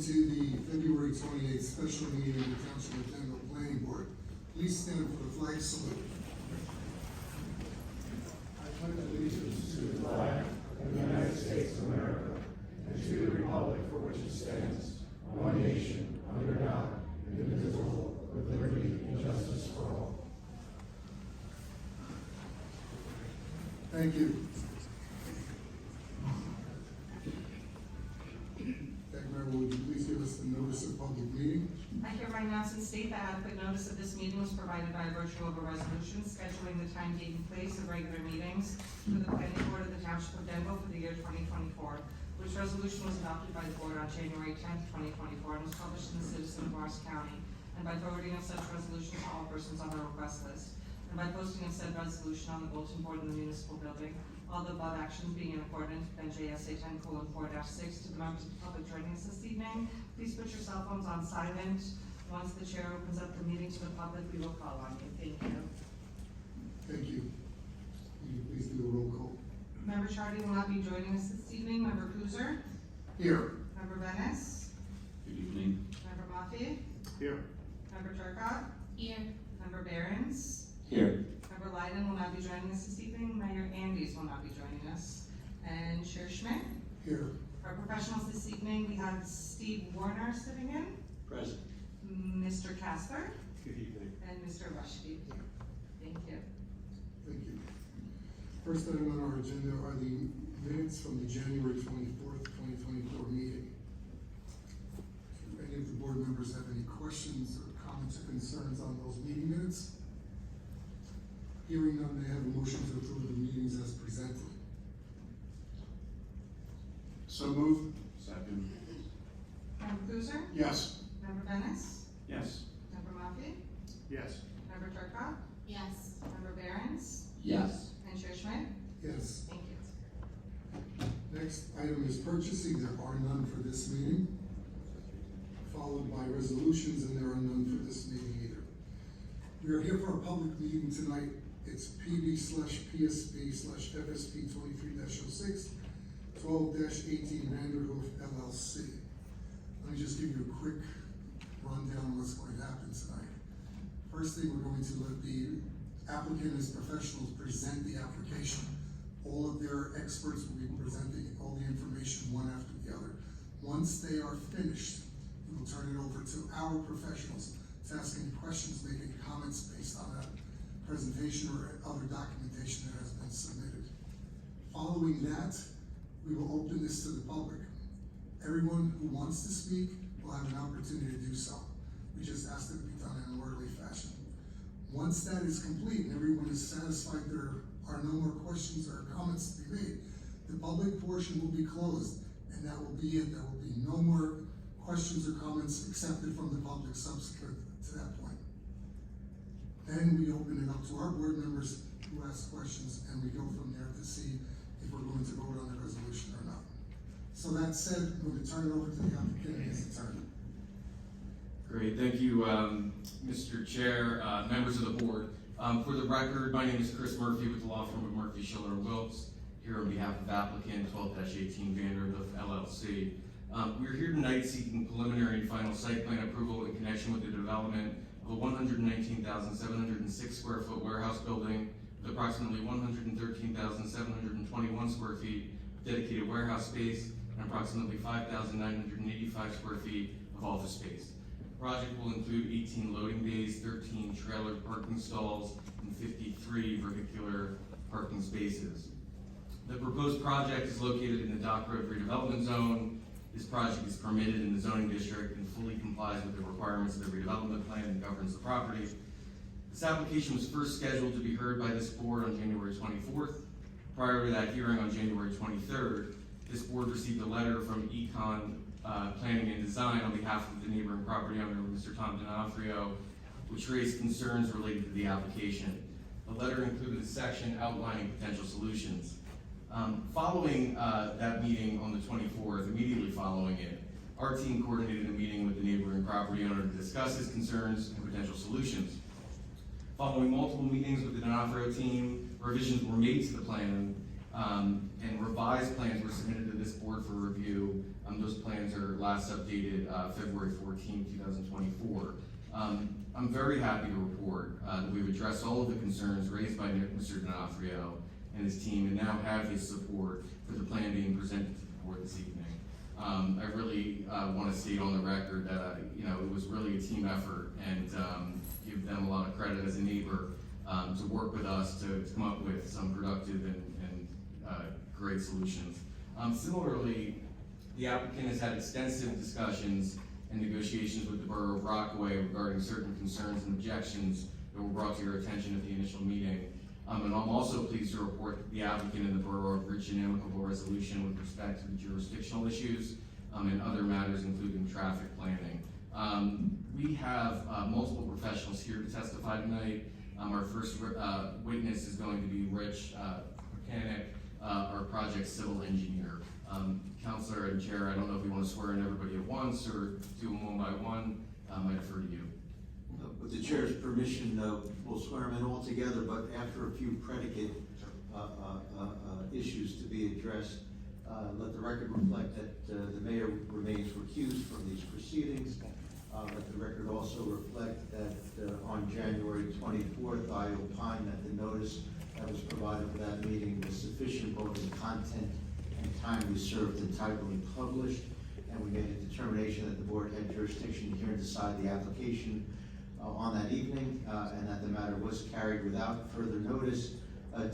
to the February 28th special meeting of the Township of Denville Planning Board. Please stand for the flag salute. I pledge allegiance to the flag of the United States of America and to the republic for which it stands, one nation, under God, indivisible, with liberty and justice for all. Thank you. Would you please give us the notice of public meeting? I hereby announce and state that adequate notice of this meeting was provided by virtue of a resolution scheduling the time, date, and place of regular meetings for the planning board of the Township of Denville for the year 2024, which resolution was adopted by the board on January 10th, 2024, and was published in the Citizen of Morris County, and by forwarding of such resolution to all persons on the request list, and by posting of said resolution on the bulletin board in the municipal building. All the above actions being in accordance with NJSA 10:4-6 to the members of the public joining us this evening, please put your cell phones on silent. Once the chair opens up the meeting to the public, we will call on you. Thank you. Thank you. Will you please do a roll call? Member Chardy will not be joining us this evening. Member Cruiser? Here. Member Venice? Good evening. Member Moffitt? Here. Member Turcott? Here. Member Behrens? Here. Member Leiden will not be joining us this evening. Mayor Andes will not be joining us. And Chair Schmidt? Here. Our professionals this evening, we have Steve Warner sitting in, Present. Mr. Casper, Good evening. and Mr. Rushby. Thank you. Thank you. First item on our agenda are the minutes from the January 24th, 2024 meeting. Do any of the board members have any questions or comments or concerns on those meeting minutes? Hearing none, may I have a motion to approve the meetings as presented? So moved. Second. Member Cruiser? Yes. Member Venice? Yes. Member Moffitt? Yes. Member Turcott? Yes. Member Behrens? Yes. And Chair Schmidt? Yes. Thank you. Next item is purchasing. There are none for this meeting. Followed by resolutions, and there are none for this meeting either. We are here for a public meeting tonight. It's PB/PSB/FSP 23-06, 12-18 Vanderhoff LLC. Let me just give you a quick rundown on what's going to happen tonight. First thing, we're going to let the applicant as professionals present the application. All of their experts will be presenting all the information one after the other. Once they are finished, we will turn it over to our professionals to ask any questions, make any comments based on that presentation or other documentation that has been submitted. Following that, we will open this to the public. Everyone who wants to speak will have an opportunity to do so. We just ask that it be done in an orderly fashion. Once that is complete and everyone is satisfied there are no more questions or comments to be made, the public portion will be closed, and that will be it. There will be no more questions or comments accepted from the public subsequent to that point. Then we open it up to our board members who ask questions, and we go from there to see if we're going to vote on the resolution or not. So that said, I'm going to turn it over to the applicant and his attorney. Great, thank you, Mr. Chair, members of the board. For the record, my name is Chris Murphy with the law firm of Murphy, Schiller & Wilkes, here on behalf of applicant 12-18 Vanderhoff LLC. We're here tonight seeking preliminary and final site plan approval in connection with the development of a 119,706 square foot warehouse building with approximately 113,721 square feet of dedicated warehouse space and approximately 5,985 square feet of office space. The project will include 18 loading bays, 13 trailer parking stalls, and 53 vehicular parking spaces. The proposed project is located in the Dock Road redevelopment zone. This project is permitted in the zoning district and fully complies with the requirements of the redevelopment plan and governs the property. This application was first scheduled to be heard by this board on January 24th. Prior to that hearing on January 23rd, this board received a letter from Econ Planning and Design on behalf of the neighboring property owner, Mr. Tom D'Onofrio, which raised concerns related to the application. The letter included a section outlining potential solutions. Following that meeting on the 24th, immediately following it, our team coordinated a meeting with the neighboring property owner to discuss his concerns and potential solutions. Following multiple meetings with the D'Onofrio team, revisions were made to the plan and revised plans were submitted to this board for review. Those plans are last updated February 14, 2024. I'm very happy to report that we've addressed all of the concerns raised by Mr. D'Onofrio and his team, and now have his support for the plan being presented to the board this evening. I really want to state on the record that it was really a team effort, and give them a lot of credit as a neighbor to work with us to come up with some productive and great solutions. Similarly, the applicant has had extensive discussions and negotiations with the Borough of Rockaway regarding certain concerns and objections that were brought to your attention at the initial meeting. And I'm also pleased to report that the applicant and the Borough have reached an amicable resolution with respect to the jurisdictional issues and other matters, including traffic planning. We have multiple professionals here to testify tonight. Our first witness is going to be Rich Mechanic, our project civil engineer. Counselor and Chair, I don't know if you want to swear in everybody at once or do them one by one. I defer to you. With the chair's permission, we'll swear them in all together, but after a few predicate issues to be addressed, let the record reflect that the mayor remains recused from these proceedings. Let the record also reflect that on January 24th, I opined that the notice that was provided for that meeting was sufficient both in content and timely served and timely published, and we made a determination that the board had jurisdiction to hear and decide the application on that evening, and that the matter was carried without further notice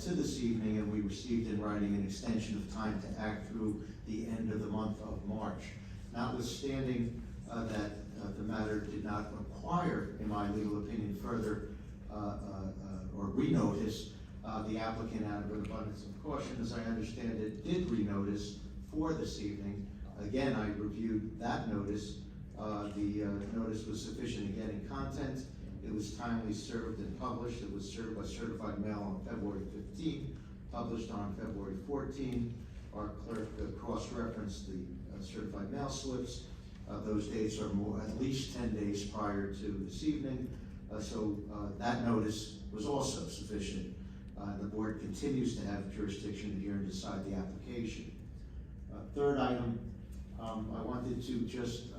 to this evening, and we received in writing an extension of time to act through the end of the month of March. Notwithstanding that the matter did not require, in my legal opinion, further or renotice, the applicant, out of an abundance of caution, as I understand it, did renotice for this evening. Again, I reviewed that notice. The notice was sufficient again in content. It was timely served and published. It was served by certified mail on February 15, published on February 14. Our clerk cross-referenced the certified mail slips. Those dates are at least 10 days prior to this evening. So that notice was also sufficient. The board continues to have jurisdiction to hear and decide the application. Third item, I wanted to just,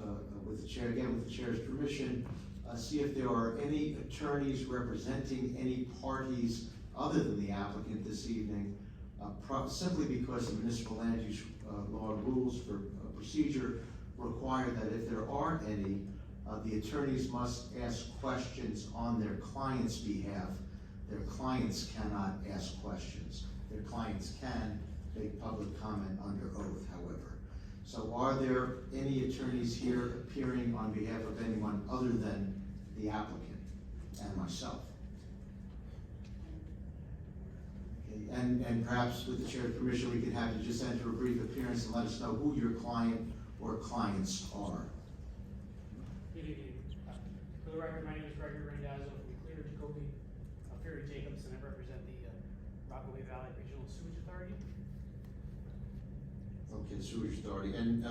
with the chair, again with the chair's permission, see if there are any attorneys representing any parties other than the applicant this evening, simply because the municipal land use law rules for procedure require that if there aren't any, the attorneys must ask questions on their client's behalf. Their clients cannot ask questions. Their clients can make public comment under oath, however. So are there any attorneys here appearing on behalf of anyone other than the applicant and myself? Okay. And perhaps with the chair's permission, we could have you just enter a brief appearance and let us know who your client or clients are. Good evening. For the record, my name is Gregory Randazzo from Clear Jacoby, Ferry Jacobs, and I represent the Rockaway Valley Regional Sewage Authority. Okay, Sewage Authority, and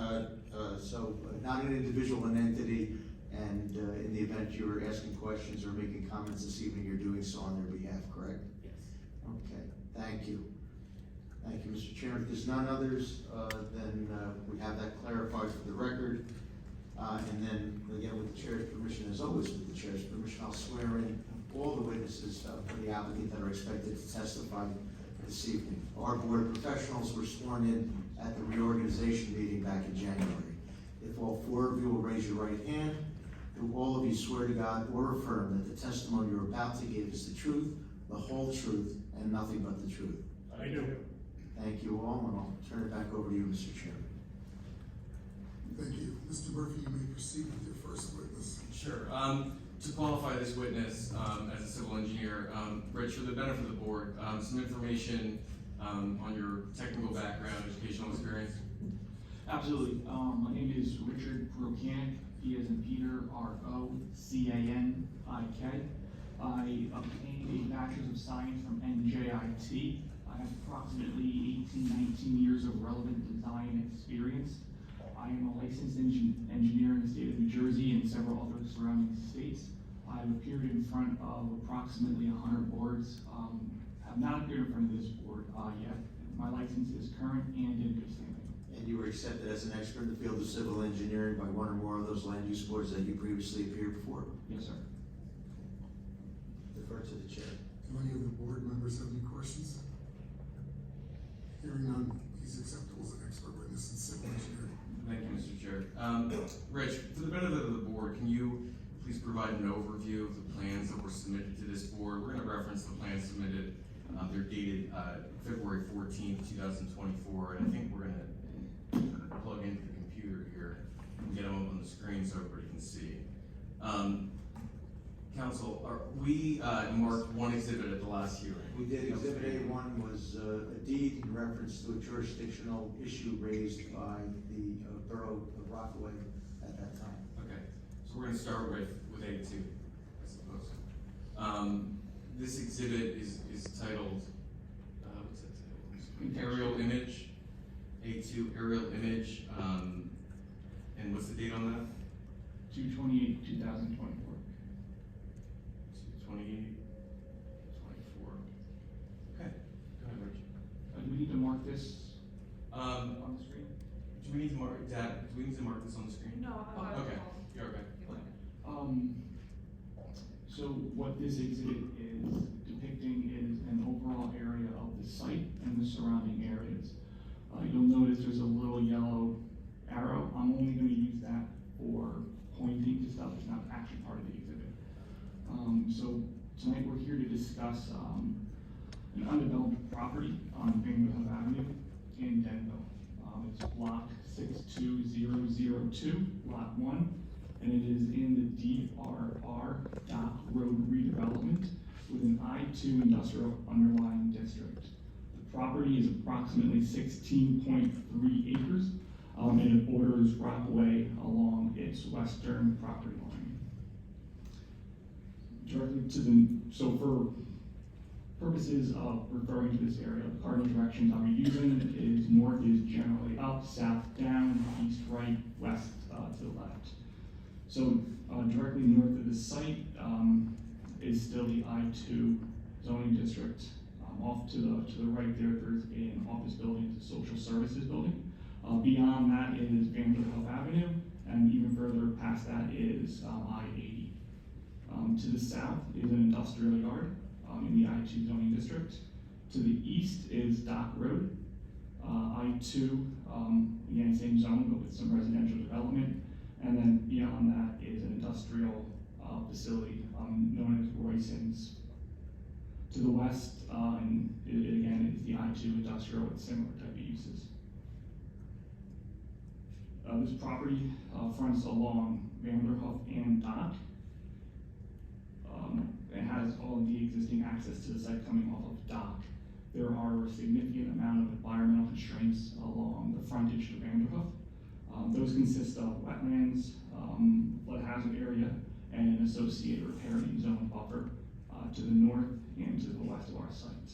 so not an individual, an entity, and in the event you're asking questions or making comments this evening, you're doing so on their behalf, correct? Yes. Okay, thank you. Thank you, Mr. Chairman. If there's none others, then we have that clarified for the record. And then, again, with the chair's permission, as always with the chair's permission, I'll swear in all the witnesses for the applicant that are expected to testify this evening. Our board of professionals were sworn in at the reorganization meeting back in January. If all four of you will raise your right hand, do all of you swear to God or affirm that the testimony you're about to give is the truth, the whole truth, and nothing but the truth? I do. Thank you all, and I'll turn it back over to you, Mr. Chairman. Thank you. Mr. Murphy, you may proceed with your first witness. Sure. To qualify this witness as a civil engineer, Rich, for the benefit of the board, some information on your technical background, educational experience. Absolutely. My name is Richard Brocanik, P as in Peter, R-O-C-A-N-I-K. I obtained a Bachelor's of Science from NJIT. I have approximately 18-19 years of relevant design experience. I am a licensed engineer in the state of New Jersey and several other surrounding states. I've appeared in front of approximately 100 boards. Have not appeared in front of this board yet. My license is current and in good standing. And you were accepted as an expert in the field of civil engineering by one or more of those land use boards that you previously appeared before? Yes, sir. Defer to the chair. Do any of the board members have any questions? Hearing none, he's acceptable as an expert witness in civil engineering. Thank you, Mr. Chair. Rich, for the benefit of the board, can you please provide an overview of the plans that were submitted to this board? We're gonna reference the plans submitted. They're dated, February 14th, 2024, and I think we're gonna plug into the computer here and get them up on the screen so everybody can see. Council, we marked one exhibit at the last hearing. We did. Exhibit A1 was a deed in reference to a jurisdictional issue raised by the Borough of Rockaway at that time. Okay, so we're gonna start with A2, I suppose. This exhibit is titled, what's that title? Aerial image, A2 aerial image, and what's the date on that? 2/28/2024. 2024. Okay, go ahead, Rich. Do we need to mark this Um, on the screen? do we need to mark, Dad, do we need to mark this on the screen? No, Oh, okay, you're okay. So what this exhibit is depicting is an overall area of the site and the surrounding areas. You'll notice there's a little yellow arrow. I'm only gonna use that for pointing to stuff. It's not actually part of the exhibit. So tonight we're here to discuss, an undeveloped property on Vanderhoff Avenue in Denville. It's block 62002, lot 1. And it is in the DRR Dock Road redevelopment with an I2 industrial underlying district. The property is approximately 16.3 acres, and it borders Rockaway along its western property line. Directly so for purposes of referring to this area, the cardinal directions I'll be using is north is generally up, south down, east right, west to the left. So directly north of the site is still the I2 zoning district. Off to the right there's an office building, it's a social services building. Beyond that is Vanderhoff Avenue, and even further past that is I-80. To the south is an industrial yard in the I2 zoning district. To the east is Dock Road. I2, again, same zone, but with some residential development. And then beyond that is an industrial facility known as Royson's. To the west, and again, is the I2 industrial with similar type of uses. This property fronts along Vanderhoff and Dock. It has all of the existing access to the site coming off of Dock. There are a significant amount of environmental constraints along the frontage to Vanderhoff. Those consist of wetlands, flood hazard area, and an associated riparian zone buffer to the north and to the west of our site.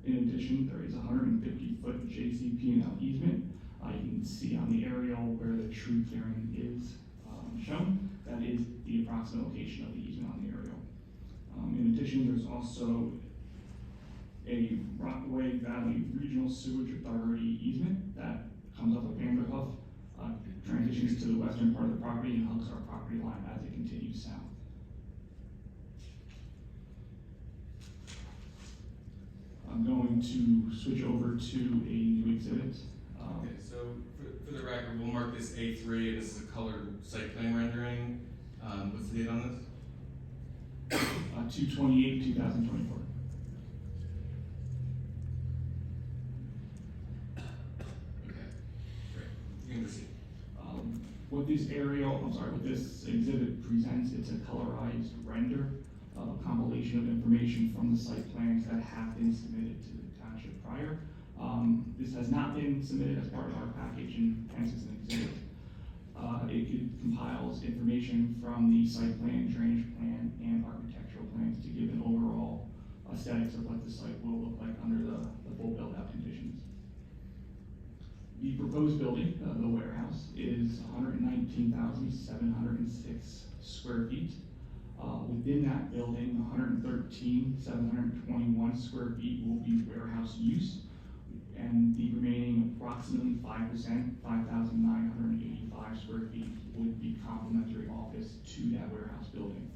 In addition, there is a 150-foot JCP&L easement. You can see on the aerial where the tree clearing is shown. That is the approximate location of the easement on the aerial. In addition, there's also a Rockaway Valley Regional Sewage Authority easement that comes off of Vanderhoff, transitions to the western part of the property and hugs our property line as it continues south. I'm going to switch over to a new exhibit. Okay, so for the record, we'll mark this A3, and this is a colored site plan rendering. What's the date on this? 2/28/2024. Okay, great. You can proceed. What this exhibit presents, it's a colorized render of a compilation of information from the site plans that have been submitted to the township prior. This has not been submitted as part of our package, and hence it's an exhibit. It compiles information from the site plan, drainage plan, and architectural plans to give an overall aesthetics of what the site will look like under the full build-out conditions. The proposed building, the warehouse, is 119,706 square feet. Within that building, 113,721 square feet will be warehouse use. and the remaining approximately 5%, 5,985 square feet, would be complementary office to that warehouse building.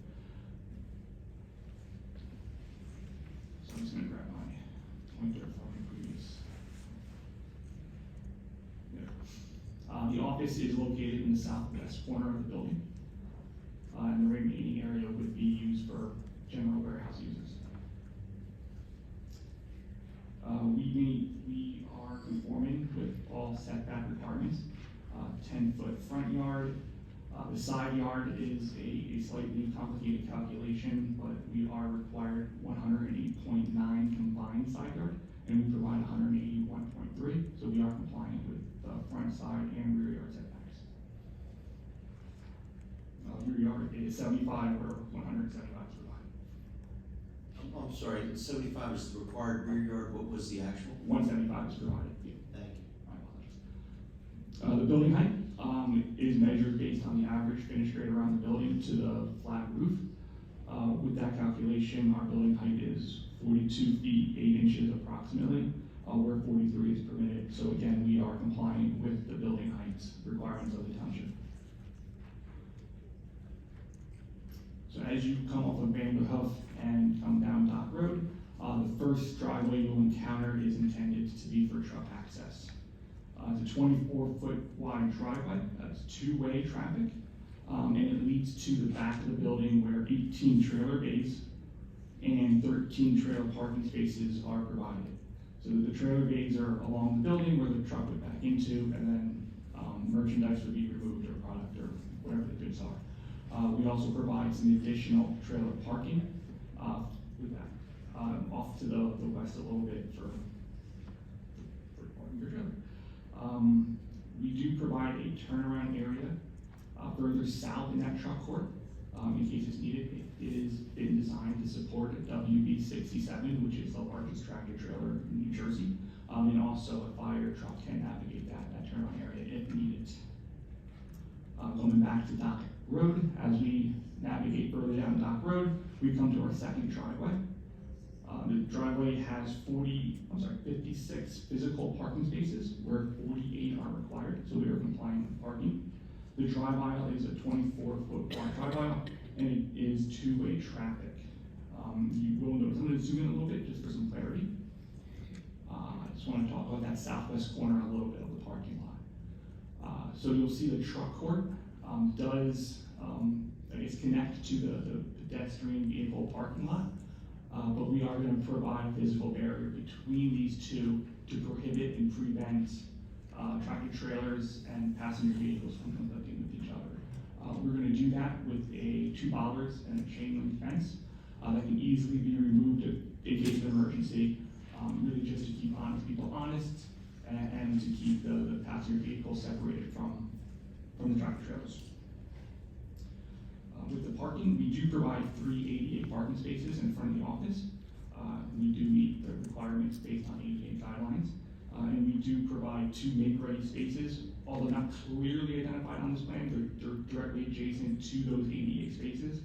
So I'm just gonna grab my pointer from the previous. There. The office is located in the southwest corner of the building, and the remaining area would be used for general warehouse users. We are conforming with all setback requirements. 10-foot front yard. The side yard is a slightly complicated calculation, but we are required 108.9 combined side yard, and we provide 181.3, so we are compliant with the front, side, and rear yard setbacks. Rear yard is 75, where 175 is provided. I'm sorry, 75 is the required rear yard, what was the actual? 175 is provided. Thank you. I apologize. The building height is measured based on the average finish grade around the building to the flat roof. With that calculation, our building height is 42 feet 8 inches approximately, where 43 is permitted. So again, we are complying with the building heights requirements of the township. So as you come off of Vanderhoff and come down Dock Road, the first driveway you'll encounter is intended to be for truck access. It's a 24-foot wide driveway. That's two-way traffic, and it leads to the back of the building where 18 trailer bays and 13 trailer parking spaces are provided. So the trailer bays are along the building where the truck would back into, and then merchandise would be removed, or product, or whatever the goods are. We also provide some additional trailer parking with that, off to the west a little bit for parking your trailer. We do provide a turnaround area further south in that truck court, in case it's needed. It has been designed to support a WB67, which is the largest tractor trailer in New Jersey, and also a fire truck can navigate that turnaround area if needed. Going back to Dock Road, as we navigate further down Dock Road, we come to our second driveway. The driveway has 56 physical parking spaces, where 48 are required, so we are complying with parking. The drive aisle is a 24-foot wide drive aisle, and it is two-way traffic. You will notice, I'm going to zoom in a little bit just for some clarity. I just want to talk about that southwest corner a little bit of the parking lot. So you'll see the truck court does, connect to the pedestrian vehicle parking lot. But we are going to provide a physical barrier between these two to prohibit and prevent tractor trailers and passenger vehicles from conflicting with each other. We're going to do that with 2 bollards and a chain link fence that can easily be removed in case of emergency, really just to keep honest people honest and to keep the passenger vehicles separated from the tractor trailers. With the parking, we do provide 3 ADA parking spaces in front of the office. We do meet the requirements based on ADA guidelines. And we do provide 2 make-ready spaces, although not clearly identified on this plan. They're directly adjacent to those ADA spaces.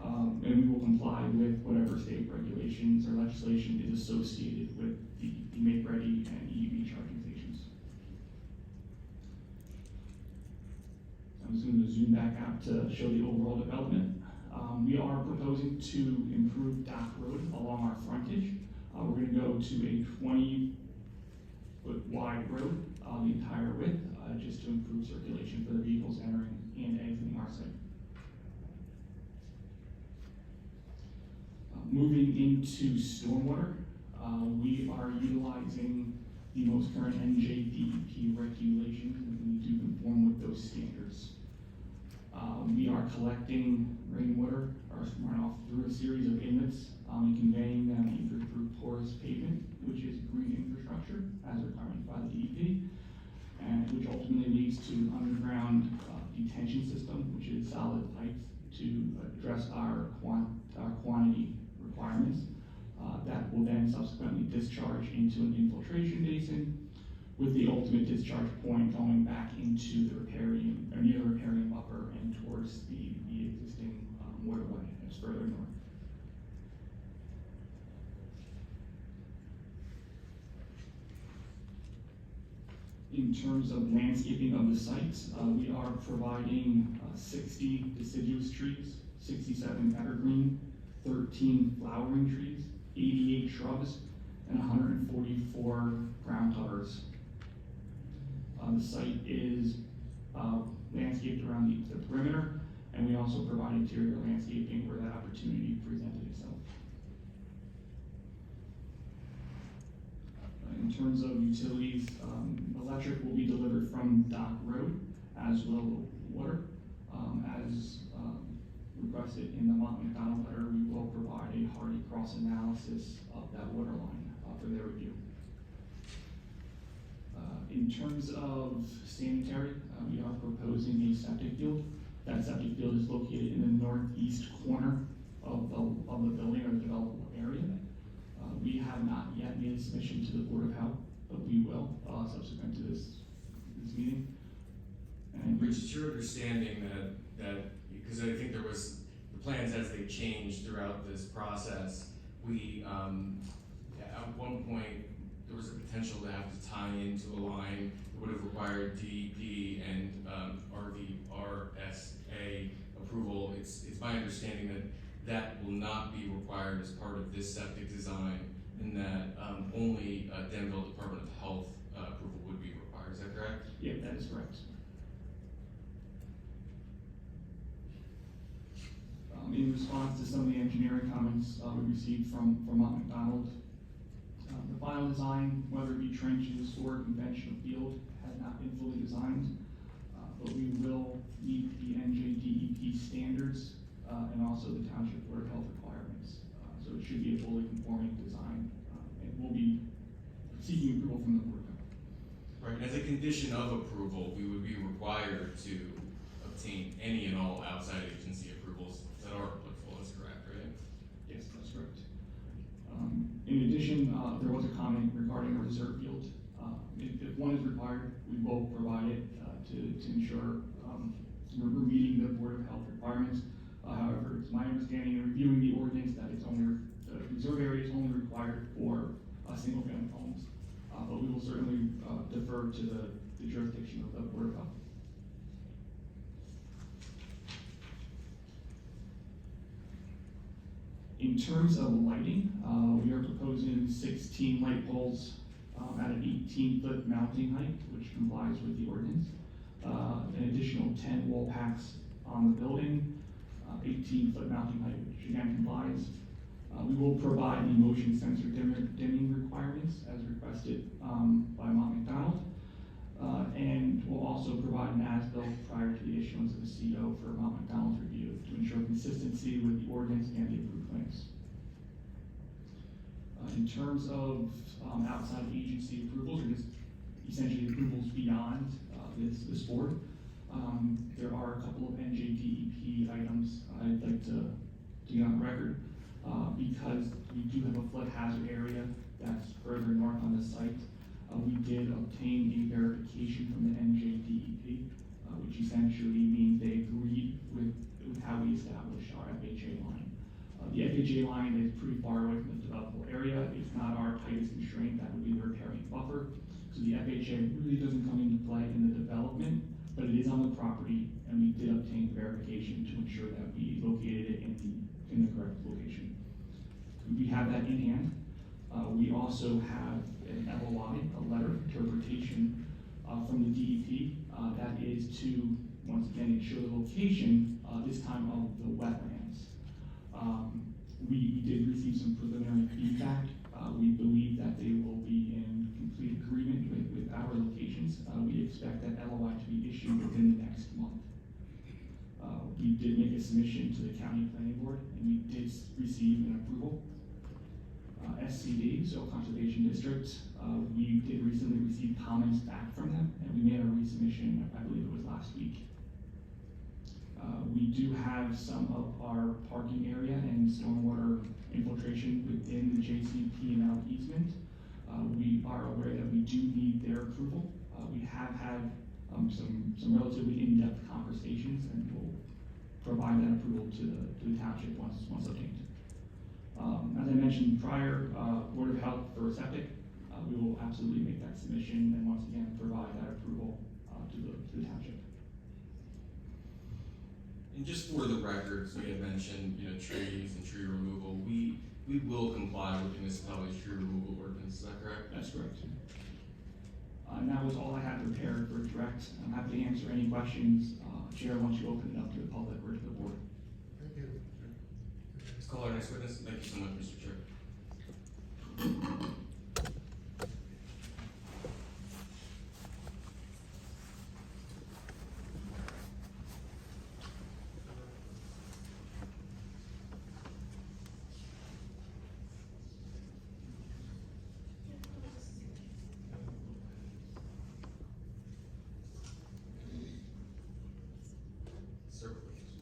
And we will comply with whatever state regulations or legislation is associated with the make-ready and EV charging stations. I'm just going to zoom back out to show the overall development. We are proposing to improve Dock Road along our frontage. We're going to go to a 20-foot wide road, the entire width, just to improve circulation for the vehicles entering and exiting our site. Moving into stormwater, we are utilizing the most current NJDEP regulations, and we do conform with those standards. We are collecting rainwater or runoff through a series of inlets and conveying them either through porous pavement, which is green infrastructure as required by the DEP, and which ultimately leads to underground detention system, which is solid pipes to address our quantity requirements. That will then subsequently discharge into an infiltration basin, with the ultimate discharge point going back into the riparian, or near the riparian buffer and towards the existing waterway that's further north. In terms of landscaping of the site, we are providing 60 deciduous trees, 67 evergreen, 13 flowering trees, 88 shrubs, and 144 ground covers. The site is landscaped around the perimeter, and we also provide interior landscaping where that opportunity presented itself. In terms of utilities, electric will be delivered from Dock Road, as well as water. As requested in the Mont McDonald letter, we will provide a Hardy Cross analysis of that water line for their review. In terms of sanitary, we are proposing a septic field. That septic field is located in the northeast corner of the building or the developable area. We have not yet made a submission to the Board of Health, but we will subsequent to this meeting. And Rich, it's your understanding that because I think there was the plans as they changed throughout this process, we at one point there was a potential to have to tie into a line that would have required DEP and RSA approval. It's my understanding that will not be required as part of this septic design, and that only Denville Department of Health approval would be required. Is that correct? yeah, that is correct. In response to some of the engineering comments we received from Mont McDonald, the final design, whether it be trenches or conventional field, has not been fully designed, but we will meet the NJDEP standards and also the Township Board of Health requirements. So it should be a fully conforming design, and we'll be seeking approval from the Board of Health. Right, and as a condition of approval, we would be required to obtain any and all outside agency approvals that are applicable. That's correct, right? Yes, that's correct. In addition, there was a comment regarding a reserve field. If one is required, we will provide it to ensure we're meeting the Board of Health requirements. However, it's my understanding in reviewing the ordinance that it's only, the reserve area is only required for single-family homes. But we will certainly defer to the jurisdiction of the Board of Health. In terms of lighting, we are proposing 16 light poles at an 18-foot mounting height, which complies with the ordinance. An additional 10 wall packs on the building, 18-foot mounting height, which again complies. We will provide the motion sensor dimming requirements as requested by Mont McDonald. And we'll also provide an as-built prior to the issuance of a CO for Mont McDonald's review to ensure consistency with the ordinance and the approved plans. In terms of outside agency approvals, or just essentially approvals beyond this board, there are a couple of NJDEP items I'd like to get on the record. Because we do have a flood hazard area that's further north on the site, we did obtain a verification from the NJDEP, which essentially means they agreed with how we established our FHA line. The FHA line is pretty far away from the developable area. It's not our tightest constraint. That would be the riparian buffer. So the FHA really doesn't come into play in the development, but it is on the property, and we did obtain verification to ensure that we located it in the correct location. We have that in hand. We also have an LOI, a letter of interpretation from the DEP that is to, once again, ensure the location, this time of the wetlands. We did receive some preliminary feedback. We believe that they will be in complete agreement with our locations. We expect that LOI to be issued within the next month. We did make a submission to the county planning board, and we did receive an approval. SCD, so Conservation District, we did recently receive comments back from them, and we made a resubmission, I believe it was last week. We do have some of our parking area and stormwater infiltration within the JCP&L easement. We are aware that we do need their approval. We have had some relatively in-depth conversations, and we'll provide that approval to the township once obtained. As I mentioned prior, Board of Health for septic, we will absolutely make that submission and once again provide that approval to the township. And just for the records, we had mentioned, trees and tree removal. We will comply with the municipality's tree removal ordinance, is that correct? That's correct. And that was all I had prepared for direct. I'm happy to answer any questions, Chair, once you open it up to the public or to the board. Thank you. Let's call our next witness. Thank you so much, Mr. Chair. Sir, please.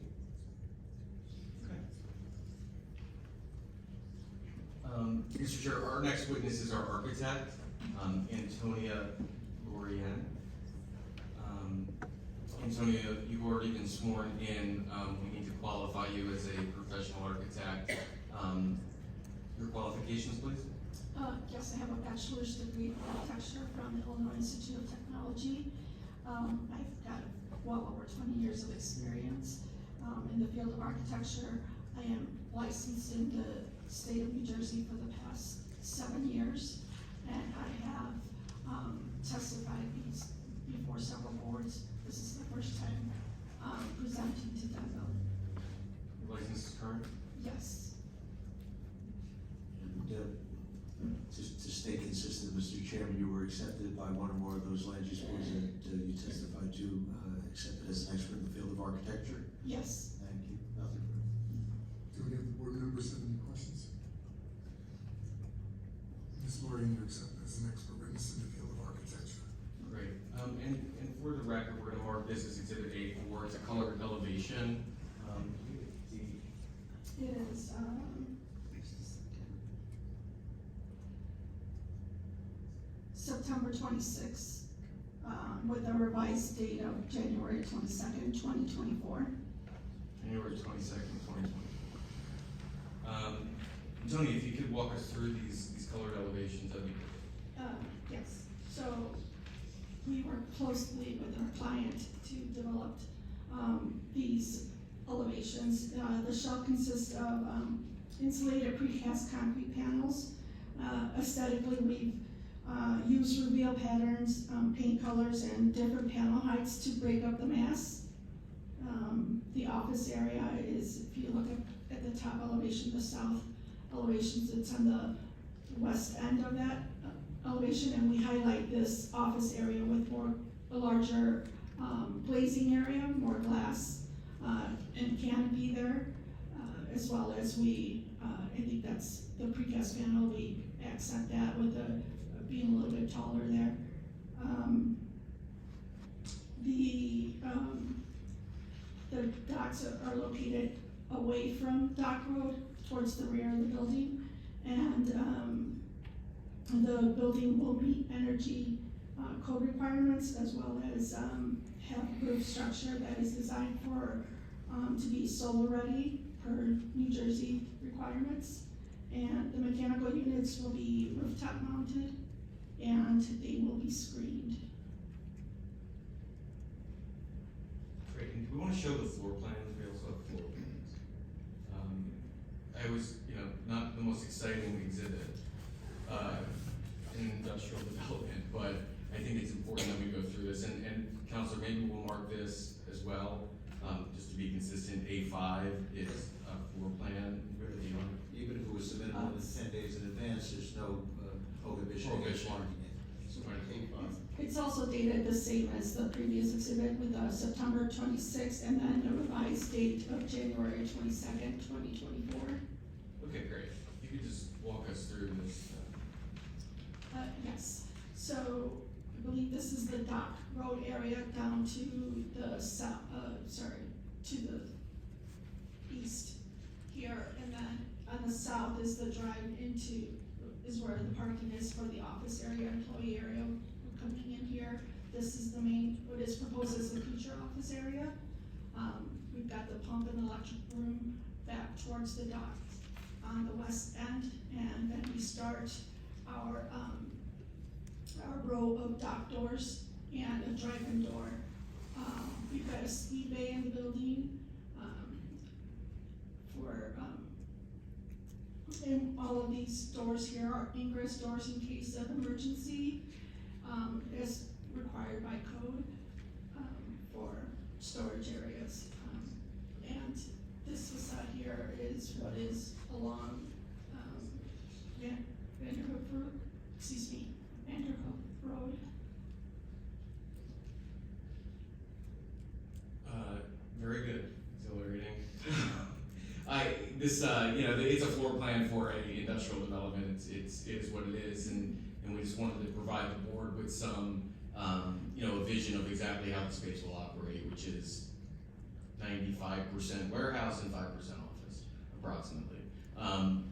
Okay. Mr. Chair, our next witness is our architect, Antonia Lorian. Antonia, you've already been sworn in. We need to qualify you as a professional architect. Your qualifications, please? Yes, I have a bachelor's degree in architecture from the Illinois Institute of Technology. I've got well over 20 years of experience in the field of architecture. I am licensed in the state of New Jersey for the past 7 years, and I have testified before several boards. This is the first time presenting to Denville. Your license is current? Yes. And, just to stay consistent, Mr. Chairman, you were accepted by one or more of those land use boards that you testified to, accepted as an expert in the field of architecture? Yes. Thank you. Nothing Do any of the board members have any questions? Ms. Lorian, you're accepted as an expert witness in the field of architecture. Great. And for the record, we're gonna mark this as Exhibit A4. It's a colored elevation. It is, September 26th, with a revised date of January 22nd, 2024. January 22nd, 2024. Tony, if you could walk us through these colored elevations, that'd be great. Yes, so we work closely with our client to develop these elevations. The shell consists of insulated precast concrete panels. Aesthetically, we've used reveal patterns, paint colors, and different panel heights to break up the mass. The office area is, if you look at the top elevation, the south elevations, it's on the west end of that elevation, and we highlight this office area with a larger glazing area, more glass and canopy there, as well as I think that's the precast panel, we accent that with being a little bit taller there. The docks are located away from Dock Road towards the rear of the building, and the building will meet energy code requirements, as well as have roof structure that is designed to be solar ready per New Jersey requirements. And the mechanical units will be rooftop mounted, and they will be screened. Great, and do we want to show the floor plans? We also have floor plans. I was, not the most exciting exhibit in industrial development, but I think it's important that we go through this. And Counselor, maybe we'll mark this as well, just to be consistent. A5 is a floor plan. Where are they on? Even if it was submitted more than 10 days in advance, there's no prohibition against marking it. So, It's also dated the same as the previous exhibit with September 26th and then a revised date of January 22nd, 2024. Okay, great. You could just walk us through this. Yes, so I believe this is the Dock Road area down to the south, to the east here, and then on the south is the drive is where the parking is for the office area, employee area. We're coming in here. This is what is proposed as the future office area. We've got the pump and electric room back towards the dock on the west end, and then we start our a row of dock doors and a drive-in door. We've got a ski bay in the building, and all of these doors here are ingress doors in case of emergency, as required by code, for storage areas. And this facade here is what is along, Vanderhoff Road. Very good, exhilarating. It's a floor plan for a industrial development. It is what it is, and we just wanted to provide the board with some, a vision of exactly how the space will operate, which is 95% warehouse and 5% office, approximately.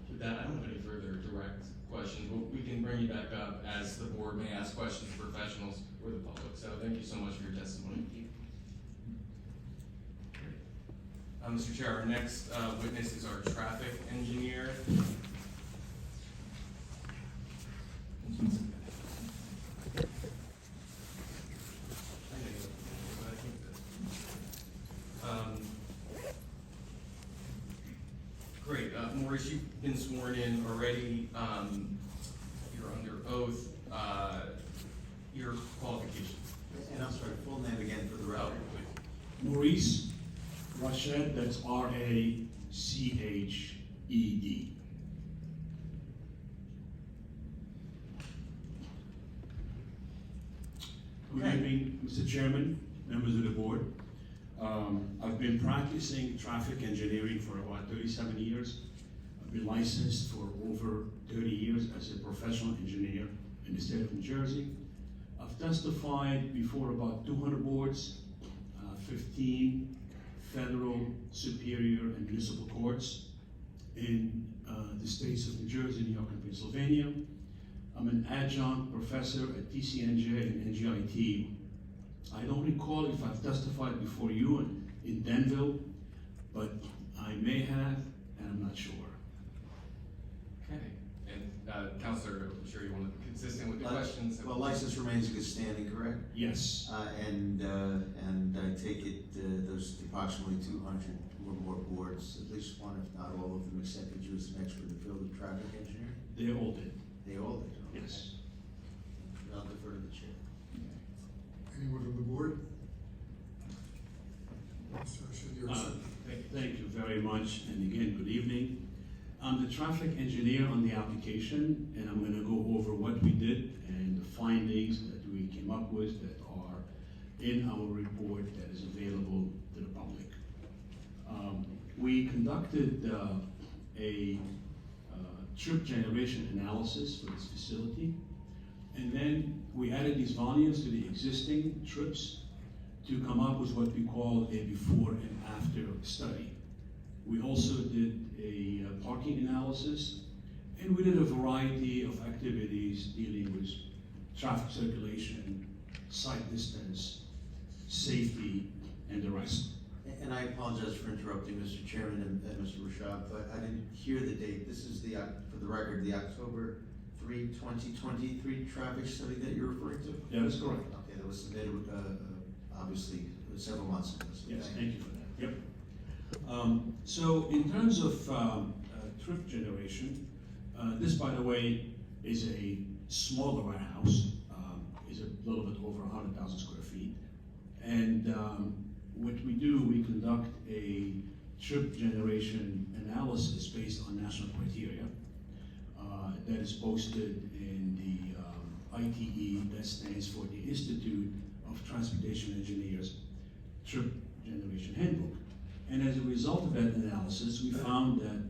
With that, I don't have any further direct questions, but we can bring you back up as the board may ask questions of professionals or the public. So thank you so much for your testimony. Thank you. Mr. Chair, our next witness is our traffic engineer. Great, Maurice, you've been sworn in already. You're under oath. Your qualifications. And I'm sorry, full name again for the record. Maurice Rached, that's Rached. Good evening, Mr. Chairman, members of the board. I've been practicing traffic engineering for about 37 years. I've been licensed for over 30 years as a professional engineer in the state of New Jersey. I've testified before about 200 boards, 15 federal, superior, and municipal courts in the states of New Jersey, New York, and Pennsylvania. I'm an adjunct professor at TCNJ and NGIT. I don't recall if I've testified before you in Denville, but I may have, and I'm not sure. Okay, and Counselor, I'm sure you want to be consistent with the questions. Well, license remains in good standing, correct? Yes. And I take it there's approximately 200 or more boards, at least one, if not all of them, accepted you as an expert in the field of traffic engineering? They all did. They all did? Okay. Yes. I'll defer to the chair. Anyone from the board? Mr. Rashid, you're set. Thank you very much, and again, good evening. I'm the traffic engineer on the application, and I'm going to go over what we did and the findings that we came up with that are in our report that is available to the public. We conducted a trip generation analysis for this facility, and then we added these volumes to the existing trips to come up with what we call a before and after study. We also did a parking analysis, and we did a variety of activities dealing with traffic circulation, sight distance, safety, and the rest. And I apologize for interrupting, Mr. Chairman and Mr. Rashad, but I didn't hear the date. This is the, for the record, the October 3, 2023 traffic study that you're referring to? That is correct. Okay, that was submitted, obviously, several months ago. So Yes, thank you for that. Yep. So in terms of trip generation, this, by the way, is a smaller warehouse. Is a little bit over 100,000 square feet. And what we do, we conduct a trip generation analysis based on national criteria that is posted in the ITE, that stands for the Institute of Transportation Engineers Trip Generation Handbook. And as a result of that analysis, we found that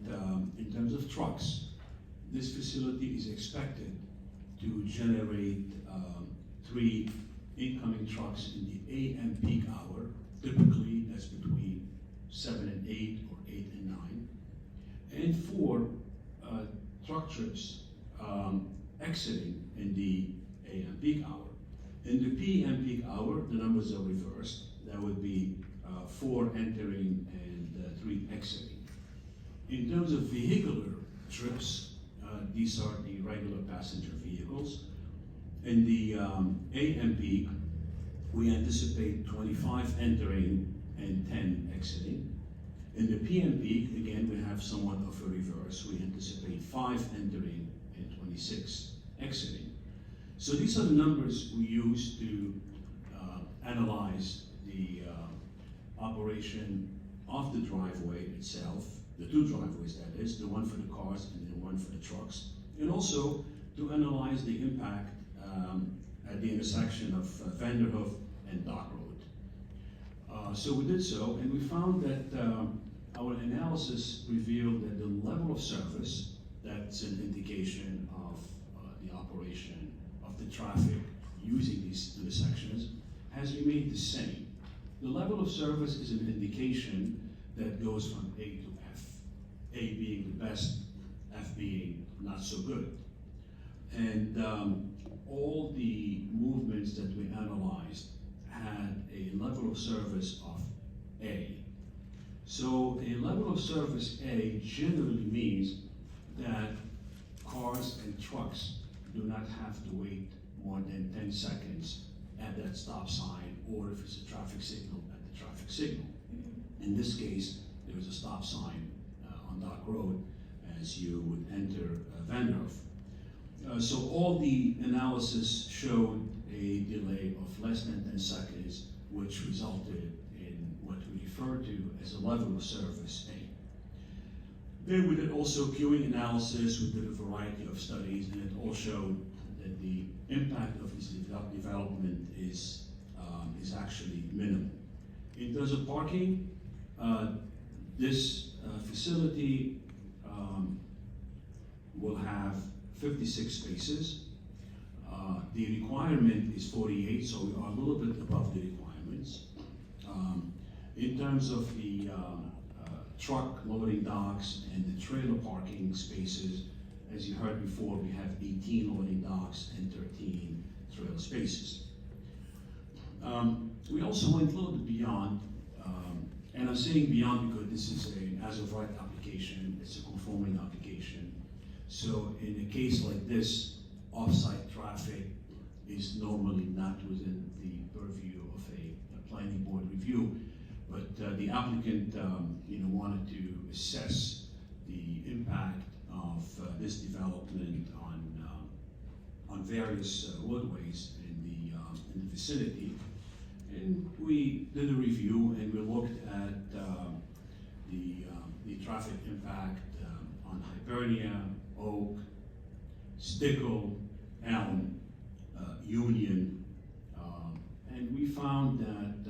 in terms of trucks, this facility is expected to generate 3 incoming trucks in the AM peak hour. Typically, that's between 7 and 8 or 8 and 9. And 4 truck trips exiting in the AM peak hour. In the PM peak hour, the numbers are reversed. That would be 4 entering and 3 exiting. In terms of vehicular trips, these are the regular passenger vehicles. In the A and B, we anticipate 25 entering and 10 exiting. In the P and P, again, we have somewhat of a reverse. We anticipate 5 entering and 26 exiting. So these are the numbers we use to analyze the operation of the driveway itself, the 2 driveways that is, the one for the cars and the one for the trucks, and also to analyze the impact at the intersection of Vanderhoff and Dock Road. So we did so, and we found that our analysis revealed that the level of service, that's an indication of the operation of the traffic using these intersections, has remained the same. The level of service is an indication that goes from A to F, A being the best, F being not so good. And all the movements that we analyzed had a level of service of A. So a level of service A generally means that cars and trucks do not have to wait more than 10 seconds at that stop sign, or if it's a traffic signal, at the traffic signal. In this case, there is a stop sign on Dock Road as you would enter Vanderhoff. So all the analysis showed a delay of less than 10 seconds, which resulted in what we refer to as a level of service A. Then we did also queuing analysis, we did a variety of studies, and it all showed that the impact of this development is actually minimal. In terms of parking, this facility will have 56 spaces. The requirement is 48, so we are a little bit above the requirements. In terms of the truck loading docks and the trailer parking spaces, as you heard before, we have 18 loading docks and 13 trailer spaces. We also went a little bit beyond, and I'm saying beyond because this is an as-of-right application, it's a conforming application. So in a case like this, off-site traffic is normally not within the purview of a planning board review, but the applicant wanted to assess the impact of this development on various roadways in the vicinity. And we did a review and we looked at the traffic impact on Hibernia, Oak, Stickle, Elm, Union, and we found that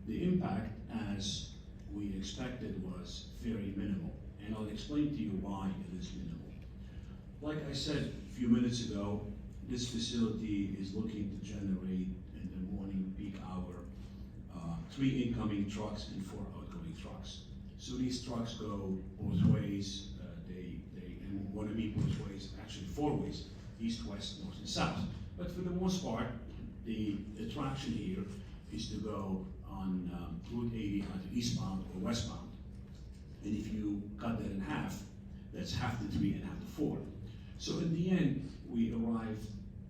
the impact, as we expected, was very minimal. And I'll explain to you why it is minimal. Like I said a few minutes ago, this facility is looking to generate in the morning peak hour 3 incoming trucks and 4 outgoing trucks. So these trucks go both ways. And when I mean both ways, actually 4 ways: east, west, north, and south. But for the most part, the attraction here is to go on Route 80 either eastbound or westbound. And if you cut that in half, that's half the 3 and half the 4. So in the end, we arrived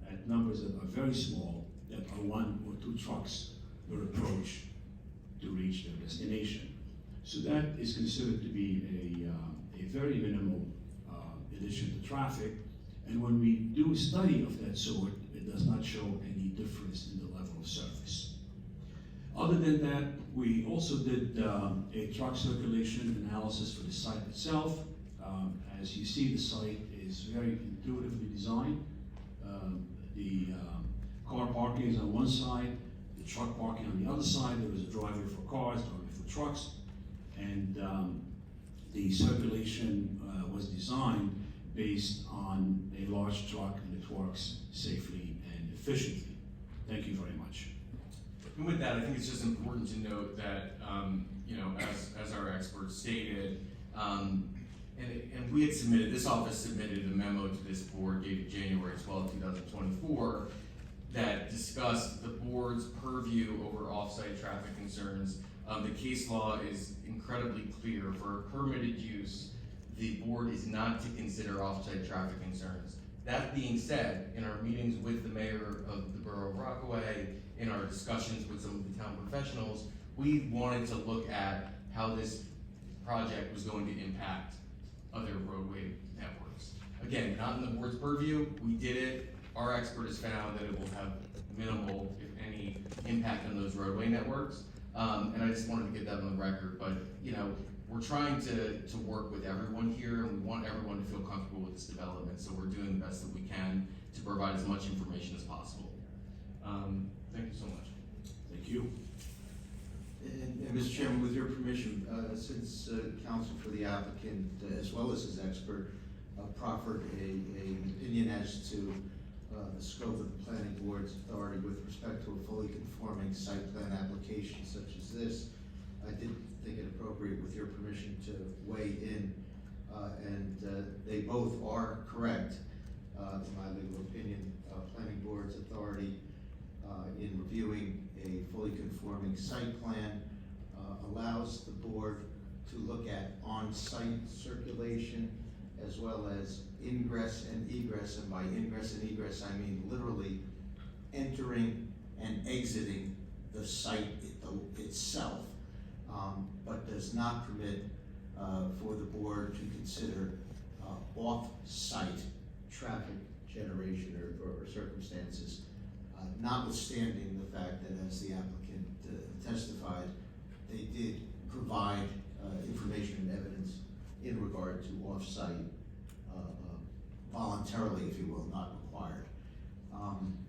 at numbers that are very small, that are 1 or 2 trucks per approach to reach their destination. So that is considered to be a very minimal addition to traffic. And when we do a study of that sort, it does not show any difference in the level of service. Other than that, we also did a truck circulation analysis for the site itself. As you see, the site is very intuitively designed. The car parking is on one side, the truck parking on the other side. There is a driveway for cars, driveway for trucks, and the circulation was designed based on a large truck, and it works safely and efficiently. Thank you very much. And with that, I think it's just important to note that, as our expert stated, and we had submitted, this office submitted a memo to this board dated January 12, 2024, that discussed the board's purview over off-site traffic concerns. The case law is incredibly clear. For permitted use, the board is not to consider off-site traffic concerns. That being said, in our meetings with the mayor of the borough of Rockaway, in our discussions with some of the town professionals, we wanted to look at how this project was going to impact other roadway networks. Again, not in the board's purview, we did it. Our expert has found that it will have minimal, if any, impact on those roadway networks. And I just wanted to get that on the record, but, you know, we're trying to work with everyone here, and we want everyone to feel comfortable with this development, so we're doing the best that we can to provide as much information as possible. Thank you so much. Thank you. And Mr. Chairman, with your permission, since counsel for the applicant, as well as his expert, proffered an opinion as to the scope of the planning board's authority with respect to a fully conforming site plan application such as this, I did think it appropriate, with your permission, to weigh in, and they both are correct, in my legal opinion. Planning board's authority in reviewing a fully conforming site plan allows the board to look at on-site circulation as well as ingress and egress, and by ingress and egress I mean literally entering and exiting the site itself, but does not permit for the board to consider off-site traffic generation or circumstances, notwithstanding the fact that, as the applicant testified, they did provide information and evidence in regard to off-site voluntarily, if you will, not required.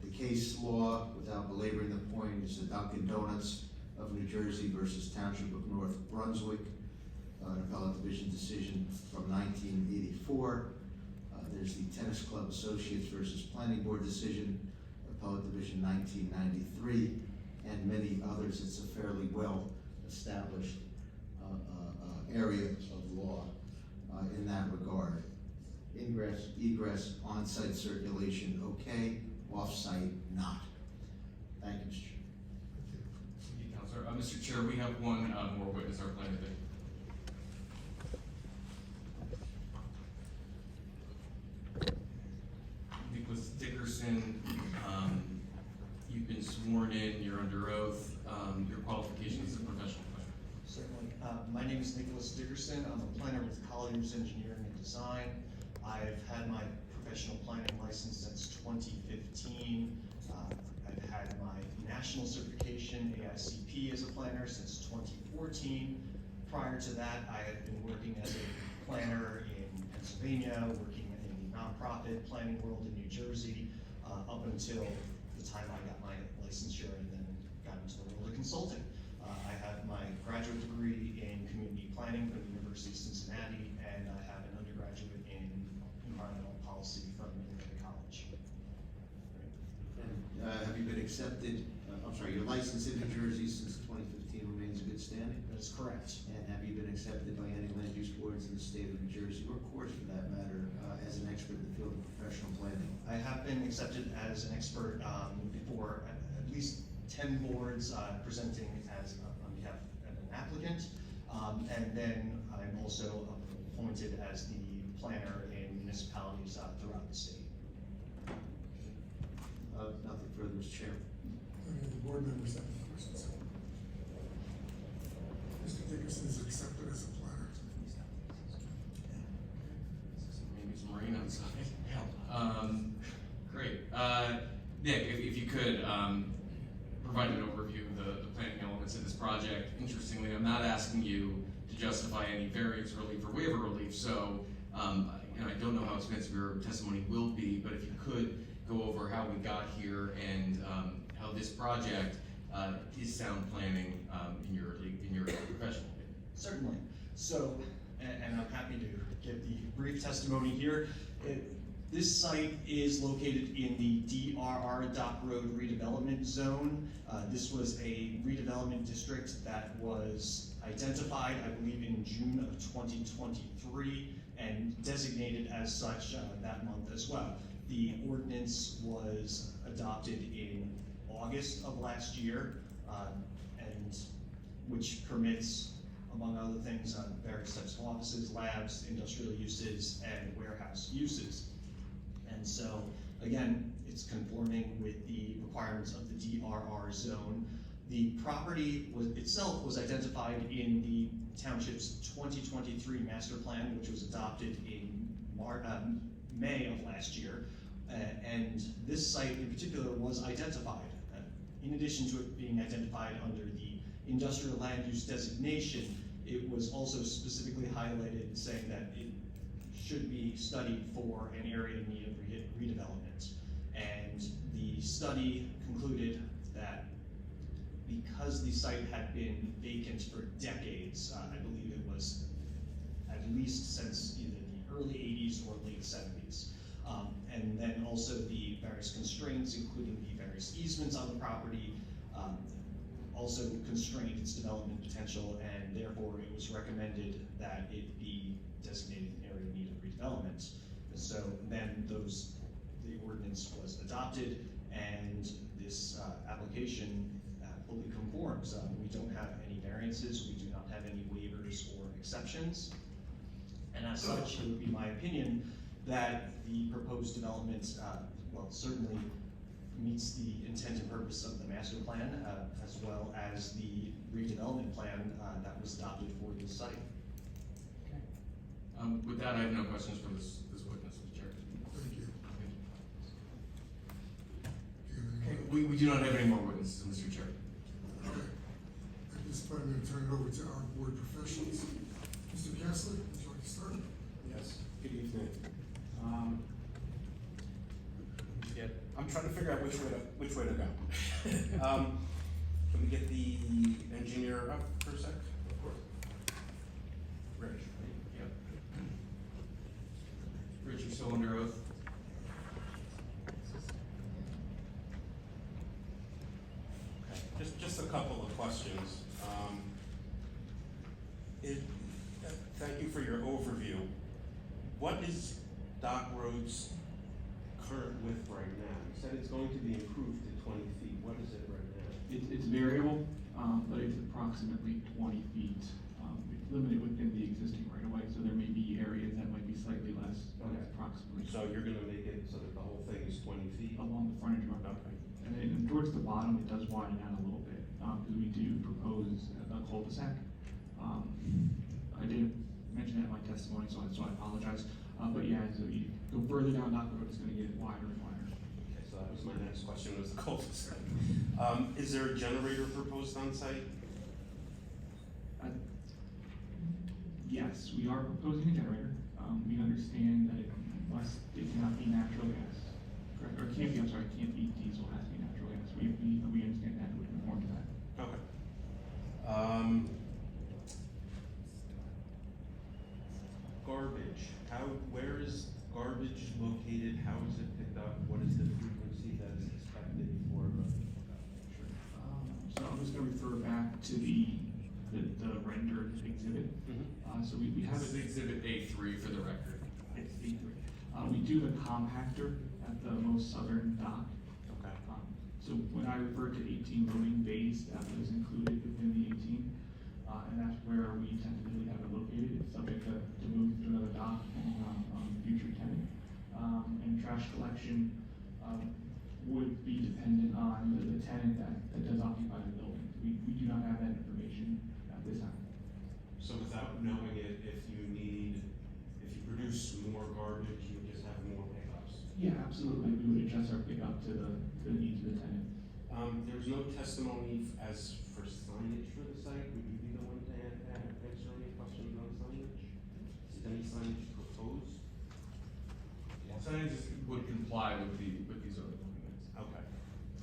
The case law, without belaboring the point, is the Dunkin' Donuts of New Jersey versus Township of North Brunswick, an appellate division decision from 1984. There's the Tennis Club Associates versus Planning Board decision, appellate division 1993, and many others. It's a fairly well established area of law in that regard. Ingress, egress, on-site circulation, okay, off-site, not. Thank you, Mr. Chair. Thank you, Councilor. Mr. Chair, we have one more witness, our planner. Nicholas Dickerson, you've been sworn in, you're under oath, your qualifications as a professional planner. Certainly. My name is Nicholas Dickerson. I'm a planner with Colliers Engineering and Design. I've had my professional planning license since 2015. I've had my national certification, AICP, as a planner since 2014. Prior to that, I had been working as a planner in Pennsylvania, working in the nonprofit planning world in New Jersey, up until the time I got my licensure and then got into the world of consulting. I have my graduate degree in community planning from the University of Cincinnati, and I have an undergraduate in environmental policy from Indiana College. And have you been accepted, your license in New Jersey since 2015 remains in good standing? That is correct. And have you been accepted by any land use boards in the state of New Jersey, or courts for that matter, as an expert in the field of professional planning? I have been accepted as an expert before at least 10 boards, presenting as on behalf of an applicant, and then I'm also appointed as the planner in municipalities throughout the state. Nothing further, Mr. Chair. Any of the board members have any questions? Mr. Dickerson is accepted as a planner. Maybe some rain outside. Great. Nick, if you could provide an overview of the planning elements of this project. Interestingly, I'm not asking you to justify any variance relief or waiver relief, so I don't know how expensive your testimony will be, but if you could go over how we got here and how this project is sound planning in your professional opinion. Certainly. So, and I'm happy to give the brief testimony here. This site is located in the DRR Dock Road redevelopment zone. This was a redevelopment district that was identified, I believe, in June of 2023 and designated as such that month as well. The ordinance was adopted in August of last year, and which permits, among other things, various types of offices, labs, industrial uses, and warehouse uses. And so, again, it's conforming with the requirements of the DRR zone. The property itself was identified in the township's 2023 master plan, which was adopted in May of last year. And this site in particular was identified. In addition to it being identified under the industrial land use designation, it was also specifically highlighted saying that it should be studied for an area in need of redevelopment. And the study concluded that because the site had been vacant for decades, I believe it was at least since either the early 80s or late 70s, and then also the various constraints, including the various easements on the property, also constrained its development potential, and therefore it was recommended that it be designated an area in need of redevelopment. So then the ordinance was adopted, and this application fully conforms. We don't have any variances, we do not have any waivers or exceptions, and as such, it would be my opinion that the proposed development, well, certainly meets the intent and purpose of the master plan, as well as the redevelopment plan that was adopted for this site. With that, I have no questions for this witness, Mr. Chair. Thank you. Okay, we do not have any more witnesses, Mr. Chair. Okay. At this point, I'm going to turn it over to our board professionals. Mr. Kessler, would you like to start? Yes, good evening. Yeah, I'm trying to figure out which way to go. Can we get the engineer up for a sec? Of course. Rich, right? Yep. Rich, you still under oath? Okay, just a couple of questions. Thank you for your overview. What is Dock Road's current width right now? You said it's going to be improved to 20 feet. What is it right now? It's variable, but it's approximately 20 feet. It's limited within the existing right of way, so there may be areas that might be slightly less, but it's approximately. So you're gonna make it so that the whole thing is 20 feet? Along the frontage road. Okay. And then towards the bottom, it does widen out a little bit, because we do propose a cul-de-sac. I didn't mention that in my testimony, so I apologize. But yeah, so you go further down Dock Road, it's gonna get wider and wider. Okay, so that was my next question, was the cul-de-sac. Is there a generator proposed on site? Yes, we are proposing a generator. We understand that it cannot be natural gas. Correct, or can't be, I'm sorry, can't be diesel, it has to be natural gas. We understand that, we conform to that. Okay. Garbage, where is garbage located? How is it picked up? What is the frequency that is expected for? So I'm just gonna refer back to the rendered exhibit. So we have This is exhibit A3 for the record. it's A3. We do the compactor at the most southern dock. Okay. So when I refer to 18 loading bays, that was included within the 18. And that's where we tentatively have it located. It's subject to move to another dock depending on future tenant. And trash collection would be dependent on the tenant that does occupy the building. We do not have that information at this time. So without knowing it, if you produce more garbage, you would just have more pickups? Yeah, absolutely. We would adjust our pickup to the needs of the tenant. There's no testimony as for signage for the site. Would you be the one to answer any questions on signage? Is any signage proposed? Signage would comply with these other documents. Okay,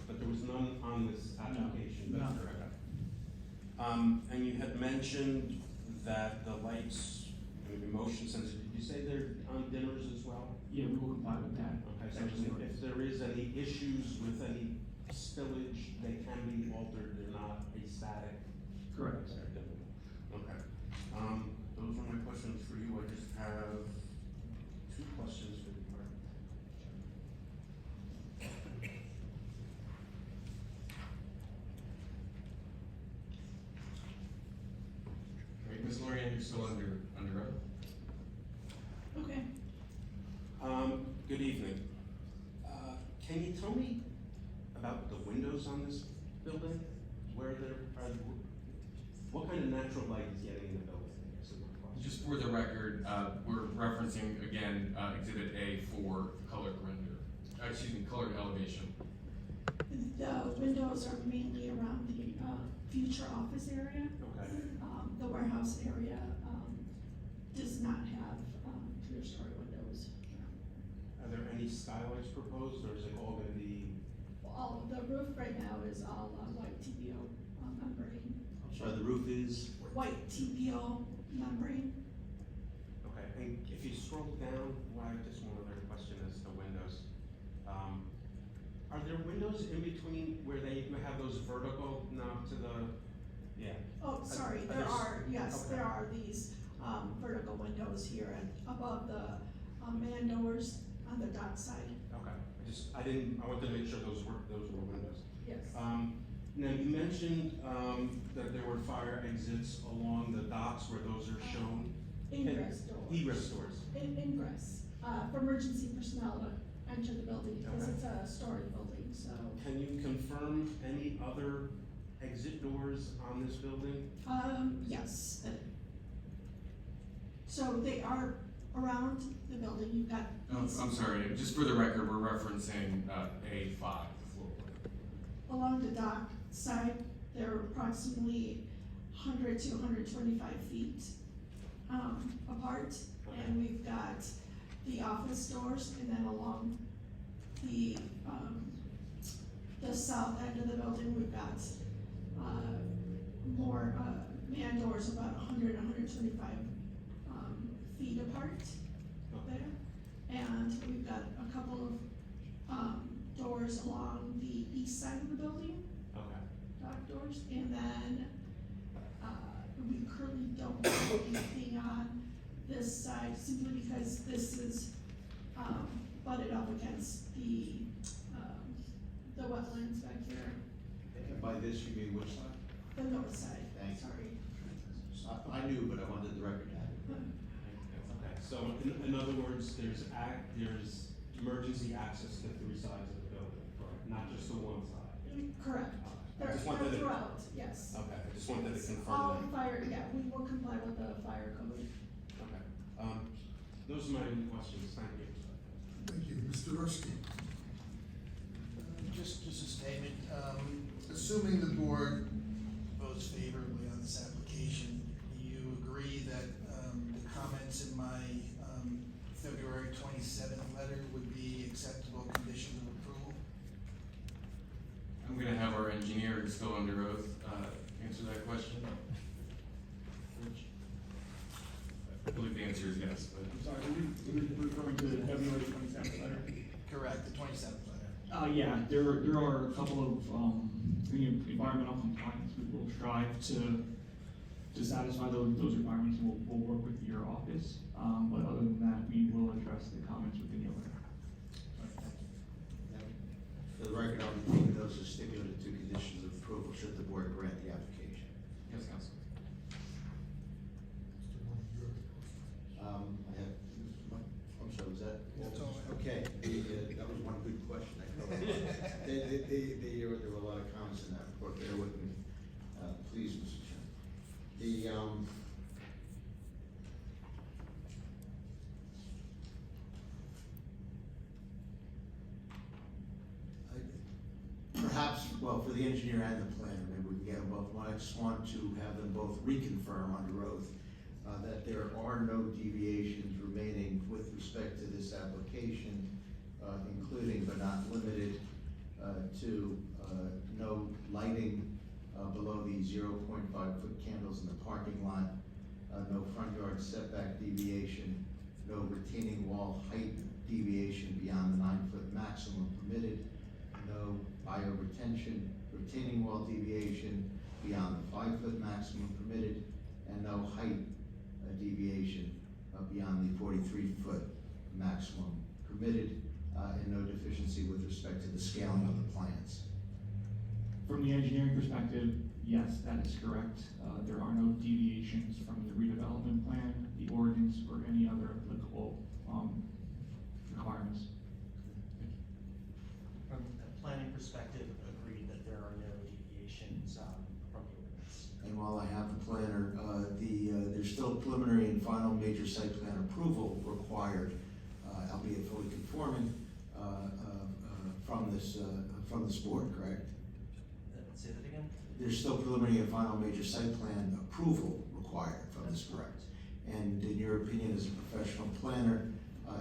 but there was none on this application? No. That's correct. And you had mentioned that the lights may be motion sensitive. Did you say they're on dimmers as well? Yeah, we will comply with that. Okay, so if there is any issues with any spillage, they can be altered, they're not a static? Correct. Okay. Those are my questions for you. I just have two questions for the department. Right, Ms. Lorian, you're still under oath? Okay. Good evening. Can you tell me about the windows on this building? Where there are, what kind of natural light is getting in the building? Is my question. Just for the record, we're referencing again, Exhibit A for colored render, colored elevation. The windows are mainly around the, future office area. Okay. The warehouse area, does not have, clear story windows. Are there any skylights proposed, or is it all gonna be? All, the roof right now is all, white TPO, membrane. I'm sorry, the roof is? White TPO membrane. Okay, and if you scroll down, well, I have just one other question as to windows. Are there windows in between where they have those vertical, no, to the, yeah? Oh, sorry, Are there there are, yes, okay. there are these, vertical windows here and above the, man doors on the dock side. Okay, I wanted to make sure those were windows. Yes. Now, you mentioned, that there were fire exits along the docks where those are shown. Ingress doors. Egress doors. Ingress, for emergency personnel to enter the building, because Okay. it's a storage building, so. Can you confirm any other exit doors on this building? Yes. So they are around the building, you've got. Oh, I'm sorry, just for the record, we're referencing, A5, the floor plan. Along the dock side, they're approximately 100 to 125 feet, apart. And we've got the office doors, and then along the south end of the building, we've got, more, man doors about 100, 125, feet apart there. And we've got a couple of, doors along the east side of the building, Okay. dock doors, and then, we currently don't have anything on this side, simply because this is, butted up against the wetlands back here, And by this, you mean which side? the north side, Thank you. sorry. I knew, but I wanted the record to have it. Okay, so in other words, there's emergency access to 3 sides of the building, correct? Not just to one side? Correct. I They're just wanted to. throughout, yes. Okay, I just wanted to confirm All that. fire, yeah, we will comply with the fire code. Okay, those are my questions, thank you. Thank you. Mr. Rushki? Just a statement, assuming the board votes favorably on this application, do you agree that, the comments in my, February 27th letter would be acceptable conditions of approval? I'm gonna have our engineer still under oath, answer that question. I believe the answer is yes, but. I'm sorry, were you referring to the February 27th letter? Correct, the 27th letter. Yeah, there are a couple of, environmental compliance we will strive to satisfy those requirements, and we'll work with your office. But other than that, we will address the comments within your letter. For the record, I'll repeat those as stipulated to conditions of approval should the board grant the application. Yes, Council. I have, I'm sorry, was that? That's all I have. Okay, that was one good question. There were a lot of comments in that report, bear with me, please, Mr. Chairman. Perhaps, well, for the engineer and the planner, maybe we can get them both. I just want to have them both reconfirm under oath that there are no deviations remaining with respect to this application, including but not limited to no lighting below the 0.5 foot candles in the parking lot, no front yard setback deviation, no retaining wall height deviation beyond the 9-foot maximum permitted, no bioretention retaining wall deviation beyond the 5-foot maximum permitted, and no height deviation beyond the 43-foot maximum permitted, and no deficiency with respect to the scaling of the plans. From the engineering perspective, yes, that is correct. There are no deviations from the redevelopment plan, the ordinance, or any other applicable requirements. preliminary and final major site plan approval required, albeit fully conforming, from this board, correct? Say that again? There's still preliminary and final major site plan approval required from this board. Correct. And in your opinion as a professional planner,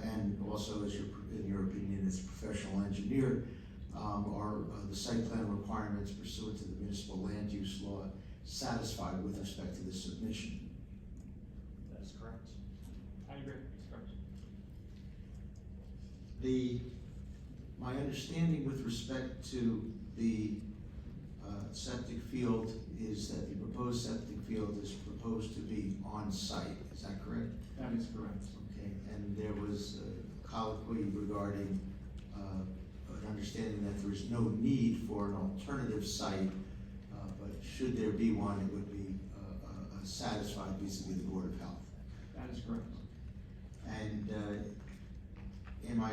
and also in your opinion as a professional engineer, are the site plan requirements pursuant to the municipal land use law satisfied with respect to this submission? That is correct. I agree, it's correct. My understanding with respect to the septic field is that the proposed septic field is proposed to be on site, is that correct? That is correct. Okay, and there was a colloquy regarding an understanding that there is no need for an alternative site, but should there be one, it would be satisfied vis-a-vis the Board of Health. That is correct. And am I,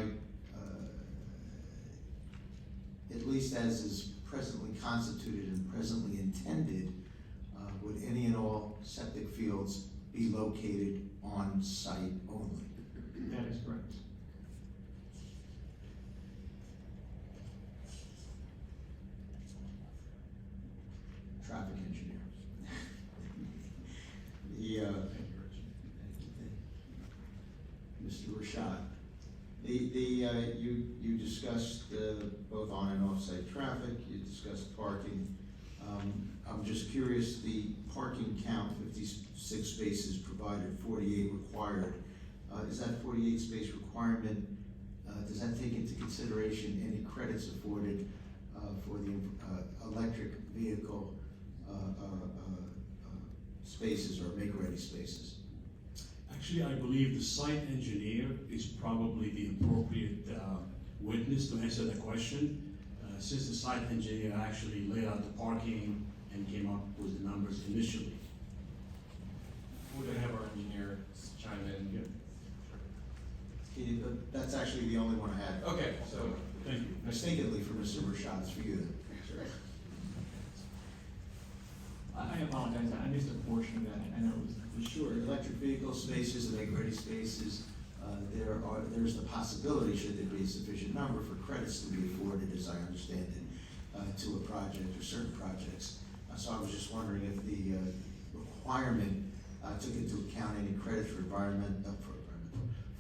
at least as is presently constituted and presently intended, would any and all septic fields be located on site only? That is correct. Traffic engineer. Mr. Rashad. You discussed both on and off-site traffic, you discussed parking. I'm just curious, the parking count, 56 spaces provided, 48 required. Is that 48 space requirement, does that take into consideration any credits afforded for the electric vehicle spaces or make-ready spaces? Actually, I believe the site engineer is probably the appropriate witness to answer the question, since the site engineer actually laid out the parking and came up with the numbers initially. We're gonna have our engineer chime in. That's actually the only one I had. Okay, so, Thank you. Mistakenly for Mr. Rashad, it's for you then. I apologize, I missed a portion of that, I know it was. Sure, electric vehicle spaces and make-ready spaces, there's the possibility, should there be a sufficient number, for credits to be afforded, as I understand it, to a project or certain projects. So I was just wondering if the requirement took into account any credit for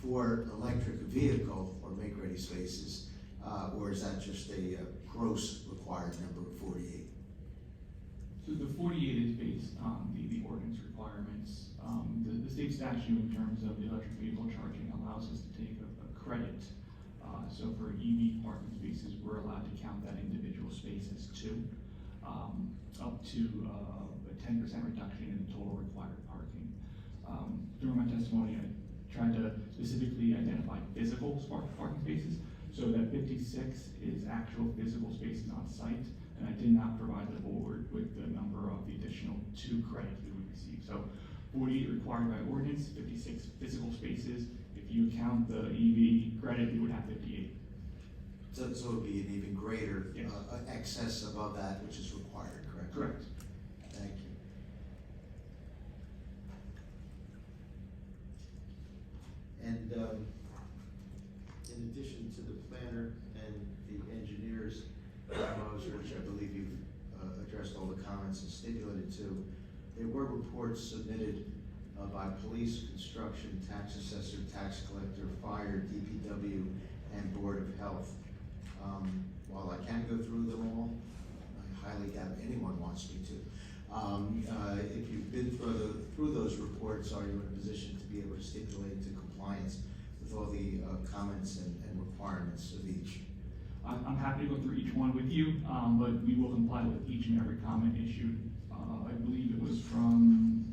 for electric vehicle or make-ready spaces, or is that just a gross required number of 48? So the 48 is based on the ordinance requirements. The state statute in terms of the electric vehicle charging allows us to take a credit. So for EV parking spaces, we're allowed to count that individual space as 2, up to a 10% reduction in the total required parking. During my testimony, I tried to specifically identify physical parking spaces. So that 56 is actual physical spaces on site, and I did not provide the board with the number of the additional 2 credits we would receive. So 48 required by ordinance, 56 physical spaces. If you count the EV credit, we would have 58. So it would be an even greater Yes. excess above that which is required, correct? Correct. Thank you. And in addition to the planner and the engineers, memos, which I believe you've addressed all the comments and stipulated to, there were reports submitted by police, construction, tax assessor, tax collector, fire, DPW, and Board of Health. While I can go through them all, I highly doubt anyone wants me to. If you've been through those reports, are you in a position to be able to stipulate to compliance with all the comments and requirements of each? I'm happy to go through each one with you, but we will comply with each and every comment issued. I believe it was from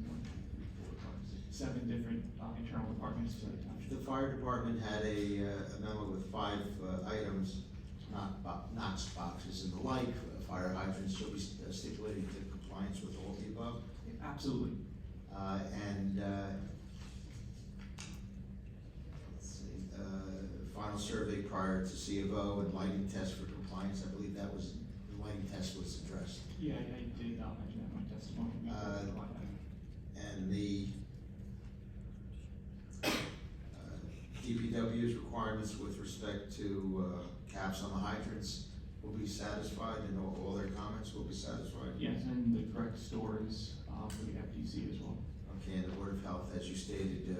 7 different internal departments to the township. The fire department had a memo with 5 items, Knox boxes and the like. Fire hydrants should be stipulated to compliance with all the above. Absolutely. Let's see, final survey prior to C of O and lighting test for compliance. I believe that was, the lighting test was addressed. Yeah, I did mention that in my testimony. We will provide that. And the, DPW's requirements with respect to caps on the hydrants will be satisfied, and all their comments will be satisfied? Yes, and the correct stores for the FTC as well. Okay, and the Board of Health, as you stated,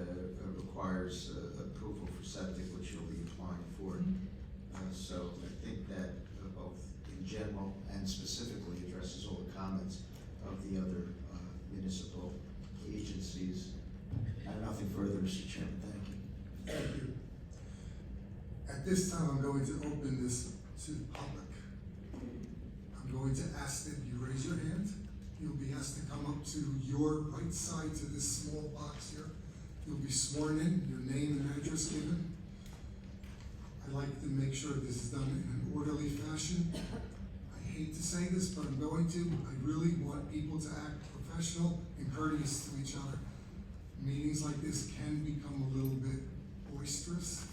requires approval for septic, which you'll be applying for. So I think that both in general and specifically addresses all the comments of the other municipal agencies. I have nothing further, Mr. Chairman, thank you. Thank you. At this time, I'm going to open this to the public. I'm going to ask that you raise your hand. You'll be asked to come up to your right side to this small box here. You'll be sworn in, your name and address given. I'd like to make sure this is done in an orderly fashion. I hate to say this, but I'm going to. I really want people to act professional and courteous to each other. Meetings like this can become a little bit boisterous,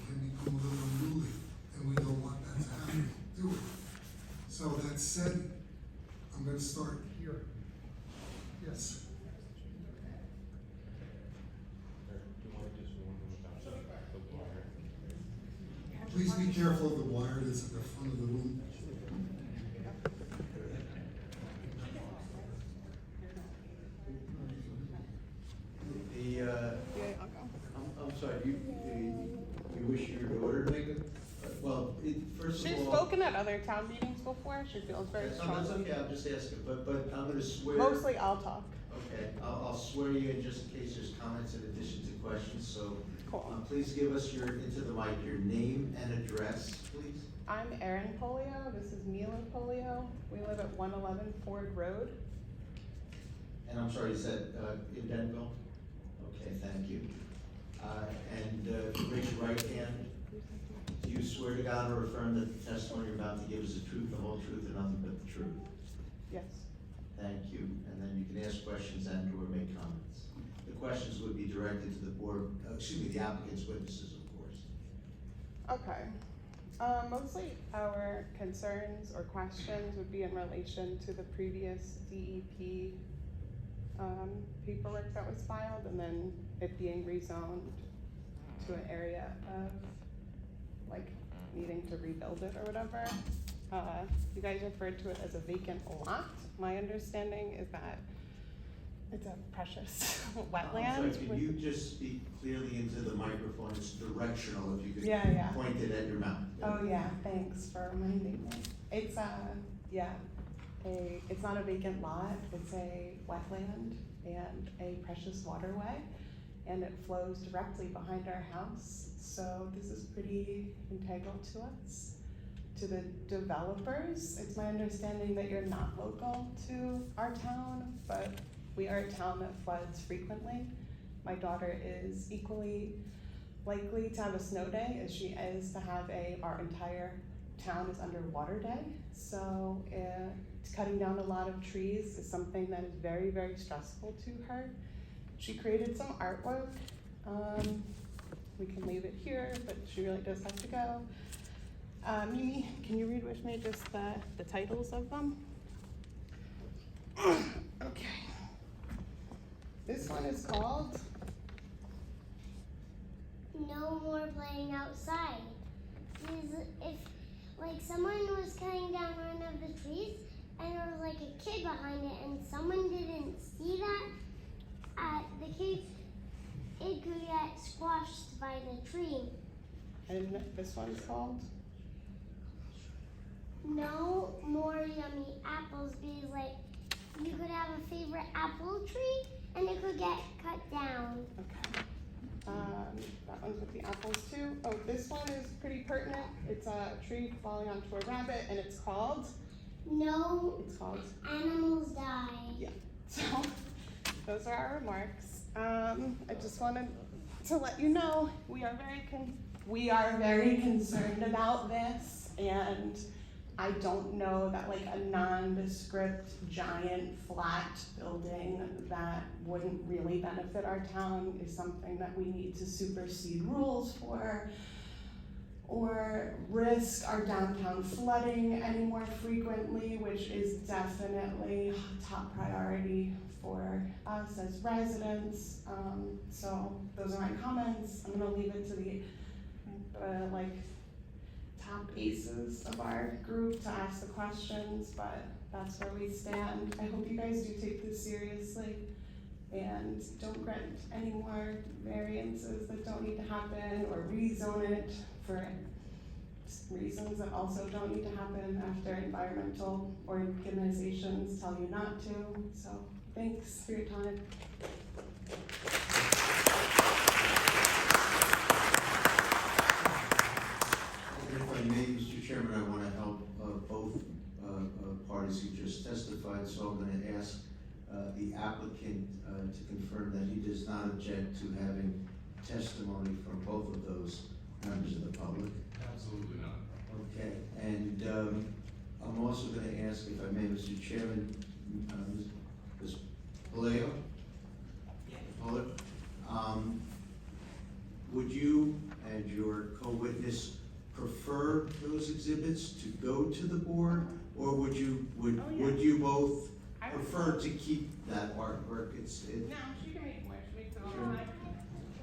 and it can become a little unruly, and we don't want that to happen, do we? So that said, I'm gonna start here. Yes. Please be careful of the wire that's at the front of the room. I'm sorry, you wish your daughter to make it? Well, first of all. She's spoken at other town meetings before. She feels very That's strongly. okay, I'm just asking, but I'm gonna swear. Mostly I'll talk. Okay, I'll swear you in just in case there's comments in addition to questions, so. Cool. Please give us into the mic, your name and address, please. I'm Erin Polio. This is Mila Polio. We live at 111 Ford Road. And I'm sorry, you said, in Denville? Okay, thank you. And raise your right hand. Do you swear to God or affirm that the testimony you're about to give is the truth, the whole truth, and nothing but the truth? Yes. Thank you. And then you can ask questions and or make comments. The questions would be directed to the board, the applicant's witnesses, of course. Okay. Mostly our concerns or questions would be in relation to the previous DEP paperwork that was filed, and then it being rezoned to an area of like needing to rebuild it or whatever. You guys referred to it as a vacant lot. My understanding is that it's a precious wetland. I'm sorry, can you just speak clearly into the microphone? It's directional, if you could Yeah. point it at your mouth. Oh yeah, thanks for reminding me. It's it's not a vacant lot, it's a wetland and a precious waterway, and it flows directly behind our house. So this is pretty integral to us, to the developers. It's my understanding that you're not local to our town, but we are a town that floods frequently. My daughter is equally likely to have a snow day as she is to have our entire town is underwater day. So cutting down a lot of trees is something that is very, very stressful to her. She created some artwork. We can leave it here, but she really does have to go. Mimi, can you read with me just the titles of them? Okay. This one is called No More Playing Outside. If like someone was cutting down one of the trees and there was like a kid behind it and someone didn't see that, it could get squashed by the tree. And this one's called No More Yummy Apples, because like you could have a favorite apple tree and it could get cut down. Okay. That one's with the apples too. Oh, this one is pretty pertinent. It's a tree falling onto a rabbit, and it's called Animals Die. Yeah. So those are our remarks. I just wanted to let you know we are very concerned about this, and I don't know that like a nondescript giant flat building that wouldn't really benefit our town is something that we need to supersede rules for, or risk our downtown flooding any more frequently, which is definitely top priority for us as residents. So those are my comments. I'm gonna leave it to the top aces of our group to ask the questions, but that's where we stand. I hope you guys do take this seriously and don't grant any more variances that don't need to happen or rezone it for reasons that also don't need to happen after environmental organizations tell you not to. So thanks for your time. If I may, Mr. Chairman, I want to help both parties who just testified, so I'm going to ask the applicant to confirm that he does not object to having testimony from both of those members of the public. Absolutely not. Okay, and I'm also going to ask, if I may, Mr. Chairman, Ms. Palaio? Pollard, would you and your co-witness prefer those exhibits to go to the board, or would you both prefer to keep that artwork? No, she can make more. She makes it all Sure. right.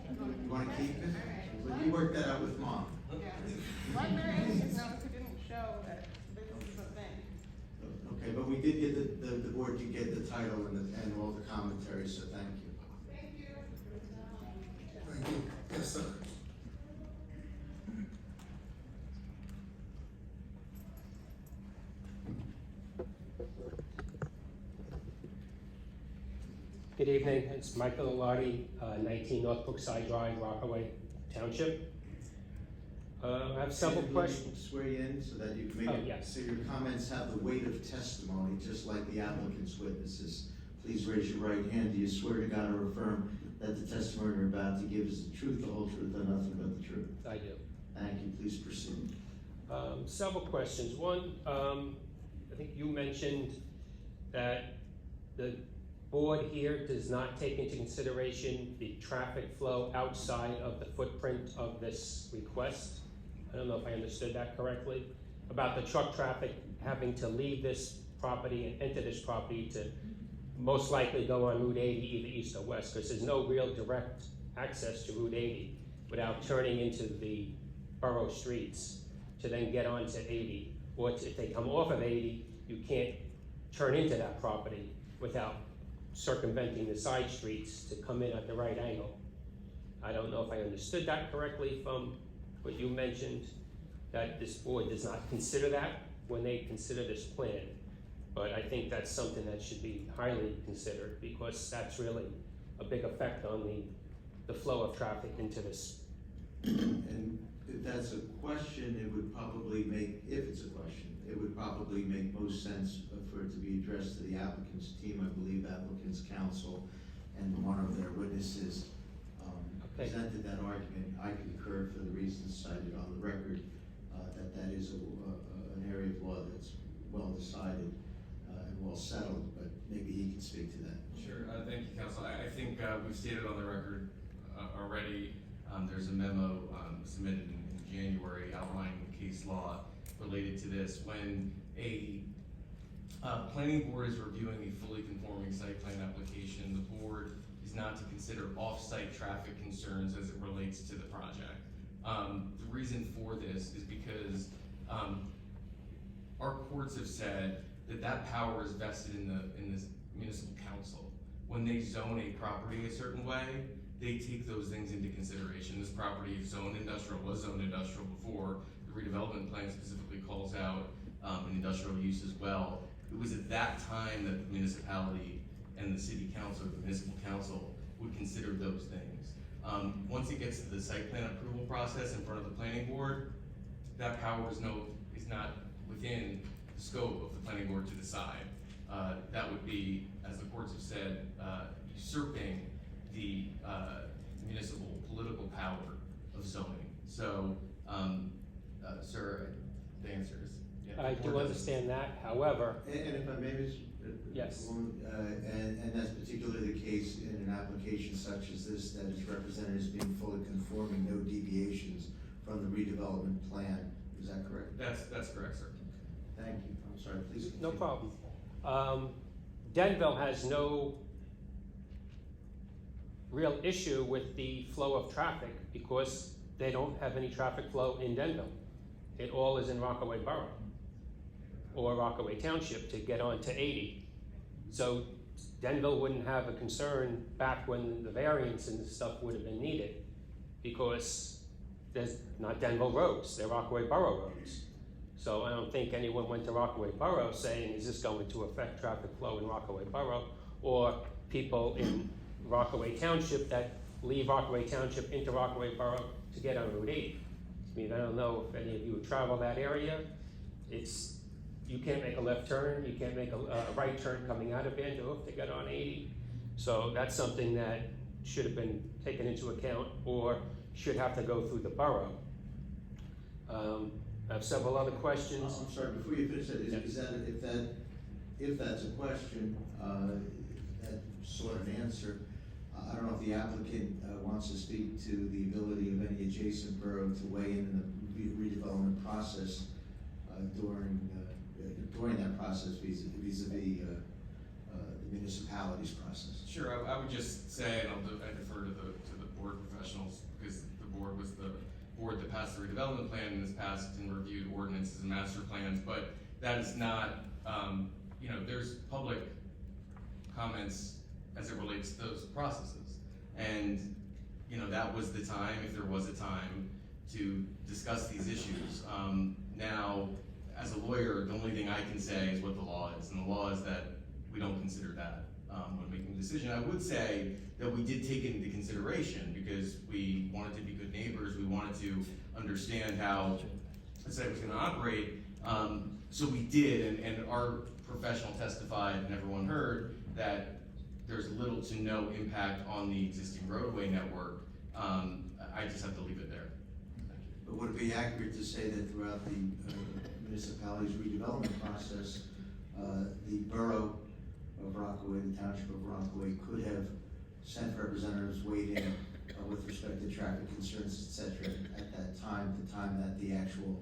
You want to keep it? Well, you work that out with Mom. Yeah. Let her in, because no, it didn't show that this is a thing. Okay, but we did get the board to get the title and all the commentary, so thank you. Thank you. Thank you. Yes, sir. Good evening, it's Michael Alati, 19 North Brookside Drive, Rockaway Township. I have several questions. Swear you in so that you can make Oh, it, yes. so your comments have the weight of testimony, just like the applicant's witnesses. Please raise your right hand. Do you swear to God or affirm that the testimony you're about to give is the truth, the whole truth, and nothing but the truth? I do. Thank you. Please proceed. Several questions. One, I think you mentioned that the board here does not take into consideration the traffic flow outside of the footprint of this request. I don't know if I understood that correctly, about the truck traffic having to leave this property and enter this property to most likely go on Route 80, either east or west, because there's no real direct access to Route 80 without turning into the borough streets to then get onto 80. Or if they come off of 80, you can't turn into that property without circumventing the side streets to come in at the right angle. I don't know if I understood that correctly from what you mentioned, that this board does not consider that when they consider this plan. But I think that's something that should be highly considered, because that's really a big effect on the flow of traffic into this. And if that's a question, it would probably make, if it's a question, it would probably make most sense for it to be addressed to the applicant's team. I believe applicant's counsel and one of their witnesses presented that argument. I concur for the reasons cited on the record, that is an area of law that's well decided and well settled, but maybe he can speak to that. Sure, thank you, Council. I think we've stated on the record already, there's a memo submitted in January outlining the case law related to this. When a planning board is reviewing a fully conforming site plan application, the board is not to consider off-site traffic concerns as it relates to the project. The reason for this is because our courts have said that power is vested in this municipal council. When they zone a property a certain way, they take those things into consideration. This property is zoned industrial, was zoned industrial before. The redevelopment plan specifically calls out an industrial use as well. It was at that time that the municipality and the city council, or the municipal council, would consider those things. Once it gets to the site plan approval process in front of the planning board, that power is not within the scope of the planning board to decide. That would be, as the courts have said, usurping the municipal political power of zoning. So, sir, the answer is yeah. I do understand that, however. And if I may, Yes. And that's particularly the case in an application such as this that is represented as being fully conforming, no deviations from the redevelopment plan. Is that correct? That's correct, sir. Thank you. I'm sorry, please continue. No problem. Denville has no real issue with the flow of traffic because they don't have any traffic flow in Denville. It all is in Rockaway Borough or Rockaway Township to get on to 80. So Denville wouldn't have a concern back when the variance and stuff would have been needed because there's not Denville roads, they're Rockaway Borough roads. So I don't think anyone went to Rockaway Borough saying, is this going to affect traffic flow in Rockaway Borough? Or people in Rockaway Township that leave Rockaway Township into Rockaway Borough to get on Route 80. I mean, I don't know if any of you travel that area. You can't make a left turn, you can't make a right turn coming out of Vanderhoff to get on 80. So that's something that should have been taken into account or should have to go through the borough. I have several other questions. I'm sorry, before you finish that, is that, if that's a question, that sort of an answer, I don't know if the applicant wants to speak to the ability of any adjacent borough to weigh in the redevelopment process during that process vis-a-vis the municipality's process. Sure, I would just say, and I defer to the board professionals, because the board was the board that passed the redevelopment plan and has passed and reviewed ordinances and master plans, but that is not, there's public comments as it relates to those processes. And, that was the time, if there was a time, to discuss these issues. Now, as a lawyer, the only thing I can say is what the law is, and the law is that we don't consider that when making a decision. I would say that we did take it into consideration because we wanted to be good neighbors, we wanted to understand how the site was gonna operate, so we did, and our professional testified and everyone heard that there's little to no impact on the existing roadway network. I just have to leave it there. But would it be accurate to say that throughout the municipality's redevelopment process, the borough of Rockaway, the township of Rockaway, could have sent representatives weighed in with respect to traffic concerns, et cetera, at that time, the time that the actual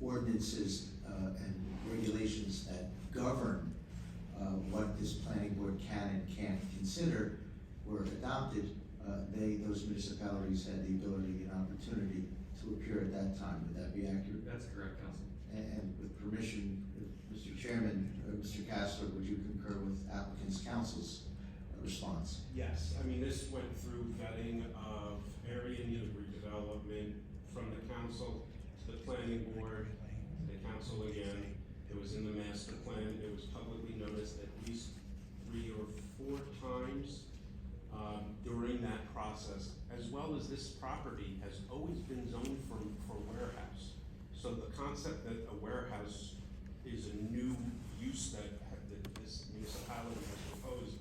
ordinances and regulations that govern what this planning board can and can't consider were adopted, those municipalities had the ability and opportunity to appear at that time. Would that be accurate? That's correct, Council. And with permission, Mr. Chairman, Mr. Kastler, would you concur with applicant's counsel's response? Yes, I mean, this went through vetting of area need redevelopment from the council to the planning board, to the council again. It was in the master plan. It was publicly noticed at least 3 or 4 times during that process, as well as this property has always been zoned for warehouse. So the concept that a warehouse is a new use that this municipality has proposed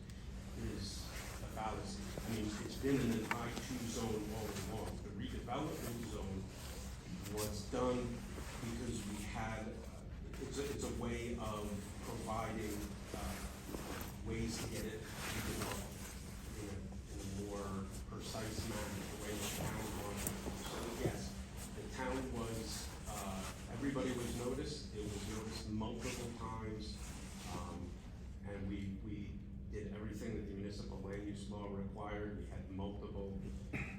is a fallacy. I mean, it's been in an I2 zone all along. The redevelopment zone was done because we had, it's a way of providing ways to get it redeveloped in a more precise manner, the way the town wanted. So yes, the town was, everybody was noticed. It was noticed multiple times, and we did everything that the municipal land use law required. We had multiple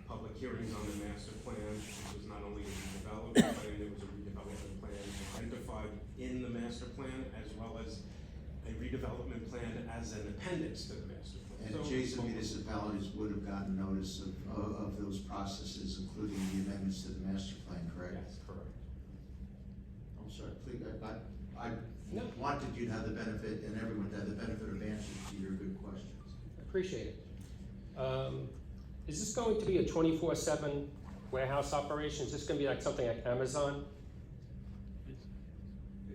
public hearings on the master plan. It was not only a redevelopment plan, it was a redevelopment plan identified in the master plan, as well as a redevelopment plan as an appendix to the master plan. And So, adjacent municipalities would have gotten notice of those processes, including the amendments to the master plan, correct? Yes, correct. I'm sorry, please, I No. wanted you to have the benefit, and everyone to have the benefit of answers to your good questions. Appreciate it. Is this going to be a 24/7 warehouse operation? Is this gonna be like something like Amazon?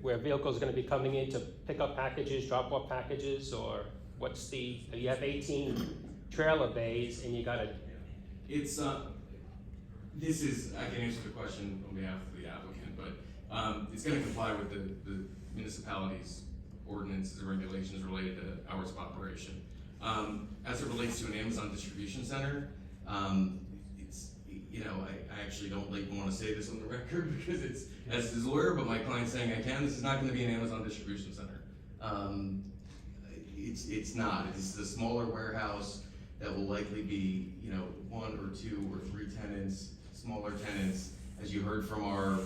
Where vehicles are gonna be coming in to pick up packages, drop off packages, or what's you have 18 trailer bays and you got a, It's, I can answer the question on behalf of the applicant, but it's gonna comply with the municipality's ordinances and regulations related to hours of operation. As it relates to an Amazon distribution center, it's, I actually don't want to say this on the record because it's, as his lawyer, but my client's saying I can, this is not gonna be an Amazon distribution center. It's not, it's a smaller warehouse that will likely be, you know, 1 or 2 or 3 tenants, smaller tenants. As you heard from our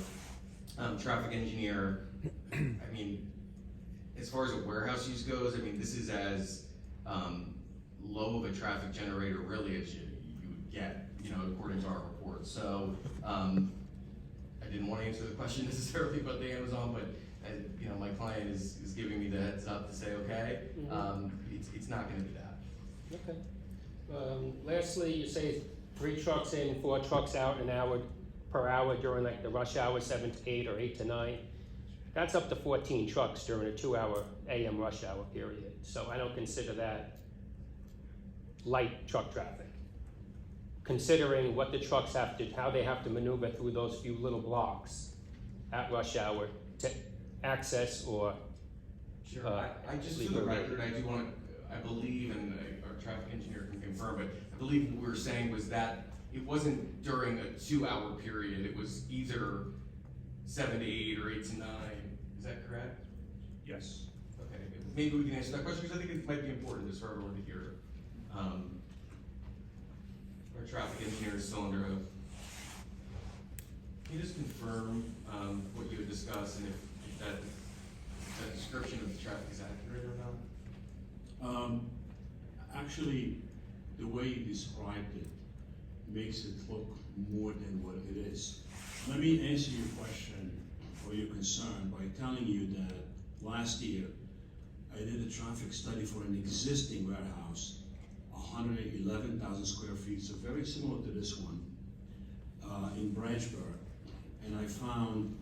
traffic engineer, I mean, as far as a warehouse use goes, I mean, this is as low of a traffic generator really as you would get, you know, according to our report. So I didn't want to answer the question necessarily about the Amazon, but you know, my client is giving me the heads up to say, okay, it's not going to be that. Okay. Lastly, you say 3 trucks in, 4 trucks out an hour per hour during like the rush hour, 7 to 8 or 8 to 9. That's up to 14 trucks during a 2-hour AM rush hour period. So I don't consider that light truck traffic. Considering what the trucks have to, how they have to maneuver through those few little blocks at rush hour to access or Sure. I just, for the record, I do want to, I believe, and our traffic engineer can confirm, but I believe what we were saying was that it wasn't during a 2-hour period. It was either 7 to 8 or 8 to 9. Is that correct? Yes. Okay. Maybe we can answer that question because I think it might be important just for everyone to hear. Our traffic engineer is still under oath. Can you just confirm what you had discussed and if that description of the traffic is accurate or not? Actually, the way you described it makes it look more than what it is. Let me answer your question or your concern by telling you that last year I did a traffic study for an existing warehouse, 111,000 square feet, so very similar to this one, in Branchburg, and I found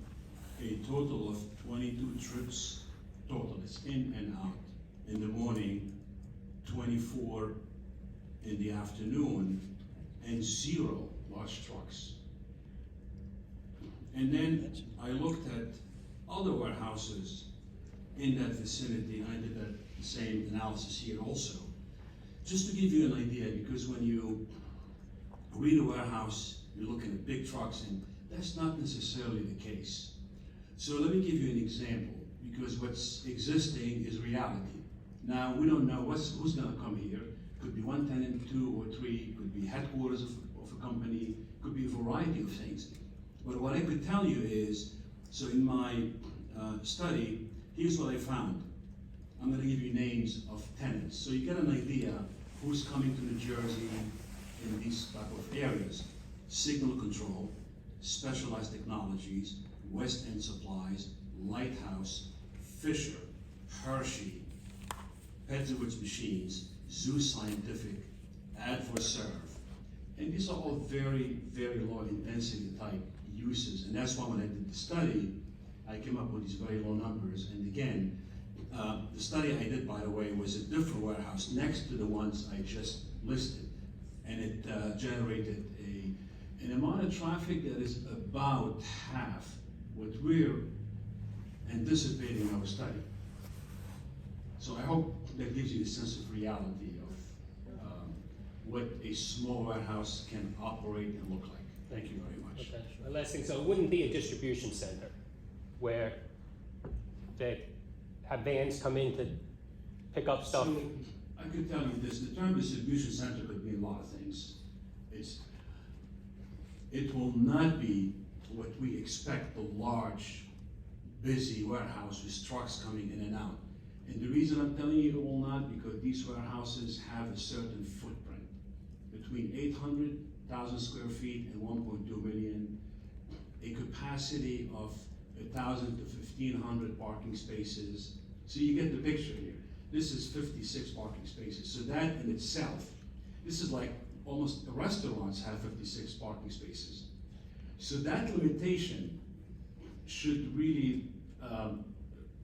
a total of 22 trips total. It's in and out in the morning, 24 in the afternoon, and 0 large trucks. And then I looked at other warehouses in that vicinity, and I did that same analysis here also. Just to give you an idea, because when you read a warehouse, you're looking at big trucks, and that's not necessarily the case. So let me give you an example, because what's existing is reality. Now, we don't know who's gonna come here. Could be 1 tenant, 2 or 3, could be headquarters of a company, could be a variety of things. But what I could tell you is, so in my study, here's what I found. I'm gonna give you names of tenants, so you get an idea who's coming to New Jersey in these type of areas. Signal Control, Specialized Technologies, West End Supplies, Lighthouse, Fisher, Hershey, Petzowitz Machines, Zoo Scientific, Adverserve. And these are all very, very low intensity type uses. And that's why when I did the study, I came up with these very low numbers. And again, the study I did, by the way, was a different warehouse next to the ones I just listed. And it generated an amount of traffic that is about half what we're anticipating in our study. So I hope that gives you a sense of reality of what a small warehouse can operate and look like. Thank you very much. Okay. My last thing, so it wouldn't be a distribution center where they have vans come in to pick up stuff? So I could tell you this, the term distribution center could mean a lot of things. It will not be what we expect, the large, busy warehouse with trucks coming in and out. And the reason I'm telling you it will not, because these warehouses have a certain footprint. Between 800,000 square feet and 1.2 million, a capacity of 1,000 to 1,500 parking spaces. So you get the picture here. This is 56 parking spaces. So that in itself, this is like almost the restaurants have 56 parking spaces. So that limitation should really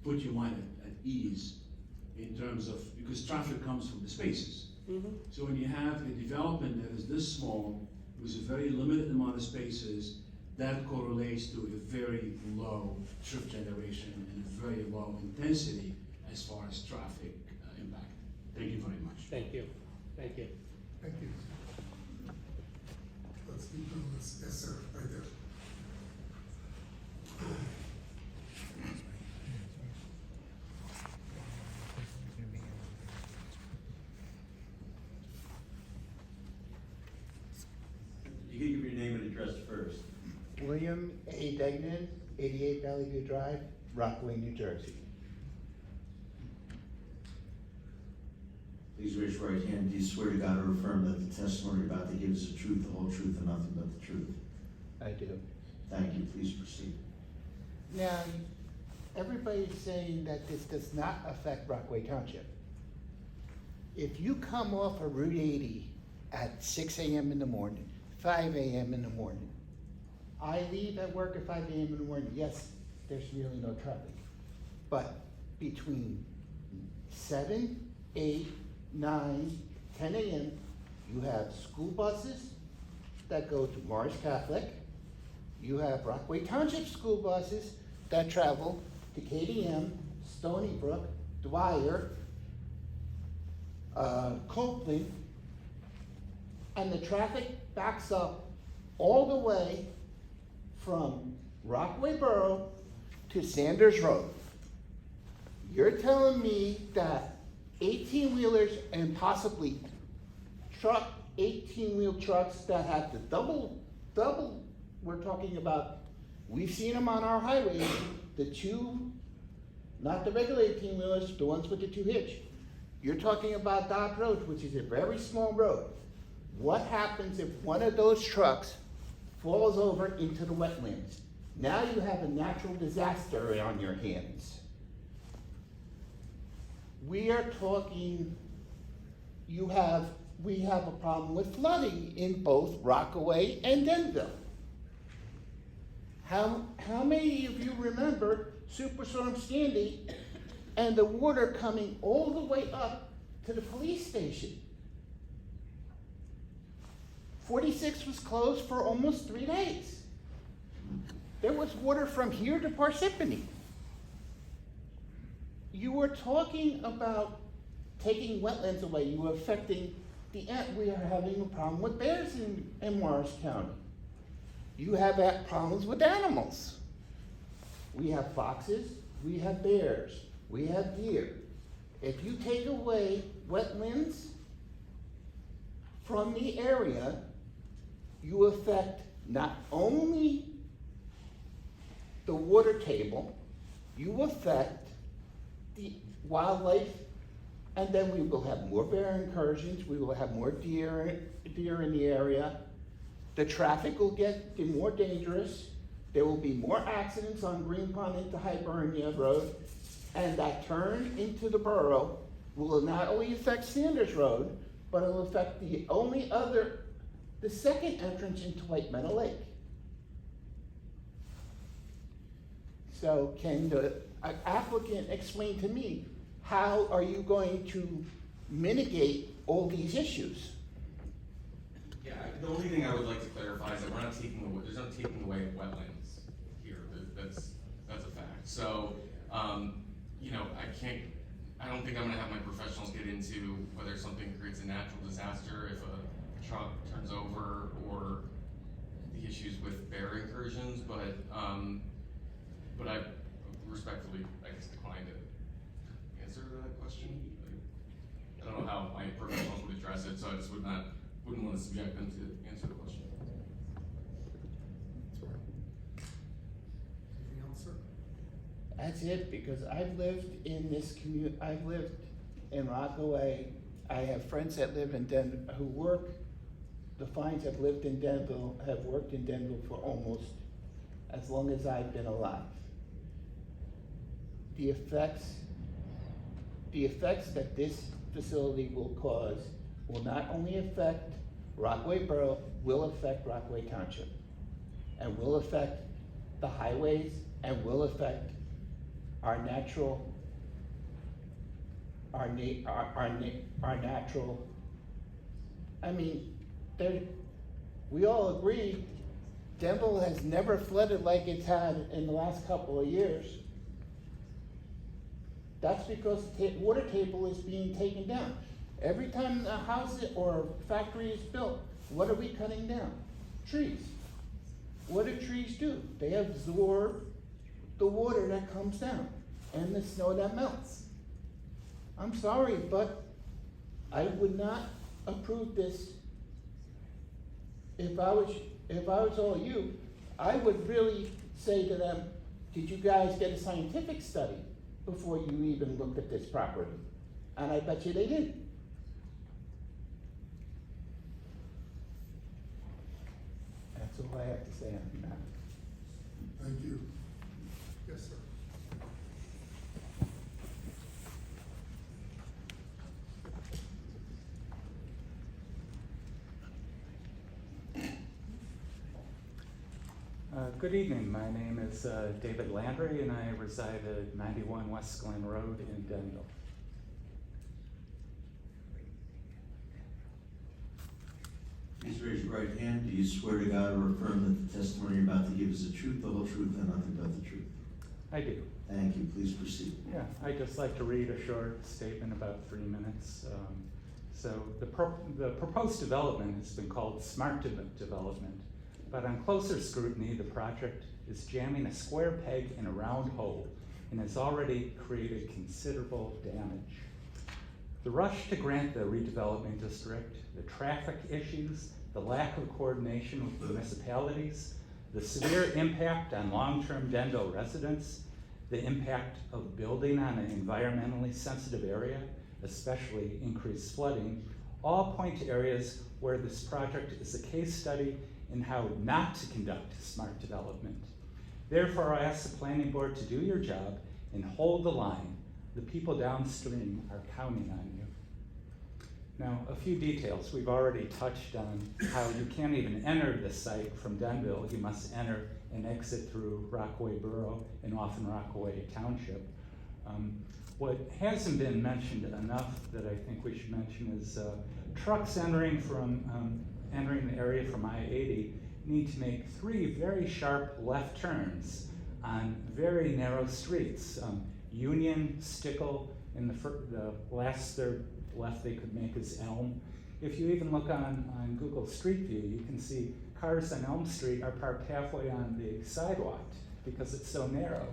put your mind at ease in terms of, because traffic comes from the spaces. So when you have a development that is this small, with a very limited amount of spaces, that correlates to a very low trip generation and a very low intensity as far as traffic impact. Thank you very much. Thank you. Thank you. Thank you. Let's keep on Yes, sir, right there. You can give your name and address first. William A. Degnan, 88 Valley View Drive, Rockaway, New Jersey. Please raise your right hand. Do you swear to God or affirm that the testimony you're about to give is the truth, the whole truth, and nothing but the truth? I do. Thank you. Please proceed. Now, everybody's saying that this does not affect Rockaway Township. If you come off of Route 80 at 6 a.m. in the morning, 5 a.m. in the morning, I leave at work at 5 a.m. in the morning, yes, there's really no traffic. But between 7, 8, 9, 10 a.m., you have school buses that go to Morris Catholic. You have Rockaway Township school buses that travel to KDM, Stony Brook, Dwyer, Copeland, and the traffic backs up all the way from Rockaway Borough to Sanders Road. You're telling me that 18-wheelers and possibly 18-wheel trucks that have the double, we're talking about, we've seen them on our highways, the two, not the regular 18-wheelers, the ones with the two hitch. You're talking about Dock Road, which is a very small road. What happens if one of those trucks falls over into the wetlands? Now you have a natural disaster on your hands. We are talking, we have a problem with flooding in both Rockaway and Denville. How many of you remember Superstorm Sandy and the water coming all the way up to the police station? 46 was closed for almost 3 days. There was water from here to Parsippany. You were talking about taking wetlands away. You were affecting we are having a problem with bears in Morris County. You have problems with animals. We have foxes, we have bears, we have deer. If you take away wetlands from the area, you affect not only the water table, you affect the wildlife, and then we will have more bear incursions, we will have more deer in the area. The traffic will get more dangerous. There will be more accidents on Green Pond into Hibernia Road, and that turn into the borough will not only affect Sanders Road, but it'll affect the second entrance into White Meadow Lake. So can the applicant explain to me, how are you going to mitigate all these issues? Yeah, the only thing I would like to clarify is that we're not taking away, there's no taking away wetlands here, that's a fact. So, I don't think I'm gonna have my professionals get into whether something creates a natural disaster if a truck turns over, or the issues with bear incursions, but I respectfully, I guess, declined to answer that question. I don't know how my professionals would address it, so I just wouldn't want to subject them to answer the question. Anything else, sir? That's it, because I've lived in this community, I've lived in Rockaway. I have friends that live in Denville who work, the Fines have lived in Denville, have worked in Denville for almost as long as I've been alive. The effects that this facility will cause will not only affect Rockaway Borough, will affect Rockaway Township, and will affect the highways, and will affect our natural, we all agree, Denville has never flooded like it's had in the last couple of years. That's because the water table is being taken down. Every time a house or factory is built, what are we cutting down? Trees. what do trees do? They absorb the water that comes down and the snow that melts. I'm sorry, but I would not approve this. If I was all you, I would really say to them, did you guys get a scientific study before you even looked at this property? And I bet you they did. That's all I have to say on that. Thank you. Yes, sir. Good evening. My name is David Landry, and I reside at 91 West Glen Road in Denville. Please raise your right hand. Do you swear to God or affirm that the testimony you're about to give is the truth, the whole truth, and nothing but the truth? I do. Thank you. Please proceed. Yeah, I'd just like to read a short statement, about 3 minutes. So the proposed development has been called smart development, but on closer scrutiny, the project is jamming a square peg in a round hole and has already created considerable damage. The rush to grant the redevelopment district, the traffic issues, the lack of coordination with municipalities, the severe impact on long-term Denville residents, the impact of building on an environmentally sensitive area, especially increased flooding, all point to areas where this project is a case study in how not to conduct smart development. Therefore, I ask the planning board to do your job and hold the line. The people downstream are counting on you. Now, a few details. We've already touched on how you can't even enter the site from Denville. You must enter and exit through Rockaway Borough and often Rockaway Township. What hasn't been mentioned enough that I think we should mention is trucks entering the area from I-80 need to make 3 very sharp left turns on very narrow streets. Union, Stickle, and the last third left they could make is Elm. If you even look on Google Street View, you can see cars on Elm Street are parked halfway on the sidewalk because it's so narrow.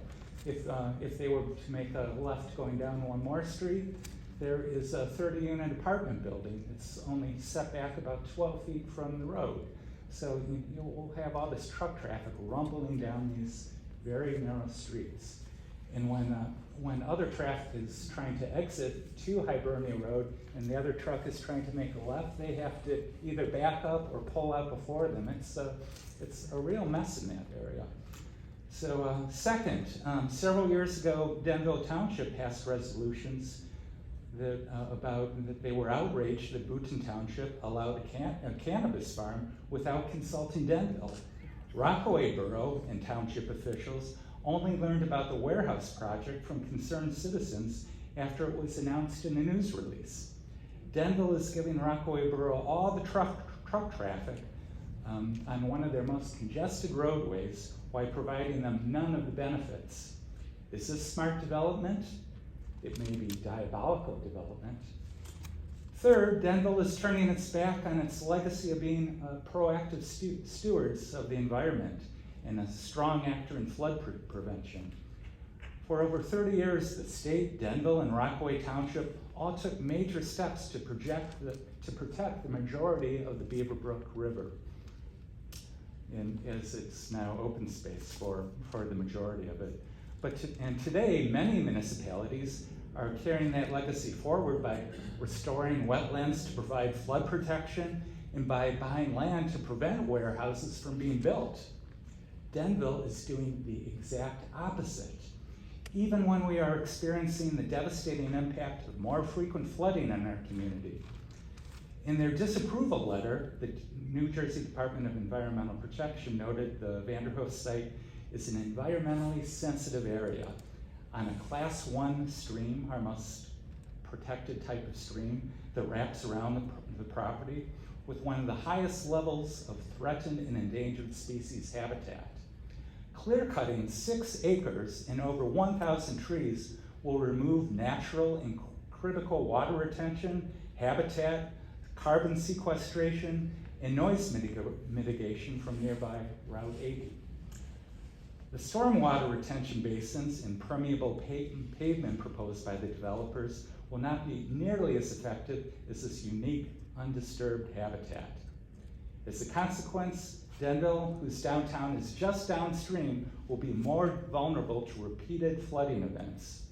If they were to make a left going down one more street, there is a 30-unit apartment building. It's only set back about 12 feet from the road. So you'll have all this truck traffic rumbling down these very narrow streets. And when other traffic is trying to exit to Hibernia Road and the other truck is trying to make a left, they have to either back up or pull out before them. It's a real mess in that area. So second, several years ago, Denville Township passed resolutions that they were outraged that Boonton Township allowed a cannabis farm without consulting Denville. Rockaway Borough and township officials only learned about the warehouse project from concerned citizens after it was announced in a news release. Denville is giving Rockaway Borough all the truck traffic on one of their most congested roadways while providing them none of the benefits. Is this smart development? It may be diabolical development. Third, Denville is turning its back on its legacy of being proactive stewards of the environment and a strong actor in flood prevention. For over 30 years, the state, Denville, and Rockaway Township all took major steps to protect the majority of the Beaverbrook River, as it's now open space for the majority of it. And today, many municipalities are carrying that legacy forward by restoring wetlands to provide flood protection and by buying land to prevent warehouses from being built. Denville is doing the exact opposite. Even when we are experiencing the devastating impact of more frequent flooding in our community. In their disapproval letter, the New Jersey Department of Environmental Protection noted the Vanderhoff site is an environmentally sensitive area on a Class 1 stream, our most protected type of stream that wraps around the property, with one of the highest levels of threatened and endangered species habitat. Clear-cutting 6 acres and over 1,000 trees will remove natural and critical water retention, habitat, carbon sequestration, and noise mitigation from nearby Route 80. The stormwater retention basins and permeable pavement proposed by the developers will not be nearly as effective as this unique, undisturbed habitat. As a consequence, Denville, whose downtown is just downstream, will be more vulnerable to repeated flooding events.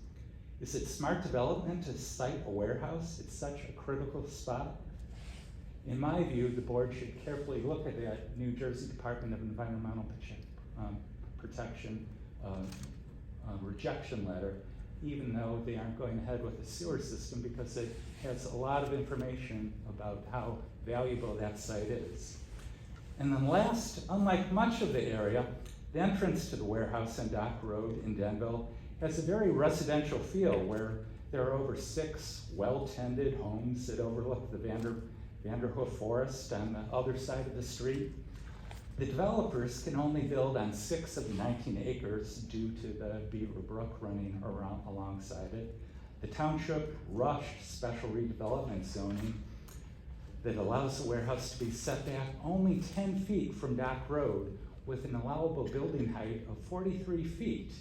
Is it smart development to site a warehouse at such a critical spot? In my view, the board should carefully look at that New Jersey Department of Environmental Protection rejection letter, even though they aren't going ahead with the sewer system, because it has a lot of information about how valuable that site is. And then last, unlike much of the area, the entrance to the warehouse on Dock Road in Denville has a very residential feel, where there are over 6 well-tended homes that overlook the Vanderhoff forest on the other side of the street. The developers can only build on 6 of the 19 acres due to the Beaver Brook running alongside it. The township rushed special redevelopment zoning that allows the warehouse to be set back only 10 feet from Dock Road with an allowable building height of 43 feet.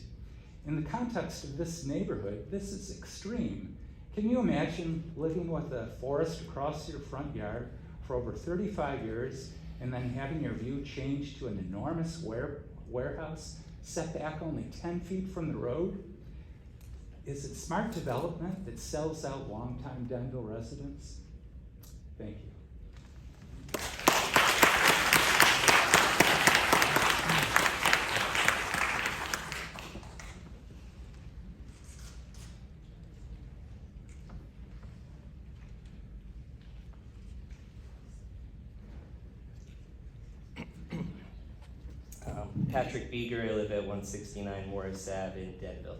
In the context of this neighborhood, this is extreme. Can you imagine living with a forest across your front yard for over 35 years and then having your view change to an enormous warehouse set back only 10 feet from the road? Is it smart development that sells out longtime Denville residents? Thank you. Patrick Beeger, I live at 169 Morris Ave in Denville.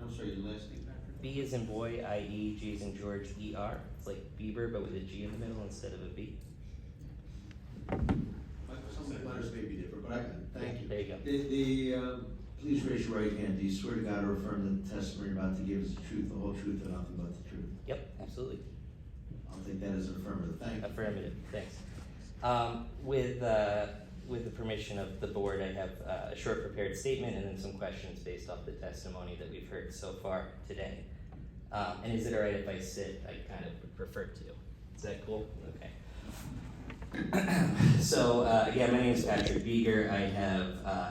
I'm sorry, your last name, Patrick? B is in boy, I-E, G is in George, E-R. It's like Bieber, but with a G in the middle instead of a B. Some of the letters may be different, but thank you. There you go. Please raise your right hand. Do you swear to God or affirm that the testimony you're about to give is the truth, the whole truth, and nothing but the truth? Yep, absolutely. I'll take that as an affirmative. Thank you. Affirmative, thanks. With the permission of the board, I have a short prepared statement and then some questions based off the testimony that we've heard so far today. And is it all right if I sit? I kind of would prefer to. Is that cool? Okay. So, again, my name is Patrick Beeger. I have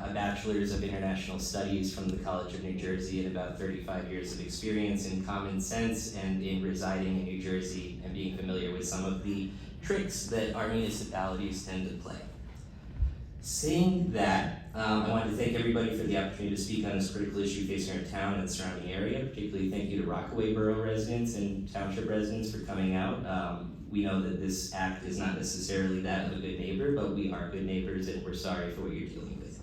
a bachelor's of international studies from the College of New Jersey and about 35 years of experience in common sense and in residing in New Jersey and being familiar with some of the tricks that our municipalities tend to play. Saying that, I wanted to thank everybody for the opportunity to speak on this critical issue facing our town and the surrounding area. Particularly thank you to Rockaway Borough residents and township residents for coming out. We know that this act is not necessarily that of a good neighbor, but we are good neighbors and we're sorry for what you're dealing with.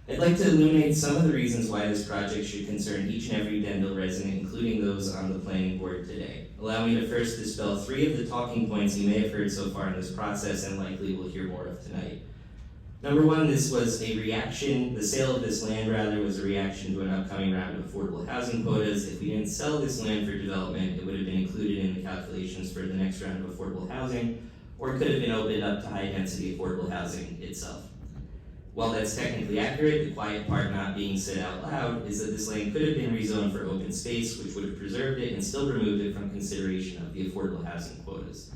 I'd like to illuminate some of the reasons why this project should concern each and every Denville resident, including those on the planning board today. Allow me to first dispel 3 of the talking points you may have heard so far in this process and likely will hear more of tonight. Number 1, this was a reaction, the sale of this land rather was a reaction to an upcoming round of affordable housing quotas. If we didn't sell this land for development, it would have been included in the calculations for the next round of affordable housing, or it could have been opened up to high density affordable housing itself. While that's technically accurate, the quiet part not being said out loud is that this land could have been rezoned for open space, which would have preserved it and still removed it from consideration of the affordable housing quotas.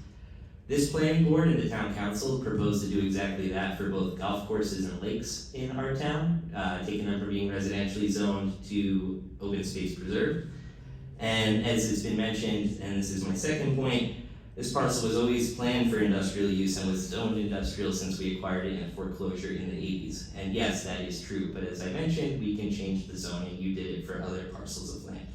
This planning board and the town council proposed to do exactly that for both golf courses and lakes in our town, taking them from being residentially zoned to open space preserved. And as has been mentioned, and this is my second point, this parcel was always planned for industrial use and was zoned industrial since we acquired it in a foreclosure in the 80s. And yes, that is true, but as I mentioned, we can change the zoning. You did it for other parcels of land.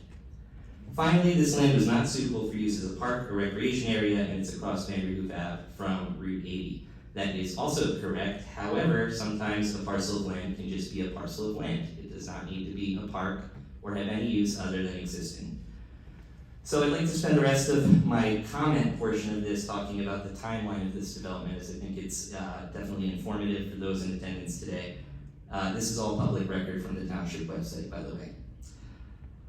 Finally, this land was not suitable for use as a park or recreation area, and it's across Vanderhoff Ave from Route 80. That is also correct. However, sometimes a parcel of land can just be a parcel of land. It does not need to be a park or have any use other than existing. So I'd like to spend the rest of my comment portion of this talking about the timeline of this development, as I think it's definitely informative for those in attendance today. This is all public record from the township website, by the way.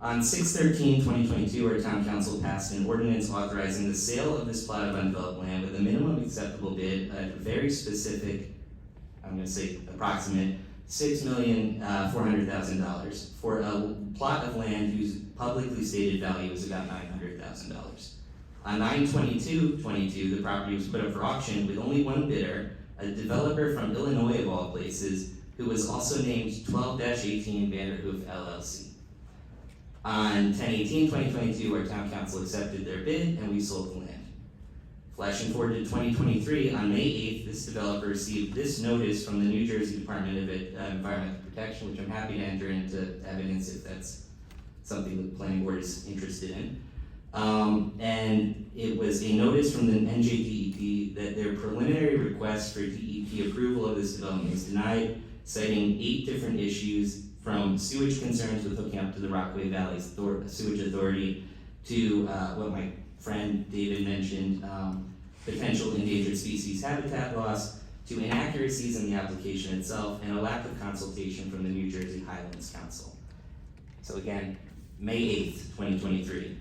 On 6/13/2022, our town council passed an ordinance authorizing the sale of this plot of undeveloped land with a minimum acceptable bid at a very specific, I'm gonna say approximate, $6,400,000 for a plot of land whose publicly stated value is about $900,000. On 9/22/22, the property was put up for auction with only one bidder, a developer from Illinois of all places, who was also named 12-18 Vanderhoff LLC. On 10/18/2022, our town council accepted their bid and we sold the land. Flashing forward to 2023, on May 8th, this developer received this notice from the New Jersey Department of Environmental Protection, which I'm happy to enter into evidence if that's something the planning board is interested in. And it was a notice from the NJDEP that their preliminary request for DEP approval of this development was denied, citing 8 different issues, from sewage concerns with hooking up to the Rockaway Valley Sewage Authority to what my friend David mentioned, potential endangered species habitat loss, to inaccuracies in the application itself, and a lack of consultation from the New Jersey Highlands Council. So again, May 8th, 2023.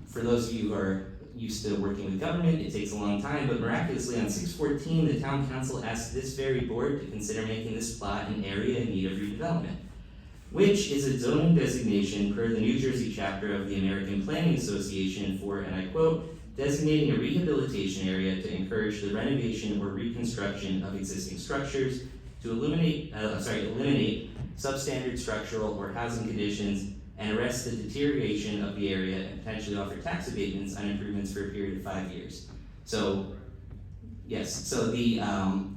For those of you who are used to working with government, it takes a long time, but miraculously on 6/14, the town council asked this very board to consider making this plot an area in need of redevelopment, which is a zoning designation per the New Jersey chapter of the American Planning Association for, and I quote, designating a rehabilitation area to encourage the renovation or reconstruction of existing structures, to eliminate substandard structural or housing conditions, and arrest the deterioration of the area and potentially offer tax abatements on improvements for a period of 5 years. So, yes, so the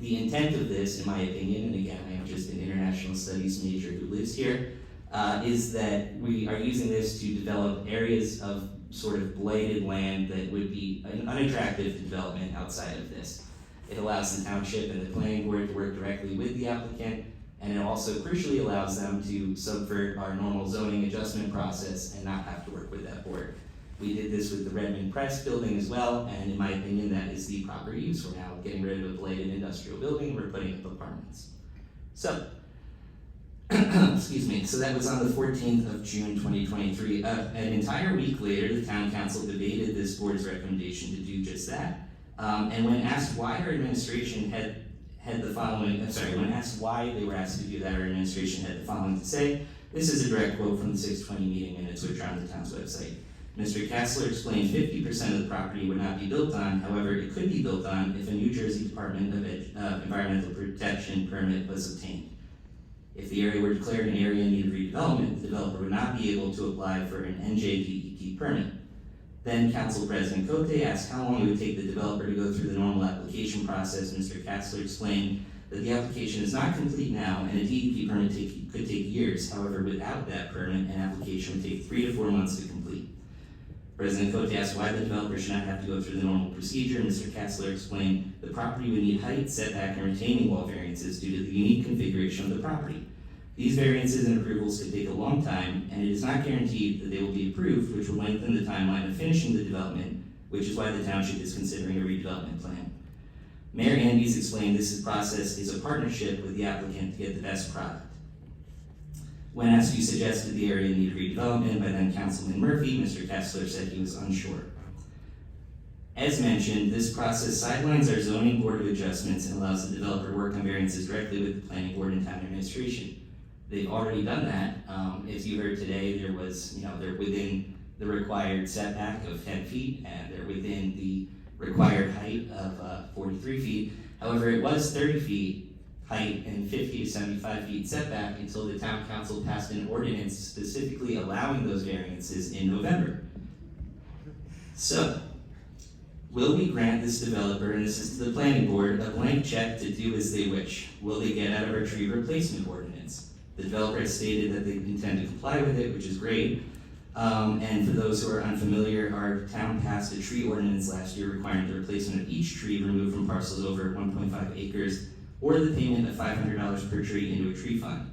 intent of this, in my opinion, and again, I am just an international studies major who lives here, is that we are using this to develop areas of sort of blighted land that would be an unattractive development outside of this. It allows the township and the planning board to work directly with the applicant, and it also crucially allows them to subvert our normal zoning adjustment process and not have to work with that board. We did this with the Redmond Press building as well, and in my opinion, that is the proper use. We're now getting rid of a blighted industrial building, we're putting up apartments. So, excuse me, so that was on the 14th of June 2023. An entire week later, the town council debated this board's recommendation to do just that. And when asked why our administration had the following, when asked why they were asked to do that, our administration had the following to say. This is a direct quote from the 620 meeting minutes, which are on the town's website. Mr. Kessler explained 50% of the property would not be built on, however, it could be built on if a New Jersey Department of Environmental Protection permit was obtained. If the area were declared an area in need of redevelopment, the developer would not be able to apply for an NJDEP permit. Then Council President Cote asked how long it would take the developer to go through the normal application process. Mr. Katzler explained that the application is not complete now and a DEP permit could take years. However, without that permit, an application would take 3 to 4 months to complete. President Cote asked why the developer should not have to go through the normal procedure. Mr. Katzler explained the property would need height, setback, and retaining wall variances due to the unique configuration of the property. These variances and approvals could take a long time, and it is not guaranteed that they will be approved, which will lengthen the timeline of finishing the development, which is why the township is considering a redevelopment plan. Mayor Andes explained this process is a partnership with the applicant to get the best product. When asked who suggested the area needed redevelopment by then Councilman Murphy, Mr. Kessler said he was unsure. As mentioned, this process sidelines our zoning board of adjustments and allows the developer to work on variances directly with the planning board and town administration. They've already done that. As you heard today, they're within the required setback of 10 feet, and they're within the required height of 43 feet. However, it was 30 feet height and 50 to 75 feet setback until the town council passed an ordinance specifically allowing those variances in November. So, will we grant this developer, and this is to the planning board, a blank check to do as they wish? Will they get out of our tree replacement ordinance? The developer has stated that they intend to comply with it, which is great. And for those who are unfamiliar, our town passed a tree ordinance last year requiring the replacement of each tree removed from parcels over 1.5 acres or the payment of $500 per tree into a tree fund.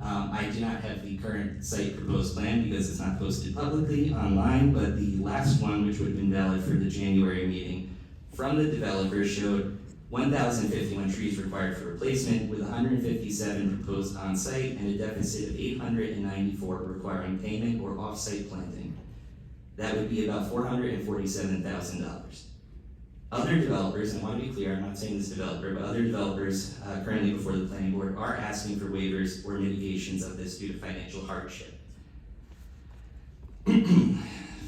I do not have the current site proposed plan because it's not posted publicly online, but the last one, which would have been valid for the January meeting, from the developer showed 1,051 trees required for replacement, with 157 proposed on-site and a deficit of 894 requiring payment or off-site planting. That would be about $447,000. Other developers, and I want to be clear, I'm not saying this developer, but other developers currently before the planning board are asking for waivers or mitigations of this due to financial hardship.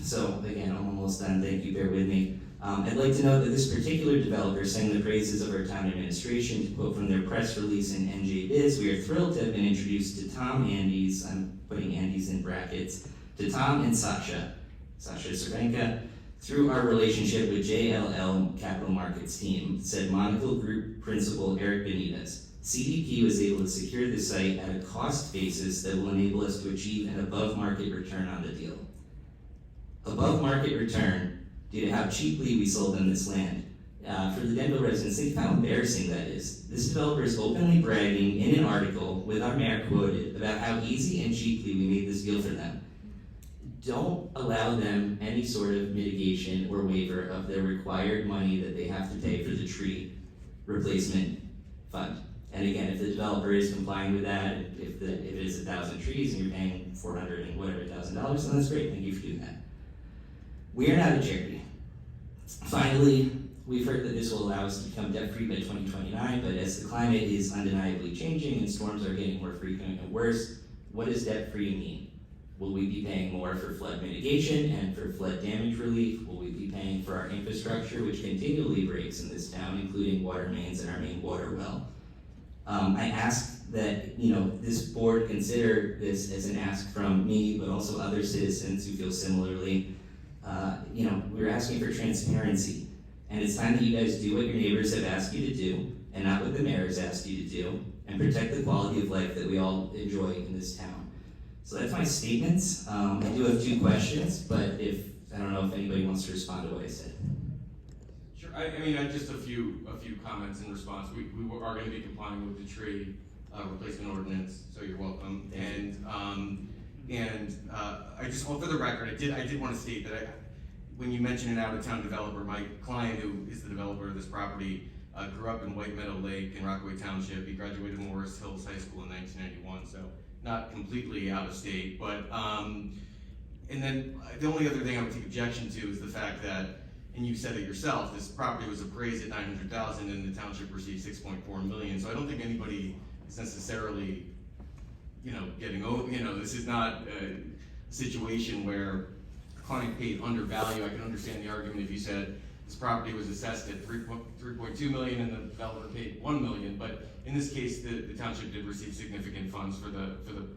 So again, I'm almost done, thank you, bear with me. I'd like to note that this particular developer sang the praises of our town administration. To quote from their press release in NJ Biz, we are thrilled to have been introduced to Tom Andes, I'm putting Andes in brackets, to Tom and Sasha Cervenka, through our relationship with JLL Capital Markets team, said Monocle Group Principal Eric Benitez. CDP was able to secure the site at a cost basis that will enable us to achieve an above-market return on the deal. Above-market return due to how cheaply we sold them this land. For the Denville residents, think how embarrassing that is. This developer is openly bragging in an article with our mayor quoted about how easy and cheaply we made this deal for them. Don't allow them any sort of mitigation or waiver of their required money that they have to pay for the tree replacement fund. And again, if the developer is complying with that, if it is 1,000 trees and you're paying $400 and whatever $1,000, then that's great. Thank you for doing that. We are not a charity. Finally, we've heard that this will allow us to become debt-free by 2029, but as the climate is undeniably changing and storms are getting more frequent and worse, what does debt-free mean? Will we be paying more for flood mitigation and for flood damage relief? Will we be paying for our infrastructure, which continually breaks in this town, including water mains and our main water well? I ask that this board consider this as an ask from me, but also other citizens who feel similarly. We're asking for transparency, and it's time that you guys do what your neighbors have asked you to do, and not what the mayor has asked you to do, and protect the quality of life that we all enjoy in this town. So that's my statements. I do have 2 questions, but I don't know if anybody wants to respond to what I said. Sure, I mean, just a few comments in response. We are going to be complying with the tree replacement ordinance, so you're welcome. I just, for the record, I did want to state that when you mentioned an out-of-town developer, my client, who is the developer of this property, grew up in White Meadow Lake in Rockaway Township. He graduated from Morris Hills High School in 1991, so not completely out of state. But and then the only other thing I would take objection to is the fact that, and you said it yourself, this property was appraised at $900,000 and the township received $6.4 million. So I don't think anybody is necessarily, getting over. This is not a situation where the client paid undervalue. I can understand the argument if you said this property was assessed at $3.2 million and the developer paid $1 million. But in this case, the township did receive significant funds for the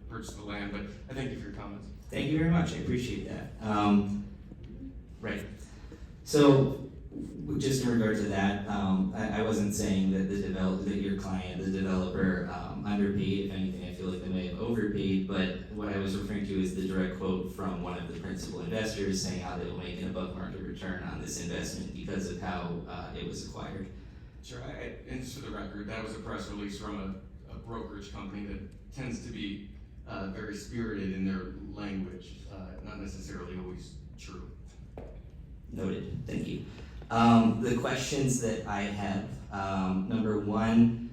purchase of the land. But I thank you for your comments. Thank you very much. I appreciate that. Right. So, just in regard to that, I wasn't saying that that your client, the developer, underpaid. If anything, I feel like they may have overpaid. But what I was referring to is the direct quote from one of the principal investors saying how they will make an above-market return on this investment because of how it was acquired. Sure. And just for the record, that was a press release from a brokerage company that tends to be very spirited in their language, not necessarily always true. Noted. Thank you. The questions that I have, number one,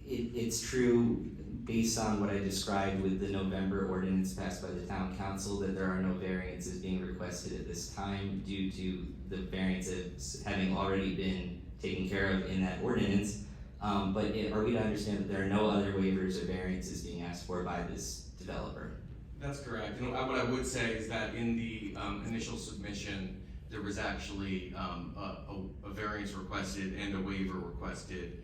it's true based on what I described with the November ordinance passed by the town council that there are no variances being requested at this time due to the variances having already been taken care of in that ordinance. But are we to understand that there are no other waivers or variances being asked for by this developer? That's correct. And what I would say is that in the initial submission, there was actually a variance requested and a waiver requested.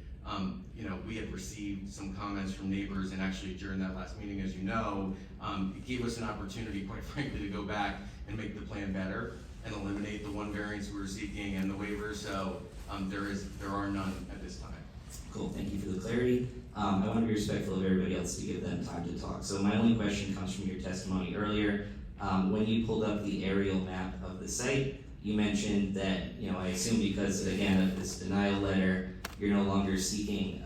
We had received some comments from neighbors, and actually during that last meeting, as you know, it gave us an opportunity, quite frankly, to go back and make the plan better and eliminate the one variance we were seeking and the waiver. So there are none at this time. Cool. Thank you for the clarity. I want to be respectful of everybody else to give them time to talk. So my only question comes from your testimony earlier. When you pulled up the aerial map of the site, you mentioned that, I assume because, again, of this denial letter, you're no longer seeking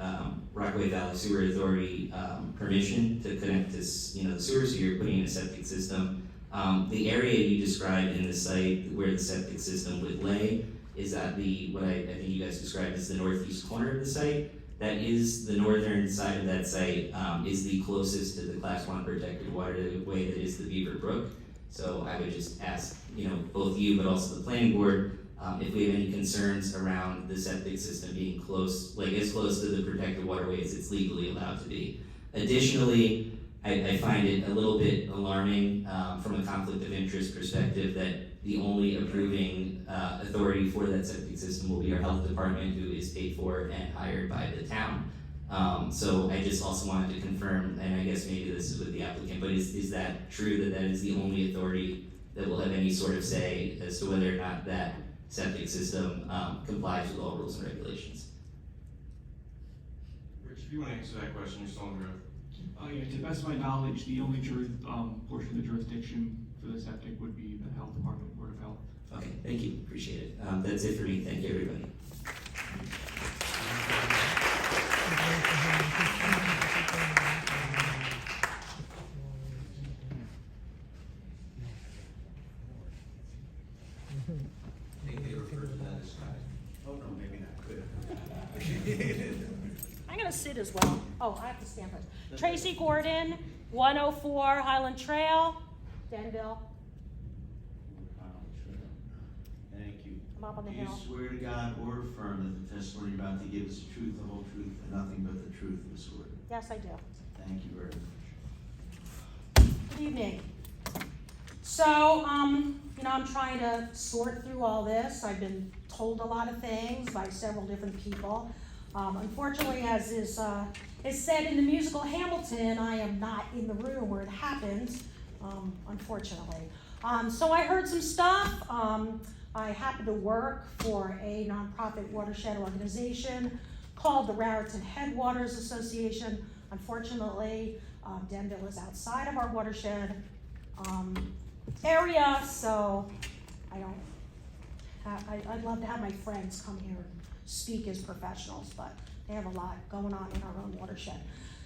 Rockaway Valley Sewer Authority permission to connect this, the sewer, so you're putting in a septic system. The area you described in the site where the septic system would lay is at what I think you guys described as the northeast corner of the site. That is the northern side of that site, is the closest to the Class 1 protected waterway that is the Beaver Brook. So I would just ask, both you, but also the planning board, if we have any concerns around the septic system being close, like as close to the protected waterway as it's legally allowed to be. Additionally, I find it a little bit alarming from a conflict of interest perspective that the only approving authority for that septic system will be our health department, who is paid for and hired by the town. So I just also wanted to confirm, and I guess maybe this is with the applicant, but is that true that is the only authority that will have any sort of say as to whether or not that septic system complies with all rules and regulations? Rich, if you want to answer that question, you're still on the road. Yeah, to the best of my knowledge, the only portion of the jurisdiction for the septic would be the health department, Board of Health. Okay, thank you, appreciate it. That's it for me, thank you, everybody. Oh, no, maybe not, good. I'm gonna sit as well. Oh, I have to stand first. Tracy Gordon, 104 Highland Trail, Denville. Thank you. I'm up on the Do you hill. swear to God or affirm that the testimony you're about to give is the truth, the whole truth, and nothing but the truth, Ms. Gordon? Yes, I do. Thank you very much. Good evening. So, I'm trying to sort through all this. I've been told a lot of things by several different people. Unfortunately, as is said in the musical Hamilton, I am not in the room where it happened, unfortunately. So I heard some stuff. I happen to work for a nonprofit watershed organization called the Raritan Headwaters Association. Unfortunately, Denville is outside of our watershed area, so I'd love to have my friends come here and speak as professionals, but they have a lot going on in our own watershed.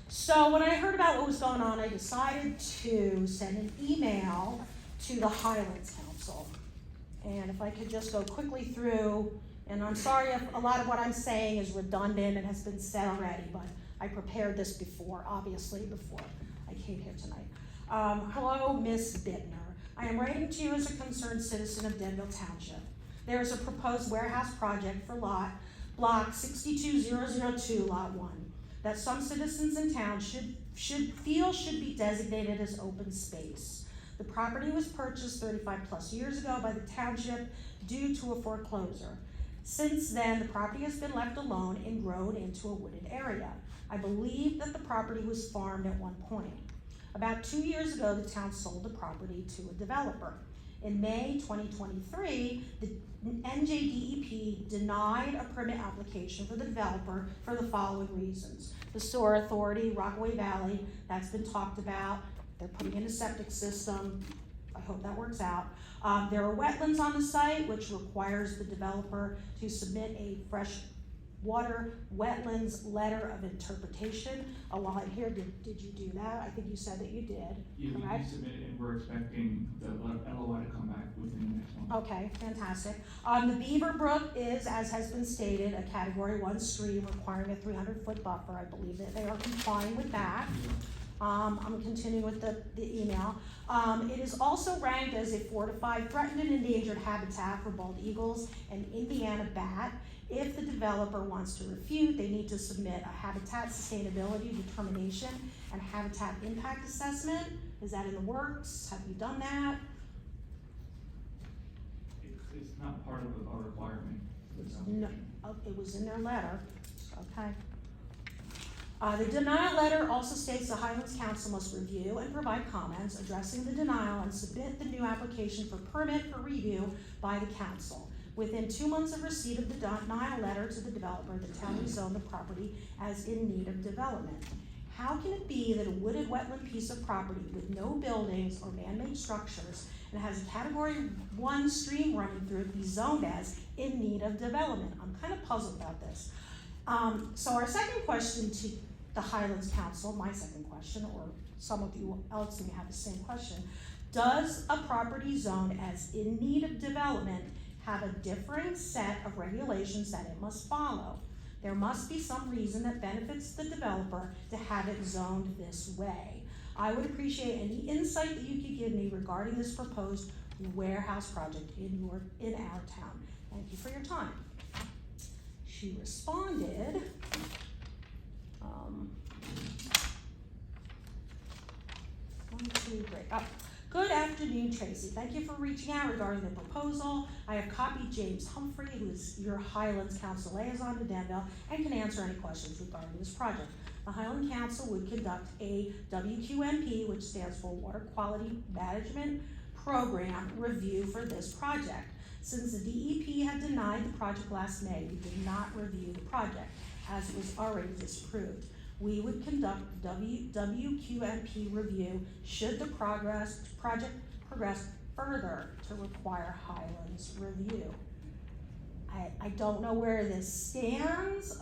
So when I heard about what was going on, I decided to send an email to the Highlands Council. And if I could just go quickly through, and I'm sorry if a lot of what I'm saying is redundant and has been said already, but I prepared this before I came here tonight. Hello, Ms. Bittner. I am writing to you as a concerned citizen of Denville Township. There is a proposed warehouse project for block 62002, lot 1, that some citizens in town should be designated as open space. The property was purchased 35 plus years ago by the township due to a foreclosure. Since then, the property has been left alone and grown into a wooded area. I believe that the property was farmed at one point. About 2 years ago, the town sold the property to a developer. In May 2023, the NJDEP denied a permit application for the developer for the following reasons. The Sewer Authority, Rockaway Valley, that's been talked about. They're putting in a septic system. I hope that works out. There are wetlands on the site, which requires the developer to submit a fresh water wetlands letter of interpretation. While I'm here, did you do that? I think you said that you did, Yeah, correct? we submitted it. We're expecting the LOI to come back within the next month. Okay, fantastic. The Beaver Brook is, as has been stated, a Category 1 stream requiring a 300-foot buffer. I believe that they are complying with that. I'm continuing with the email. It is also ranked as a 4 to 5 threatened and endangered habitat for bald eagles and Indiana bat. If the developer wants to refute, they need to submit a habitat sustainability determination and habitat impact assessment. Is that in the works? Have you done that? It's not part of our requirement. No, it was in their letter, okay. The denial letter also states the Highlands Council must review and provide comments addressing the denial and submit the new application for permit for review by the council. Within 2 months of receipt of the denial letter to the developer, the town will zone the property as in need of development. How can it be that a wooded wetland piece of property with no buildings or man-made structures and has a Category 1 stream running through it be zoned as in need of development? I'm kind of puzzled about this. So our second question to the Highlands Council, my second question, or some of you else may have the same question, does a property zoned as in need of development have a differing set of regulations that it must follow. There must be some reason that benefits the developer to have it zoned this way. I would appreciate any insight that you could give me regarding this proposed warehouse project in our town. Thank you for your time. She responded, 1, 2, 3. Oh. Good afternoon, Tracy. Thank you for reaching out regarding the proposal. I have copied James Humphrey, who is your Highlands Council liaison to Denville, and can answer any questions regarding this project. The Highland Council would conduct a WQMP, which stands for Water Quality Management Program review for this project. Since the DEP had denied the project last May, we did not review the project, as it was already disapproved. We would conduct WQMP review should the project progress further to require Highlands review. I don't know where this stands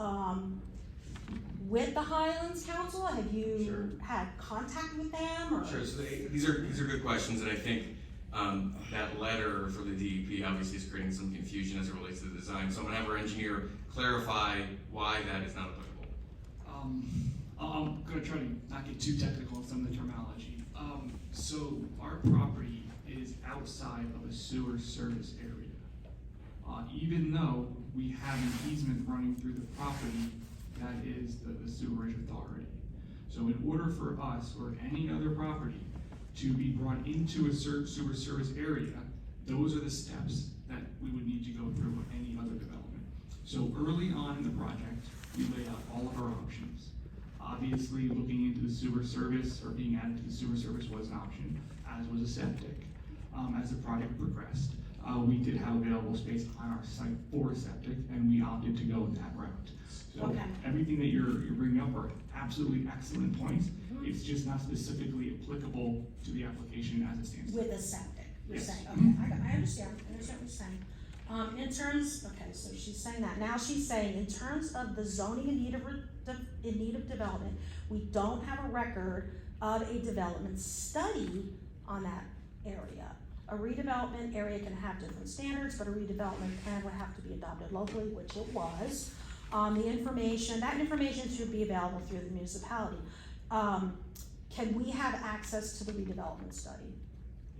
with the Highlands Council. Have you had contact with them? Or? Sure. So these are good questions, and I think that letter for the DEP obviously is creating some confusion as it relates to the design. So I'm gonna have our engineer clarify why that is not applicable. I'm gonna try to not get too technical in some of the terminology. So our property is outside of a sewer service area. Even though we have an easement running through the property that is the sewerage authority. So in order for us or any other property to be brought into a sewer service area, those are the steps that we would need to go through with any other development. So early on in the project, we laid out all of our options. Obviously, looking into the sewer service or being added to the sewer service was an option, as was a septic. As the project progressed, we did have available space on our site for a septic, and we opted to go that route. So okay. Everything that you're bringing up are absolutely excellent points. It's just not specifically applicable to the application as it stands. With a septic, you're Yes. saying, okay, I understand what you're saying. In terms, okay, so she's saying that. Now she's saying, in terms of the zoning in need of development, we don't have a record of a development study on that area. A redevelopment area can have different standards, but a redevelopment plan would have to be adopted locally, which it was. That information should be available through the municipality. Can we have access to the redevelopment study?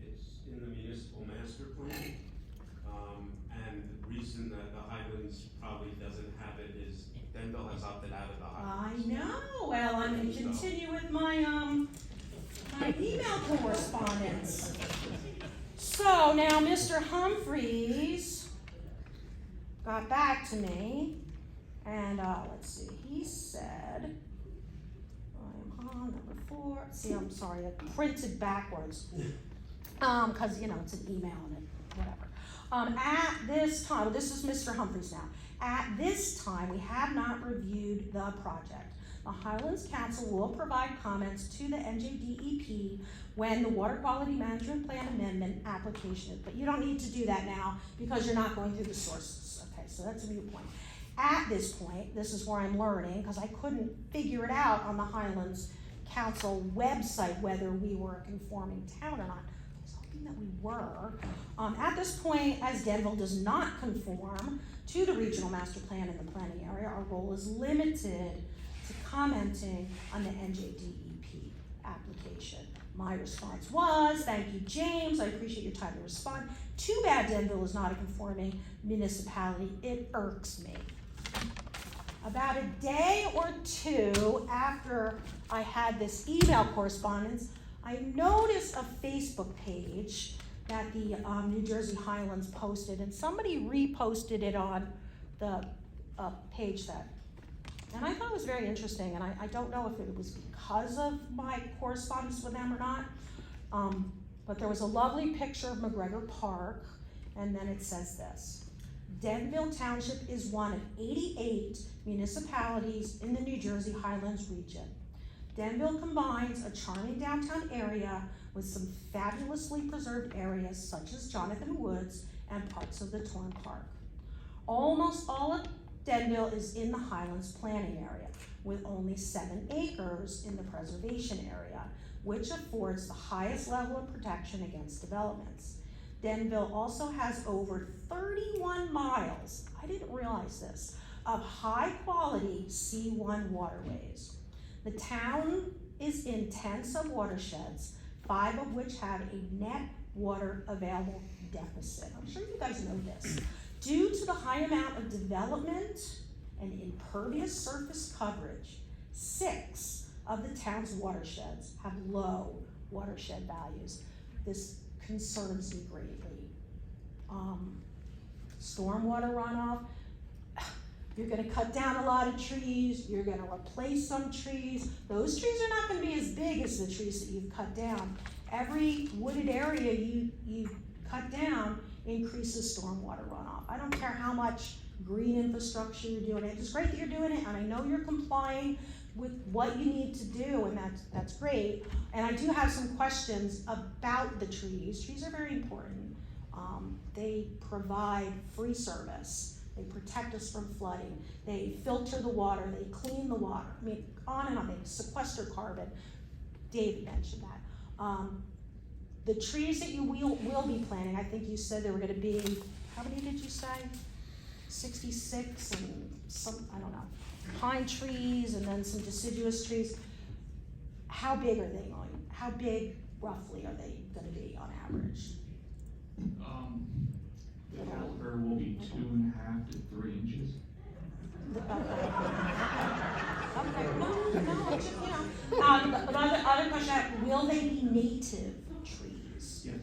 It's in the municipal master plan. And the reason that the Highlands probably doesn't have it is Denville has opted out of the Highlands. I know. Well, I'm going to continue with my my email correspondence. So now Mr. Humphreys got back to me, and let's see. He said, I'm on number 4. See, I'm sorry, I printed backwards because it's an email and whatever. At this time, this is Mr. Humphreys now. At this time, we have not reviewed the project. The Highlands Council will provide comments to the NJDEP when the Water Quality Management Plan Amendment application is, but you don't need to do that now because you're not going through the sources. Okay, so that's a new point. At this point, this is where I'm learning because I couldn't figure it out on the Highlands Council website whether we were a conforming town or not. I was hoping that we were. At this point, as Denville does not conform to the regional master plan in the planning area, our role is limited to commenting on the NJDEP application. My response was, thank you, James. I appreciate your time to respond. Too bad Denville is not a conforming municipality. It irks me. About a day or two after I had this email correspondence, I noticed a Facebook page that the New Jersey Highlands posted, and somebody reposted it on the page that, and I thought it was very interesting, and I don't know if it was because of my correspondence with them or not, but there was a lovely picture of McGregor Park, and then it says this: Denville Township is one of 88 municipalities in the New Jersey Highlands region. Denville combines a charming downtown area with some fabulously preserved areas such as Jonathan Woods and parts of the Torn Park. Almost all of Denville is in the Highlands planning area, with only 7 acres in the preservation area, which affords the highest level of protection against developments. Denville also has over 31 miles, I didn't realize this, of high-quality C1 waterways. The town is in 10 sub-watersheds, 5 of which have a net water available deficit. I'm sure you guys know this. Due to the high amount of development and impervious surface coverage, 6 of the town's watersheds have low watershed values. This concerns me greatly. Stormwater runoff, you're gonna cut down a lot of trees, you're gonna replace some trees. Those trees are not gonna be as big as the trees that you've cut down. Every wooded area you cut down increases stormwater runoff. I don't care how much green infrastructure you're doing. It's great that you're doing it, and I know you're complying with what you need to do, and that's great. And I do have some questions about the trees. Trees are very important. They provide free service. They protect us from flooding. They filter the water. They clean the water. I mean, on and on. They sequester carbon. Dave mentioned that. The trees that you will be planting, I think you said there were going to be, how many did you say? 66 and some, I don't know, pine trees and then some deciduous trees. How big are they going? How big roughly are they going to be on average? The caliber will be 2.5 to 3 inches. Other question, will they be native trees? Yes.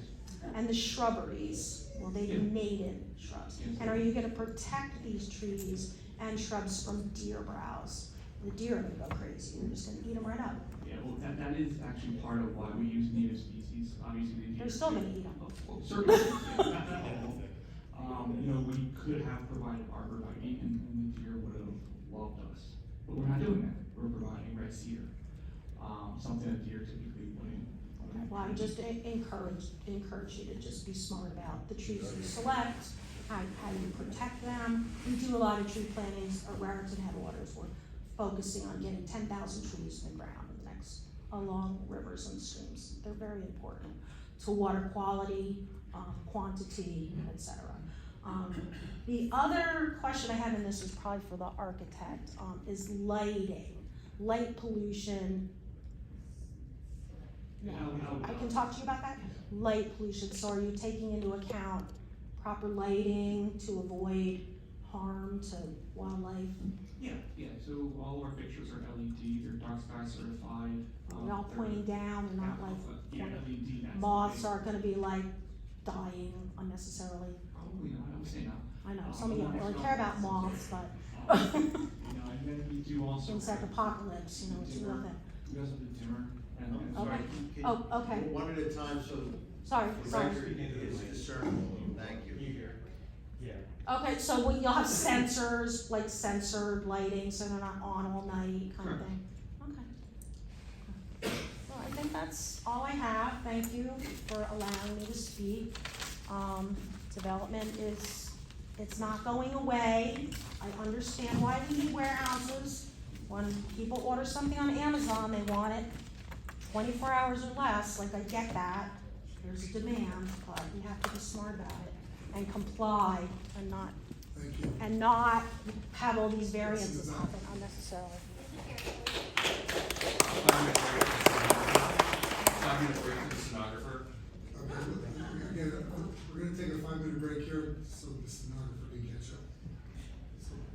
And the shrubberies, will they be native shrubs? Yes. And are you gonna protect these trees and shrubs from deer browse? The deer are gonna go crazy, they're just gonna eat them right up. Yeah, well, that is actually part of why we use native species. Obviously, the deer. They're still gonna eat them. Well, certainly, yeah, not all. You know, we could have provided arborvitae and the deer would have loved us. But we're not doing that. We're providing red cedar, something that deer typically wouldn't. Well, I would just encourage you to just be smart about the trees you select, how you protect them. We do a lot of tree plantings at Raritan Headwaters. We're focusing on getting 10,000 trees in the ground along rivers and streams. They're very important to water quality, quantity, etc. The other question I had in this is probably for the architect, is lighting, light pollution. No, I can talk to you about that. Light pollution, so are you taking into account proper lighting to avoid harm to wildlife? Yeah, so all of our fixtures are LED, they're dark sky certified. They're all pointing down, they're not like, yeah, LED, that's moths aren't gonna be like dying unnecessarily. Probably not, I would say no. I know, some of you don't really care about moths, but. You know, and then we do also. Insect apocalypse, you know, it's a real thing. We also do dimmer and Okay. Can- Oh, okay. One at a time, so Sorry. the record is discernible. Thank you. Okay, so you'll have sensors, like censored lighting, so they're not on all night kind of thing? Okay. Well, I think that's all I have. Thank you for allowing me to speak. Development it's not going away. I understand why we need warehouses. When people order something on Amazon, they want it 24 hours or less, like I get that. There's a demand, but we have to be smart about it and comply and not have all these variances happen unnecessarily. 5 minutes break for the stenographer. Okay, again, we're gonna take a 5-minute break here, so the stenographer can catch up.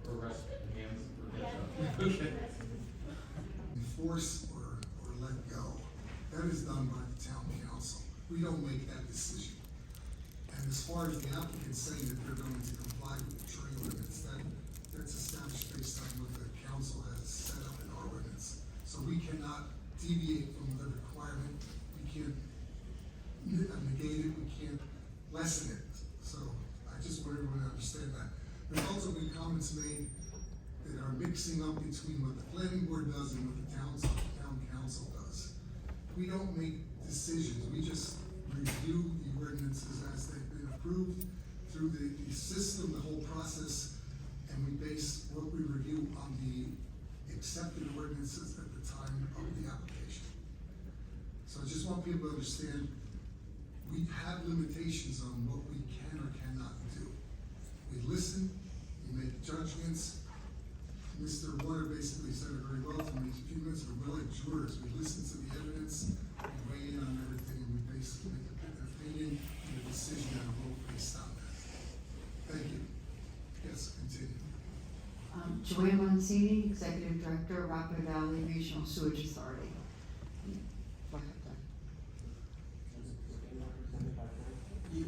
Or rest hands for catch up. Okay. Enforce or let go, that is done by the town council. We don't make that decision. And as far as the applicant saying that they're going to comply with the tree ordinance, that's established based on what the council has set up in our ordinance. So we cannot deviate from the requirement, we can't negate it, we can't lessen it. So I just want everyone to understand that. There's also been comments made that are mixing up between what the planning board does and what the town council does. We don't make decisions, we just review the ordinances as they've been approved through the system, the whole process, and we base what we review on the accepted ordinances at the time of the application. So I just want people to understand, we have limitations on what we can or cannot do. We listen, we make judgments. Mr. Warner basically said it very well to me a few minutes ago. We're like jurors. We listen to the evidence, we weigh in on everything, and we basically make an opinion and a decision and a vote based on that. Thank you. Yes, continue. Joanne Mancini, Executive Director, Rockland Valley Regional Sewage Authority.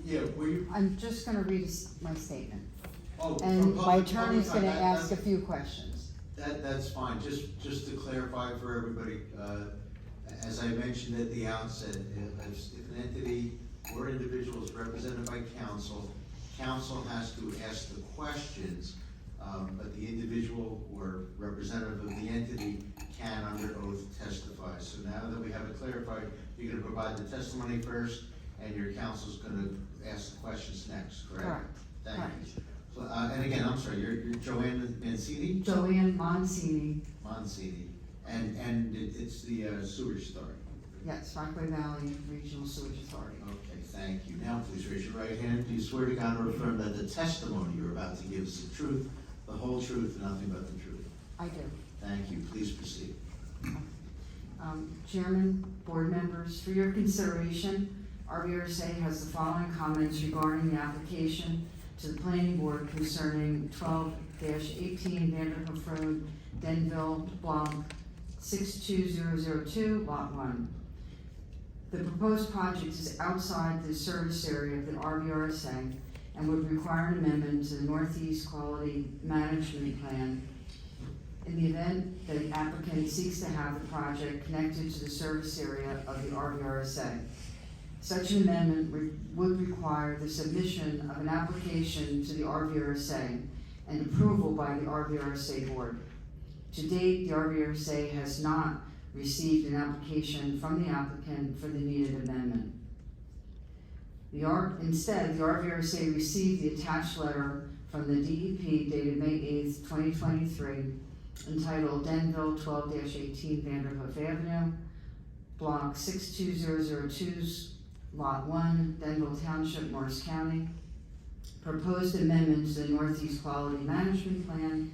Yeah, were you? I'm just gonna read my statement. Oh, And from my public attorney's comment, gonna that- ask a few questions. That's fine, just to clarify for everybody, as I mentioned at the outset, if an entity or individual is represented by counsel, counsel has to ask the questions, but the individual or representative of the entity can under oath testify. So now that we have it clarified, you're gonna provide the testimony first, and your counsel's gonna ask the questions next, correct? Correct. Thank you. And again, I'm sorry, you're Joanne Mancini? Joanne Mancini, Mancini, and it's the sewage authority. yes, Rockland Valley Regional Sewage Authority. Okay, thank you. Now please raise your right hand. Do you swear to God or affirm that the testimony you're about to give is the truth, the whole truth, and nothing but the truth? I do. Thank you. Please proceed. Chairman, board members, for your consideration, RVRSA has the following comments regarding the application to the planning board concerning 12-18 Vanderhoff Road, Denville, block 62002, lot 1. The proposed project is outside the service area of the RVRSA and would require an amendment to the Northeast Quality Management Plan in the event that the applicant seeks to have the project connected to the service area of the RVRSA. Such an amendment would require the submission of an application to the RVRSA and approval by the RVRSA board. To date, the RVRSA has not received an application from the applicant for the needed amendment. Instead, the RVRSA received the attached letter from the DEP dated May 8th, 2023, entitled Denville 12-18 Vanderhoff Avenue, block 62002, lot 1, Denville Township, Morris County. Proposed amendment to the Northeast Quality Management Plan,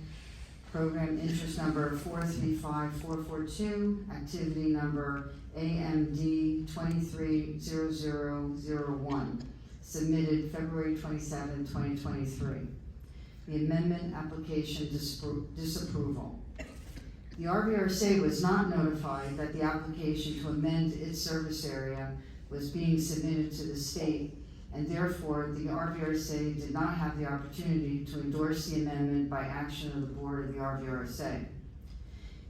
program interest number 435442, activity number AMD 230001, submitted February 27, 2023. The amendment application disapproval. The RVRSA was not notified that the application to amend its service area was being submitted to the state, and therefore the RVRSA did not have the opportunity to endorse the amendment by action of the board of the RVRSA.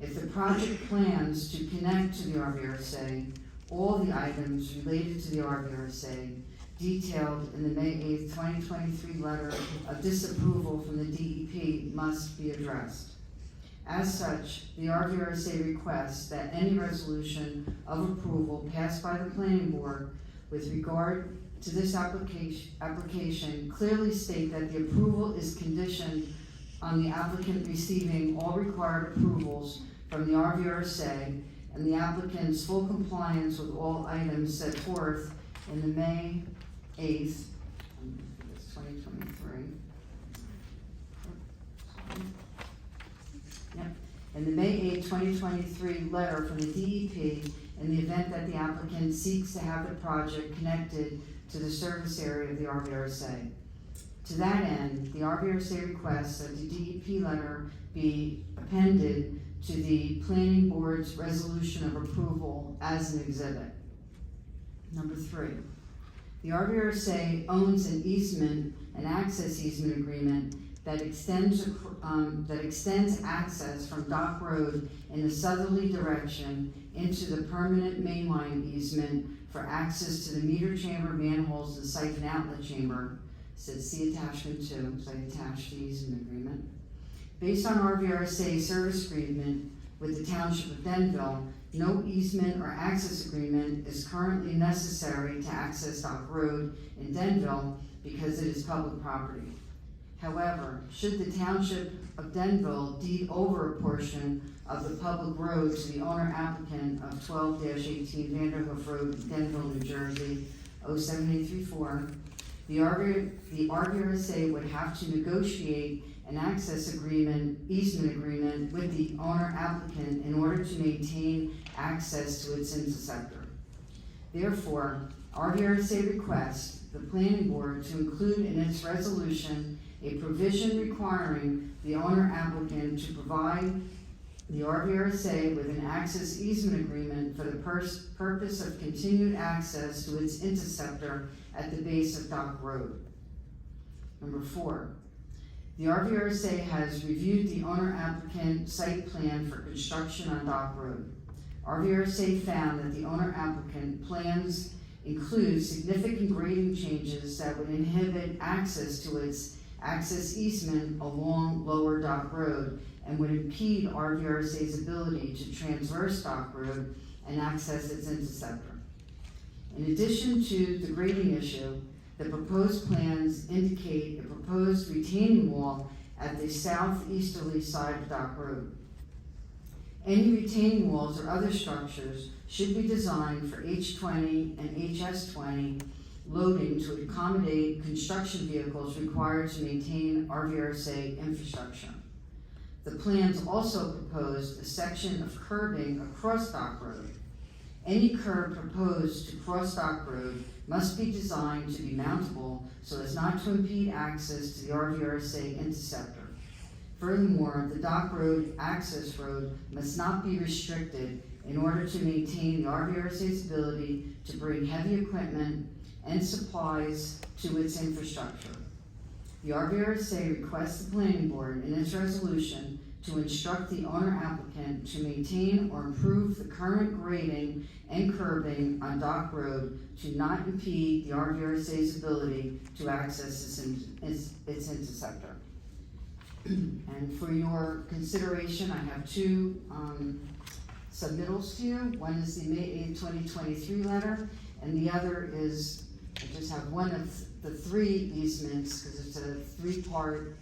If the project plans to connect to the RVRSA, all the items related to the RVRSA detailed in the May 8th, 2023 letter of disapproval from the DEP must be addressed. As such, the RVRSA requests that any resolution of approval passed by the planning board with regard to this application clearly state that the approval is conditioned on the applicant receiving all required approvals from the RVRSA and the applicant's full compliance with all items set forth in the May 8th, 2023. In the May 8, 2023 letter from the DEP, in the event that the applicant seeks to have the project connected to the service area of the RVRSA. To that end, the RVRSA requests that the DEP letter be appended to the planning board's resolution of approval as an exhibit. Number 3, the RVRSA owns an easement, an access easement agreement that extends access from Dock Road in a southerly direction into the permanent mainline easement for access to the meter chamber, manholes, and siphon outlet chamber. Says see attachment 2, so I attached the easement agreement. Based on RVRSA service agreement with the Township of Denville, no easement or access agreement is currently necessary to access Dock Road in Denville because it is public property. However, should the Township of Denville deed over a portion of the public road to the owner applicant of 12-18 Vanderhoff Road, Denville, New Jersey, 07834, the RVRSA would have to negotiate an access easement agreement with the owner applicant in order to maintain access to its interceptor. Therefore, RVRSA requests the planning board to include in its resolution a provision requiring the owner applicant to provide the RVRSA with an access easement agreement for the purpose of continued access to its interceptor at the base of Dock Road. Number 4, the RVRSA has reviewed the owner applicant site plan for construction on Dock Road. RVRSA found that the owner applicant plans include significant grading changes that would inhibit access to its access easement along Lower Dock Road and would impede RVRSA's ability to transverse Dock Road and access its interceptor. In addition to the grading issue, the proposed plans indicate a proposed retaining wall at the southeasterly side of Dock Road. Any retaining walls or other structures should be designed for H20 and HS20 loading to accommodate construction vehicles required to maintain RVRSA infrastructure. The plans also proposed a section of curbing across Dock Road. Any curb proposed to cross Dock Road must be designed to be mountable so as not to impede access to the RVRSA interceptor. Furthermore, the Dock Road access road must not be restricted in order to maintain the RVRSA's ability to bring heavy equipment and supplies to its infrastructure. The RVRSA requests the planning board in its resolution to instruct the owner applicant to maintain or improve the current grading and curbing on Dock Road to not impede the RVRSA's ability to access its interceptor. And for your consideration, I have two submittals to you. One is the May 8, 2023 letter, and the other is, I just have one of the 3 easements, because it's a 3-part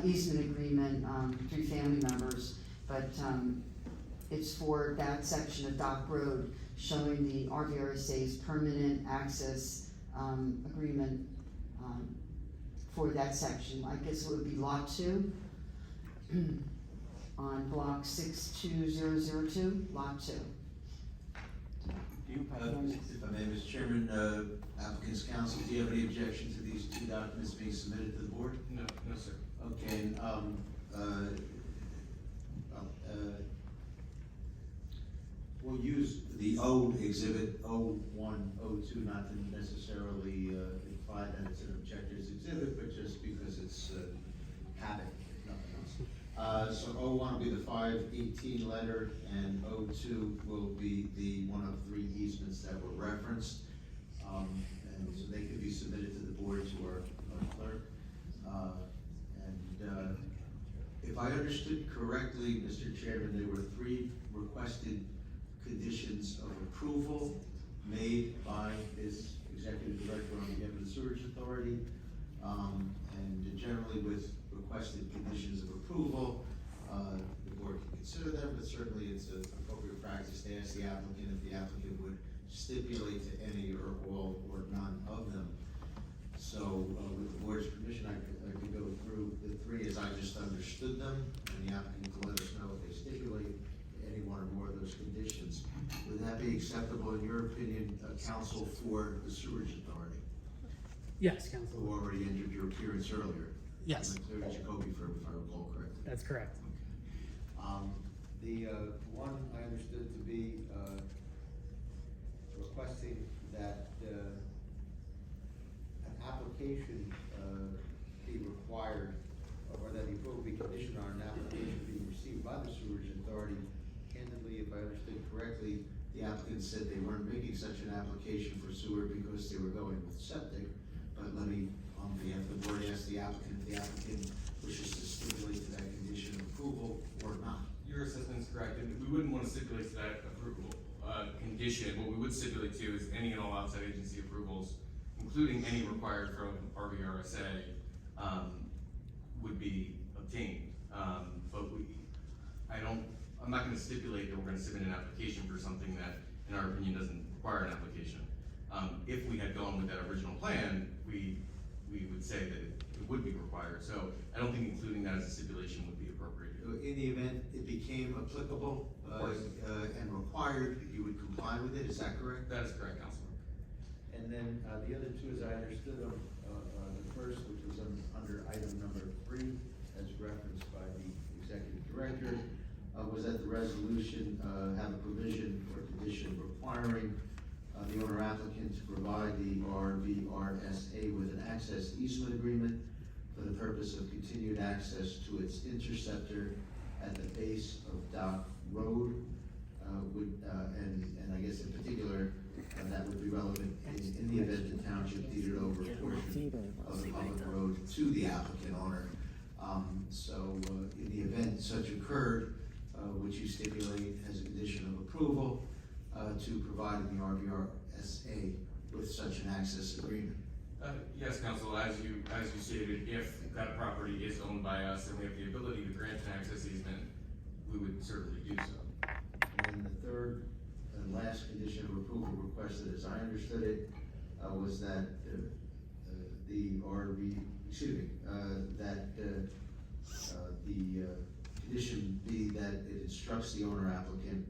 easement agreement, 3 family members, but it's for that section of Dock Road, showing the RVRSA's permanent access agreement for that section. I guess it would be Lot 2 on block 62002, Lot 2. If I may, Mr. Chairman, applicant's counsel, do you have any objection to these 2 documents being submitted to the board? No, sir. Okay, and, we'll use the O exhibit, O1, O2, not to necessarily imply that it's an objector's exhibit, but just because it's habit, if nothing else. So O1 will be the 518 letter, and O2 will be the one of 3 easements that were referenced. And so they could be submitted to the board, to our clerk. If I understood correctly, Mr. Chairman, there were 3 requested conditions of approval made by this executive director on behalf of the Sewerage Authority. And generally with requested conditions of approval, the board can consider them, but certainly it's an appropriate practice to ask the applicant if the applicant would stipulate to any or all or none of them. So with the board's permission, I could go through the 3 as I just understood them, and the applicant can let us know if they stipulate any one or more of those conditions. Would that be acceptable in your opinion, counsel for the Sewerage Authority? Yes, counsel. Who already entered your appearance earlier? Yes. Clearly Jacoby firm, if I recall correctly. That's correct. The one I understood to be requesting that an application be required, or that the approval be conditioned on an application being received by the Sewerage Authority. Candidly, if I understood correctly, the applicant said they weren't making such an application for sewer because they were going with septic. But let me, on behalf of the board, ask the applicant if the applicant wishes to stipulate to that condition of approval or not. Your assessment is correct, and we wouldn't want to stipulate to that approval condition. What we would stipulate to is any and all outside agency approvals, including any required from RVRSA, would be obtained. But I'm not going to stipulate that we're going to submit an application for something that, in our opinion, doesn't require an application. If we had gone with that original plan, we would say that it would be required, so I don't think including that as a stipulation would be appropriate. In the event it became applicable, and required, you would comply with it, is that correct? That is correct, Councilman. And then, the other two, as I understood them, the first, which was under item number 3, as referenced by the executive director, was that the resolution, have a provision or condition requiring, the owner applicant to provide the RVRSA with an access easement agreement for the purpose of continued access to its interceptor at the base of Dock Road, and I guess in particular, that would be relevant in the event the township deeded over a portion of the public road to the applicant owner. In the event such occurred, which you stipulate as a condition of approval, to provide the RVRSA with such an access agreement. Yes, Council, as you stated, if that property is owned by us and we have the ability to grant an access easement, we would certainly do so. And then the third and last condition of approval requested, as I understood it, was that the condition be that it instructs the owner applicant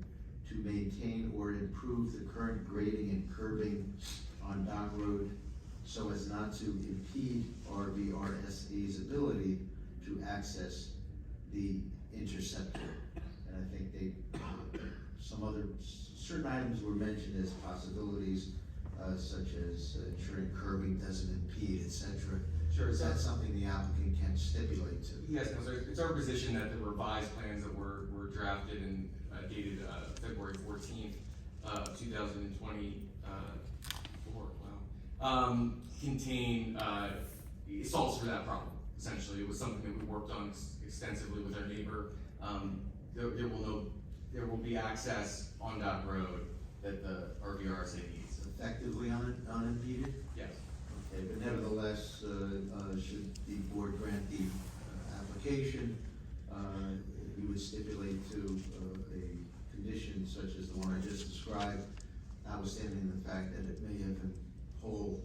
to maintain or improve the current grading and curbing on Dock Road so as not to impede RVRSA's ability to access the interceptor. And I think certain items were mentioned as possibilities, such as ensuring curbing doesn't impede, etc. Sure. Is that something the applicant can stipulate to? Yes, Councilor, it's our position that the revised plans that were drafted and dated February 14th, 2024, contain, solves for that problem, essentially. It was something that we worked on extensively with our neighbor. There will be access on Dock Road that the RVRSA needs. Effectively unimpeded? Yes. Okay, but nevertheless, should the board grant the application, you would stipulate to a condition such as the one I just described, notwithstanding the fact that it may have been whole,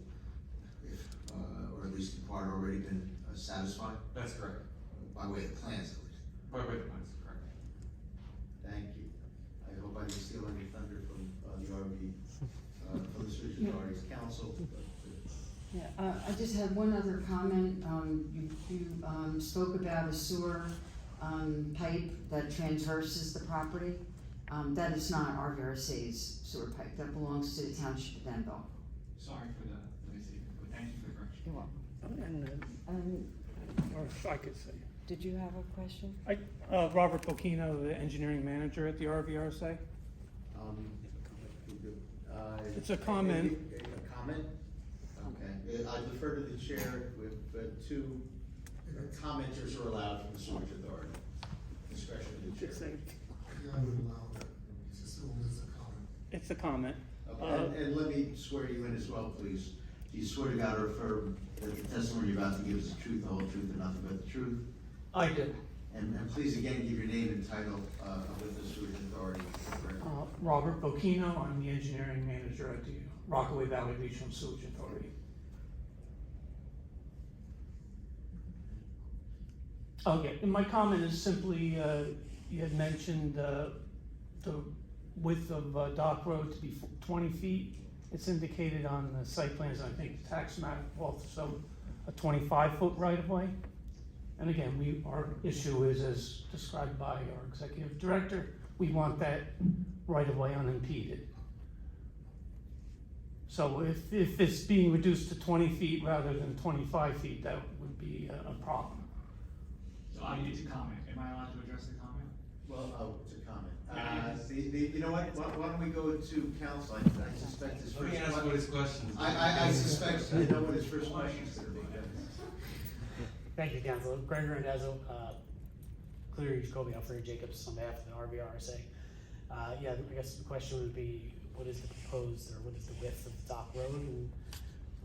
or at least in part already been satisfied? That's correct. By way of the plans, at least? By way of the plans, correct. Thank you. I hope I didn't steal any thunder from the RV, from the Switch Authority's council. Yeah, I just had one other comment. You spoke about a sewer pipe that transverses the property. That is not RVRC's sewer pipe. That belongs to the township of Denville. Sorry for the mistake, but thank you for the correction. You're welcome. Or if I could say. Did you have a question? Robert Bocchino, the engineering manager at the RVRSA. It's a comment. A comment? Okay. I defer to the chair with two commenters are allowed from the Sewage Authority. Discretion of the chair. Yeah, I would allow that, just only as a comment. It's a comment. Okay, and let me swear you in as well, please. Do you swear to God or affirm that the testimony you're about to give is the truth, the whole truth, and nothing but the truth? I do. And please again give your name and title with the Sewage Authority. Robert Bocchino, I'm the engineering manager at the Rockaway Valley Regional Sewage Authority. Okay, and my comment is simply, you had mentioned the width of Dock Road to be 20 feet. It's indicated on the site plans, I think the tax map also a 25-foot right-of-way. And again, our issue is, as described by our executive director, we want that right-of-way unimpeded. So if it's being reduced to 20 feet rather than 25 feet, that would be a problem. So I need to comment. Am I allowed to address the comment? Well, it's a comment. You know what? Why don't we go to council? I suspect his first. Let me ask what his questions. I suspect I know what his first question is going to be. Thank you, Council. Greg Randazzo, Cleary, Jacoby, Alfred Jacobs on behalf of the RVRSA. Yeah, I guess the question would be, what is the proposed, or what is the width of the Dock Road, and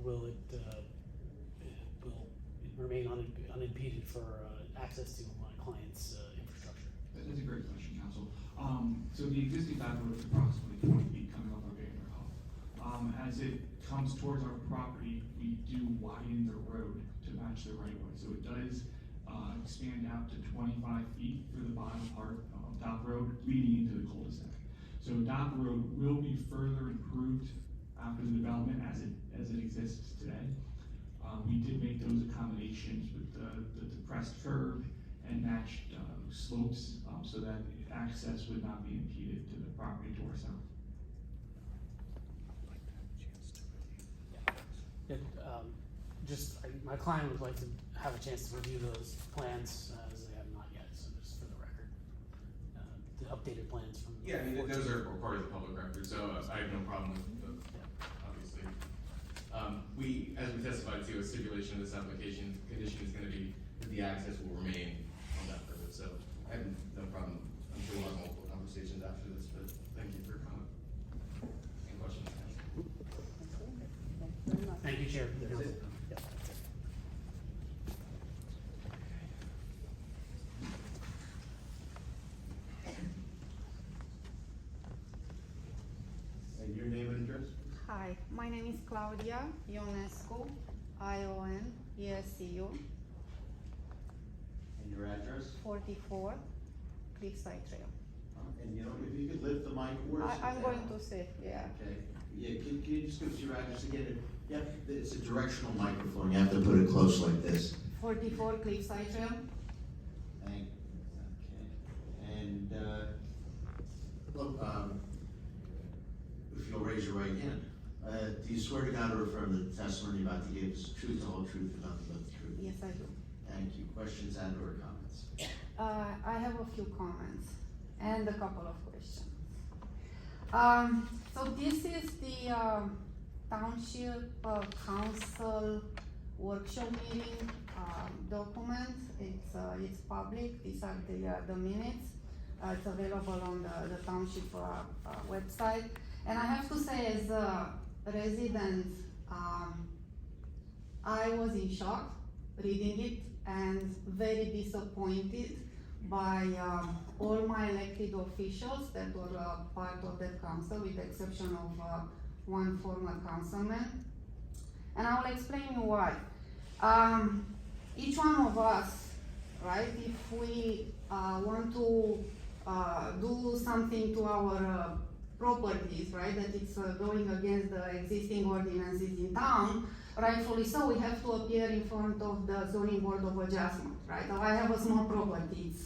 will it remain unimpeded for access to my client's infrastructure? That's a great question, Council. So the existing Dock Road is approximately 20 feet coming off of Vanderhoff. As it comes towards our property, we do widen the road to match the right of way. So it does expand out to 25 feet for the bottom part of Dock Road leading into the cul-de-sac. So Dock Road will be further improved after the development as it exists today. We did make those accommodations with the depressed curb and matched slopes so that access would not be impeded to the property to our south. My client would like to have a chance to review those plans, as they have not yet, so just for the record. The updated plans from. Yeah, I mean, those are part of the public record, so I have no problem with those, obviously. We, as we testified to, a stipulation of this application condition is gonna be that the access will remain on that road, so I have no problem. I'm sure we'll have multiple conversations after this, but thank you for your comment. Any questions? Thank you, Chair. That's it. And your name and address? Hi, my name is Claudia Ionescu, Ionescu, And your address? 44 Cliffside Trail. And you know, if you could lift the mic worse. I'm going to say, yeah. Okay, yeah, can you just give us your address again? Yep, it's a directional microphone, you have to put it close like this. 44 Cliffside Trail. Thank, okay, and, look, if you'll raise your right hand, do you swear to God or affirm that the testimony you're about to give is the truth, the whole truth, and nothing but the truth? Yes, I do. Thank you. Questions and or comments? I have a few comments and a couple of questions. So this is the Township Council workshop meeting document. It's public. These are the minutes. It's available on the Township website. And I have to say, as a resident, I was in shock reading it and very disappointed by all my elected officials that were part of that council, with the exception of one former councilman. And I will explain you why. Each one of us, right, if we want to do something to our properties, right, that it's going against the existing ordinances in town, rightfully so, we have to appear in front of the zoning board of adjustment, right? Now, I have a small property, it's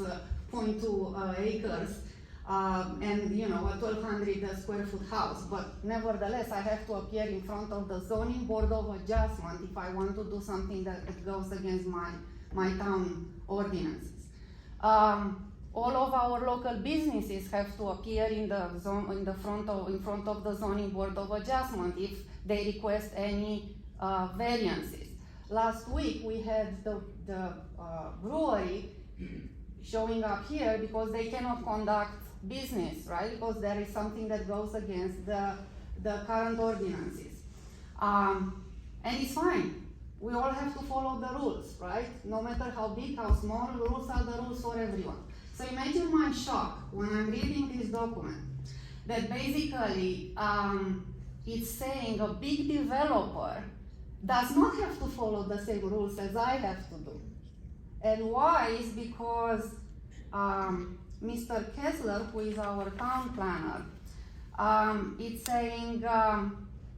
0.2 acres, and you know, a 1,200 square foot house, but nevertheless, I have to appear in front of the zoning board of adjustment if I want to do something that goes against my town ordinances. All of our local businesses have to appear in front of the zoning board of adjustment if they request any variances. Last week we had the brewery showing up here because they cannot conduct business, right? Because there is something that goes against the current ordinances. And it's fine. We all have to follow the rules, right? No matter how big, how small, rules are the rules for everyone. So imagine my shock when I'm reading this document, that basically it's saying a big developer does not have to follow the same rules as I have to do. And why is because Mr. Kessler, who is our town planner, it's saying,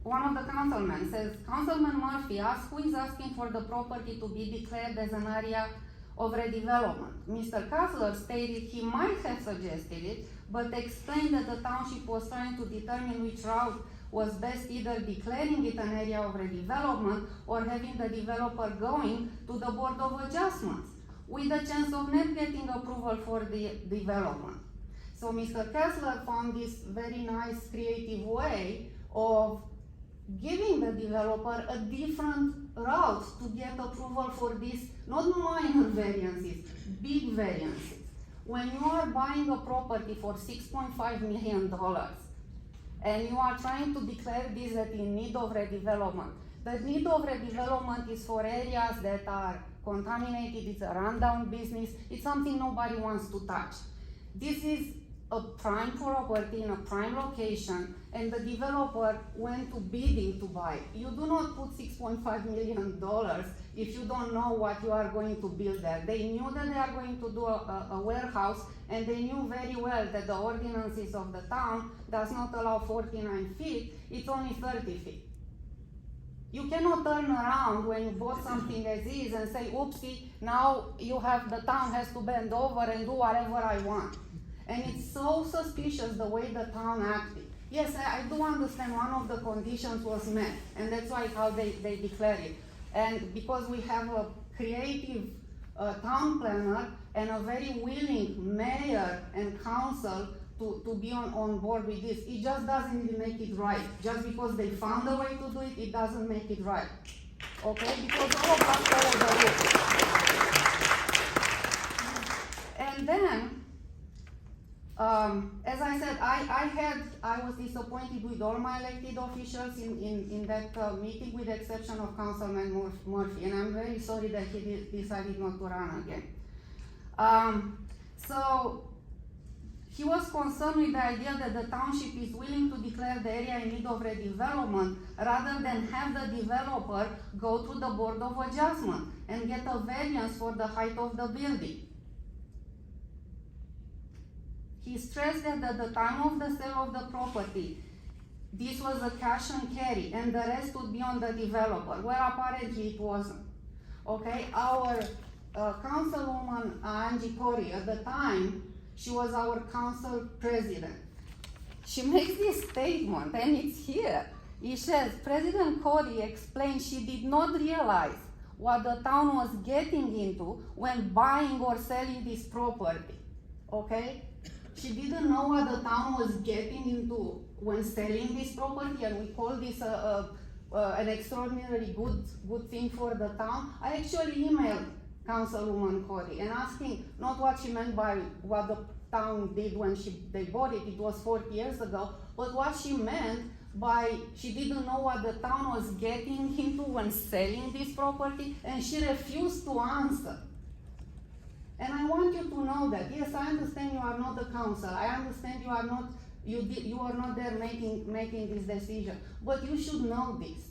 one of the councilmen says, Councilman Murphy asked who is asking for the property to be declared as an area of redevelopment. Mr. Kessler stated he might have suggested it, but explained that the township was trying to determine which route was best, either declaring it an area of redevelopment or having the developer going to the Board of Adjustments, with a chance of not getting approval for the development. So Mr. Kessler found this very nice creative way of giving the developer a different route to get approval for these, not minor variances, big variances. When you are buying a property for $6.5 million and you are trying to declare this as in need of redevelopment, the need of redevelopment is for areas that are contaminated, it's a rundown business, it's something nobody wants to touch. This is a prime property in a prime location and the developer went to bidding to buy. You do not put $6.5 million if you don't know what you are going to build there. They knew that they are going to do a warehouse, and they knew very well that the ordinances of the town does not allow 49 feet, it's only 30 feet. You cannot turn around when you bought something as is and say, oopsie, now the town has to bend over and do whatever I want. And it's so suspicious the way the town acted. Yes, I do understand one of the conditions was met, and that's why how they declared it. And because we have a creative town planner and a very willing mayor and council to be on board with this, it just doesn't make it right. Just because they found a way to do it, it doesn't make it right. Okay? Because all of us follow the rules. And then, as I said, I was disappointed with all my elected officials in that meeting, with the exception of Councilman Murphy, and I'm very sorry that he decided not to run again. So he was concerned with the idea that the township is willing to declare the area in need of redevelopment rather than have the developer go to the Board of Adjustment and get a variance for the height of the building. He stressed that at the time of the sale of the property, this was a cash and carry, and the rest would be on the developer, where apparently it wasn't. Okay, our councilwoman Angie Corey, at the time, she was our council president. She makes this statement, and it's here. It says, President Corey explained she did not realize what the town was getting into when buying or selling this property. Okay? She didn't know what the town was getting into when selling this property, and we call this an extraordinarily good thing for the town. I actually emailed Councilwoman Corey and asking not what she meant by what the town did when they bought it, it was 40 years ago, but what she meant by she didn't know what the town was getting into when selling this property, and she refused to answer. And I want you to know that, yes, I understand you are not the council, I understand you are not there making this decision, but you should know this.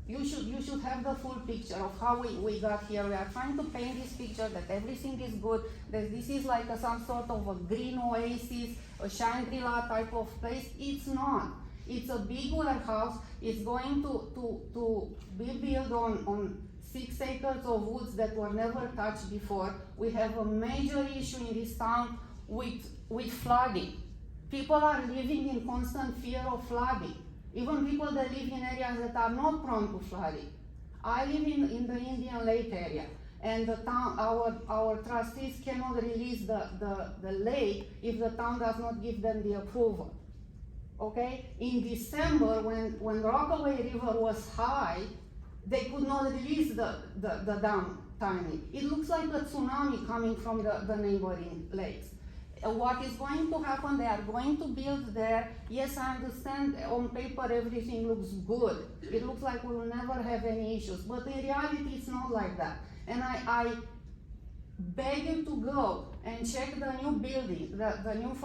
You should have the full picture of how we got here. We are trying to paint this picture that everything is good, that this is like some sort of a green oasis, a Shangri-La type of place. It's not. It's a big warehouse. It's going to be built on 6 acres of woods that were never touched before. We have a major issue in this town with flooding. People are living in constant fear of flooding. Even people that live in areas that are not prone to flooding. I live in the Indian Lake area, and the town, our trustees cannot release the lake if the town does not give them the approval. Okay? In December, when Rockaway River was high, they could not release the dam timing. It looks like a tsunami coming from the neighboring lakes. What is going to happen, they are going to build there. Yes, I understand on paper everything looks good. It looks like we will never have any issues, but in reality it's not like that. And I beg you to go and check the new building, the new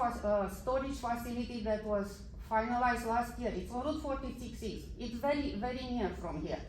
storage facility that was finalized last year. It's on Route 46. It's very, very near from here.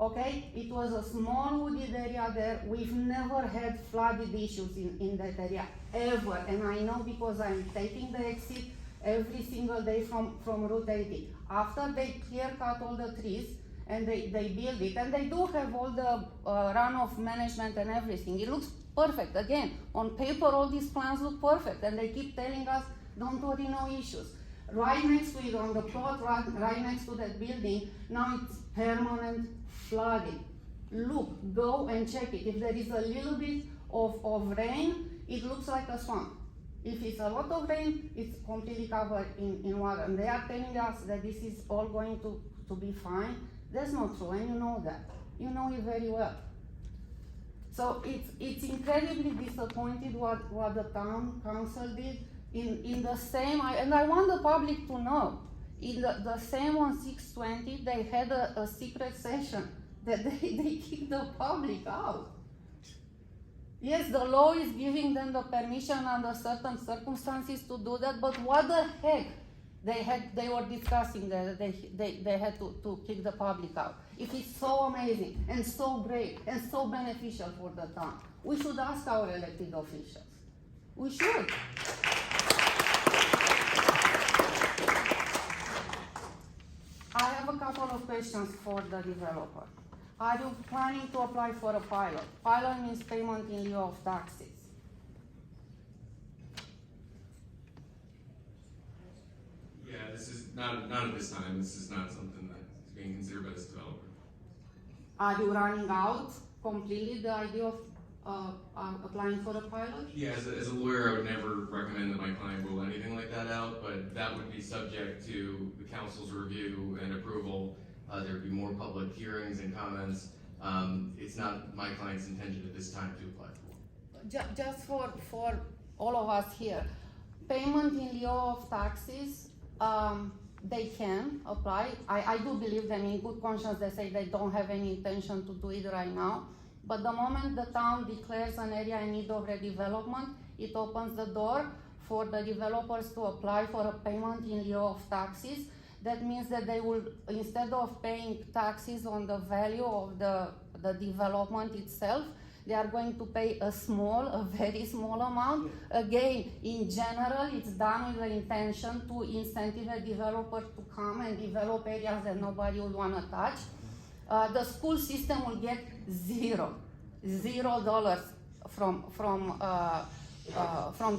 Okay, it was a small wooded area there. We've never had flooded issues in that area, ever. And I know because I'm taking the exit every single day from Route 80. After they clear cut all the trees and they build it, and they do have all the runoff management and everything. It looks perfect. Again, on paper, all these plans look perfect, and they keep telling us, don't worry, no issues. Right next to it, on the plot, right next to that building, now it's permanent flooding. Look, go and check it. If there is a little bit of rain, it looks like a swamp. If it's a lot of rain, it's completely covered in water. And they are telling us that this is all going to be fine. That's not true, and you know that. You know it very well. So it's incredibly disappointed what the town council did. In the same, and I want the public to know, in the same on 6/20, they had a secret session that they kicked the public out. Yes, the law is giving them the permission under certain circumstances to do that, but what the heck? They were discussing that they had to kick the public out. If it's so amazing and so great and so beneficial for the town, we should ask our elected officials. We should. I have a couple of questions for the developer. Are you planning to apply for a pilot? Pilot means payment in lieu of taxes. Yeah, this is not at this time. This is not something that is being considered by this developer. Are you running out completely the idea of applying for a pilot? Yeah, as a lawyer, I would never recommend that my client rule anything like that out, but that would be subject to the council's review and approval. There would be more public hearings and comments. It's not my client's intention at this time to apply for. Just for all of us here, payment in lieu of taxes, they can apply. I do believe them in good conscience. They say they don't have any intention to do it right now. But the moment the town declares an area in need of redevelopment, it opens the door for the developers to apply for a payment in lieu of taxes. That means that they will, instead of paying taxes on the value of the development itself, they are going to pay a very small amount. Again, in general, it's done with the intention to incentivize developers to come and develop areas that nobody would want to touch. The school system will get $0 from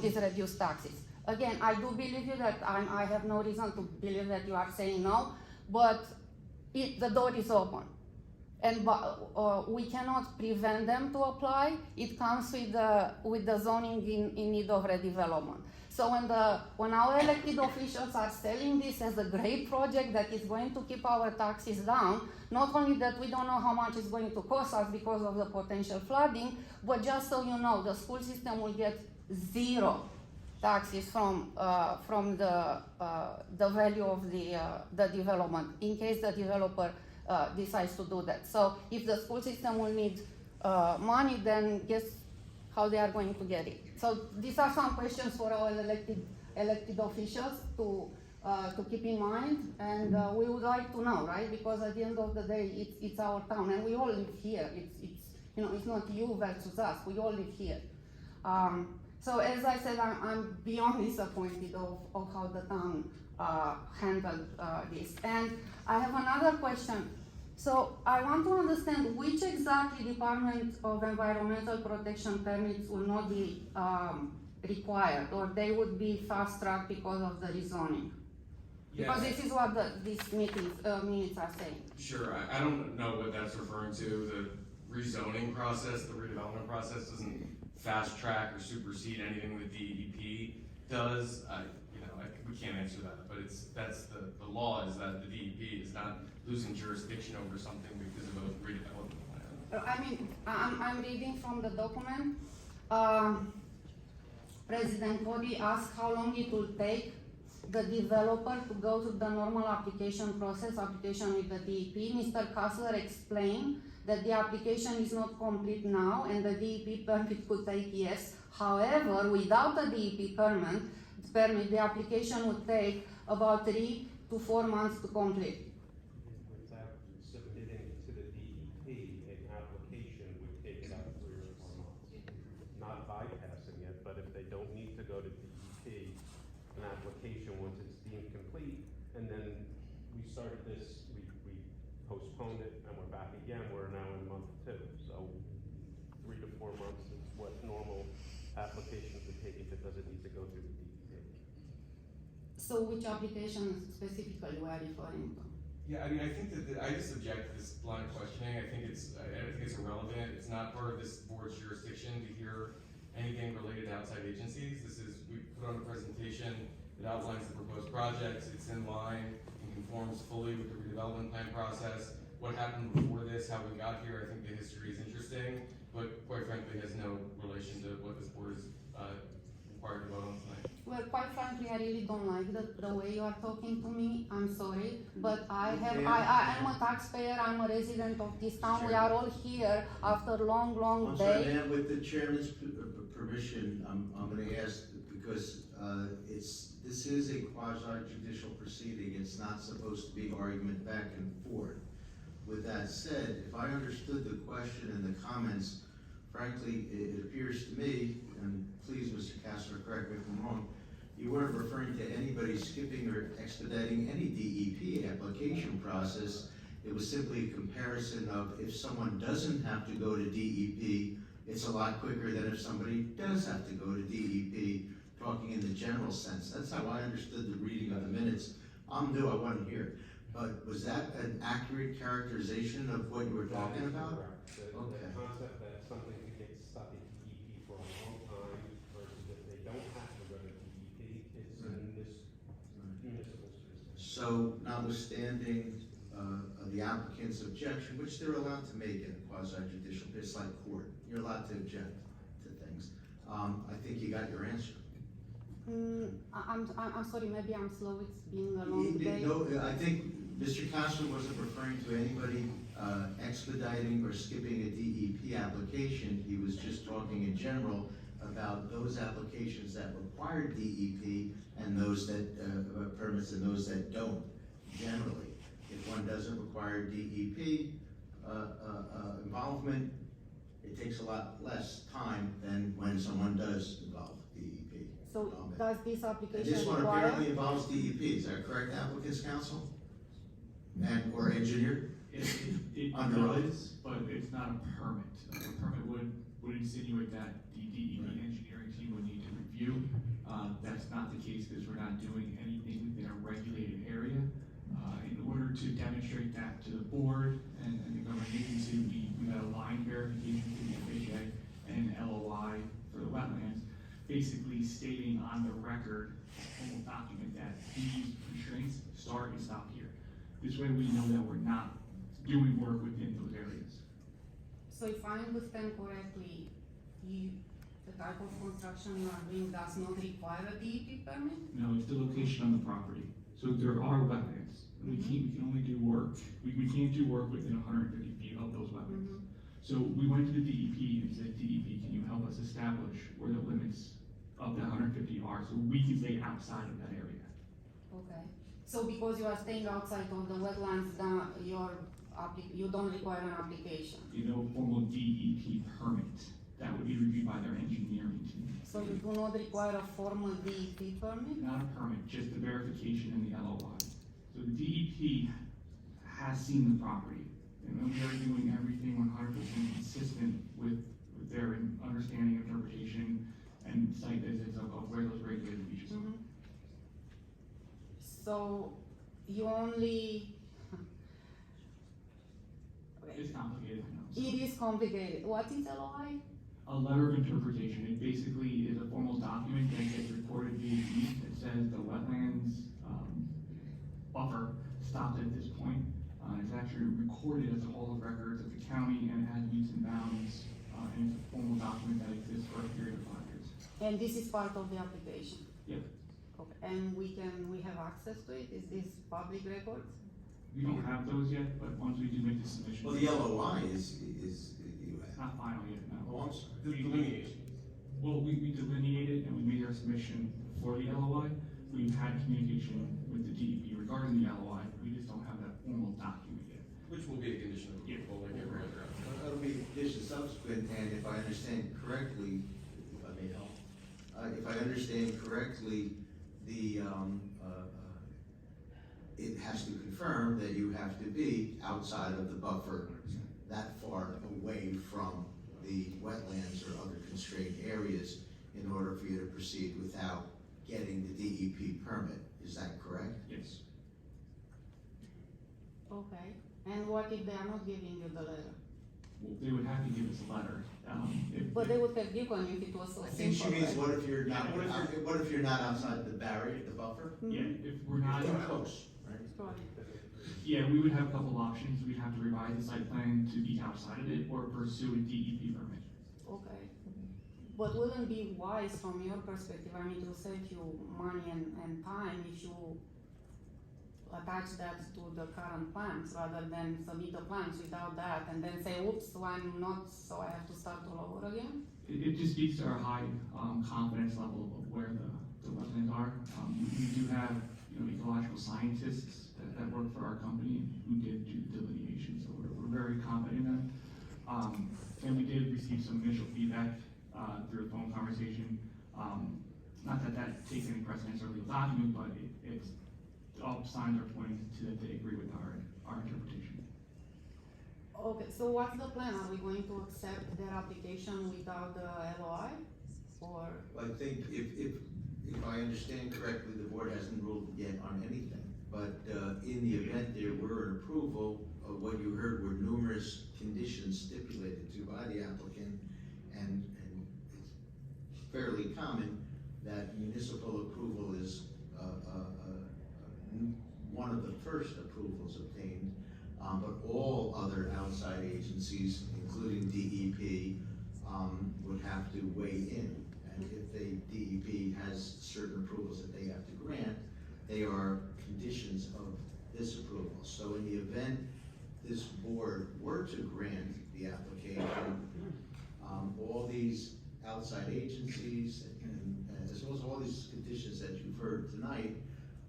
these reduced taxes. Again, I do believe you that I have no reason to believe that you are saying no, but the door is open. And we cannot prevent them to apply. It comes with the zoning in need of redevelopment. So when our elected officials are selling this as a great project that is going to keep our taxes down, not only that we don't know how much it's going to cost us because of the potential flooding, but just so you know, the school system will get $0 taxes from the value of the development in case the developer decides to do that. So if the school system will need money, then guess how they are going to get it. So these are some questions for our elected officials to keep in mind, and we would like to know, right? Because at the end of the day, it's our town, and we all live here. It's not you versus us. We all live here. So as I said, I'm beyond disappointed of how the town handled this. And I have another question. So I want to understand which exactly Department of Environmental Protection permits will not be required, or they would be fast-tracked because of the rezoning. Yeah. Because this is what these minutes are saying. Sure, I don't know what that's referring to. The rezoning process, the redevelopment process doesn't fast track or supersede anything the DEP does. We can't answer that, but that's the law is that the DEP is not losing jurisdiction over something because of a redevelopment plan. I'm reading from the document. President Cody asked how long it will take the developer to go through the normal application process, application with the DEP. Mr. Kassler explained that the application is not complete now and the DEP permit could take years. However, without a DEP permit, the application would take about 3 to 4 months to complete. Without submitting to the DEP, an application would take about 3 or 4 months. Not bypassing it, but if they don't need to go to DEP, an application once it's deemed complete, and then we started this, we postponed it, and we're back again, we're now in month 2. So 3 to 4 months is what normal applications would take if it doesn't need to go through the DEP. So which application specifically were you referring to? Yeah, I think that I just object to this line of questioning. I think it's irrelevant. It's not part of this board's jurisdiction to hear anything related to outside agencies. We put on a presentation that outlines the proposed projects. It's in line and conforms fully with the redevelopment plan process. What happened before this, how we got here, I think the history is interesting, but quite frankly has no relation to what this board is required to vote on tonight. Well, quite frankly, I really don't like the way you are talking to me. I'm sorry, but I am a taxpayer. I'm a resident of this town. We are all here after a long, long I'm day. sorry, ma'am, with the chairman's permission, I'm gonna ask, because, this is a quasi-judicial proceeding, it's not supposed to be argument back and forth. With that said, if I understood the question and the comments, frankly, it appears to me, and please, Mr. Kastner, correct me if I'm wrong, you weren't referring to anybody skipping or expediting any DEP application process. It was simply a comparison of if someone doesn't have to go to DEP, it's a lot quicker than if somebody does have to go to DEP, talking in the general sense. That's how I understood the reading of the minutes. I'm new, I wasn't here. But was that an accurate characterization of what you were talking about? The concept that something could get stuck at DEP for a long time versus if they don't have to go to DEP, it's in this municipal jurisdiction. So notwithstanding the applicant's objection, which they're allowed to make in a quasi-judicial, it's like court, you're allowed to object to things. I think you got your answer. I'm sorry, maybe I'm slow. It's been a long day. No, I think Mr. Castro wasn't referring to anybody expediting or skipping a DEP application. He was just talking in general about those applications that require DEP and those that permits and those that don't, generally. If one doesn't require DEP involvement, it takes a lot less time than when someone does involve DEP. So does this application And this one require? apparently involves DEP, is that correct, applicants counsel? Or engineer? It Under oath? does, but it's not a permit. A permit would insinuate that the DEP engineering team would need to review. That's not the case because we're not doing anything within a regulated area. In order to demonstrate that to the board and the government agency, we got a line verification through the FHA and LOI for the wetlands, basically stating on the record, a formal document that these constraints start and stop here. This way we know that we're not doing work within those areas. So if I understand correctly, the type of construction you are doing does not require a DEP permit? No, it's the location on the property. So there are wetlands. We can only do work. We can't do work within 150 feet of those wetlands. So we went to the DEP and said, DEP, can you help us establish where the limits of that 150 are so we can stay outside of that area? Okay. So because you are staying outside of the wetlands, you don't require an application? You know, formal DEP permit. That would be reviewed by their engineering team. So you do not require a formal DEP permit? Not a permit, just the verification and the LOI. So the DEP has seen the property, and we are doing everything 100% consistent with their understanding, interpretation, and site visits of where those regulated beaches are. So you only. It's complicated, I know. It is complicated. What is LOI? A letter of interpretation. It basically is a formal document that gets recorded via deed that says the wetlands buffer stopped at this point. It's actually recorded as a whole of records at the county and it has meets and bounds, and it's a formal document that exists for a period of 5 years. And this is part of the application? Yep. Okay. And we have access to it? Is this public records? We don't have those yet, but once we do make the submission. Well, the LOI is It's not final yet, no. Oh, I'm sorry. Delineation. Well, we delineated and we made our submission for the LOI. We've had communication with the DEP regarding the LOI. We just don't have that formal document yet. Which will be a condition of approval like every other application. That'll be a condition subsequent, and if I understand correctly, if I may help, if I understand correctly, it has to confirm that you have to be outside of the buffer that far away from the wetlands or other constrained areas in order for you to proceed without getting the DEP permit. Is that correct? Yes. Okay. And what if they are not giving you the letter? Well, they would have to give us a letter. But they would have given if it was so I simple. think she means, right? what if you're not, what if you're not outside the barrier, the buffer? Yeah, if we're not. Too close, right? Yeah, we would have a couple options. We'd have to revise the site plan to be outside of it or pursue a DEP permit. Okay. But wouldn't it be wise from your perspective, I mean, to save you money and time if you attach that to the current plans rather than submit the plans without that and then say, oops, so I'm not, so I have to start all over again? It just speaks to our high confidence level of where the wetlands are. We do have, ecological scientists that work for our company who did do the delineation, so we're very confident in them. And we did receive some initial feedback through a phone conversation. Not that takes any precedence over the document, but it's all signs are pointing to that they agree with our interpretation. Okay, so what's the plan? Are we going to accept their application without the LOI? Or? I think if I understand correctly, the board hasn't ruled yet on anything. But in the event there were an approval, what you heard were numerous conditions stipulated to by the applicant, and it's fairly common that municipal approval is one of the first approvals obtained, but all other outside agencies, including DEP, would have to weigh in. And if DEP has certain approvals that they have to grant, they are conditions of this approval. So in the event this board were to grant the application, all these outside agencies and as well as all these conditions that you've heard tonight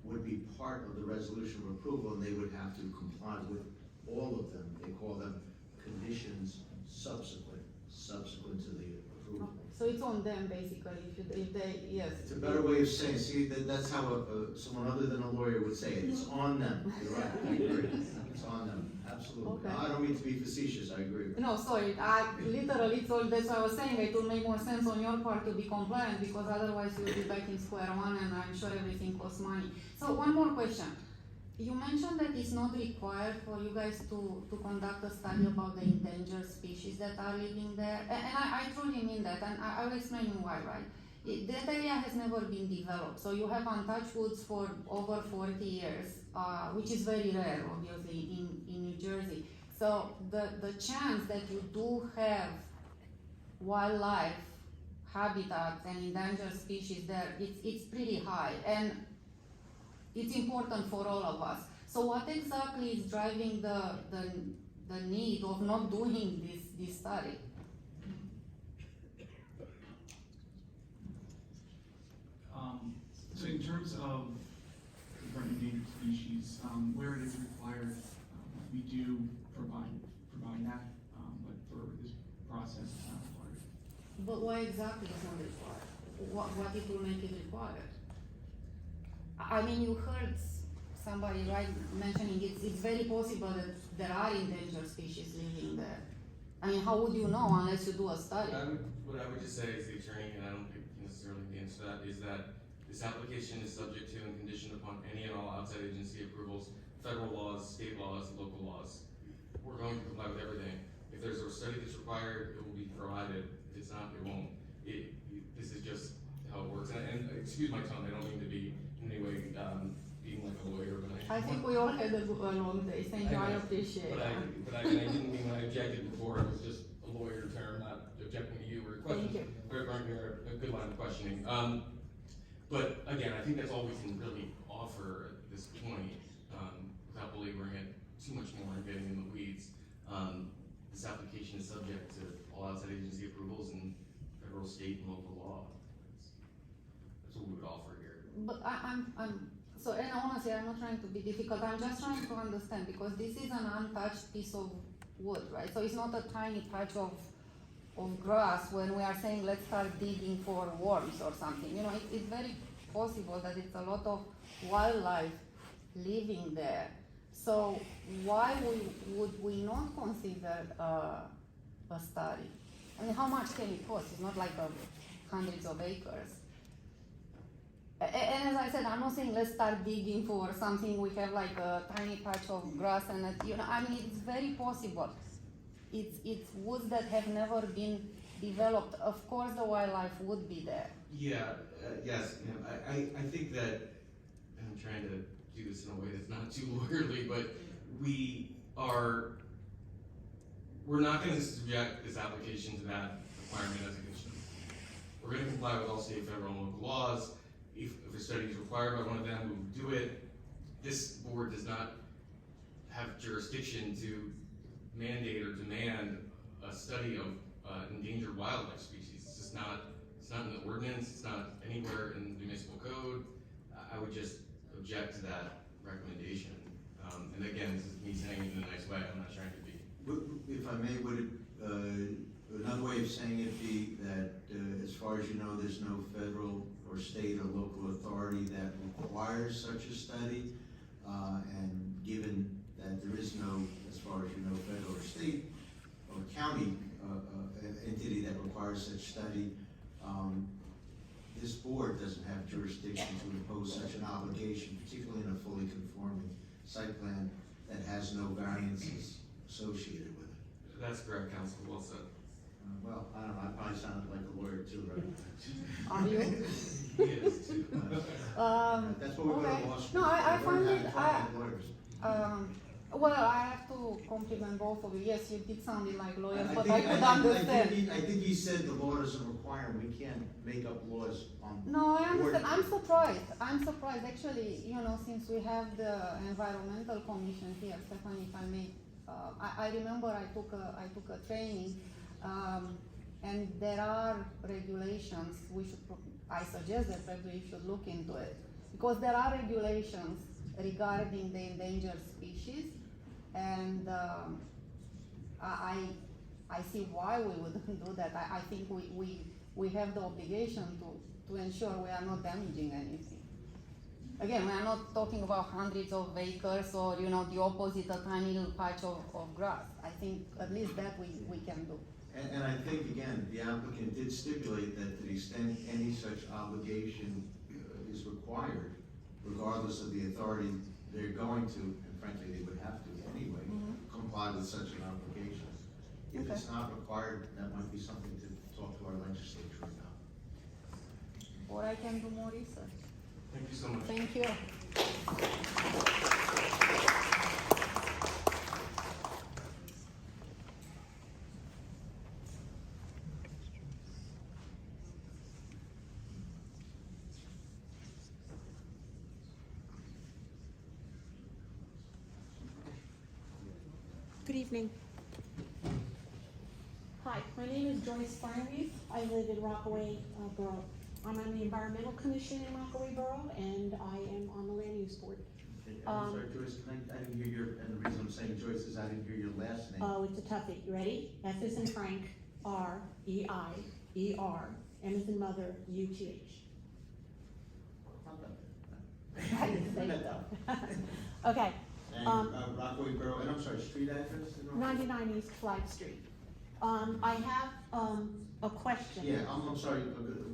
would be part of the resolution of approval, and they would have to comply with all of them. They call them conditions subsequent to the approval. So it's on them basically, if they, yes. It's a better way of saying, see, that's how someone other than a lawyer would say it. It's on them. You're right, I agree. It's on them, absolutely. Okay. I don't mean to be facetious, I agree. No, sorry, literally, so that's what I was saying, it would make more sense on your part to be compliant, because otherwise you'll be back in square one, and I'm sure everything costs money. So one more question. You mentioned that it's not required for you guys to conduct a study about the endangered species that are living there, and I truly mean that, and I will explain you why, right? That area has never been developed, so you have untouched woods for over 40 years, which is very rare, obviously, in New Jersey. So the chance that you do have wildlife habitats and endangered species there, it's pretty high, and it's important for all of us. So what exactly is driving the need of not doing this study? So in terms of threatened endangered species, where it is required, we do provide that, but for this process, it's not required. But why exactly is not required? What it will make it required? I mean, you heard somebody mentioning it's very possible that there are endangered species living there. I mean, how would you know unless you do a study? What I would just say as the attorney, and I don't think necessarily the answer to that, is that this application is subject to and conditioned upon any and all outside agency approvals, federal laws, state laws, local laws. We're going to comply with everything. If there's a study that's required, it will be provided. If it's not, it won't. This is just how it works. And excuse my tone, I don't mean to be in any way being like a lawyer, but I think we all had a long day. Thank you, I appreciate it. But I didn't mean when I objected before, it was just a lawyer term, not objecting to you or questions. A good line of questioning. But again, I think that's all we can really offer at this point, without belaboring it too much more and getting in the weeds. This application is subject to all outside agency approvals and federal, state, and local law. That's what we would offer here. But so, and honestly, I'm not trying to be difficult, I'm just trying to understand, because this is an untouched piece of wood, right? So it's not a tiny patch of grass when we are saying let's start digging for worms or something. You know, it's very possible that it's a lot of wildlife living there. So why would we not consider a study? I mean, how much can it cost? It's not like hundreds of acres. And as I said, I'm not saying let's start digging for something we have like a tiny patch of grass and I mean, it's very possible. It's woods that have never been developed. Of course the wildlife would be there. Yeah, yes, I think that, and I'm trying to do this in a way that's not too lawyerly, but we're not gonna subject this application to that requirement as a condition. We're gonna comply with all state, federal, and local laws. If a study is required by one of them, we will do it. This board does not have jurisdiction to mandate or demand a study of endangered wildlife species. It's just not, it's not in the ordinance, it's not anywhere in the municipal code. I would just object to that recommendation. And again, this is me saying it in a nice way, I'm not trying to be. If I may, would it, another way of saying it be that, as far as you know, there's no federal or state or local authority that requires such a study, and given that there is no, as far as you know, federal or state or county entity that requires such study, this board doesn't have jurisdiction to impose such an obligation, particularly in a fully conforming site plan that has no variances associated with it. That's correct, Council, well said. Well, I don't know, I probably sounded like a lawyer too, right? Are you? He is too. That's what we're Okay. gonna watch. No, I find it, Lawyers. well, I have to compliment both of you. Yes, you did sound like lawyers, but I think- could I understand. think he said the law doesn't require, we can't make up laws on. No, I board. understand. I'm surprised. Actually, you know, since we have the environmental commission here, Stephanie, if I may, I remember I took a training, and there are regulations. I suggest that probably you should look into it, because there are regulations regarding the endangered species, and I see why we wouldn't do that. I think we have the obligation to ensure we are not damaging anything. Again, we are not talking about hundreds of acres or, you know, the opposite, a tiny little patch of grass. I think at least that we can do. And I think, again, the applicant did stipulate that to the extent any such obligation is required, regardless of the authority they're going to, and frankly, they would have to anyway, comply with such an obligation. If it's not required, that might be something to talk to our legislature about. Or I can do more research. Thank you so much. Thank you. Good evening. Hi, my name is Joyce Fireweave. I live in Rockaway Borough. I'm on the Environmental Commission in Rockaway Borough, and I am on the Land Use Board. I'm sorry, Joyce, I didn't hear your, and the reason I'm saying Joyce is I didn't hear your last name. Oh, it's a toughie. You ready? F is in Frank, R-E-I-E-R, M is in Mother, U-T-H. I didn't say so. Okay. And Rockaway Borough, and I'm sorry, street address? 99 East Flag Street. I have a question. Yeah, I'm sorry,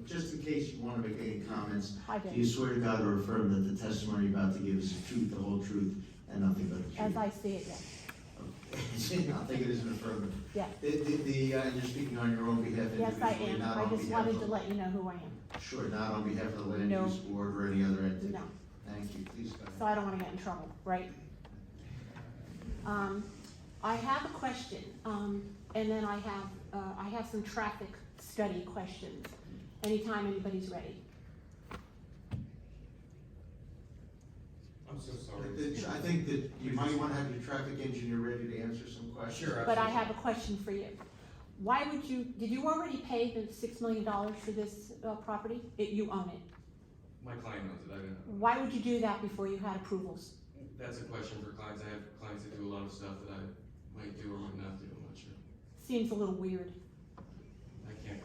just in case you want to make any comments, I do do. you swear to God or affirm that the testimony you're about to give is the truth, the whole truth, and nothing but the truth? As I see it, yes. Okay. I'll take it as an affirmative. Yeah. And you're speaking on your own behalf Yes, I individually, am. not I on just behalf wanted of- to let you know who I am. Sure, not on behalf of the Land No. Use Board or any other entity? No. Thank you, please go ahead. So I don't want to get in trouble, right? I have a question, and then I have some traffic study questions. Anytime anybody's ready. I'm so sorry. I think that you might want to have your traffic engineer ready to answer some questions. Sure. But I have a question for you. Why would you, did you already pay the $6 million for this property? You own it. My client knows it, I don't know. Why would you do that before you had approvals? That's a question for clients. I have clients that do a lot of stuff that I might do or might not do, I'm not sure. Seems a little weird.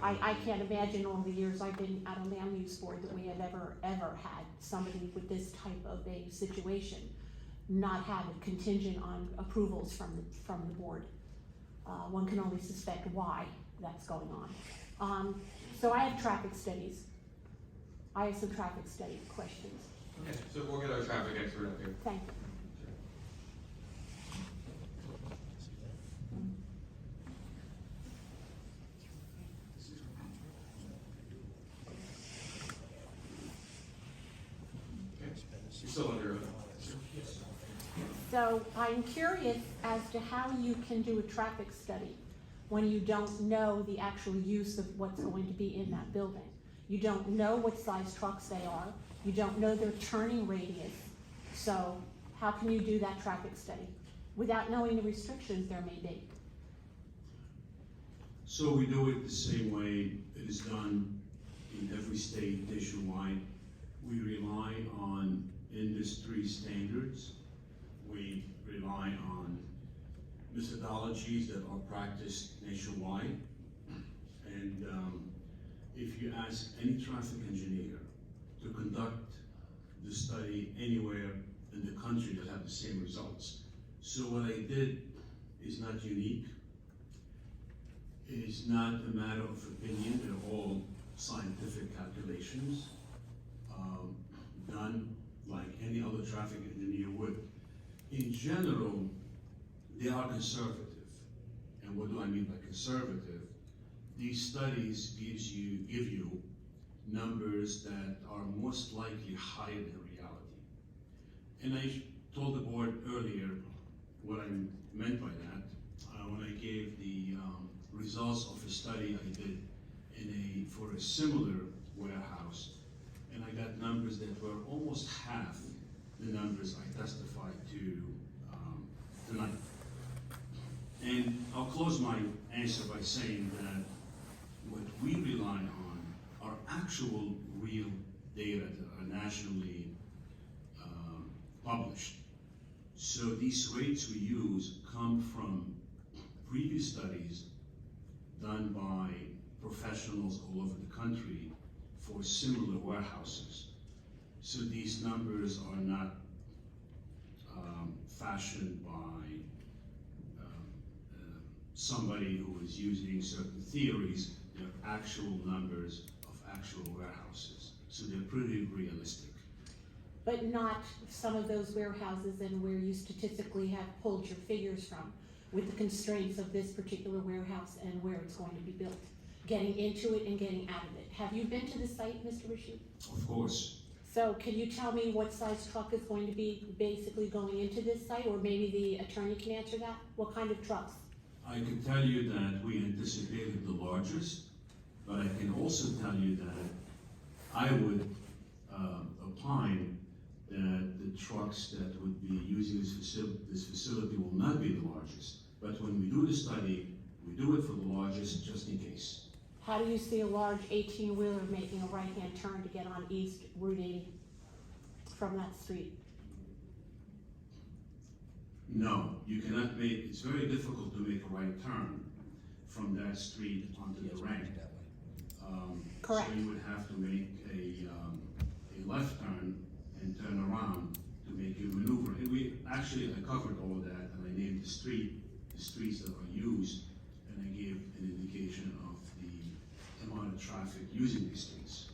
I can't imagine all the years I've been at a land use board that we have ever had somebody with this type of a situation not have it contingent on approvals from the board. One can only suspect why that's going on. So I have traffic studies. I have some traffic study questions. Okay, so we'll get our traffic expert up here. Thank you. You're still under oath. So I'm curious as to how you can do a traffic study when you don't know the actual use of what's going to be in that building. You don't know what size trucks they are. You don't know their turning radius. So how can you do that traffic study without knowing the restrictions there may be? So we do it the same way it is done in every state nationwide. We rely on industry standards. We rely on methodologies that are practiced nationwide. And if you ask any traffic engineer to conduct the study anywhere in the country, they'll have the same results. So what I did is not unique. It is not a matter of opinion. They're all scientific calculations done like any other traffic engineer would. In general, they are conservative. And what do I mean by conservative? These studies give you numbers that are most likely higher than reality. And I told the board earlier what I meant by that when I gave the results of a study I did for a similar warehouse, and I got numbers that were almost half the numbers I testified to tonight. And I'll close my answer by saying that what we rely on are actual real data that are nationally published. So these rates we use come from previous studies done by professionals all over the country for similar warehouses. So these numbers are not fashioned by somebody who is using certain theories. They're actual numbers of actual warehouses. So they're pretty realistic. But not some of those warehouses and where you statistically have pulled your figures from with the constraints of this particular warehouse and where it's going to be built, getting into it and getting out of it. Have you been to the site, Mr. Rashid? Of course. So can you tell me what size truck is going to be basically going into this site, or maybe the attorney can answer that? What kind of trucks? I can tell you that we anticipated the largest, but I can also tell you that I would opine that the trucks that would be using this facility will not be the largest. But when we do the study, we do it for the largest just in case. How do you see a large 18-wheeler making a right-hand turn to get on East Route 80 from that street? No, you cannot make, it's very difficult to make a right turn from that street onto the ramp. Correct. So you would have to make a left turn and turn around to make your maneuver. And I covered all of that, and I named the streets that are used, and I gave an indication of the amount of traffic using these streets.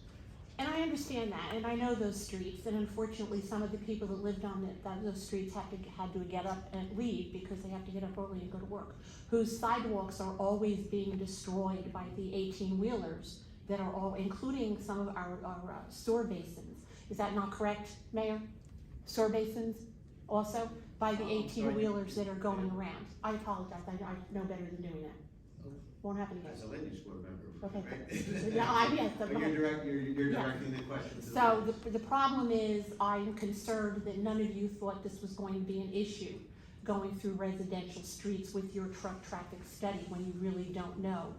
And I understand that, and I know those streets, and unfortunately, some of the people that lived on those streets had to get up and leave because they have to get up early and go to work, whose sidewalks are always being destroyed by the 18-wheelers that are all, including some of our sewer basins. Is that not correct, Mayor? Sewer basins also by the 18-wheelers that are going around. I apologize, I know better than doing that. Won't happen again. As a land use board member. Okay. Right? Yeah, yes. But you're directing the question to the So board. the problem is, I'm concerned that none of you thought this was going to be an issue, going through residential streets with your truck traffic study when you really don't know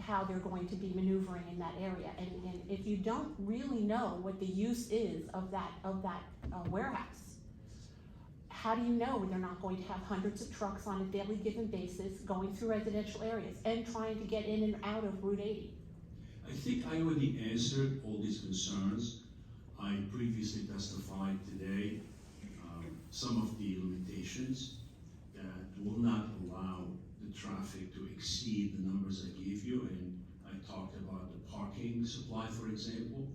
how they're going to be maneuvering in that area. And if you don't really know what the use is of that warehouse, how do you know they're not going to have hundreds of trucks on a daily given basis going through residential areas and trying to get in and out of Route 80? I think I already answered all these concerns. I previously testified today some of the limitations that will not allow the traffic to exceed the numbers I gave you, and I talked about the parking supply, for example.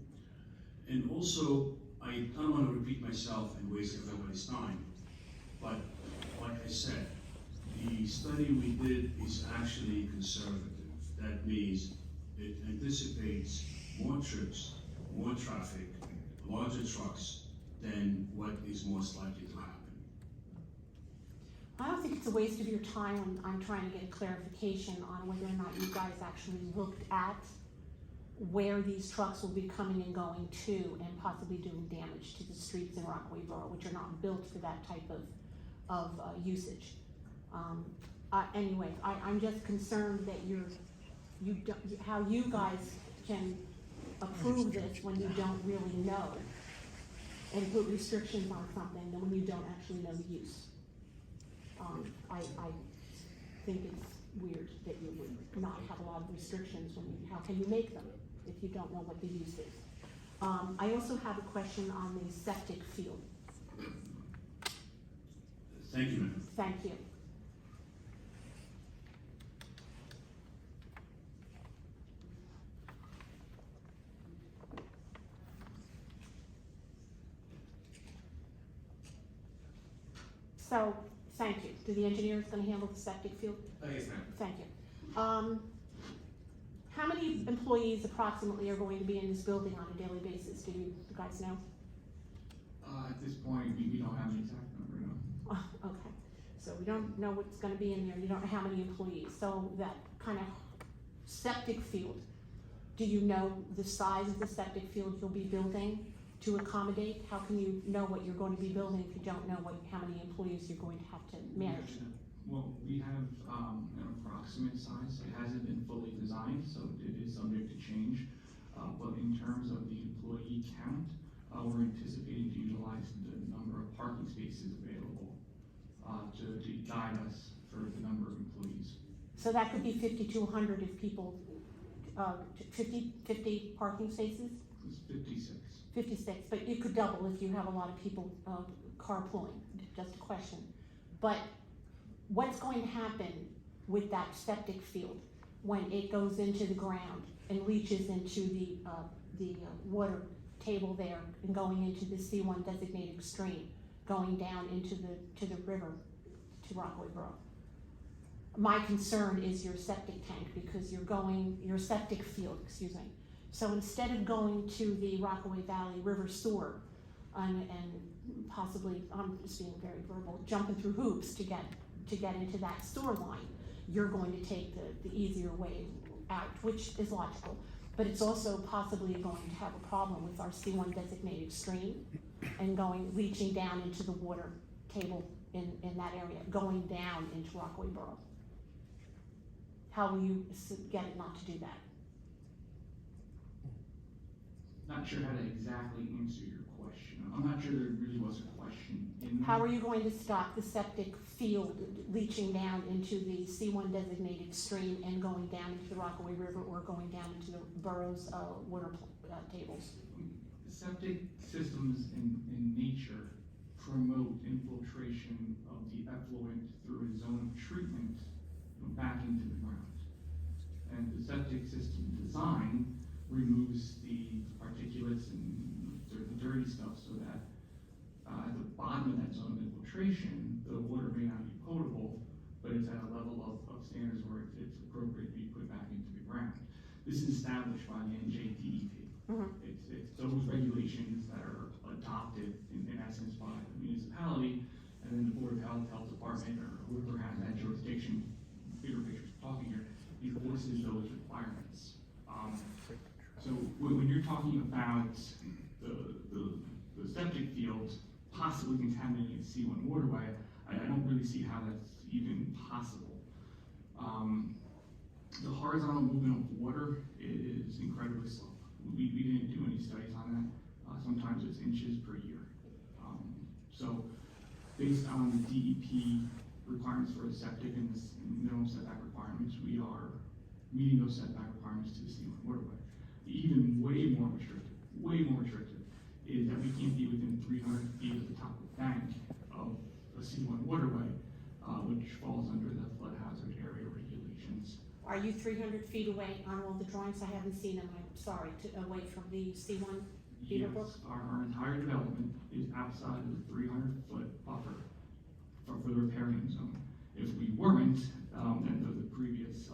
And also, I don't want to repeat myself and waste everybody's time, but like I said, the study we did is actually conservative. That means it anticipates more trips, more traffic, larger trucks than what is most likely to happen. I don't think it's a waste of your time when I'm trying to get clarification on whether or not you guys actually looked at where these trucks will be coming and going to and possibly doing damage to the streets in Rockaway Borough, which are not built for that type of usage. Anyway, I'm just concerned that how you guys can approve this when you don't really know and put restrictions on something and when you don't actually know the use. I think it's weird that you would not have a lot of restrictions how can you make them if you don't know what the use is? I also have a question on the septic field. Thank you, ma'am. Thank you. So, thank you. Do the engineers gonna handle the septic field? Yes, ma'am. Thank you. How many employees approximately are going to be in this building on a daily basis? Do you guys know? At this point, we don't have an exact number, no. Okay, so we don't know what's gonna be in there, you don't know how many employees, so that kind of septic field, do you know the size of the septic field you'll be building to accommodate? How can you know what you're going to be building if you don't know how many employees you're going to have to manage? Well, we have an approximate size. It hasn't been fully designed, so it is subject to change. But in terms of the employee count, we're anticipating to utilize the number of parking spaces available to guide us for the number of employees. So that could be 50 to 100 if people, 50 parking spaces? It's 56. 56, but you could double if you have a lot of people carpooling, just a question. But what's going to happen with that septic field when it goes into the ground and leaches into the water table there and going into the C1 designated stream, going down into the river to Rockaway Borough? My concern is your septic tank because your septic field, excuse me. So instead of going to the Rockaway Valley River Sewer and possibly, I'm just being very verbal, jumping through hoops to get into that sewer line, you're going to take the easier way out, which is logical. But it's also possibly going to have a problem with our C1 designated stream and leaching down into the water table in that area, going down into Rockaway Borough. How will you get it not to do that? Not sure how to exactly answer your question. I'm not sure there really was a question in there. How are you going to stop the septic field leaching down into the C1 designated stream and going down into the Rockaway River or going down into the borough's water tables? Septic systems in nature promote infiltration of the effluent through a zone of treatment back into the ground. And the septic system design removes the particulates and the dirty stuff so that at the bottom of that zone of infiltration, the water may not be potable, but it's at a level of standards where it's appropriate to be put back into the ground. This is established by the NJDEP. It's those regulations that are adopted in essence by the municipality, and then the Board of Health Department, or whoever has that jurisdiction, bigger picture talking here, enforces those requirements. So when you're talking about the septic fields possibly contaminating the C1 waterway, I don't really see how that's even possible. The horizontal movement of water is incredibly slow. We didn't do any studies on that. Sometimes it's inches per year. So based on the DEP requirements for a septic and the minimum setback requirements, we are meeting those setback requirements to the C1 waterway. Even way more restrictive is that we can't be within 300 feet of the top of the bank of a C1 waterway, which falls under the flood hazard area regulations. Are you 300 feet away on all the drawings? I haven't seen them, I'm sorry, away from the C1 feeder Yes, book? our entire development is outside of the 300-foot buffer for the riparian zone. If we weren't, then the previous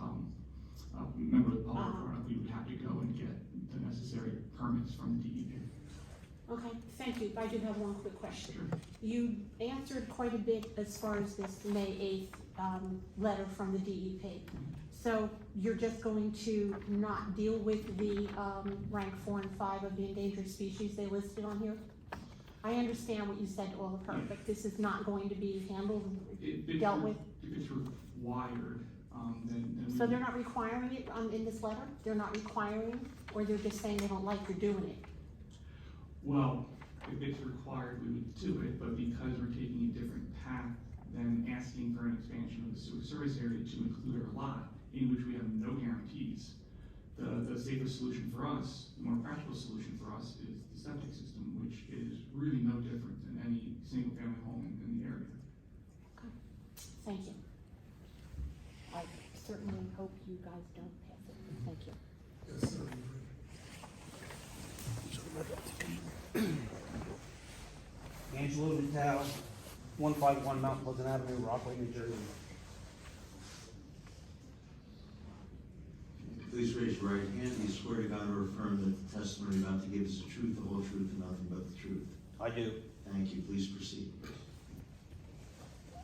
member of the public, we would have to go and get the necessary permits from the DEP. Okay, thank you. I do have one quick question. Sure. You answered quite a bit as far as this May 8th letter from the DEP. So you're just going to not deal with the, rank 4 and 5 of the endangered species they listed on here? I understand what you said, Oliver, but this is not going to be handled, dealt with? If it's required, then. So they're not requiring it, in this letter? They're not requiring, or they're just saying they don't like you're doing it? Well, if it's required, we would do it, but because we're taking a different path than asking for an expansion of the sewer service area to include our lot, in which we have no guarantees, the safest solution for us, the more practical solution for us is the septic system, which is really no different than any single-family home in the area. Okay. Thank you. I certainly hope you guys don't pass it. Thank you. Yes, sir. Angelo Natal, 151 Mount Pleasant Avenue, Rockaway, New Jersey. Please raise your right hand. Do you swear to God or affirm that the testimony you're about to give is the truth, the whole truth, and nothing but the truth? I do. Thank you. Please proceed.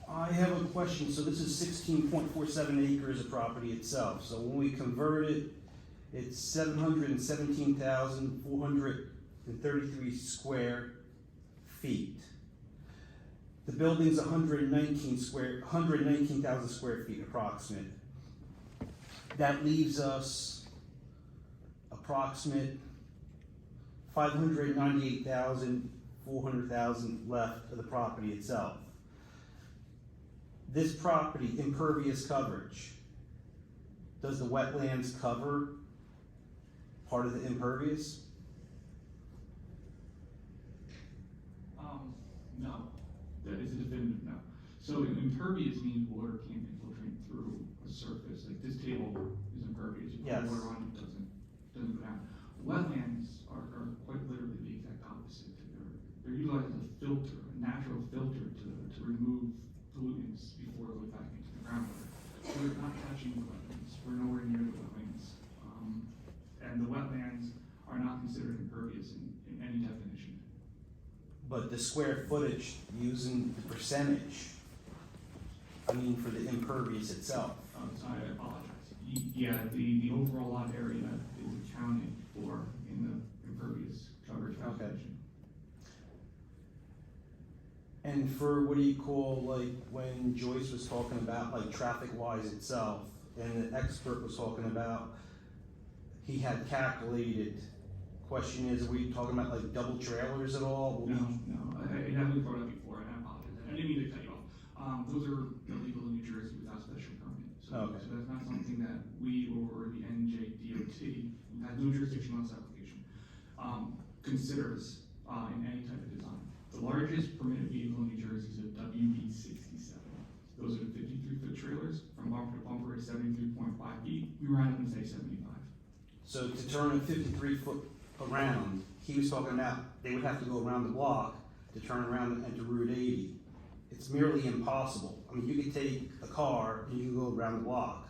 I have a question. So this is 16.47 acres of property itself. So when we convert it, it's 717,433 square feet. The building's 119,000 square feet approximate. That leaves us approximate 598,400 left of the property itself. This property, impervious coverage, does the wetlands cover part of the impervious? No, that is a definitive no. So impervious means water can't infiltrate through a surface, like this table is impervious, you put Yes. water on it, doesn't go down. Wetlands are quite literally the exact opposite. They're utilized as a filter, a natural filter to remove pollutants before it goes back into the groundwater. We're not touching the wetlands, we're nowhere near the wetlands. And the wetlands are not considered impervious in any definition. But the square footage using the percentage, I mean for the impervious itself. Sorry, I apologize. Yeah, the overall lot area is accounted for in the impervious coverage calculation. And for what do you call, like, when Joyce was talking about, like, traffic-wise itself, and the expert was talking about, he had calculated, question is, are we talking about, like, double trailers at all? No, I haven't brought it up before, and I apologize. I didn't mean to cut you off. Those are illegal in New Jersey without special permit. So that's not something that we or the NJDOT, who has no jurisdiction on this application, considers in any type of design. The largest permitted vehicle in New Jersey is a WB67. Those are the 53-foot trailers from bumper to bumper at 73.5 feet. We ran up and say 75. So to turn a 53-foot around, he was talking about they would have to go around the block to turn around and enter Route 80. It's merely impossible. I mean, you could take a car and you can go around the block.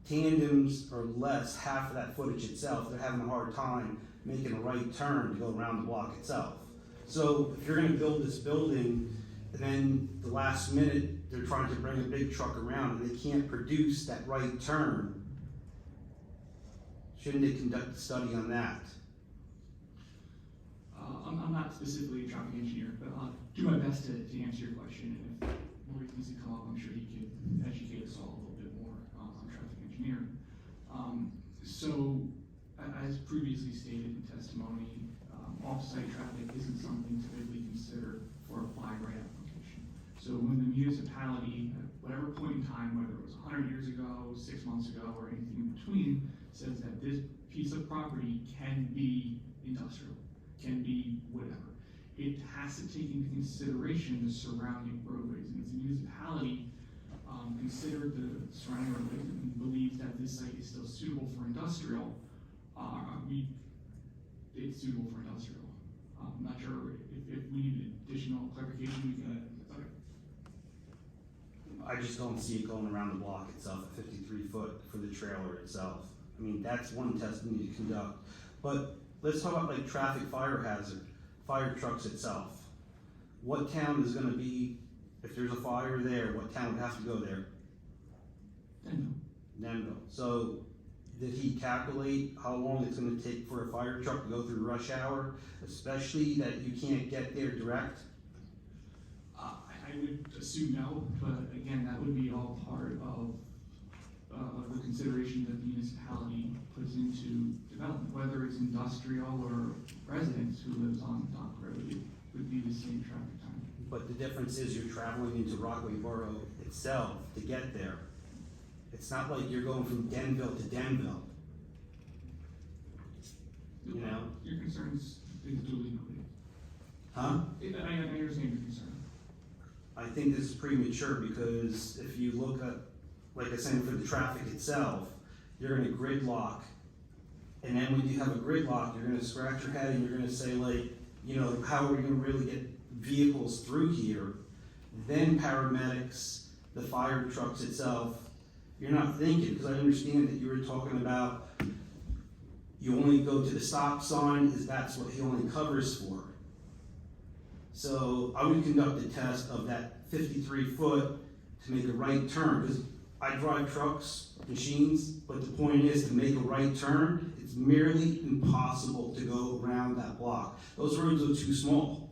Tandems are less, half of that footage itself. They're having a hard time making a right turn to go around the block itself. So if you're gonna build this building, and then the last minute, they're trying to bring a big truck around and they can't produce that right turn, shouldn't they conduct a study on that? I'm not specifically a traffic engineer, but I'll do my best to answer your question. And if Maurice needs to come up, I'm sure he could educate us all a little bit more on traffic engineering. So, as previously stated in testimony, off-site traffic isn't something typically considered for a flag-right application. So when the municipality, at whatever point in time, whether it was 100 years ago, 6 months ago, or anything in between, says that this piece of property can be industrial, can be whatever, it has to take into consideration the surrounding roadways. And if the municipality considered the surrounding roadways and believes that this site is still suitable for industrial, it's suitable for industrial. I'm not sure if we need additional clarification, we can. Okay. I just don't see it going around the block itself at 53 foot for the trailer itself. I mean, that's one test we need to conduct. But let's talk about like traffic fire hazard, fire trucks itself. What town is gonna be, if there's a fire there, what town would have to go there? Denville. Denville. So did he calculate how long it's gonna take for a fire truck to go through rush hour, especially that you can't get there direct? I would assume no, but again, that would be all part of the consideration that the municipality puts into development, whether it's industrial or residents who lives on Dock Road, it would be the same traffic time. But the difference is you're traveling into Rockaway Borough itself to get there. It's not like you're going from Denville to Denville. You know? Your concerns is duly noted. Huh? I understand your concern. I think this is premature because if you look at, like I said, for the traffic itself, you're gonna gridlock. And then when you have a gridlock, you're gonna scratch your head and you're gonna say like, you know, how are we gonna really get vehicles through here? Then paramedics, the fire trucks itself, you're not thinking, because I understand that you were talking about you only go to the stop sign, is that's what he only covers for. So I would conduct a test of that 53 foot to make a right turn, because I drive trucks, machines, but the point is to make a right turn, it's merely impossible to go around that block. Those roads are too small.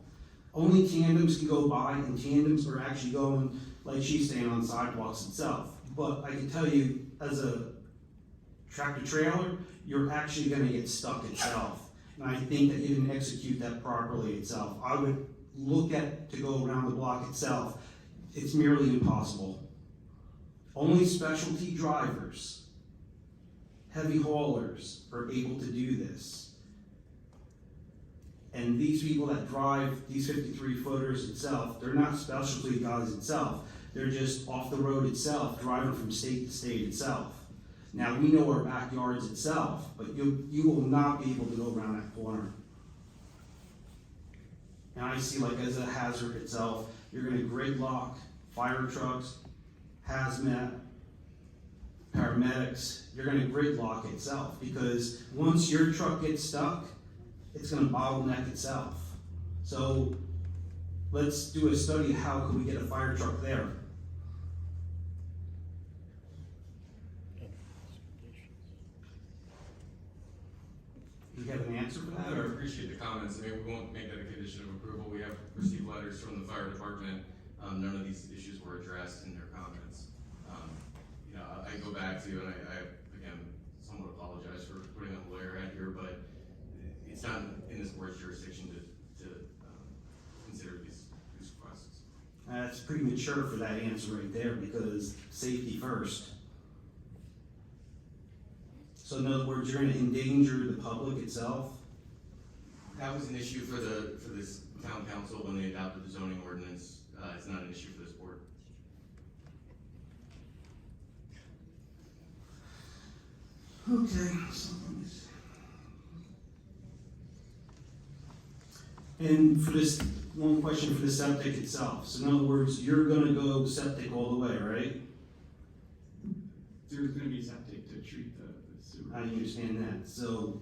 Only tandems can go by, and tandems are actually going, like she's saying, on sidewalks itself. But I can tell you, as a tractor trailer, you're actually gonna get stuck itself. And I think that you didn't execute that properly itself. I would look at to go around the block itself. It's merely impossible. Only specialty drivers, heavy haulers are able to do this. And these people that drive these 53 footers itself, they're not specialty guys itself. They're just off the road itself, driving from state to state itself. Now, we know our backyards itself, but you will not be able to go around that corner. And I see, like, as a hazard itself, you're gonna gridlock fire trucks, hazmat, paramedics, you're gonna gridlock itself, because once your truck gets stuck, it's gonna bottleneck itself. So let's do a study of how can we get a fire truck there. Do you have an answer for I that? would Or? appreciate the comments. I mean, we won't make that a condition of approval. We have received letters from the fire department. None of these issues were addressed in their comments. You know, I go back to, and I again, somewhat apologize for putting on the lawyer hat here, but it's not in this board's jurisdiction to consider these requests. That's premature for that answer right there, because safety first. So in other words, you're gonna endanger the public itself? That was an issue for this town council when they adopted the zoning ordinance. It's not an issue for this board. Okay, so let me see. And for this, one question for the septic itself. So in other words, you're gonna go septic all the way, right? There's gonna be septic to treat the sewer. I understand that. So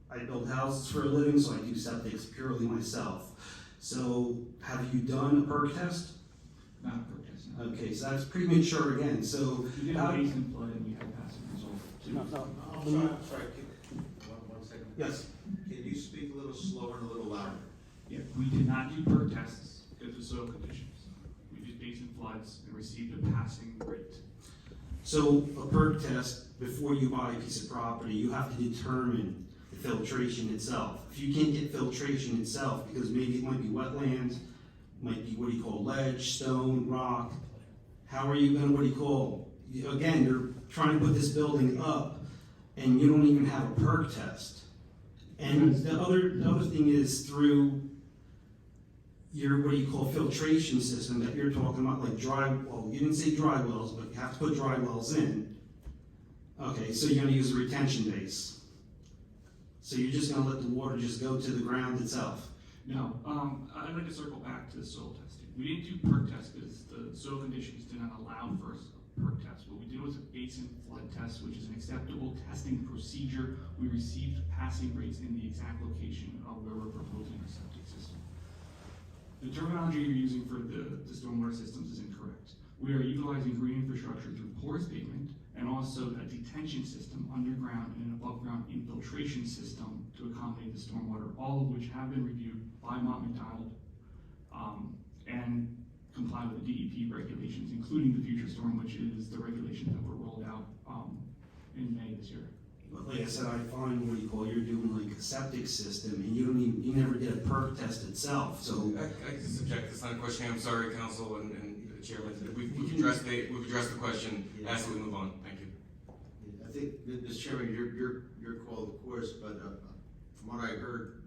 I build houses for a living, so I do septics purely myself. So have you done a perk test? Not a perk test, no. Okay, so that's premature again, so. We did a basement flood and we had passive result. I'm sorry, one second. Yes. Can you speak a little slower and a little louder? Yeah, we did not do perk tests because of soil conditions. We did basement floods and received a passing rate. So a perk test, before you buy a piece of property, you have to determine the filtration itself. If you can't get filtration itself, because maybe it might be wetlands, might be what do you call ledge, stone, rock, how are you gonna, what do you call, again, you're trying to put this building up and you don't even have a perk test. And the other thing is through your, what do you call, filtration system that you're talking about, like dry, well, you didn't say dry wells, but you have to put dry wells in. Okay, so you're gonna use a retention base. So you're just gonna let the water just go to the ground itself? No, I'd like to circle back to the soil testing. We didn't do perk tests because the soil conditions did not allow for a perk test. What we did was a basin flood test, which is an acceptable testing procedure. We received passing rates in the exact location of where we're proposing our septic system. The terminology you're using for the stormwater systems is incorrect. We are utilizing green infrastructure through porous pavement and also a detention system underground and an above-ground infiltration system to accommodate the stormwater, all of which have been reviewed by Mont McDonald and comply with the DEP regulations, including the future storm, which is the regulations that were rolled out in May this year. But like I said, I find you're doing like a septic system, and you never did a perk test itself, so. I can subject this, not a question, I'm sorry, council and chairman, we've addressed the question, ask that we move on, thank you. I think, Mr. Chairman, your call, of course, but from what I heard,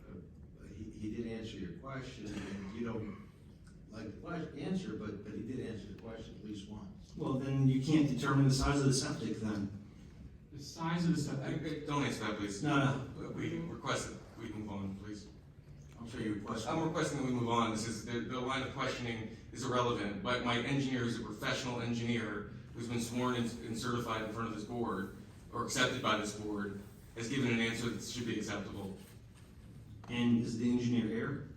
he did answer your question, and you don't like the answer, but he did answer the question at least once. Well, then you can't determine the size of the septic then. The size of the septic. Don't answer that, please. No. We request that we move on, please. I'm sure you request. I'm requesting that we move on. This is, the line of questioning is irrelevant, but my engineer is a professional engineer who's been sworn and certified in front of this board, or accepted by this board, has given an answer that should be acceptable. And is the engineer here?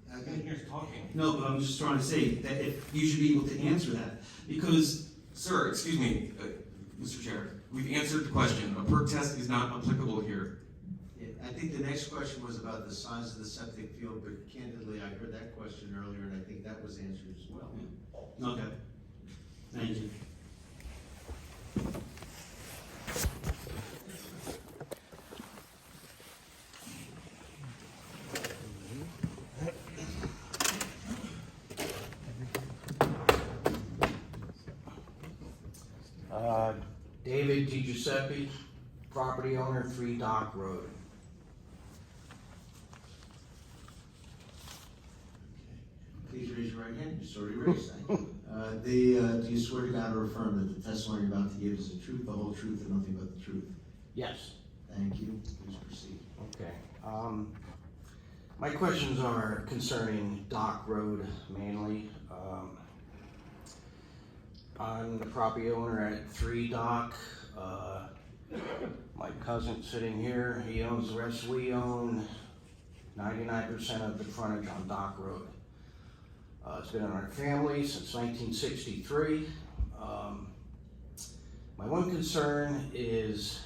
The engineer's talking. No, but I'm just trying to say that if you should be able to answer that, because. Sir, excuse me, Mr. Chair, we've answered the question. A perk test is not applicable here. Yeah, I think the next question was about the size of the septic field, but candidly, I heard that question earlier, and I think that was answered as well. Okay. Thank you. David DiGiuseppe, property owner, 3 Dock Road. Please raise your right hand. It's already raised. Thank you. Do you swear to God or affirm that the testimony you're about to give is the truth, the whole truth, and nothing but the truth? Yes. Thank you. Please proceed. Okay. My questions are concerning Dock Road mainly. I'm the property owner at 3 Dock. My cousin sitting here, he owns the rest. We own 99% of the frontage on Dock Road. It's been in our family since 1963. My one concern is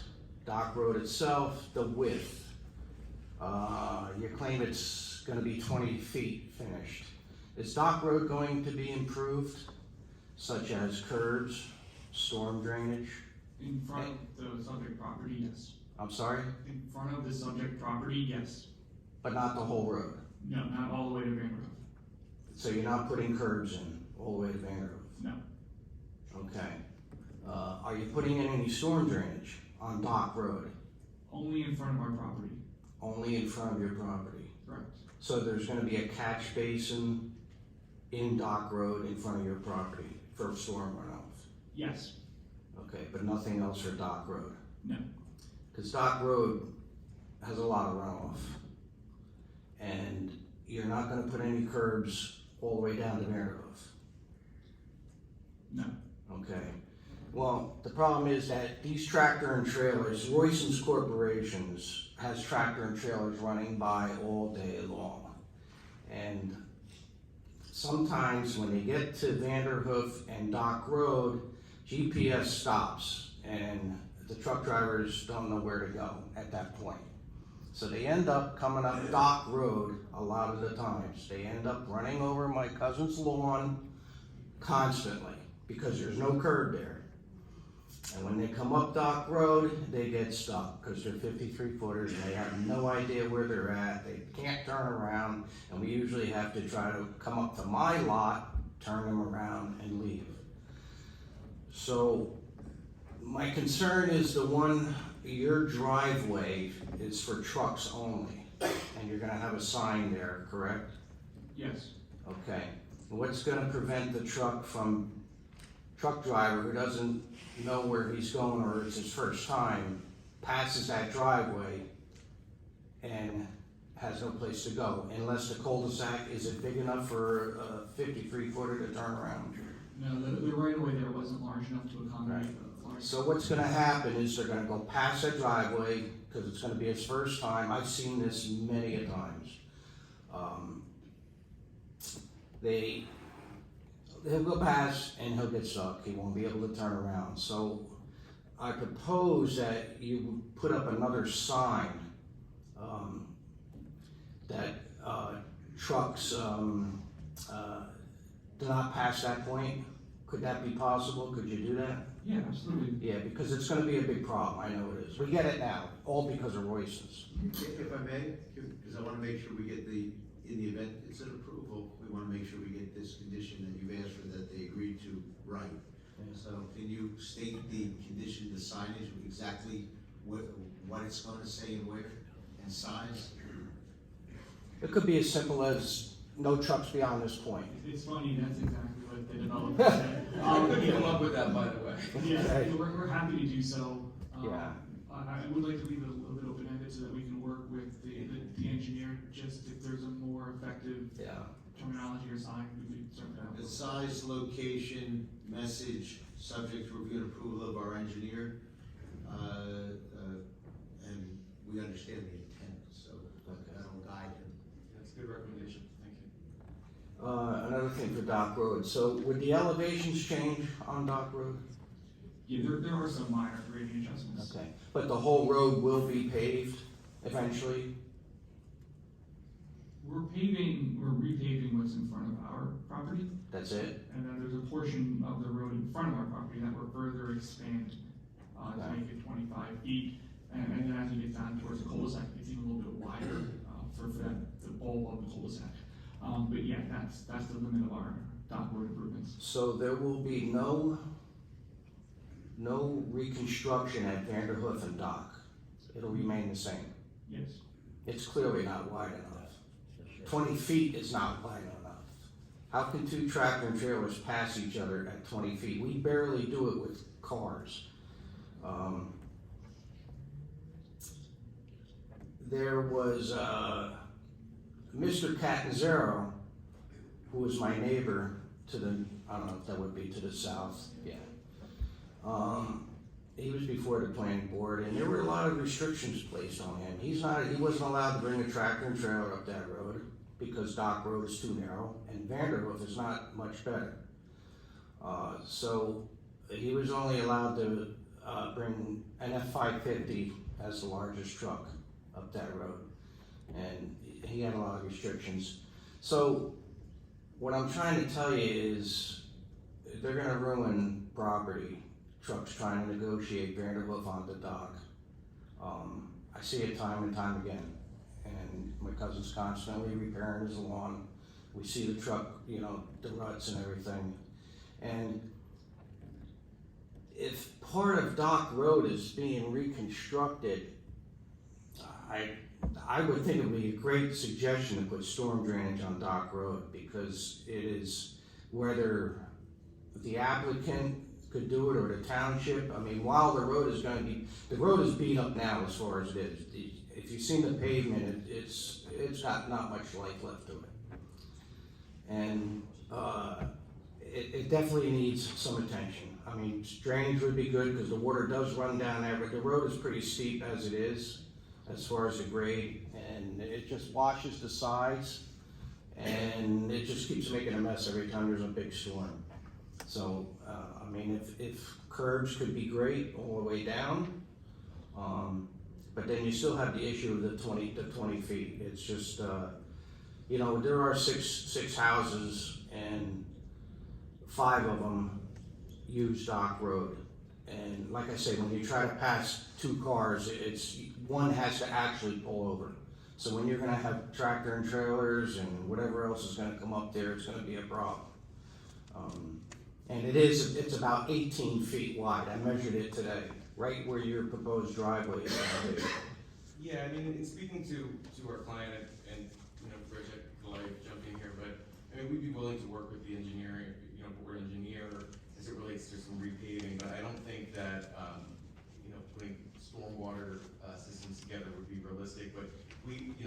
Dock Road itself, the width. You claim it's going to be 20 feet finished. Is Dock Road going to be improved, such as curbs, storm drainage? In front of the subject property, yes. I'm sorry? In front of the subject property, yes. But not the whole road? No, not all the way to Vanderhoff. So you're not putting curbs in all the way to Vanderhoff? No. Okay. Are you putting in any storm drainage on Dock Road? Only in front of our property. Only in front of your property? Correct. So there's gonna be a catch basin in Dock Road in front of your property for storm runoff? Yes. Okay, but nothing else for Dock Road? No. Because Dock Road has a lot of runoff. And you're not gonna put any curbs all the way down to Vanderhoff? No. Okay. Well, the problem is that these tractor and trailers, Royson's Corporations has tractor and trailers running by all day long. And sometimes when they get to Vanderhoof and Dock Road, GPS stops and the truck drivers don't know where to go at that point. So they end up coming up Dock Road a lot of the times. They end up running over my cousin's lawn constantly because there's no curb there. And when they come up Dock Road, they get stuck because they're 53 footers and they have no idea where they're at. They can't turn around, and we usually have to try to come up to my lot, turn them around and leave. So my concern is your driveway is for trucks only, and you're gonna have a sign there, correct? Yes. Okay. What's gonna prevent the truck driver who doesn't know where he's going or it's his first time, passes that driveway and has no place to go, unless the cul-de-sac, is it big enough for a 53 footer to turn around? No, the right of way there wasn't large enough to accommodate a large. So what's gonna happen is they're gonna go past that driveway, because it's gonna be his first time. I've seen this many a times. he'll go past and he'll get stuck. He won't be able to turn around. So I propose that you put up another sign that trucks do not pass that point. Could that be possible? Could you do that? Yeah, absolutely. Yeah, because it's gonna be a big problem, I know it is. We get it now, all because of Royce's. If I may, because I want to make sure we get in the event it's an approval, we want to make sure we get this condition that you've asked for, that they agreed to, right. So can you state the condition, the signage, exactly what it's going to say and where, and size? It could be as simple as no trucks beyond this point. It's funny, that's exactly what the developer said. I couldn't come up with that, by the way. Yeah, we're happy to do so. Yeah. I would like to leave it a little bit open-ended so that we can work with the engineer, just if there's a more effective terminology or sign, we could certainly have. The size, location, message, subject to review and approval of our engineer, and we understand the intent, so that'll guide him. That's a good recommendation, thank you. Another thing for Dock Road, so would the elevations change on Dock Road? Yeah, there are some minor grading adjustments. Okay, but the whole road will be paved eventually? We're repaving what's in front of our property, That's it? and then there's a portion of the road in front of our property that we're further expanding to make it 25 feet. And then as you get down towards the cul-de-sac, it's even a little bit wider for the bowl of the cul-de-sac. But yeah, that's the limit of our dock road improvements. So there will be no reconstruction at Vanderhoof and Dock? It'll remain the same? Yes. It's clearly not wide enough. 20 feet is not wide enough. How can two tractor and trailers pass each other at 20 feet? We barely do it with cars. There was Mr. Catanzaro, who was my neighbor to the, I don't know if that would be to the south, yeah. He was before the planning board, and there were a lot of restrictions placed on him. He wasn't allowed to bring a tractor and trailer up that road because Dock Road is too narrow, and Vanderhoof is not much better. So he was only allowed to bring an F-550 as the largest truck up that road, and he had a lot of restrictions. So what I'm trying to tell you is they're gonna ruin property, trucks trying to negotiate Vanderhoof onto Dock. I see it time and time again, and my cousin's constantly repairing his lawn. We see the truck, you know, the ruts and everything. And if part of Dock Road is being reconstructed, I would think it would be a great suggestion to put storm drainage on Dock Road, because it is, whether the applicant could do it or the township, I mean, while the road is beat up now as far as it is. If you've seen the pavement, it's got not much life left to it. And it definitely needs some attention. I mean, drainage would be good because the water does run down there, but the road is pretty steep as it is, as far as the grade, and it just washes the sides, and it just keeps making a mess every time there's a big storm. So, I mean, if curbs could be great all the way down, but then you still have the issue of the 20 feet. It's just, you know, there are six houses, and 5 of them use Dock Road. And like I say, when you try to pass 2 cars, one has to actually pull over. So when you're gonna have tractor and trailers and whatever else is gonna come up there, it's gonna be a problem. And it's about 18 feet wide. I measured it today, right where your proposed driveway is gonna be. Yeah, I mean, in speaking to our client, and you know, Rich, I'd like to jump in here, but I mean, we'd be willing to work with the engineering, you know, board engineer as it relates to some repaving, but I don't think that, you know, putting stormwater systems together would be realistic, but we'd be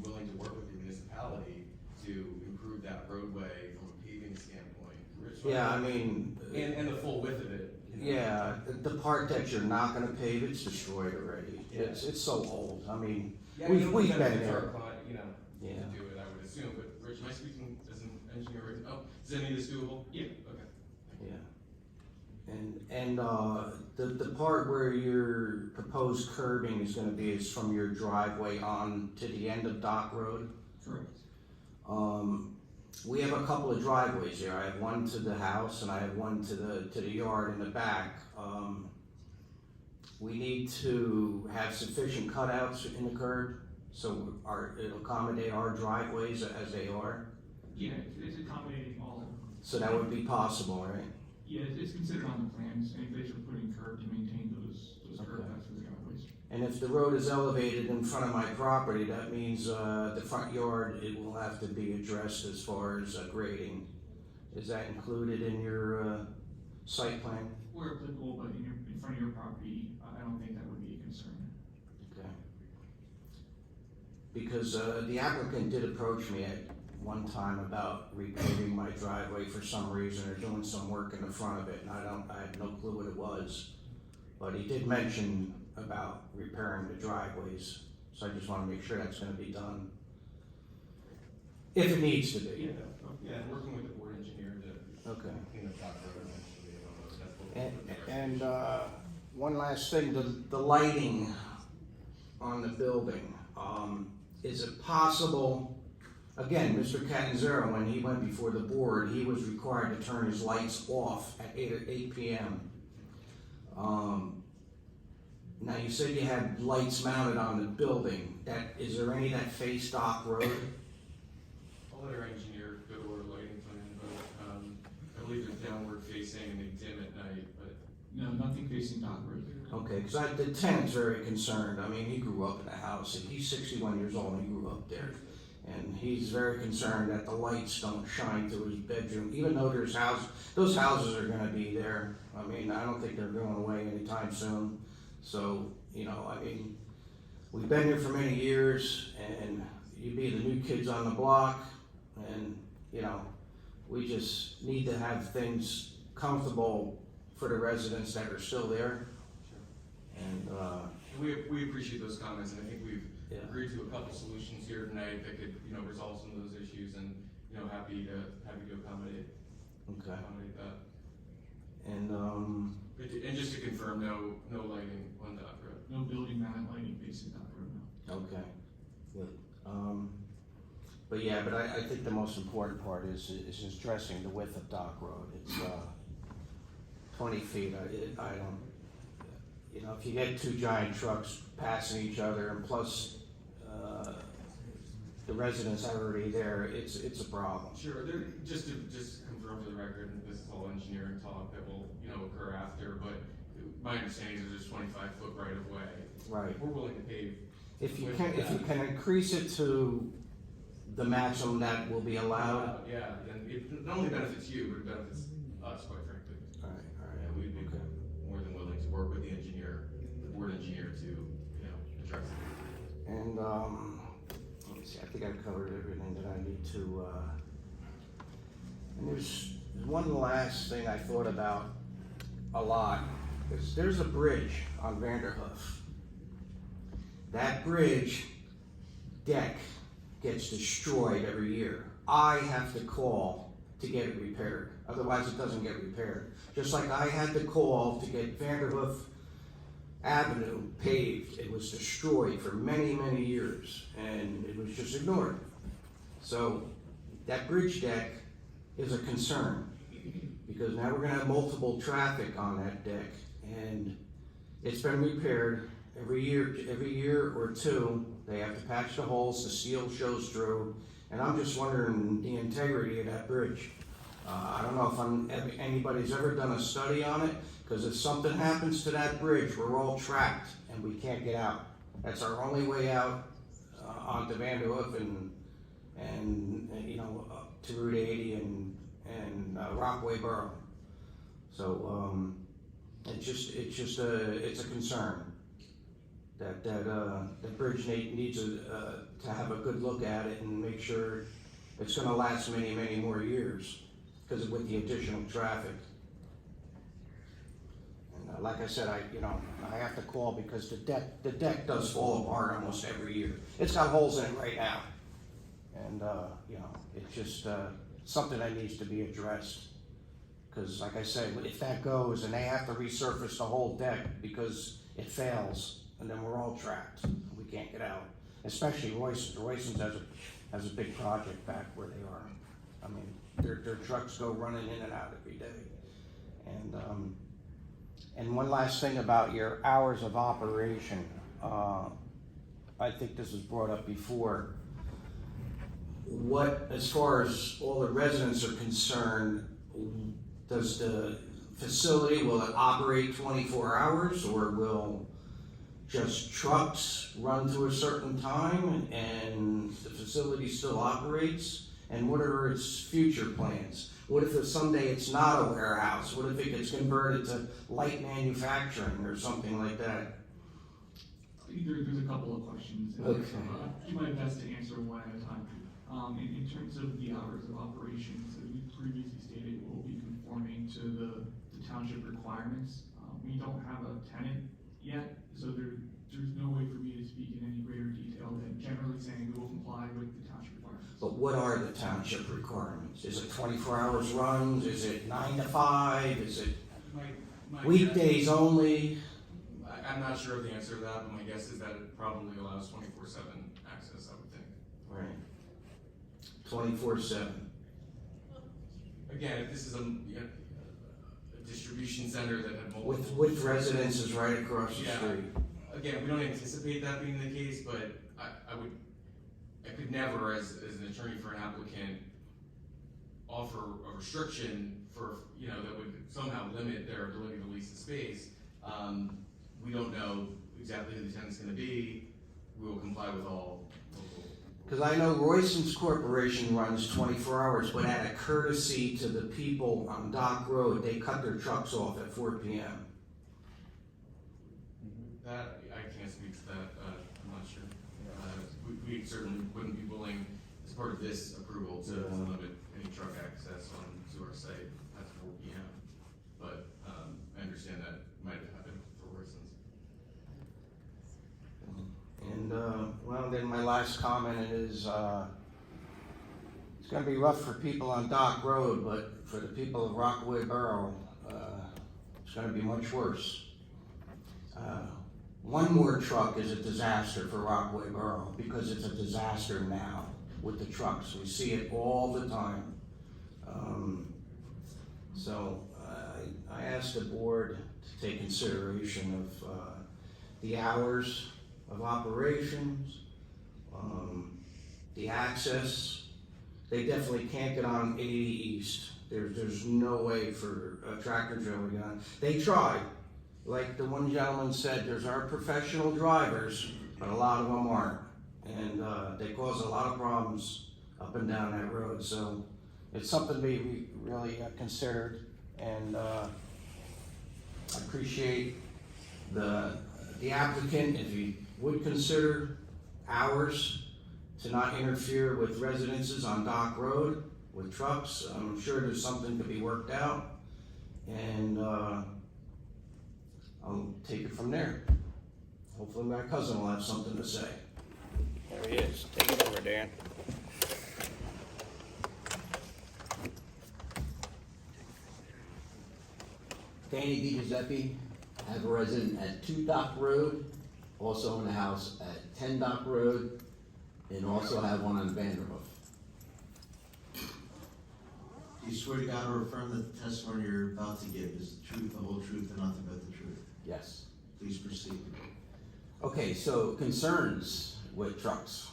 willing to work with the municipality to improve that roadway from a paving standpoint. Rich, Yeah, I mean. And the full width of it. You know? Yeah, the part that you're not gonna pave, it's destroyed already. Yeah. It's so old. I mean, Yeah, we've I been mean, there. you know, to do it, I would assume, but Rich, am I speaking as an engineer? Oh, Is any of this doable? Yeah. Okay. Yeah. And the part where your proposed curbing is gonna be is from your driveway on to the end of Dock Road? Correct. We have a couple of driveways here. I have one to the house and I have one to the yard in the back. We need to have sufficient cutouts in the curb, so it'll accommodate our driveways as they are. Yeah, it's accommodating all of them. So that would be possible, right? Yeah, it's considered on the plans, and they should put in curb to maintain those curb cuts for the driveways. And if the road is elevated in front of my property, that means the front yard, it will have to be addressed as far as grading. Is that included in your site plan? Where applicable, but in front of your property, I don't think that would be a concern. Okay. Because the applicant did approach me at one time about repaving my driveway for some reason, or doing some work in the front of it, and I had no clue what it was. But he did mention about repairing the driveways, so I just wanna make sure that's gonna be done. If it needs to be. Yeah, working with the board engineer to Okay. clean up Dock Road eventually. That's what And one last thing, the lighting on the building, is it possible, again, Mr. Catanzaro, when he went before the board, he was required to turn his lights off at 8 p.m. Now, you said you had lights mounted on the building. Is there any that face Dock Road? I'll let our engineer go to our lighting plan, but I believe they're downward facing and they dim at night, but. No, nothing facing Dock Road. Okay, because the tenant's very concerned. I mean, he grew up in the house, and he's 61 years old, and he grew up there. And he's very concerned that the lights don't shine through his bedroom, even though those houses are gonna be there. I mean, I don't think they're going away anytime soon. So, I mean, we've been here for many years, and you be the new kids on the block, and, we just need to have things comfortable for the residents that are still there. And, We appreciate those comments, and I think we've agreed to a couple solutions here tonight that could, resolve some of those issues, and, happy to accommodate that. And just to confirm, no lighting on Dock Road. No building mounted lighting facing Dock Road, no. okay, good. But I think the most important part is addressing the width of Dock Road. It's 20 feet. I don't, if you get two giant trucks passing each other, and plus the residents are already there, it's a problem. Sure, just to confirm for the record, this is all engineering talk that will, occur after, but my understanding is there's 25-foot right of way. Right. We're willing to pave. If you can increase it to the maximum that will be allowed. Yeah, then it not only benefits you, but it benefits us, quite frankly. All right. Yeah, we'd be more than willing to work with the board engineer to, address it. And, let me see, I think I've covered everything that I need to, and there's one last thing I thought about a lot. There's a bridge on Vanderhoff. That bridge deck gets destroyed every year. I have to call to get it repaired. Otherwise, it doesn't get repaired. Just like I had to call to get Vanderhoff Avenue paved. It was destroyed for many, many years, and it was just ignored. So that bridge deck is a concern, because now we're gonna have multiple traffic on that deck, and it's been repaired every year or two. They have to patch the holes, the steel shows through, and I'm just wondering the integrity of that bridge. I don't know if anybody's ever done a study on it, because if something happens to that bridge, we're all trapped and we can't get out. That's our only way out onto Vanderhoff and up to Route 80 and Rockaway Borough. So it's a concern that the bridge needs to have a good look at it and make sure it's going to last many, many more years, because with the additional traffic. And like I said, I have to call because the deck does fall apart almost every year. It's got holes in it right now, and it's just something that needs to be addressed. Because like I said, if that goes and they have to resurface the whole deck because it fails, and then we're all trapped, we can't get out. Especially Royston's. Royston's has a big project back where they are. I mean, their trucks go running in and out every day. And one last thing about your hours of operation. I think this was brought up before. What, as far as all the residents are concerned, does the facility, will it operate 24 hours, or will just trucks run to a certain time and the facility still operates? And what are its future plans? What if someday it's not a warehouse? What if it gets converted to light manufacturing or something like that? There's a couple of questions. Okay. Do my best to answer one at a time. In terms of the hours of operations, as we previously stated, we'll be conforming to the township requirements. We don't have a tenant yet, so there's no way for me to speak in any greater detail than generally saying we will comply with the township requirements. But what are the township requirements? Is it 24 hours runs? Is it 9 to 5? Is it weekdays only? I'm not sure of the answer to that, but my guess is that it probably allows 24/7 access, I would think. Right. 24/7. Again, if this is a distribution center that had multiple... With residences right across the Yeah. street. Again, we don't anticipate that being the case, but I could never, as an attorney for an applicant, offer a restriction for, that would somehow limit their ability to lease the space. We don't know exactly who the tenant's gonna be. We will comply with all local. Because I know Royston's Corporation runs 24 hours, but out of courtesy to the people on Dock Road, they cut their trucks off at 4 p.m. That, I can't speak to that, I'm not sure. We certainly wouldn't be willing, as part of this approval, to limit any truck access to our site at 4 p.m. But I understand that might have happened for Royston's. And, well, then my last comment is, it's gonna be rough for people on Dock Road, but for the people of Rockaway Borough, it's gonna be much worse. One more truck is a disaster for Rockaway Borough, because it's a disaster now with the trucks. We see it all the time. So I asked the board to take consideration of the hours of operations, the access. They definitely can't get on 80 East. There's no way for a tractor trailer to get on. They tried. Like the one gentleman said, there's our professional drivers, but a lot of them aren't. And they cause a lot of problems up and down that road. So it's something to be really considered. And I appreciate the applicant, if he would consider hours to not interfere with residences on Dock Road with trucks. I'm sure there's something to be worked out. And I'll take it from there. Hopefully my cousin will have something to say. There he is. Take it over, Dan. Danny D. Giuseppe, I have a resident at 2 Dock Road, also own a house at 10 Dock Road, and also have one on Vanderhoff. Do you swear to God or affirm that the testimony you're about to give is the truth, the whole truth, and nothing but the truth? Yes. Please proceed. Okay, so concerns with trucks.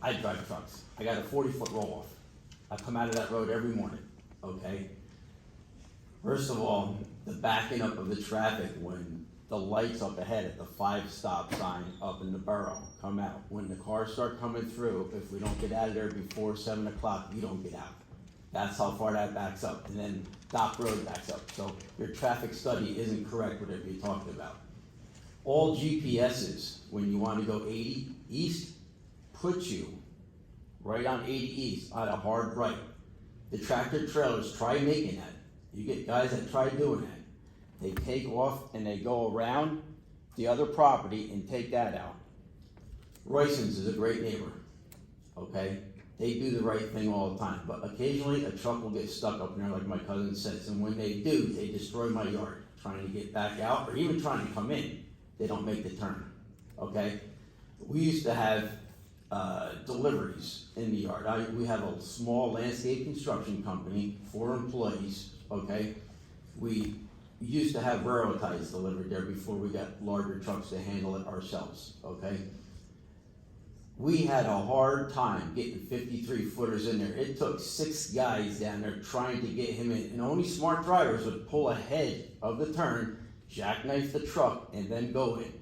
I drive trucks. I got a 40-foot roll-off. I come out of that road every morning, okay? First of all, the backing up of the traffic when the lights up ahead at the 5-stop sign up in the borough come out. When the cars start coming through, if we don't get out of there before 7 o'clock, you don't get out. That's how far that backs up. And then Dock Road backs up. So your traffic study isn't correct, whatever you're talking about. All GPSs, when you want to go 80 east, put you right on 80 east on a hard right. The tractor trailers, try making that. You get guys that try doing that. They take off and they go around the other property and take that out. Royston's is a great neighbor, okay? They do the right thing all the time, but occasionally a truck will get stuck up in there like my cousin says, and when they do, they destroy my yard, trying to get back out, or even trying to come in. They don't make the turn, okay? We used to have deliveries in the yard. We have a small landscape construction company, 4 employees, okay? We used to have railroad ties delivered there before we got larger trucks to handle it ourselves, okay? We had a hard time getting 53-footers in there. It took 6 guys down there trying to get him in, and only smart drivers would pull ahead of the turn, jackknife the truck, and then go in.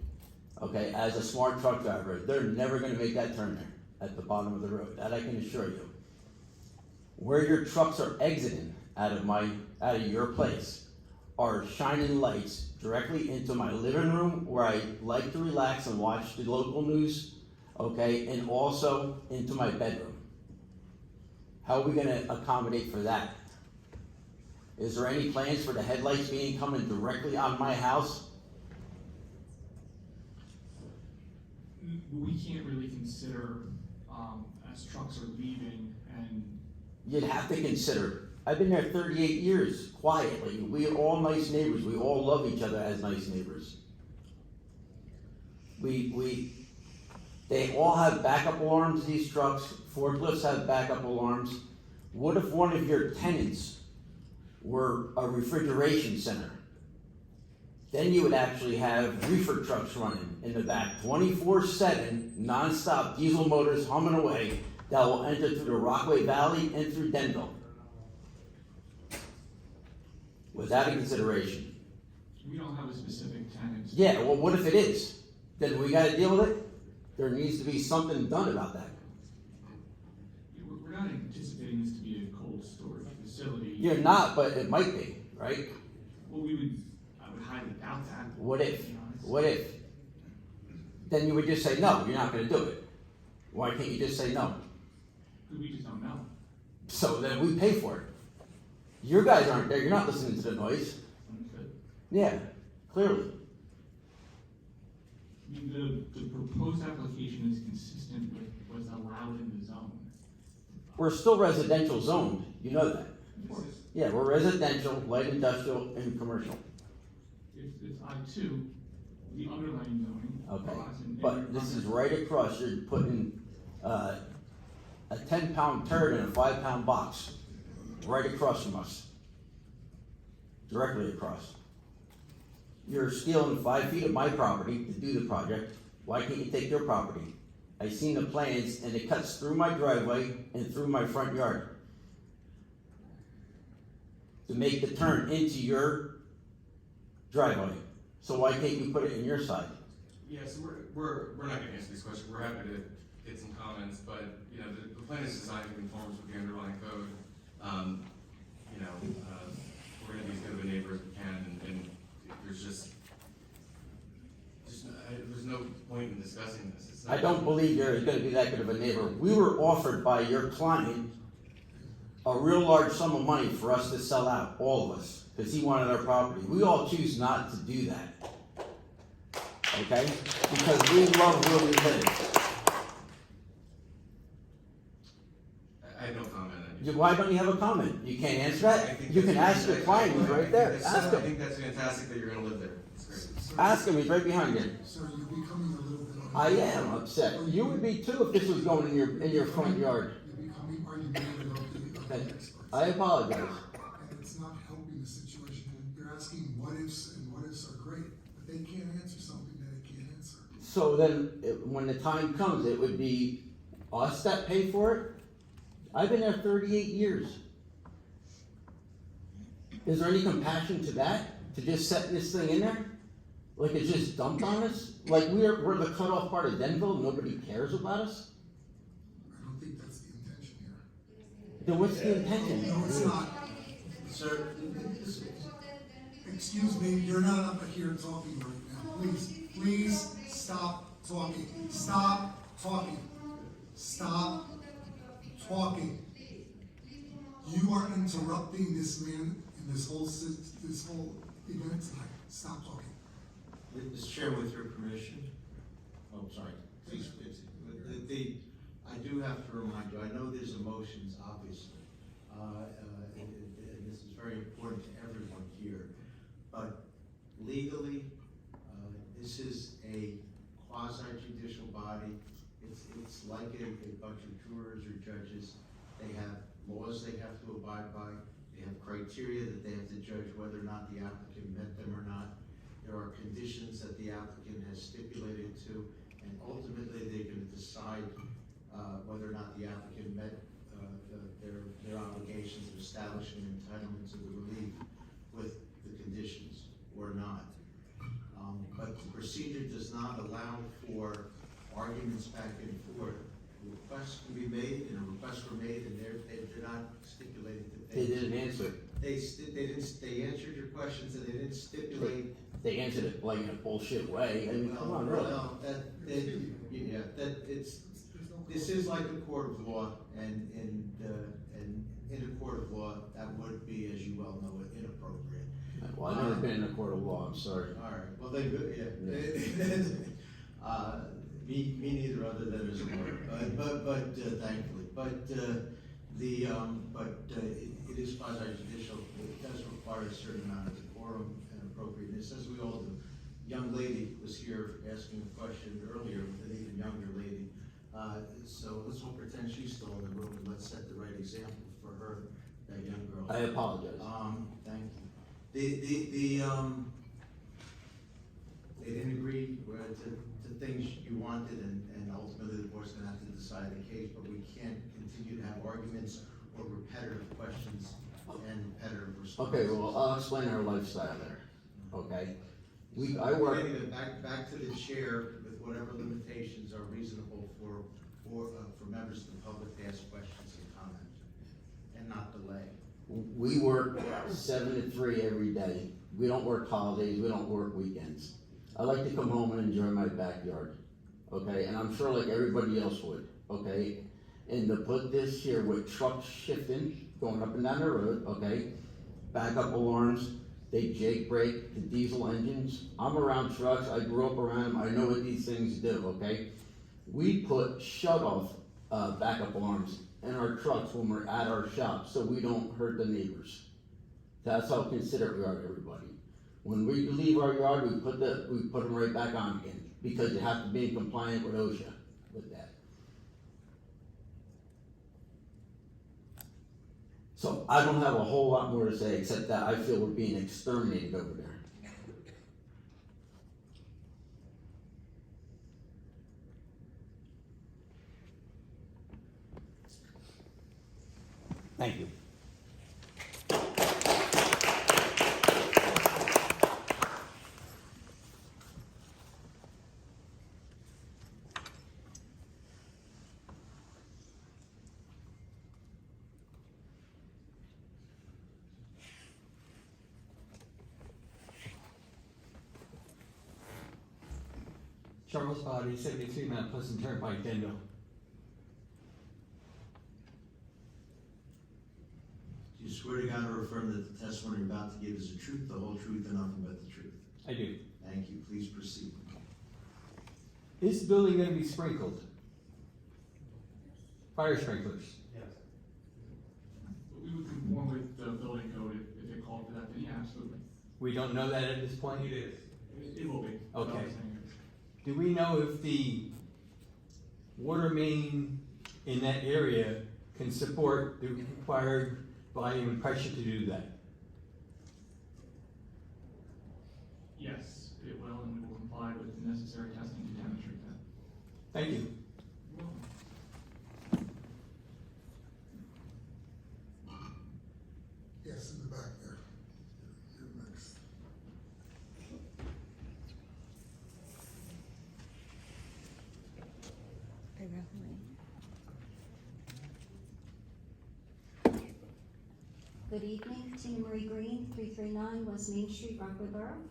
Okay, as a smart truck driver, they're never gonna make that turn there at the bottom of the road, that I can assure you. Where your trucks are exiting out of your place are shining lights directly into my living room where I like to relax and watch the local news, okay, and also into my bedroom. How are we gonna accommodate for that? Is there any plans for the headlights coming directly on my house? We can't really consider, as trucks are leaving and. You'd have to consider. I've been there 38 years, quietly. We are all nice neighbors. We all love each other as nice neighbors. They all have backup alarms, these trucks. Forklifts have backup alarms. What if one of your tenants were a refrigeration center? Then you would actually have reefer trucks running in the back, 24/7, non-stop diesel motors humming away that will enter through the Rockaway Valley and through Denville. Was that a consideration? We don't have a specific tenant. Yeah, well, what if it is? Then we gotta deal with it? There needs to be something done about that. We're not anticipating this to be a cold storage facility. You're not, but it might be, right? Well, I would highly doubt that. What if? What if? Then you would just say, no, you're not gonna do it. Why can't you just say no? Because we just don't know. So then we pay for it. Your guys aren't there, you're not listening to the noise. Understood. Yeah, clearly. I mean, the proposed application is consistent with what's allowed in the zone. We're still residential zoned, you know that. Of course. Yeah, we're residential, light industrial, and commercial. It's I-2, the underlying zoning. Okay, applies in but every this is property. right across, you're putting, a 10-pound turd in a 5-pound box, right across from us. Directly across. You're stealing 5 feet of my property to do the project, why can't you take your property? I seen the plans, and it cuts through my driveway and through my front yard. To make the turn into your driveway, so why can't you put it in your side? Yeah, so we're not gonna answer this question, we're happy to get some comments, but, you know, the plan is designed in conformance with the underlying code. We're gonna be as good of a neighbor as we can, and there's there's no point in discussing this. It's not- I don't believe you're gonna be that good of a neighbor. We were offered by your client a real large sum of money for us to sell out, all of us, because he wanted our property. We all choose not to do that. Okay? Because we love where we live. I have no comment on it. Why don't you have a comment? You can't answer I that? think You that's can ask your client, he's right there. Ask I him. think that's fantastic that you're gonna live there. It's great. Ask him, he's right behind you. Sir, you're becoming a little bit. I am upset. You would be too if this was going in your front yard. You're becoming argumentative of the Okay. expert. I apologize. And it's not helping the situation. You're asking what ifs, and what ifs are great, but they can't answer something that they can't answer. So then, when the time comes, it would be us that pay for it? I've been there 38 years. Is there any compassion to that? To just set this thing in there? Like it's just dumped on us? Like we're the cutoff part of Denville, nobody cares about us? I don't think that's the intention here. Then what's the intention? No, it's not. Sir, Excuse me, you're not up here talking right now. Please stop talking. Stop talking. Stop talking. You are interrupting this man in this whole event tonight. Stop talking. Mr. Chair, with your permission. Oh, sorry. Please. I do have to remind you, I know there's emotions, obviously, and this is very important to everyone here, but legally, this is a quasi-judicial body. It's like a bunch of jurors or judges. They have laws they have to abide by. They have criteria that they have to judge whether or not the applicant met them or not. There are conditions that the applicant has stipulated to, and ultimately they're going to decide whether or not the applicant met their obligations of establishing entitlement to the relief with the conditions or not. But the procedure does not allow for arguments back and forth. Requests can be made, and requests were made, and they're not stipulated that They didn't answer it. They answered your questions, and they didn't stipulate. They answered it like in a bullshit way. I mean, come on, really. Well, this is like a court of law, and in a court of law, that would be, as you well know, inappropriate. Well, I've never been in a court of law, I'm sorry. All right, well, they, me neither, other than as a lawyer, but thankfully, it is quasi-judicial. It does require a certain amount of decorum and appropriateness, as we all do. Young lady was here asking a question earlier, with an even younger lady. So let's all pretend she's still in the room, and let's set the right example for her, that young girl. I apologize. Thank you. They didn't agree to things you wanted, and ultimately the board's gonna have to decide the case, but we can't continue to have arguments or repetitive questions and repetitive responses. Okay, well, I'll explain our lifestyle there, okay? I work. Anyway, back to the chair with whatever limitations are reasonable for members of the public to ask questions and comment, and not delay. We work 7 to 3 every day. We don't work holidays, we don't work weekends. I like to come home and enjoy my backyard, okay? And I'm sure like everybody else would, okay? And to put this here with trucks shifting, going up and down the road, okay? Backup alarms, they jake brake, the diesel engines. I'm around trucks, I grew up around them, I know what these things do, okay? We put shut-off backup alarms in our trucks when we're at our shop so we don't hurt the neighbors. That's how considerate we are to everybody. When we leave our yard, we put them right back on again because you have to be in compliance with OSHA with that. So I don't have a whole lot more to say except that I feel we're being exterminated over there. Thank you. Charles Body, 73 Mount Pleasant Turnpike, Denville. Do you swear to God or affirm that the testimony you're about to give is the truth, the whole truth, and nothing but the truth? I do. Thank you. Please proceed. Is the building going to be sprinkled? Fire sprinklers? Yes. We would conform with the building code if it called for that, then yeah, absolutely. We don't know that at this point? It is. It will be. Okay. Do we know if the water main in that area can support the required volume and pressure to do that? Yes, it will, and we will comply with the necessary testing to demonstrate that. Thank you. You're welcome. Yes, in the back there. You're next. Good evening, Tina Marie Green, 339 West Main Street, Rockaway Borough.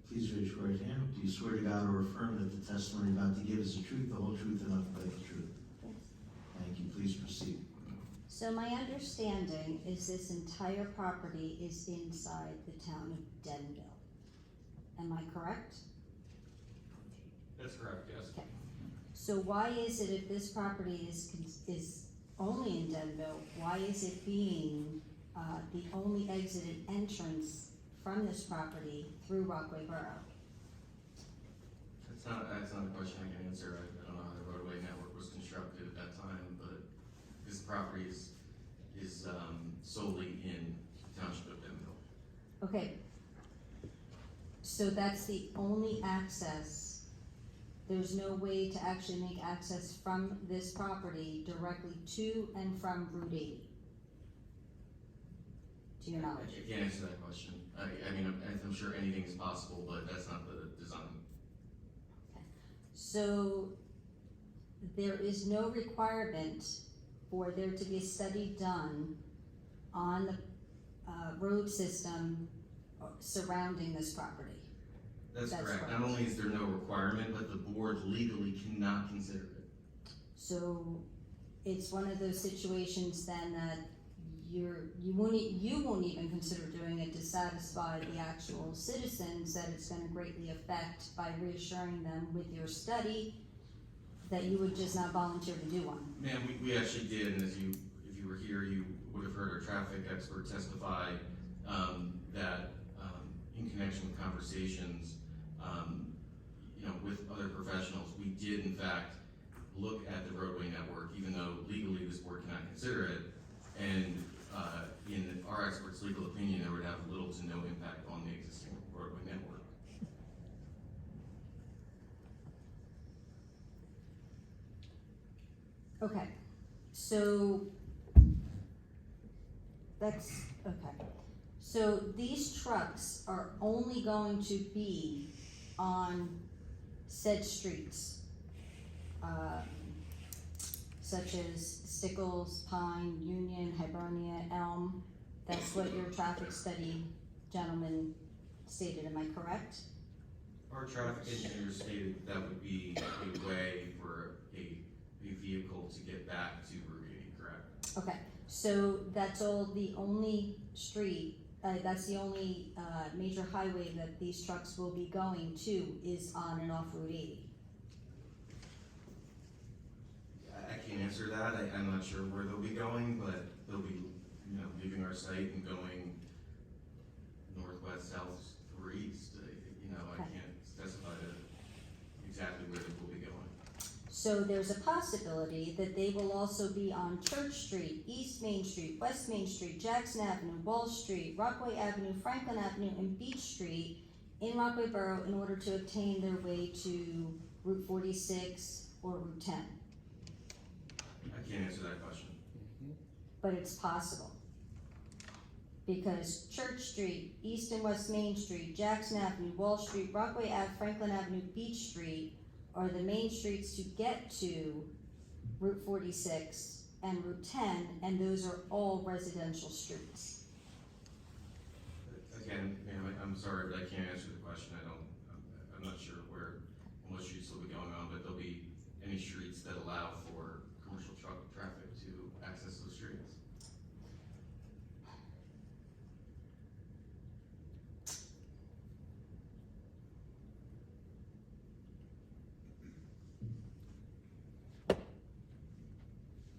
Please raise your right hand. Do you swear to God or affirm that the testimony you're about to give is the truth, the whole truth, and nothing but the truth? Yes. Thank you. Please proceed. So my understanding is this entire property is inside the town of Denville. Am I correct? That's correct, yes. Okay. So why is it, if this property is only in Denville, why is it being the only exited entrance from this property through Rockaway Borough? That's not a question I can answer. I don't know how the roadway network was constructed at that time, but this property is solely in the township of Denville. Okay. So that's the only access. There's no way to actually make access from this property directly to and from Route 80? To your knowledge? I can't answer that question. I mean, I'm sure anything is possible, but that's not the design. So there is no requirement for there to be a study done on the road system surrounding this property? That's correct. Not only is there no requirement, but the board legally cannot consider it. So it's one of those situations then that you won't even consider doing it to satisfy the actual citizens, that it's gonna greatly affect by reassuring them with your study that you would just not volunteer to do one. Ma'am, we actually did, and if you were here, you would have heard our traffic expert testify that in connection with conversations, with other professionals, we did in fact look at the roadway network, even though legally this board cannot consider it, and in our expert's legal opinion, it would have little to no impact on the existing roadway network. Okay, so that's, okay. So these trucks are only going to be on said streets, such as Stickles, Pine, Union, Hibernia, Elm. That's what your traffic study gentleman stated, am I correct? Our traffic engineer stated that would be a way for a vehicle to get back to Route 80, correct? Okay, so that's the only street, that's the only major highway that these trucks will be going to is on and off Route 80. I can't answer that. I'm not sure where they'll be going, but they'll be, leaving our site and going northwest, south, or east. I can't specify exactly where they will be going. So there's a possibility that they will also be on Church Street, East Main Street, West Main Street, Jackson Avenue, Wall Street, Rockaway Avenue, Franklin Avenue, and Beach Street in Rockaway Borough in order to obtain their way to Route 46 or Route 10. I can't answer that question. But it's possible. Because Church Street, East and West Main Street, Jackson Avenue, Wall Street, Rockaway Ave, Franklin Avenue, Beach Street are the main streets to get to Route 46 and Route 10, and those are all residential streets. Again, ma'am, I'm sorry, but I can't answer the question. I'm not sure where and what streets will be going on, but there'll be any streets that allow for commercial truck traffic to access those streets.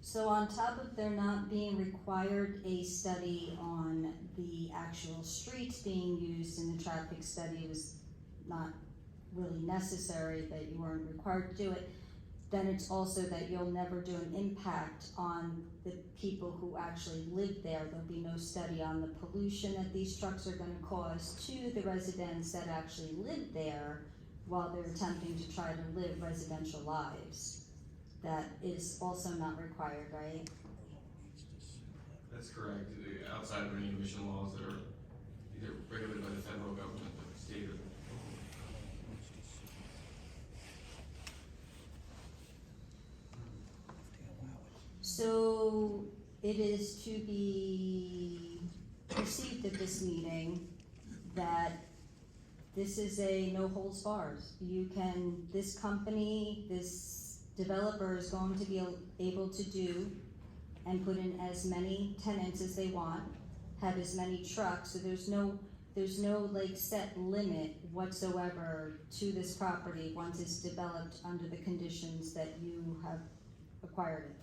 So on top of there not being required a study on the actual streets being used, and the traffic study was not really necessary, that you weren't required to do it, then it's also that you'll never do an impact on the people who actually live there. There'll be no study on the pollution that these trucks are gonna cause to the residents that actually live there while they're attempting to try to live residential lives. That is also not required, right? That's correct. Outside of any emission laws that are either regulated by the federal government or the state or So it is to be perceived at this meeting that this is a no holds barred. This company, this developer is going to be able to do and put in as many tenants as they want, have as many trucks, so there's there's no like set limit whatsoever to this property once it's developed under the conditions that you have acquired it?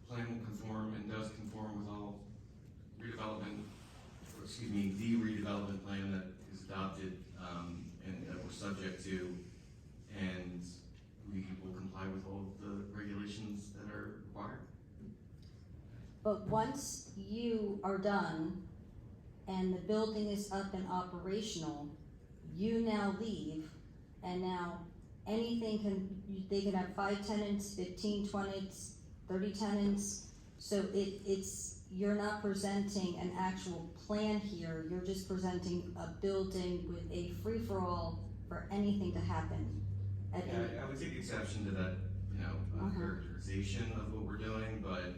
Plan will conform and does conform with all redevelopment, or excuse me, the redevelopment plan that is adopted, and that we're subject to, and we will comply with all of the regulations that are required. But once you are done and the building is up and operational, you now leave, and now they can have 5 tenants, 15, 20, 30 tenants. So you're not presenting an actual plan here, you're just presenting a building with a free-for-all for anything to happen. Yeah, I would take exception to that, characterization of what we're doing, but,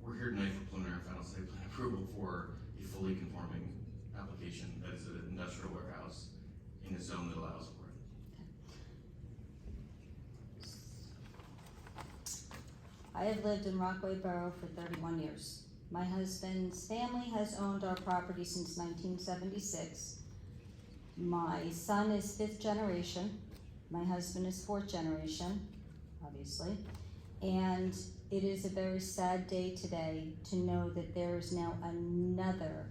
we're here tonight for preliminary and final site plan approval for a fully conforming application that is an industrial warehouse in a zone that allows for it. I have lived in Rockaway Borough for 31 years. My husband's family has owned our property since 1976. My son is 5th generation. My husband is 4th generation, obviously. And it is a very sad day today to know that there is now another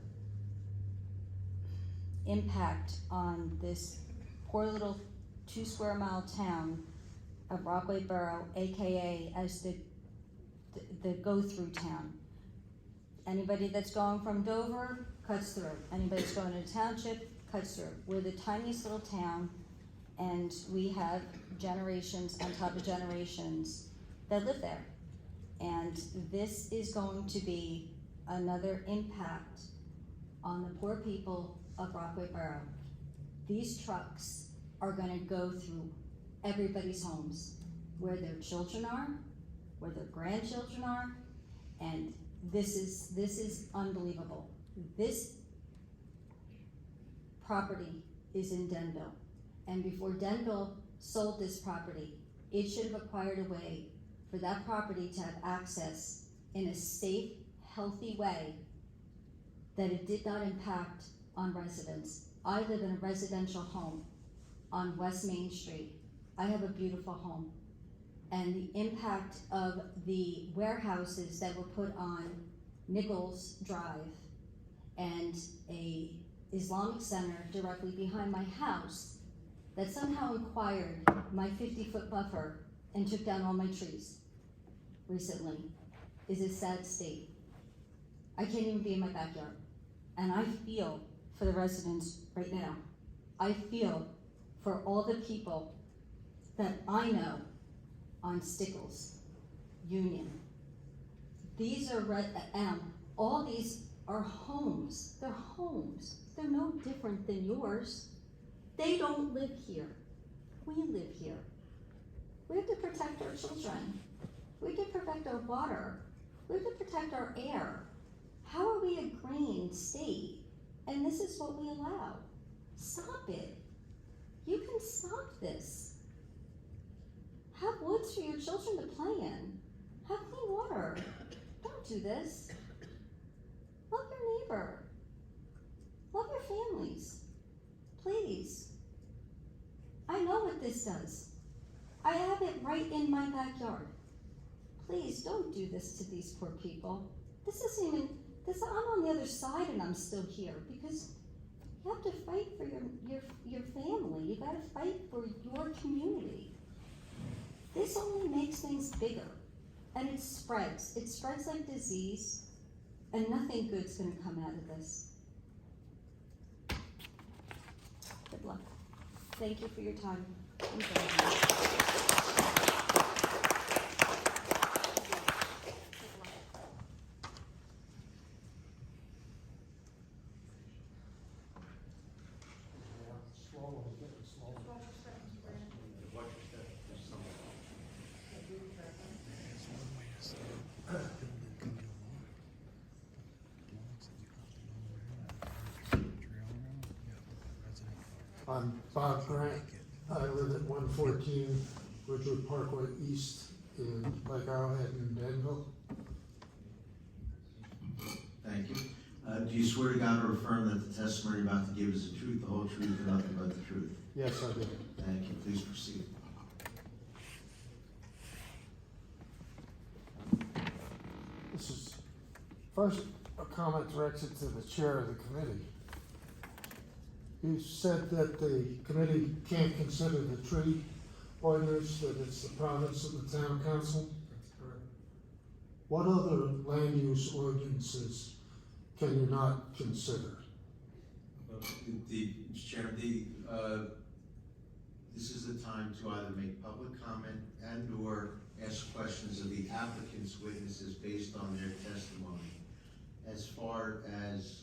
impact on this poor little 2 square mile town of Rockaway Borough, AKA as the go-through town. Anybody that's going from Dover cuts through. Anybody that's going to the township cuts through. We're the tiniest little town, and we have generations on top of generations that live there. And this is going to be another impact on the poor people of Rockaway Borough. These trucks are gonna go through everybody's homes, where their children are, where their grandchildren are, and this is unbelievable. This property is in Denville, and before Denville sold this property, it should have acquired a way for that property to have access in a safe, healthy way that it did not impact on residents. I live in a residential home on West Main Street. I have a beautiful home. And the impact of the warehouses that were put on Nichols Drive and a Islamic center directly behind my house that somehow acquired my 50-foot buffer and took down all my trees recently is a sad state. I can't even be in my backyard. And I feel for the residents right now. I feel for all the people that I know on Stickles, Union. These are all these are homes. They're homes. They're no different than yours. They don't live here. We live here. We have to protect our children. We have to protect our water. We have to protect our air. How are we a green state? And this is what we allow. Stop it. You can stop this. Have woods for your children to play in. Have clean water. Don't do this. Love your neighbor. Love your families. Please. I know what this does. I have it right in my backyard. Please don't do this to these poor people. This isn't even, I'm on the other side and I'm still here because you have to fight for your family. You gotta fight for your community. This only makes things bigger and it spreads. It spreads like disease and nothing good's gonna come out of this. Good luck. Thank you for your time. I'm Bob Grant. I live at 114 Ridgewood Parkway East in Lake Arrowhead in Denville. Thank you. Do you swear to God or affirm that the testimony you're about to give is the truth, the whole truth, and nothing but the truth? Yes, I do. Thank you. Please proceed. This is first a comment directed to the chair of the committee. You said that the committee can't consider the tree ordinance, that it's the province of the town council? That's correct. What other land use ordinances can you not consider? Mr. Chairman, this is the time to either make public comment and/or ask questions of the applicant's witnesses based on their testimony. As far as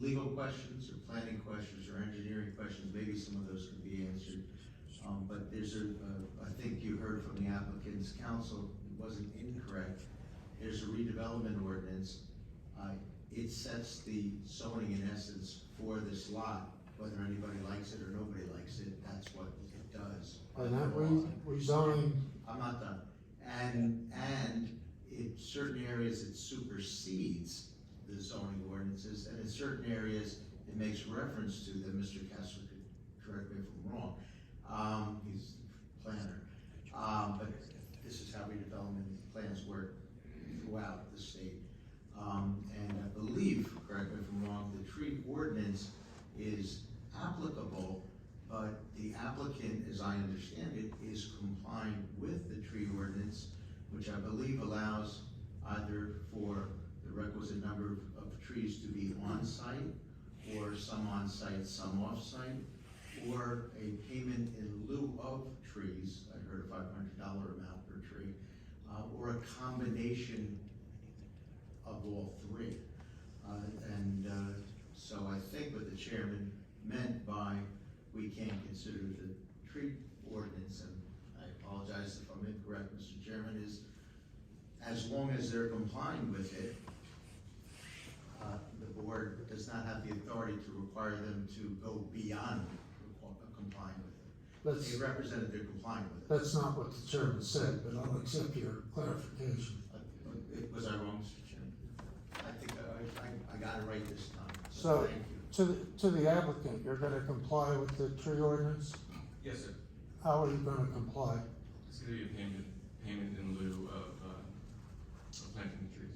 legal questions or planning questions or engineering questions, maybe some of those can be answered. But there's I think you heard from the applicant's counsel, it wasn't incorrect. There's a redevelopment ordinance. It sets the zoning in essence for this lot, whether anybody likes it or nobody likes it, that's what it does. And that rezoning, I'm not done. And in certain areas it supersedes the zoning ordinances, and in certain areas it makes reference to them. Mr. Kessler could correct me if I'm wrong. He's the planner. But this is how redevelopment plans work throughout the state. And I believe, correct me if I'm wrong, the tree ordinance is applicable, but the applicant, as I understand it, is complying with the tree ordinance, which I believe allows either for the requisite number of trees to be on-site, or some on-site, some off-site, or a payment in lieu of trees. I heard a $500 amount per tree, or a combination of all three. So I think what the chairman meant by we can't consider the tree ordinance, and I apologize if I'm incorrect, Mr. Chairman, is as long as they're complying with it, the board does not have the authority to require them to go beyond complying with it. They represent they're complying with it. that's not what the chairman said, but I'll accept your clarification. Was I wrong, Mr. Chairman? I think I got it right this time. So, Thank you. to the applicant, you're gonna comply with the tree ordinance? Yes, sir. How are you gonna comply? It's gonna be a payment in lieu of planting the trees.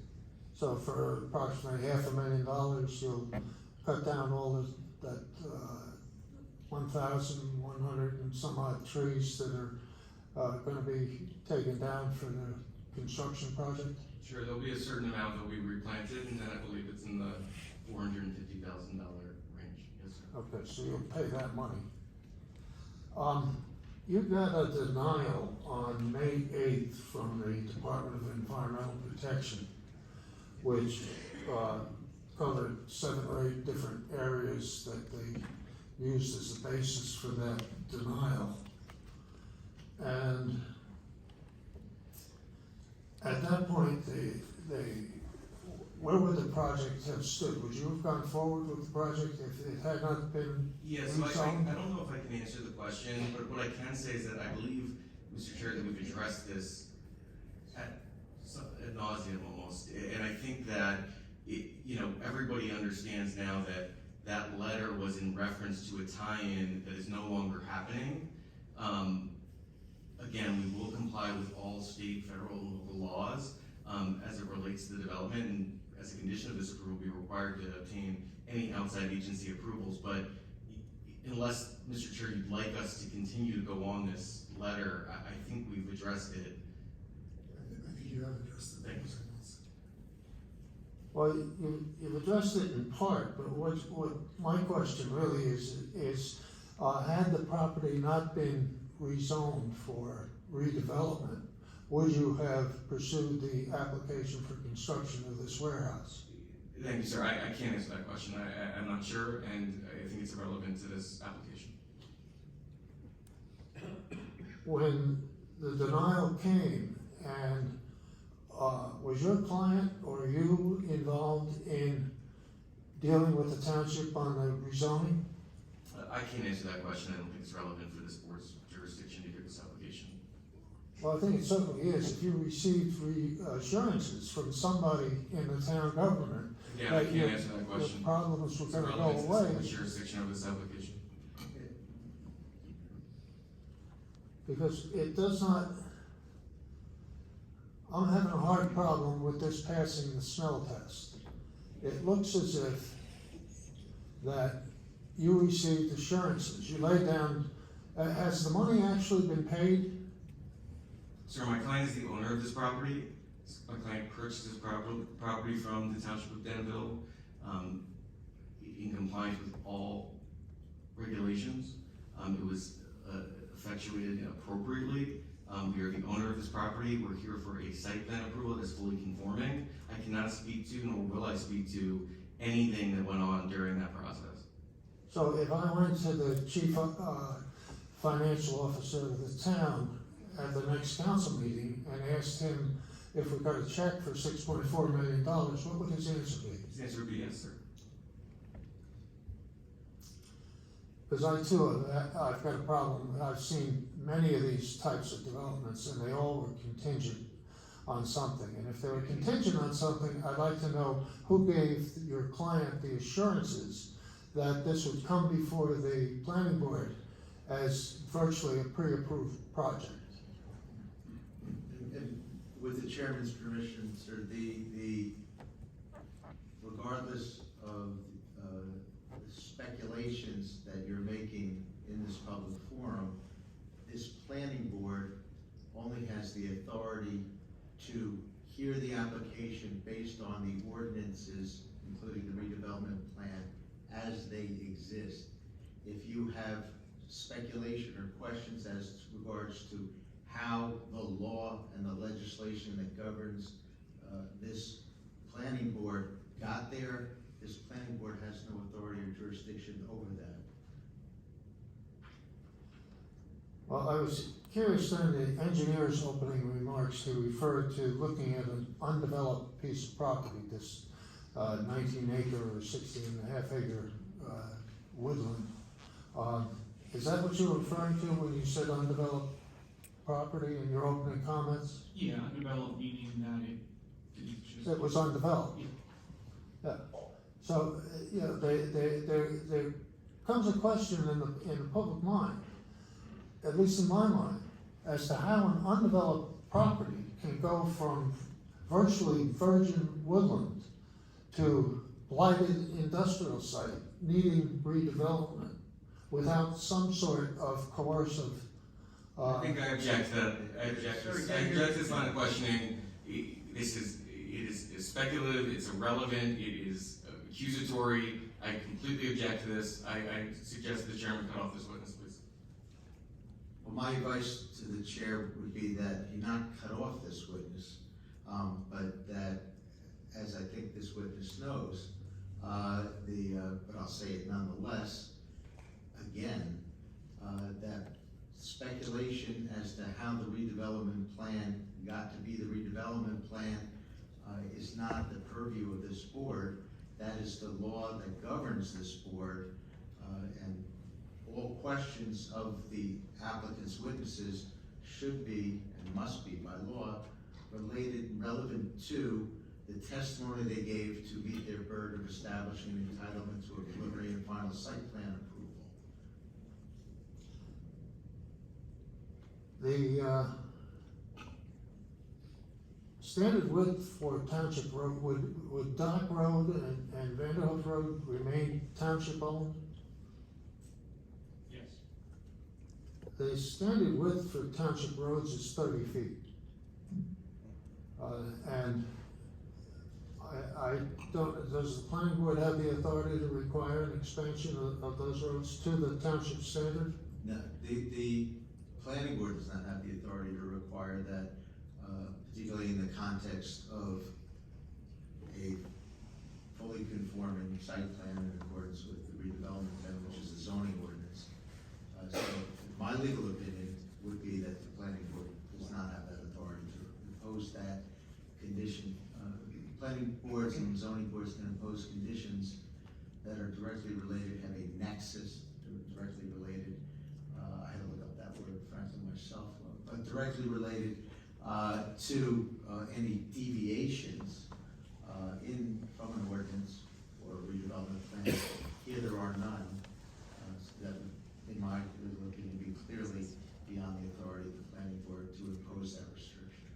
So for approximately $500,000, you'll cut down all that 1,100 and some odd trees that are gonna be taken down for the construction project? Sure, there'll be a certain amount that we replanted, and then I believe it's in the $450,000 range. Yes, sir. Okay, so you'll pay that money. You got a denial on May 8th from the Department of Environmental Protection, which covered 7 or 8 different areas that they used as a basis for that denial. And at that point, where would the project have stood? Would you have gone forward with the project if it had not been Yes, so rezoned? I don't know if I can answer the question, but what I can say is that I believe, Mr. Chair, that we've addressed this ad nauseum almost. And I think that, everybody understands now that that letter was in reference to a tie-in that is no longer happening. Again, we will comply with all state, federal, and local laws as it relates to the development, and as a condition of this approval, we'll be required to obtain any outside agency approvals. But unless, Mr. Chair, you'd like us to continue to go on this letter, I think we've addressed it. I think you have addressed it. Thank you, sir. Well, you've addressed it in part, but what my question really is had the property not been rezoned for redevelopment, would you have pursued the application for construction of this warehouse? Thank you, sir. I can't answer that question. I'm not sure, and I think it's irrelevant to this application. When the denial came, and was your client or you involved in dealing with the township on the rezoning? I can't answer that question. I don't think it's relevant for this board's jurisdiction to hear this application. Well, I think it certainly is. If you received reassurances from somebody in the town government Yeah, I that can't answer that question. the problems were It's gonna go irrelevant to away. the jurisdiction of this application. Because it does not, I'm having a hard problem with this passing the smell test. It looks as if that you received assurances, you laid down, has the money actually been paid? Sir, my client is the owner of this property. My client purchased this property from the Township of Denville, in compliance with all regulations. It was effectuated appropriately. We are the owner of this property. We're here for a site plan approval that's fully conforming. I cannot speak to, nor will I speak to, anything that went on during that process. So if I went to the chief financial officer of the town at the next council meeting and asked him if we got a check for $6.4 million, what would his answer be? His answer would be yes, sir. Because I too, I've got a problem. I've seen many of these types of developments and they all were contingent on something. And if they were contingent on something, I'd like to know who gave your client the assurances that this would come before the planning board as virtually a pre-approved project. And with the chairman's permission, sir, regardless of the speculations that you're making in this public forum, this planning board only has the authority to hear the application based on the ordinances, including the redevelopment plan, as they exist. If you have speculation or questions as regards to how the law and the legislation that governs this planning board got there, this planning board has no authority or jurisdiction over that. Well, I was curious during the engineer's opening remarks to refer to looking at an undeveloped piece of property, this 19-acre or 16.5-acre woodland. Is that what you were referring to when you said undeveloped property in your opening comments? Yeah, undeveloped meaning that it's just. It was undeveloped? Yeah. Yeah. So, you know, there comes a question in the public mind, at least in my mind, as to how an undeveloped property can go from virtually virgin woodland to blighted industrial site needing redevelopment without some sort of coercive. I think I object to that. I object to this line of questioning. It is speculative, it's irrelevant, it is accusatory. I completely object to this. I suggest the chairman cut off this witness, please. Well, my advice to the chair would be that he not cut off this witness, but that, as I think this witness knows, but I'll say it nonetheless, again, that speculation as to how the redevelopment plan got to be the redevelopment plan is not the purview of this board. That is the law that governs this board, and all questions of the applicant's witnesses should be and must be by law related and relevant to the testimony they gave to meet their burden of establishing an entitlement to a preliminary and final site plan approval. The standard width for township road, would Dock Road and Vanderhoff Road remain township owned? Yes. The standard width for township roads is 30 feet. And I don't, does the planning board have the authority to require an expansion of those roads to the township standard? No, the planning board does not have the authority to require that, particularly in the context of a fully conforming site plan in accordance with the redevelopment plan, which is a zoning ordinance. So my legal opinion would be that the planning board does not have that authority to impose that condition. Planning boards and zoning boards can impose conditions that are directly related, have a nexus, directly related. I had to look up that word, frankly, myself, but directly related to any deviations from an ordinance or redevelopment plan. Here there are none. So that would, in my opinion, be clearly beyond the authority of the planning board to impose that restriction.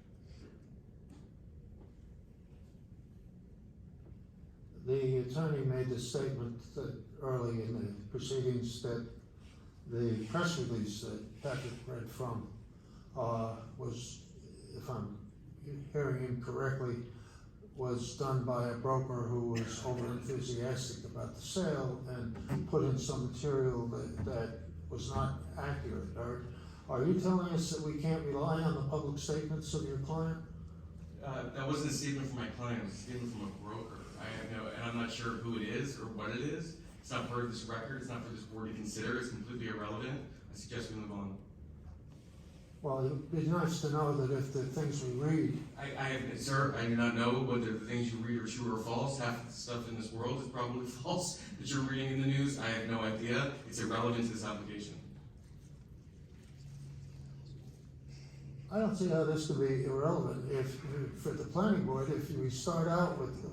The attorney made the statement that early in the proceedings that the press release that Patrick read from was, if I'm hearing him correctly, was done by a broker who was over enthusiastic about the sale and put in some material that was not accurate. Are you telling us that we can't rely on the public statements of your client? That wasn't a statement from my client, it was a statement from a broker. And I'm not sure who it is or what it is. It's not part of this record, it's not for this board to consider, it's completely irrelevant. I suggest we move on. Well, it'd be nice to know that if the things we read. Sir, I do not know whether the things you read are true or false. Half of the stuff in this world is probably false that you're reading in the news. I have no idea. It's irrelevant to this application. I don't see how this could be irrelevant if, for the planning board, if we start out with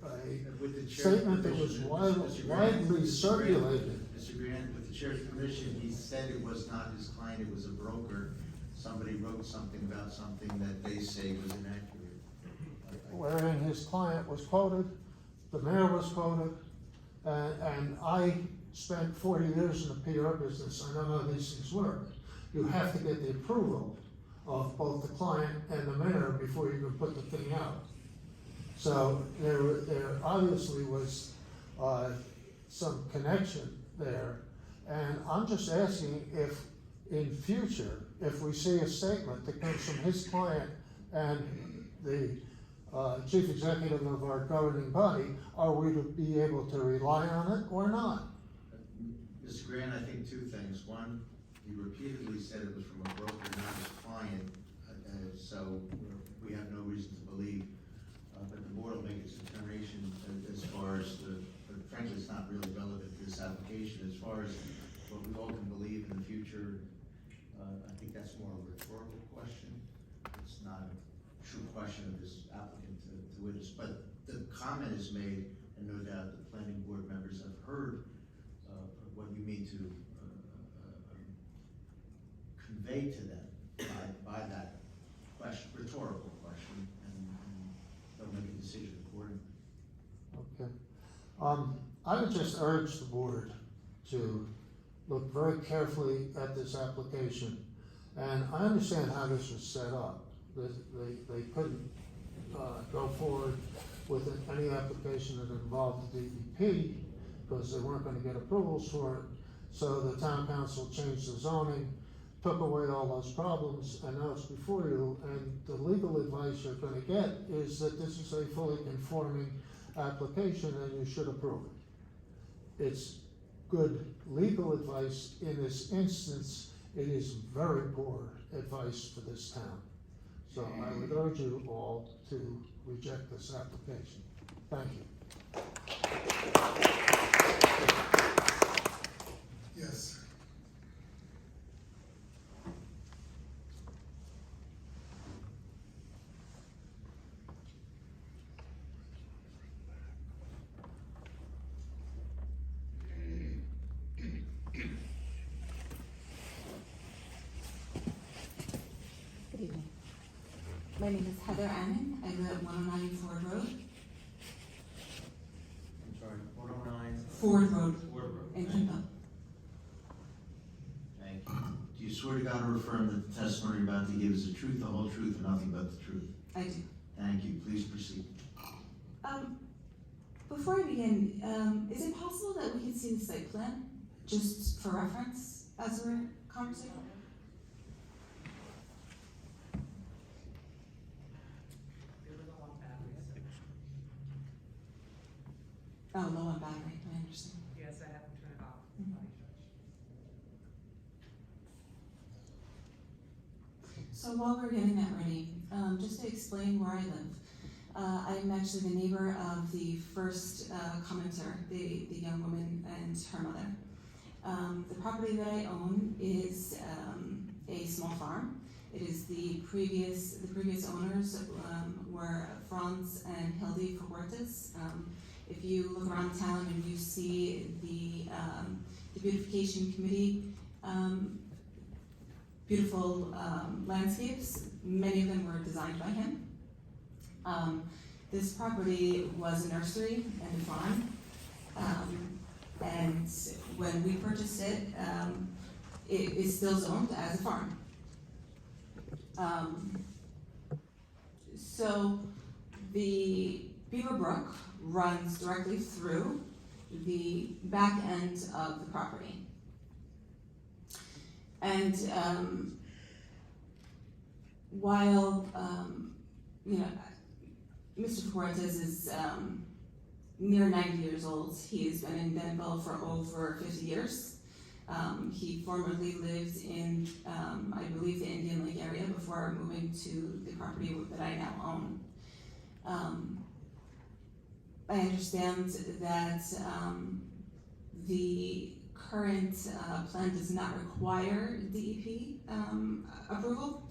a statement that was widely circulated. Mr. Grant, with the chair's permission, he said it was not his client, it was a broker. Somebody wrote something about something that they say was inaccurate. Wherein his client was quoted, the mayor was quoted, and I spent 40 years in the PR business. I know how these things work. You have to get the approval of both the client and the mayor before you can put the thing out. So there obviously was some connection there, and I'm just asking if in future, if we see a statement that comes from his client and the chief executive of our governing body, are we to be able to rely on it or not? Mr. Grant, I think two things. One, he repeatedly said it was from a broker, not his client, so we have no reason to believe. But the board will make its determination as far as but frankly, it's not really relevant to this application. As far as what we all can believe in the future, I think that's more a rhetorical question. It's not a true question of this applicant to witness. But the comment is made, and no doubt the planning board members have heard what you mean to convey to them by that question, rhetorical question, and they'll make a decision accordingly. Okay. I would just urge the board to look very carefully at this application. And I understand how this was set up. They couldn't go forward with any application that involved the DEP because they weren't going to get approvals for it. So the town council changed the zoning, took away all those problems, and now it's before you. And the legal advice you're going to get is that this is a fully conforming application and you should approve it. It's good legal advice. In this instance, it is very poor advice for this town. So I would urge you all to reject this application. Thank you. Yes. Good evening. My name is Heather Ammon. I live at 109 Ford Road. I'm sorry, 109? Ford Road. Ford Road. In Denville. Thank you. Do you swear to God or affirm that the testimony you're about to give is the truth, the whole truth, and nothing but the truth? I do. Thank you. Please proceed. Before I begin, is it possible that we could see the site plan, just for reference, as we're conversating? Oh, low on battery, I understand. Yes, I have to turn it off. So while we're getting that ready, just to explain where I live, I'm actually the neighbor of the first commenter, the young woman and her mother. The property that I own is a small farm, It is the previous owners were Franz and Hildy Fuertes. If you look around town and you see the beautification committee, beautiful landscapes, many of them were designed by him. This property was a nursery and a farm, and when we purchased it, it is still zoned as a farm. So the Beaver Brook runs directly through the back end of the property. And while, Mr. Fuertes is near 90 years old, he has been in Denville for over 50 years. He formerly lived in, I believe, the Indian Lake area before moving to the property that I now own. I understand that the current plan does not require DEP approval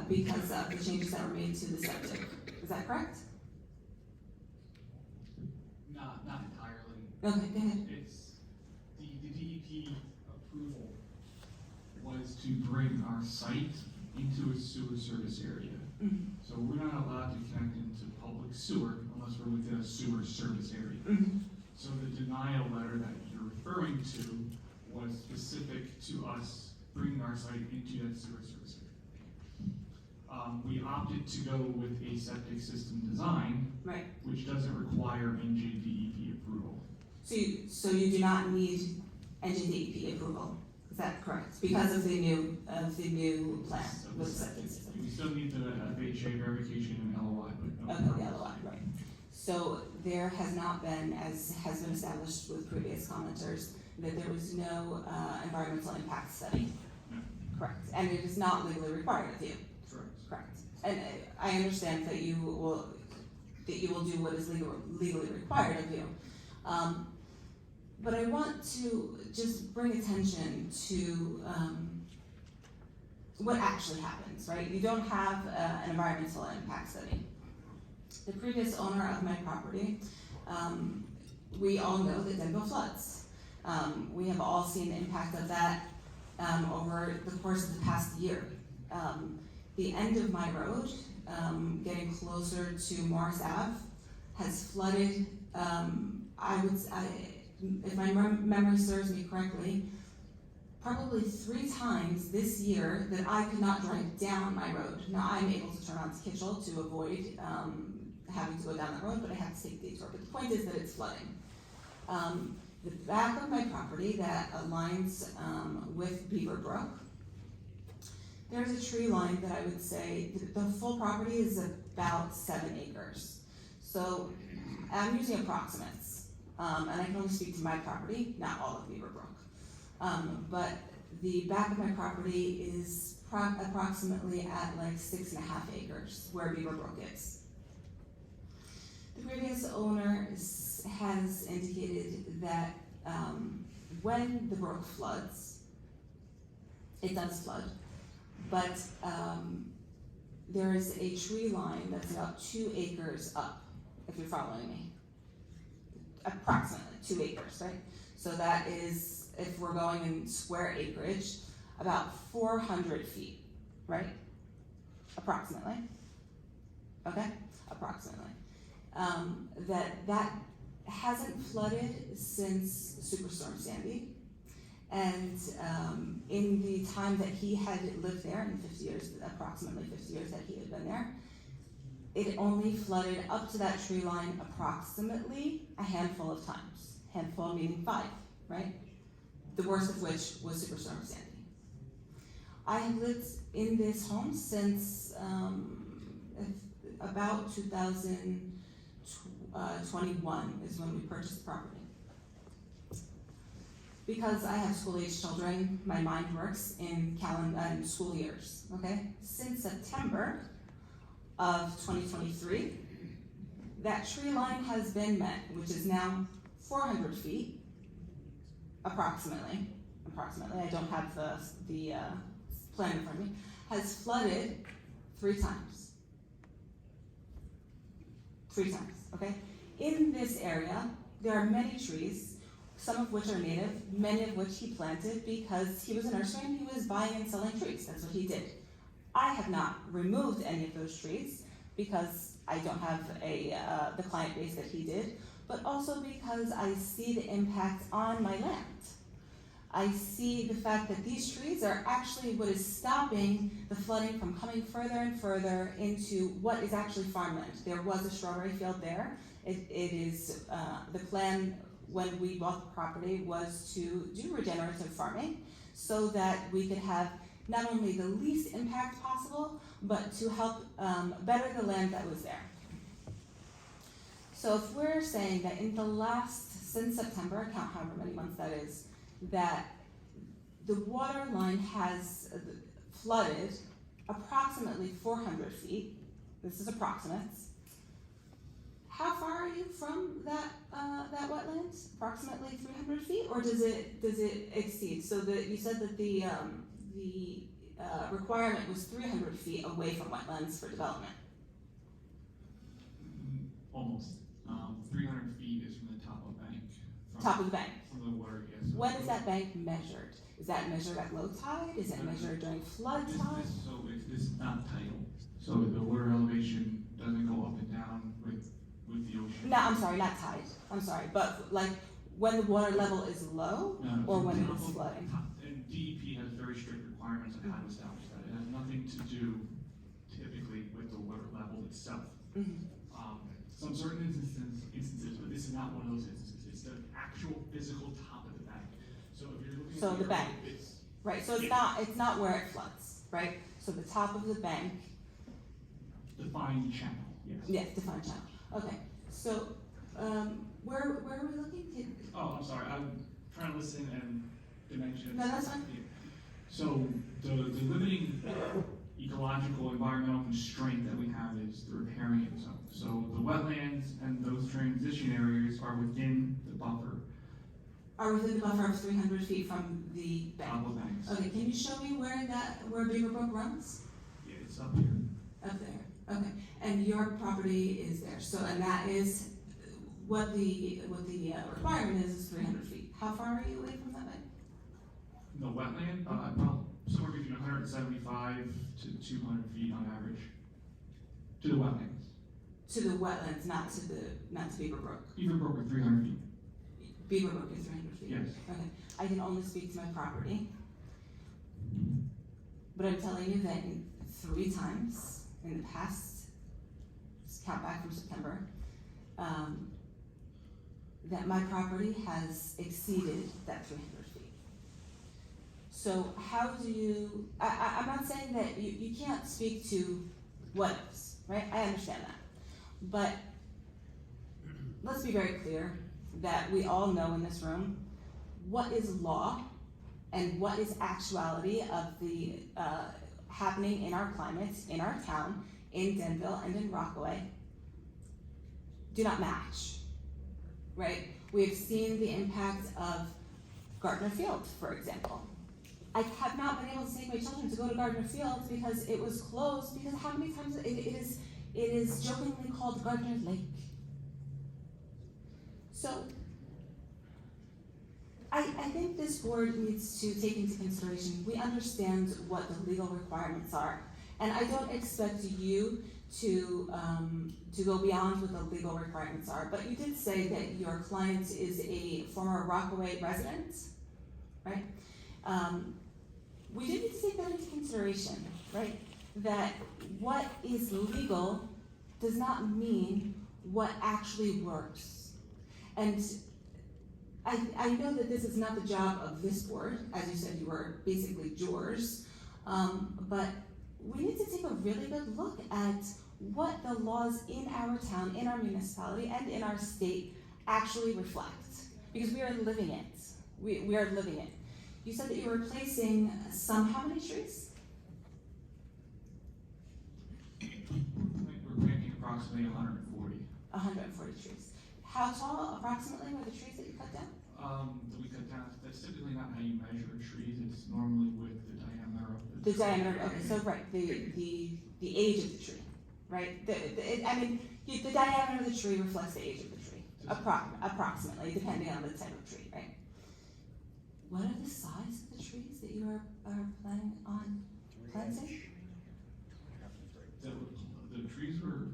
because of the changes that were made to the septic. Is that correct? Not entirely. Okay, go ahead. It's the DEP approval was to bring our site into a sewer service area. Mm-hmm. So we're not allowed to connect into public sewer unless we're within a sewer service area. Mm-hmm. So the denial letter that you're referring to was specific to us bringing our site into that sewer service area. We opted to go with a septic system design, Right. which doesn't require NJDEP approval. So you do not need NJDEP approval. Is that correct? Because of the new plan with the septic system. We still need the FHA verification and LOI, but no. Okay, the LOI, right. So there has not been, as has been established with previous commenters, that there was no environmental impact study. No. Correct. And it is not legally required of you. Correct. And I understand that you will do what is legally required of you. But I want to just bring attention to what actually happens, right? You don't have an environmental impact study. The previous owner of my property, we all know that Denville floods. We have all seen the impact of that over the course of the past year. The end of my road, getting closer to Morris Ave, has flooded, if my memory serves me correctly, probably 3 times this year that I could not drive down my road. Now I'm able to turn onto Kitchell to avoid having to go down that road, but I have to take the detour. But the point is that it's flooding. The back of my property that aligns with Beaver Brook, there's a tree line that I would say, the full property is about 7 acres. So I'm using approximates, and I can only speak to my property, not all of Beaver Brook. But the back of my property is approximately at like 6.5 acres, where Beaver Brook is. The previous owner has indicated that when the brook floods, it does flood, but there is a tree line that's about 2 acres up, if you're following me. Approximately 2 acres, right? So that is, if we're going in square acreage, about 400 feet, right? Approximately. Okay? Approximately. That hasn't flooded since Superstorm Sandy. And in the time that he had lived there, in 50 years, approximately 50 years that he had been there, it only flooded up to that tree line approximately a handful of times. Handful meaning 5, right? The worst of which was Superstorm Sandy. I have lived in this home since about 2021 is when we purchased the property. Because I have school-age children, my mind works in school years, okay? Since September of 2023, that tree line has been met, which is now 400 feet, approximately. I don't have the plan in front of me. has flooded 3 times. 3 times, okay? In this area, there are many trees, some of which are native, many of which he planted because he was a nurseryman, he was buying and selling trees, that's what he did. I have not removed any of those trees because I don't have the client base that he did, but also because I see the impact on my land. I see the fact that these trees are actually what is stopping the flooding from coming further and further into what is actually farmland. There was a strawberry field there. It is, the plan when we bought the property was to do regenerative farming so that we could have not only the least impact possible, but to help better the land that was there. So if we're saying that in the last, since September, count however many months that is, that the water line has flooded approximately 400 feet, this is approximates. How far are you from that wetland? Approximately 300 feet, or does it exceed? So you said that the requirement was 300 feet away from wetlands for development. Almost. 300 feet is from the top of the bank. Top of the bank. From the water, yes. When is that bank measured? Is that measured at low tide? Is it measured during flood tide? This is not tidal. So the water elevation doesn't go up and down with the ocean. No, I'm sorry, not tide. I'm sorry, but like when the water level is low or when it is flooding? And DEP has very strict requirements on how to establish that. It has nothing to do typically with the water level itself. Mm-hmm. Some certain instances, but this is not one of those instances. It's the actual physical top of the bank. So if you're looking So at the bank, right? So it's not where it floods, right? So the top of the bank. Defined channel, yes. Yes, defined channel. Okay. So where are we looking? Oh, I'm sorry. I'm trying to listen and dimensions. No, that's fine. Yeah. So the limiting ecological environmental constraint that we have is the riparian zone. So the wetlands and those transition areas are within the buffer. Are within the buffer of 300 feet from the bank. Top of banks. Okay, can you show me where Beaver Brook runs? Yeah, it's up here. Up there. Okay, and your property is there. So, and that is what the requirement is 300 feet. How far are you away from that bank? The wetland, well, somewhere between 175 to 200 feet on average. To the wetlands. To the wetlands, not to Beaver Brook. Beaver Brook are 300 feet. Beaver Brook is 300 feet? Yes. Okay, I can only speak to my property. But I'm telling you that 3 times in the past, just count back from September, that my property has exceeded that 300 feet. So how do you, I'm not saying that you can't speak to what ifs, right? I understand that. But let's be very clear that we all know in this room what is law and what is actuality of the happening in our climate, in our town, in Denville and in Rockaway do not match, right? We have seen the impact of Gardner Field, for example. I have not been able to take my children to go to Gardner Field because it was closed because how many times it is jokingly called Gardner Lake. So I think this board needs to take into consideration, we understand what the legal requirements are. And I don't expect you to go beyond what the legal requirements are. But you did say that your client is a former Rockaway resident, right? We did need to take that into consideration, right? That what is legal does not mean what actually works. And I know that this is not the job of this board, as you said you were basically yours, but we need to take a really good look at what the laws in our town, in our municipality, and in our state actually reflect. Because we are living it. We are living it. You said that you were replacing how many trees? We're planting approximately 140. 140 trees. How tall approximately were the trees that you cut down? that we cut down, that's typically not how you measure trees, it's normally with the diameter of The diameter, okay, so right, the age of the tree, right? The diameter of the tree reflects the age of the tree, approximately, depending on the type of tree, right? What are the size of the trees that you are planning on planting? The trees we're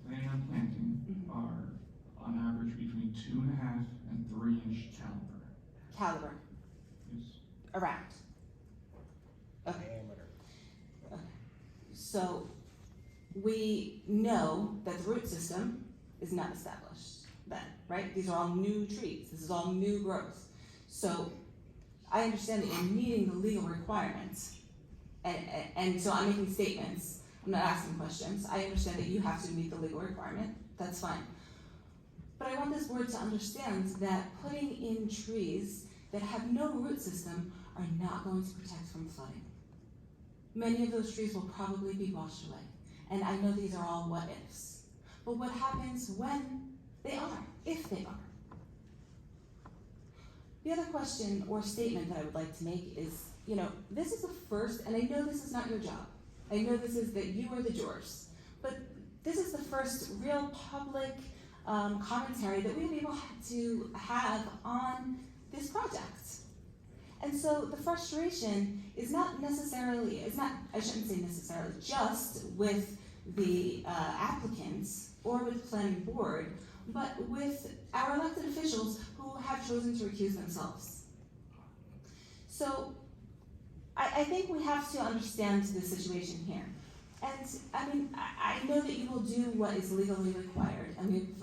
planning on planting are on average between 2.5 and 3-inch caliber. Caliber? Yes. Around? Okay. Okay. So, we know that the root system is not established then, right? These are all new trees, this is all new growth. So, I understand that you're meeting the legal requirements, and so I'm making statements, I'm not asking questions. I understand that you have to meet the legal requirement, that's fine. But I want this board to understand that putting in trees that have no root system are not going to protect from flooding. Many of those trees will probably be washed away. And I know these are all what ifs. But what happens when they are, if they are? The other question or statement that I would like to make is, this is the first, and I know this is not your job. I know this is that you are the jurors, but this is the first real public commentary that we'll be able to have on this project. And so the frustration is not necessarily, I shouldn't say necessarily, just with the applicants or with the planning board, but with our elected officials who have chosen to recuse themselves. So I think we have to understand the situation here. And I know that you will do what is legally required.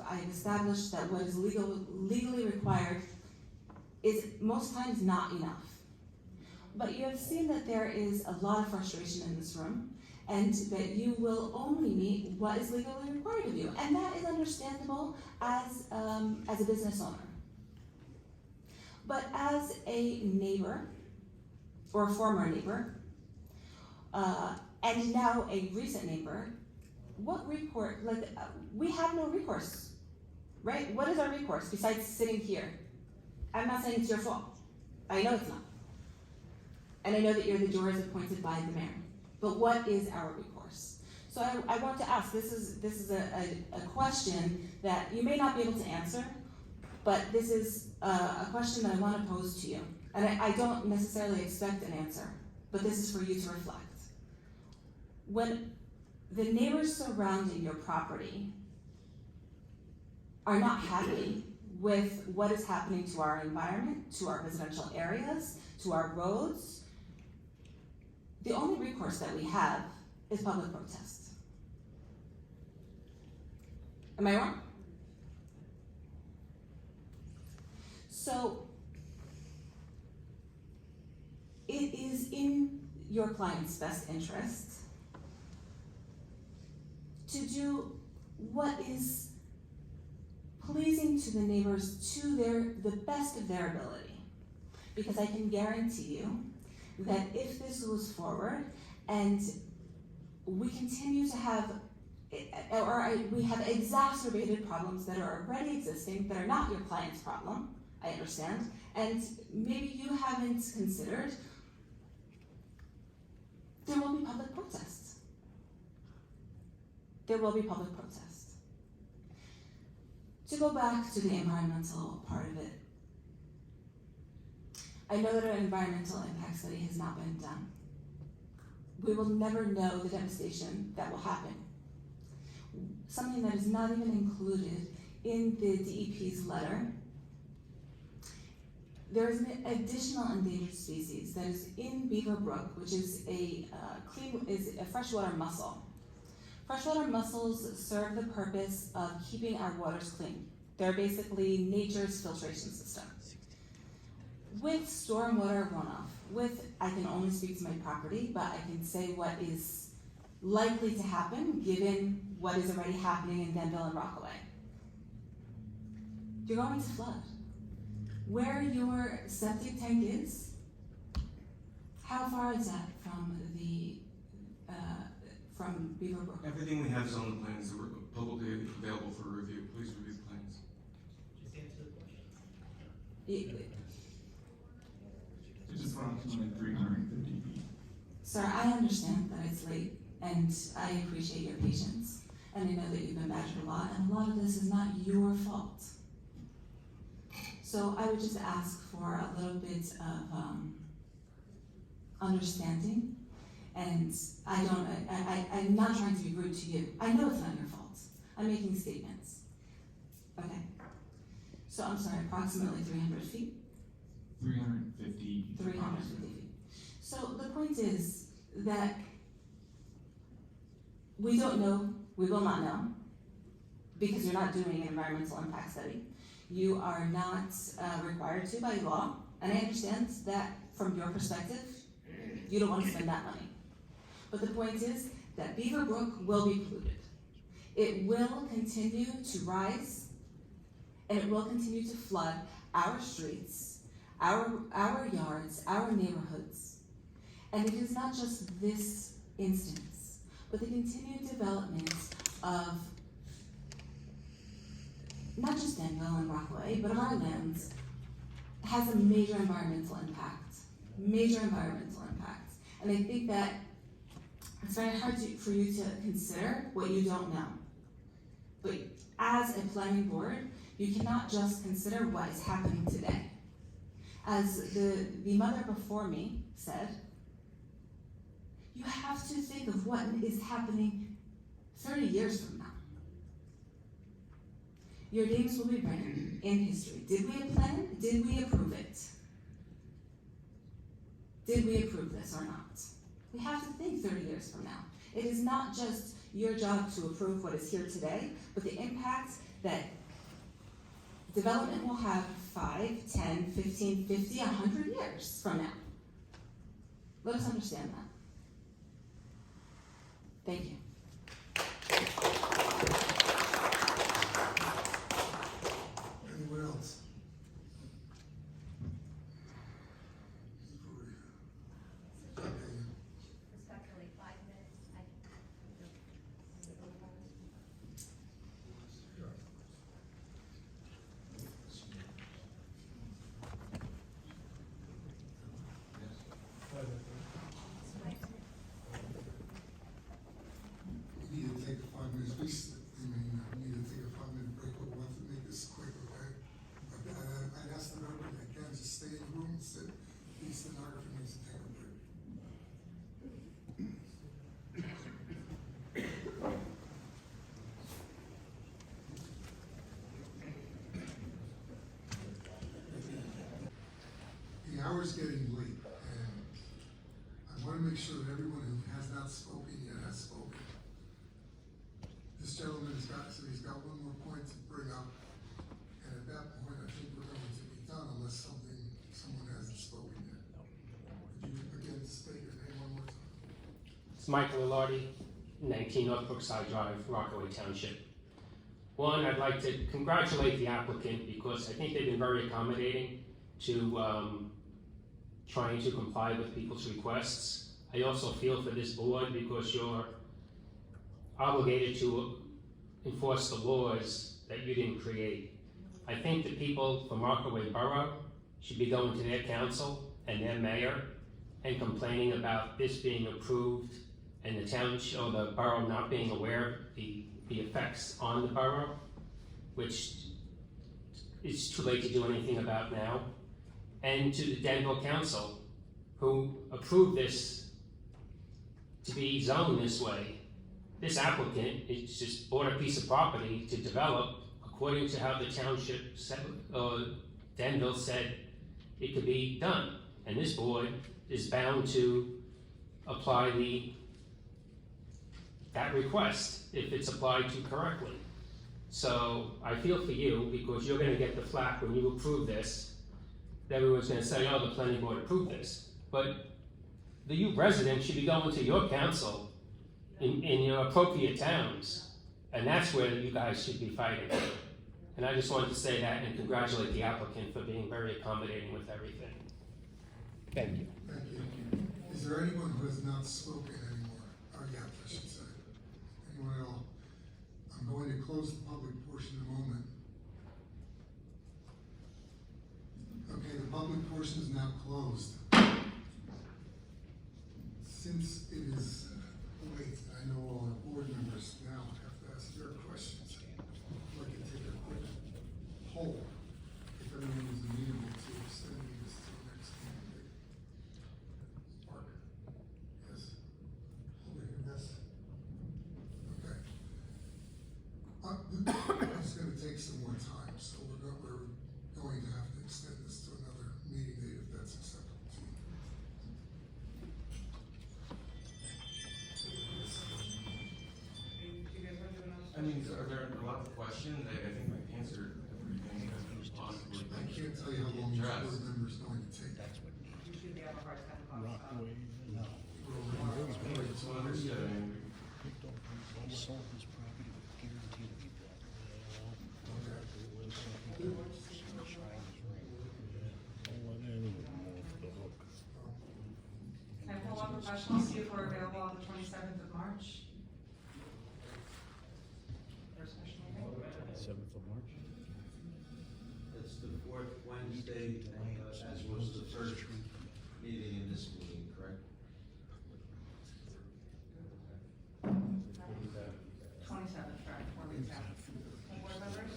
I've established that what is legally required is most times not enough. But you have seen that there is a lot of frustration in this room, and that you will only meet what is legally required of you. And that is understandable as a business owner. But as a neighbor, or a former neighbor, and now a recent neighbor, what recourse, we have no recourse, right? What is our recourse besides sitting here? I'm not saying it's your fault. I know it's not. And I know that you're the jurors appointed by the mayor. But what is our recourse? So I want to ask, this is a question that you may not be able to answer, but this is a question that I want to pose to you. And I don't necessarily expect an answer, but this is for you to reflect. When the neighbors surrounding your property are not happy with what is happening to our environment, to our residential areas, to our roads, the only recourse that we have is public protest. Am I wrong? So, it is in your client's best interest to do what is pleasing to the neighbors to the best of their ability. Because I can guarantee you that if this goes forward and we continue to have, we have exacerbated problems that are already existing, that are not your client's problem, I understand, and maybe you haven't considered, there will be public protests. There will be public protests. To go back to the environmental part of it, I know that an environmental impact study has not been done. We will never know the devastation that will happen. Something that is not even included in the DEP's letter. There is an additional endangered species that is in Beaver Brook, which is a freshwater mussel. Freshwater mussels serve the purpose of keeping our waters clean. They're basically nature's filtration system. With stormwater runoff, I can only speak to my property, but I can say what is likely to happen given what is already happening in Denville and Rockaway. You're going to flood. Where your septic tank is, how far is that from Beaver Brook? Everything we have is on the plans that were publicly available for review. Please review the plans. Just answer the question. It's approximately 350 feet. Sir, I understand that it's late, and I appreciate your patience. And I know that you've been badgered a lot, and a lot of this is not your fault. So I would just ask for a little bit of understanding. And I'm not trying to be rude to you. I know it's not your fault. I'm making statements. Okay. So I'm sorry, approximately 300 feet? 350. 350 feet. So the point is that we don't know, we will not know, because you're not doing an environmental impact study. You are not required to by law, and I understand that from your perspective, you don't want to spend that money. But the point is that Beaver Brook will be polluted. It will continue to rise, and it will continue to flood our streets, our yards, our neighborhoods. And it is not just this instance, but the continued development of not just Denville and Rockaway, but of our lands has a major environmental impact. Major environmental impact. And I think that it's very hard for you to consider what you don't know. But as a planning board, you cannot just consider what is happening today. As the mother before me said, you have to think of what is happening 30 years from now. Your names will be written in history. Did we plan? Did we approve it? Did we approve this or not? We have to think 30 years from now. It is not just your job to approve what is here today, but the impact that development will have 5, 10, 15, 50, 100 years from now. Let us understand that. Thank you. Anyone else? Respectfully, 5 minutes. We need to take a 5 minutes, we need to take a 5-minute break, but we'll have to make this quick, okay? I'd ask the member that can just stay in the room, sit, the stenographer needs to take a break. The hour's getting late, and I want to make sure that everyone who has not spoken yet has spoken. This gentleman has got, so he's got one more point to bring up, and at that point, I think we're going to be done unless someone hasn't spoken yet. Could you again state your name one more time? It's Michael Ilardi, 19 North Brookside Drive, Rockaway Township. One, I'd like to congratulate the applicant because I think they've been very accommodating to trying to comply with people's requests. I also feel for this board because you're obligated to enforce the laws that you didn't create. I think the people from Rockaway Borough should be going to their council and their mayor and complaining about this being approved and the township or the borough not being aware of the effects on the borough, which it's too late to do anything about now. And to the Denville Council, who approved this to be zoned this way. This applicant is just bought a piece of property to develop according to how the township said, Denville said it could be done. And this board is bound to apply that request if it's applied to correctly. So I feel for you because you're gonna get the flack when you approve this. Everyone's gonna say, oh, the planning board approved this. But you residents should be going to your council in your appropriate towns. And that's where you guys should be fighting. And I just wanted to say that and congratulate the applicant for being very accommodating with everything. Thank you. Thank you. Is there anyone who has not spoken anymore? Or yet, I should say. Anyone else? I'm going to close the public portion in a moment. closed. Since it is late, I know all our board members now have to ask their questions. I'd like to take a quick poll, if everyone is amenable to extending this to the next meeting. Mark? Yes? Over here, yes? Okay. It's gonna take some more time, so we're going to have to extend this to another meeting date if that's acceptable to you. I mean, are there a lot of questions? I think I've answered everything that possibly. I can't tell you how long this board member is going to take. It's well understood. I mean, Can I pull up professionals, see if we're available on the 27th of March? For a special meeting? 7th of March? It's the fourth Wednesday, as was the first meeting in this meeting, correct? 27th, correct, 4 weeks out. Board members?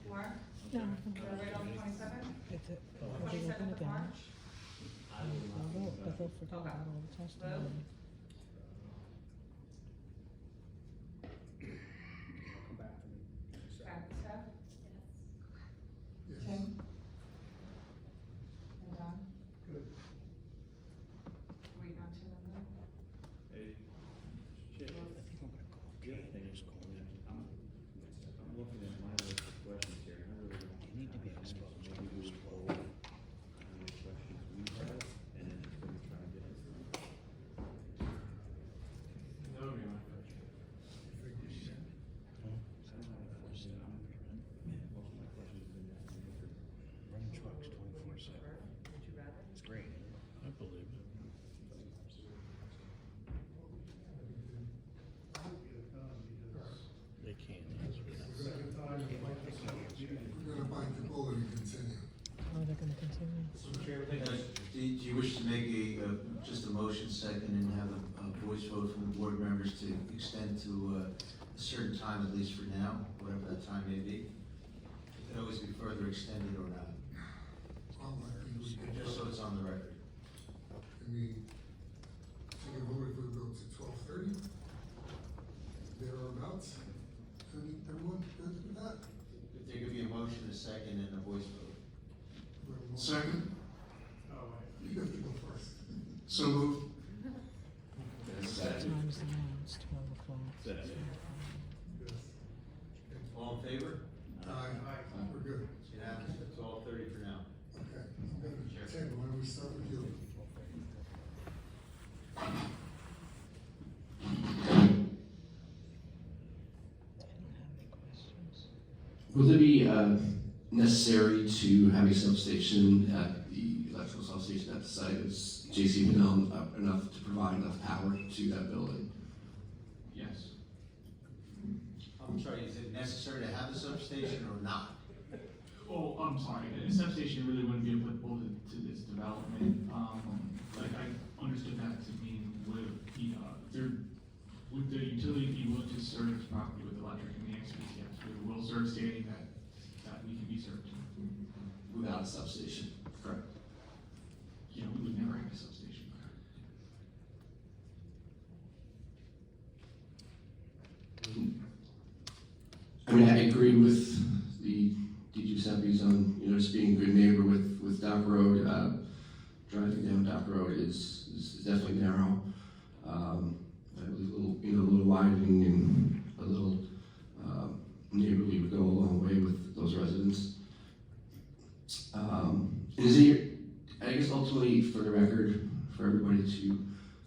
Mark? No. Right on the 27th? 27th of March? Okay. Lou? Steph? Tim? And Don? Good. Waiting on Tim and Lou? I'm looking at my list of questions here, and I really don't. You need to be exposed. Maybe we should poll how many questions we have, and then it's gonna try and get us. that would be my question. Most of my questions have been answered. Running trucks 24/7. It's great. I believe it. They can't answer it. We're gonna bite the bullet and continue. Oh, they're gonna continue. Do you wish to make just a motion second and have a voice vote from the board members to extend to a certain time, at least for now, whatever that time may be? It could always be further extended or not, Well, I think we could just so it's on the record. Can we take a vote if we go to 12:30? Thereabouts? Everyone good with that? If there could be a motion, a second, and a voice vote. We have a motion. Second? You have to go first. So moved. Time's now, it's 12 o'clock. Yes. All in favor? Aye. We're good. It's unanimous, 12:30 for now. Okay. Tim, why don't we start with you? Will it be necessary to have a substation at the electrical substation at the site? Is J.C. Vanell enough to provide enough power to that building? Yes. I'm sorry, is it necessary to have a substation or not? Oh, I'm sorry, a substation really wouldn't be applicable to this development. Like I understood that to mean would the utility be willing to serve this property with electric? And the answer is yes, we will serve, stating that we can be served. Without a substation, correct? Yeah, we would never have a substation. I mean, I agree with the Giuseppe's on, just being a good neighbor with Dock Road. Driving down Dock Road is definitely narrow. I believe a little widening and a little neighborly would go a long way with those residents. Is it, I guess ultimately for the record, for everybody to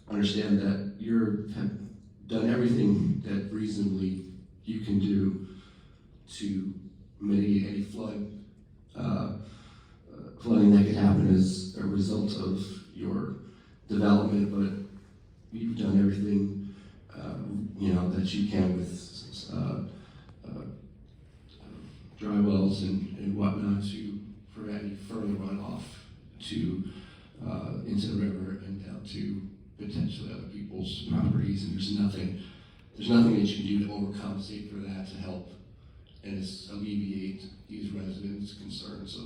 understand that have done everything that reasonably you can do to mitigate any flooding that could happen as a result of your development, but you've done everything that you can with dry wells and whatnot to prevent any further runoff to into the river and down to potentially other people's properties, and there's nothing that you can do to overcompensate for that to help and alleviate these residents' concerns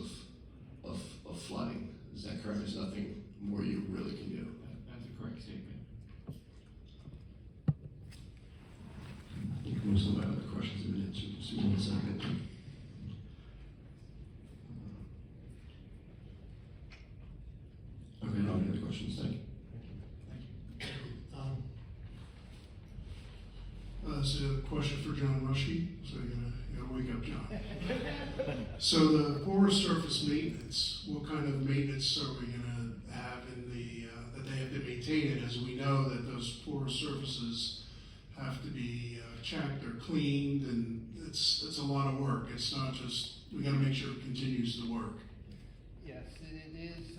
of flooding. Is that correct? There's nothing more you really can do. That's a correct statement. I think most of my other questions have been answered. Just give me 1 second. Okay, no other questions. Thank you. This is a question for John Rushkey, so you gotta wake up, John. So the porous surface maintenance, what kind of maintenance are we gonna have in that they have to maintain it, as we know that those porous surfaces have to be checked or cleaned, and it's a lot of work. It's not just, we gotta make sure it continues to work. Yes, it is,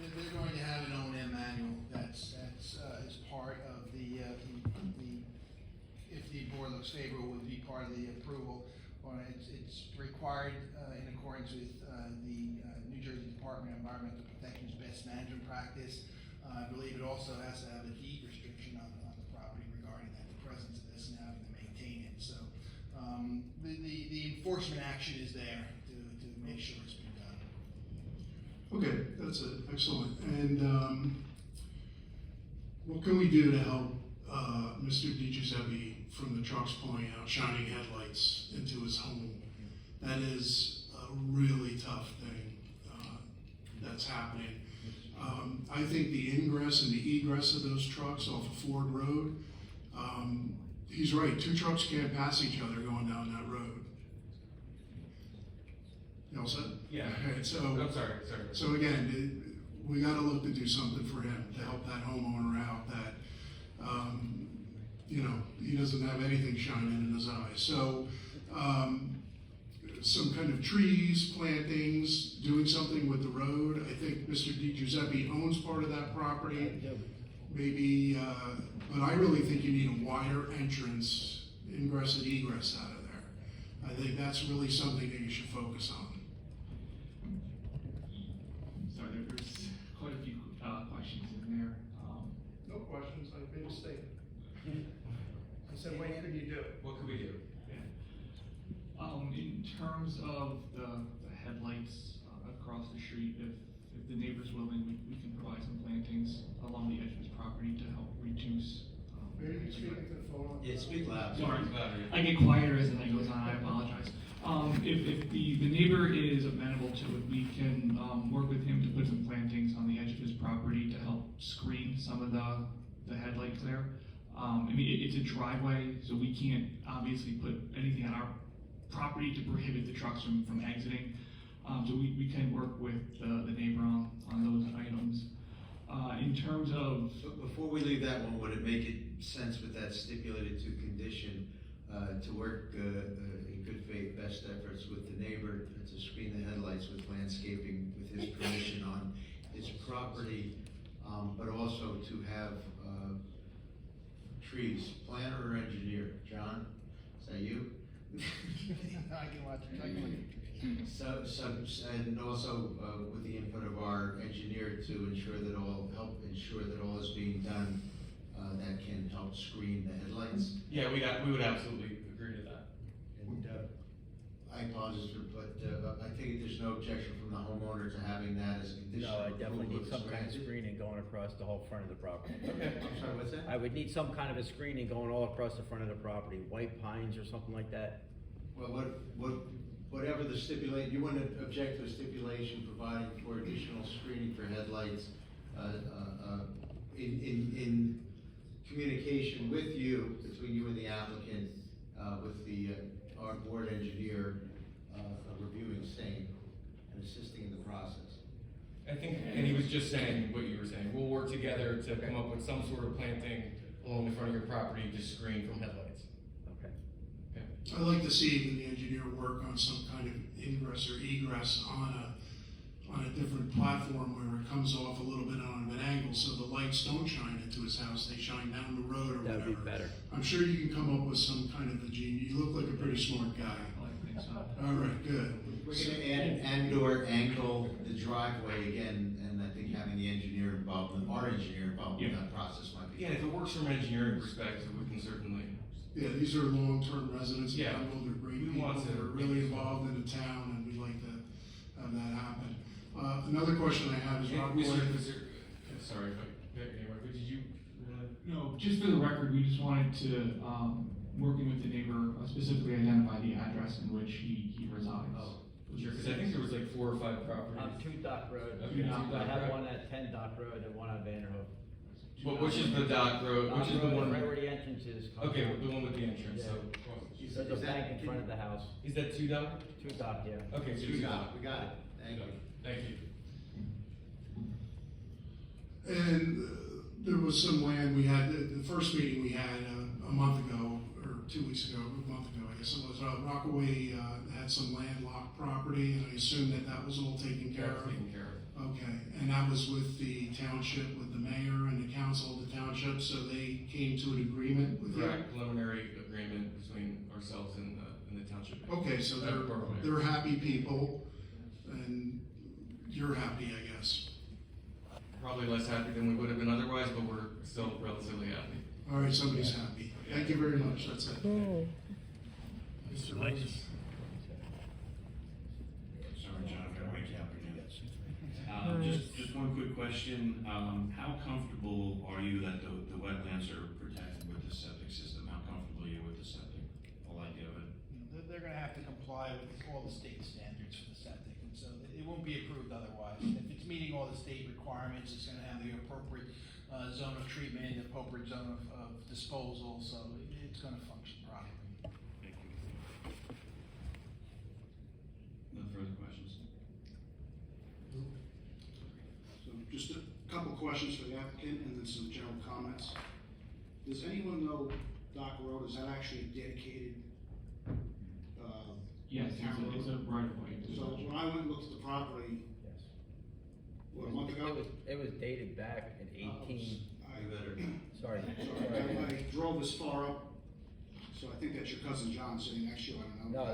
they're going to have an O&M manual that's is part of the, if the board looks favorable, would be part of the approval. It's required in accordance with the New Jersey Department of Environmental Protection's best management practice. I believe it also has to have a deed restriction on the property regarding that, the presence of this and having to maintain it. So the enforcement action is there to make sure it's been done. Okay, that's it, excellent. And what can we do to help Mr. DiGiuseppe from the trucks pulling out shining headlights into his home? That is a really tough thing that's happening. I think the ingress and the egress of those trucks off of Ford Road, he's right, 2 trucks can't pass each other going down that road. You all set? Yeah. Okay, so, I'm sorry. So again, we gotta look to do something for him, to help that homeowner out that, he doesn't have anything shining in his eyes. So, some kind of trees, plantings, doing something with the road. I think Mr. DiGiuseppe owns part of that property. Maybe, but I really think you need a wider entrance, ingress and egress out of there. I think that's really something that you should focus on. Sorry, there's quite a few questions in there. No questions, I made a mistake. I said, what could you do? What could we do? In terms of the headlights across the street, if the neighbor's willing, we can provide some plantings along the edge of his property to help reduce. Maybe you can speak into the phone. Yeah, speak loud. Sorry, I get quieter as the night goes on, I apologize. If the neighbor is amenable to it, we can work with him to put some plantings on the edge of his property to help screen some of the headlight glare. It's a driveway, so we can't obviously put anything on our property to prohibit the trucks from exiting. So we can work with the neighbor on those items. In terms of... Before we leave that one, would it make it sense with that stipulated to condition to work in good faith, best efforts with the neighbor to screen the headlights with landscaping with his permission on his property, but also to have trees, planner or engineer? John, is that you? I can watch it. And also with the input of our engineer to ensure that all is being done that can help screen the headlights. Yeah, we would absolutely agree to that. And I apologize but I think there's no objection from the homeowner to having that as a condition. No, I of definitely approval need if some it's kind of granted. screening going across the whole front of the property. Okay, I'm sorry, what's that? I would need some kind of a screening going all across the front of the property, white pines or something like that. Well, whatever the stipulation, you wouldn't object to a stipulation providing for additional screening for headlights in communication with you, between you and the applicant, with our board engineer reviewing same and assisting in the process. I think, and he was just saying what you were saying. We'll work together to come up with some sort of planting along the front of your property to screen from headlights. Okay. I'd like to see even the engineer work on some kind of ingress or egress on a different platform where it comes off a little bit on an angle so the lights don't shine into his house, they shine down the road or whatever. That would be better. I'm sure you can come up with some kind of a genius. You look like a pretty smart guy. All right, good. We're gonna add and/or angle the driveway again, and I think having the engineer involved, our engineer involved in that process might be. Yeah, if it works from an engineering perspective, we can certainly. Yeah, these are long-term residents, Yeah. they're great We people, want to- they're really involved in the town, and we'd like to have that happen. Another question I have is, Rob, Sorry, but did you? No, just for the record, we just wanted to, working with the neighbor, specifically identify the address in which he resides. Oh, sure, because I think there was like 4 or 5 properties. On 2 Dock Road. Okay, 2 Dock I have Road. one at 10 Dock Road and one on Vanderhoff. But which is the Dock Road, which is the one? Right where the entrance is. Okay, the one with the entrance, so. There's a bank in front of the house. Is that 2 Dock? 2 Dock, yeah. Okay, so 2 Dock. We got it, thank you. Thank you. and there was some land we had, the first meeting we had a month ago, or 2 weeks ago, a month ago, I guess it was, Rockaway had some landlocked property, and I assume that was all taken care of? Taken care of. Okay, and that was with the township, with the mayor and the council of the township, so they came to an agreement with you? Correct, preliminary agreement between ourselves and the township. Okay, so they're happy people, and you're happy, I guess. Probably less happy than we would have been otherwise, but we're still relatively happy. All right, somebody's happy. Thank you very much, that's it. Mr. Lewis. Sorry, John, I've got to wake you up again. Just one quick question. How comfortable are you that the wetlands are protected with the septic system? How comfortable are you with the septic? All idea of it? They're gonna have to comply with all the state standards for the septic, and so it won't be approved otherwise. And if it's meeting all the state requirements, it's gonna have the appropriate, zone of treatment, the appropriate zone of disposal, so it's gonna function properly. Thank you. No further questions? So just a couple questions for the applicant and then some general comments. Does anyone know Dock Road, is that actually a dedicated, Yes, town road? it's a right of way. So when I went and looked at the property, what, a month ago? It was dated back in 18. Sorry. I drove this far up, so I think that's your cousin John sitting next to you, I don't know. No,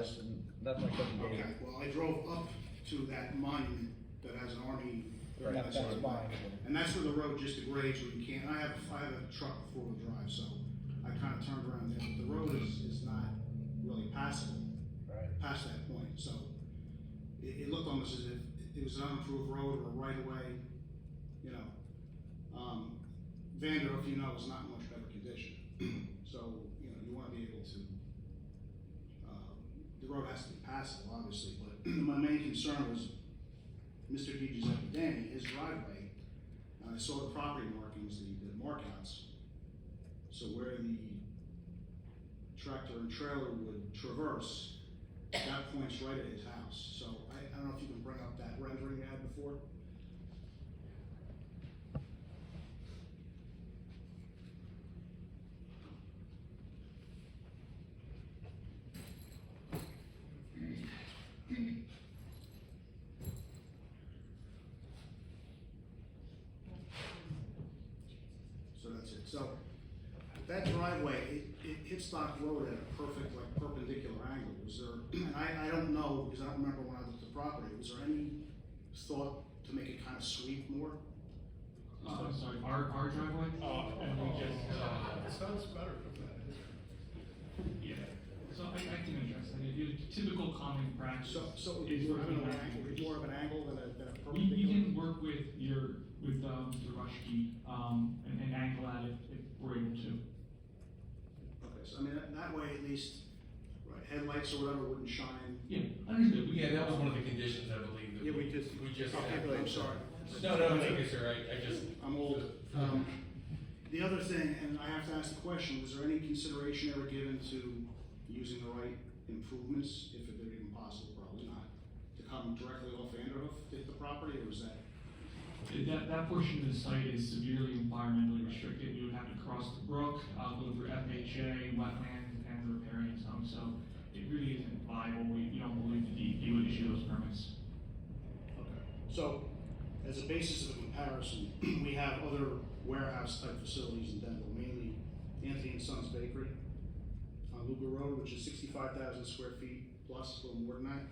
that's my cousin Dave. Okay, well, I drove up to that monument that has an army. Right, that's mine. And that's where the road just degrades where you can't, I have a truck with 4-wheel drive, so I kind of turned around there, but the road is not really passable. Past that point, so it looked almost as if it was an unapproved road or a right of way, you know. Vanderhoff, you know, is not in much better condition, so, you know, you wanna be able to, the road has to be passable, obviously, but my main concern was Mr. DiGiuseppe Danny, his driveway, and I saw the property markings, the markouts, so where the tractor and trailer would traverse, that points right at his house. So I don't know if you can bring up that rendering you had before. So that's it. So that driveway, it hits Dock Road at a perfect, like, perpendicular angle. Was there, and I don't know, because I don't remember when I looked at the property, was there any thought to make it kind of sweep more? Sorry, our driveway? And we just, It sounds better from that. yeah, so I can address that. Your typical common practice. So is more of working an on angle, average. more of an angle than a We perpendicular? can work with Mr. Rushkey, and angle that if we're able to. Okay, so I mean, that way at least, right, headlights or whatever wouldn't shine. Yeah, understood. Yeah, that was one of the conditions, I believe, that we just. Okay, I'm sorry. No, it's okay, sir, I just. I'm old. The other thing, and I have to ask the question, was there any consideration ever given to using the right improvements, if it even possible, probably not, to come directly off Vanderhoof to hit the property, or was that? That portion of the site is severely environmentally restricted. You would have to cross the brook, go through FHA, wetlands, and riparian zone, so it really isn't viable. We don't believe the DEP would issue those permits. Okay. So, as a basis of a comparison, we have other warehouse type facilities in Denville, mainly Anthony and Sons Bakery on Luger Road, which is 65,000 square feet plus, a little more than that.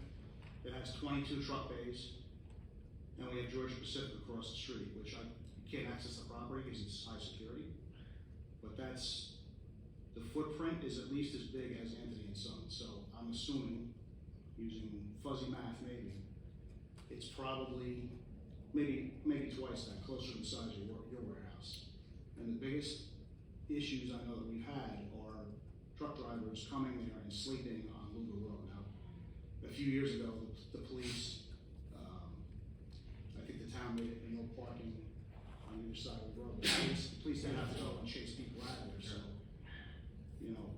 It has 22 truck bays, and we have Georgia Pacific across the street, which you can't access the property because it's high security. But the footprint is at least as big as Anthony and Son. So I'm assuming, using fuzzy math maybe, it's probably maybe twice that, closer to the size of your warehouse. And the biggest issues I know that we've had are truck drivers coming there and sleeping on Luger Road. Now, a few years ago, the police, I think the town made it no parking on either side of the road. The police didn't have to go and chase people out of there, so, you know,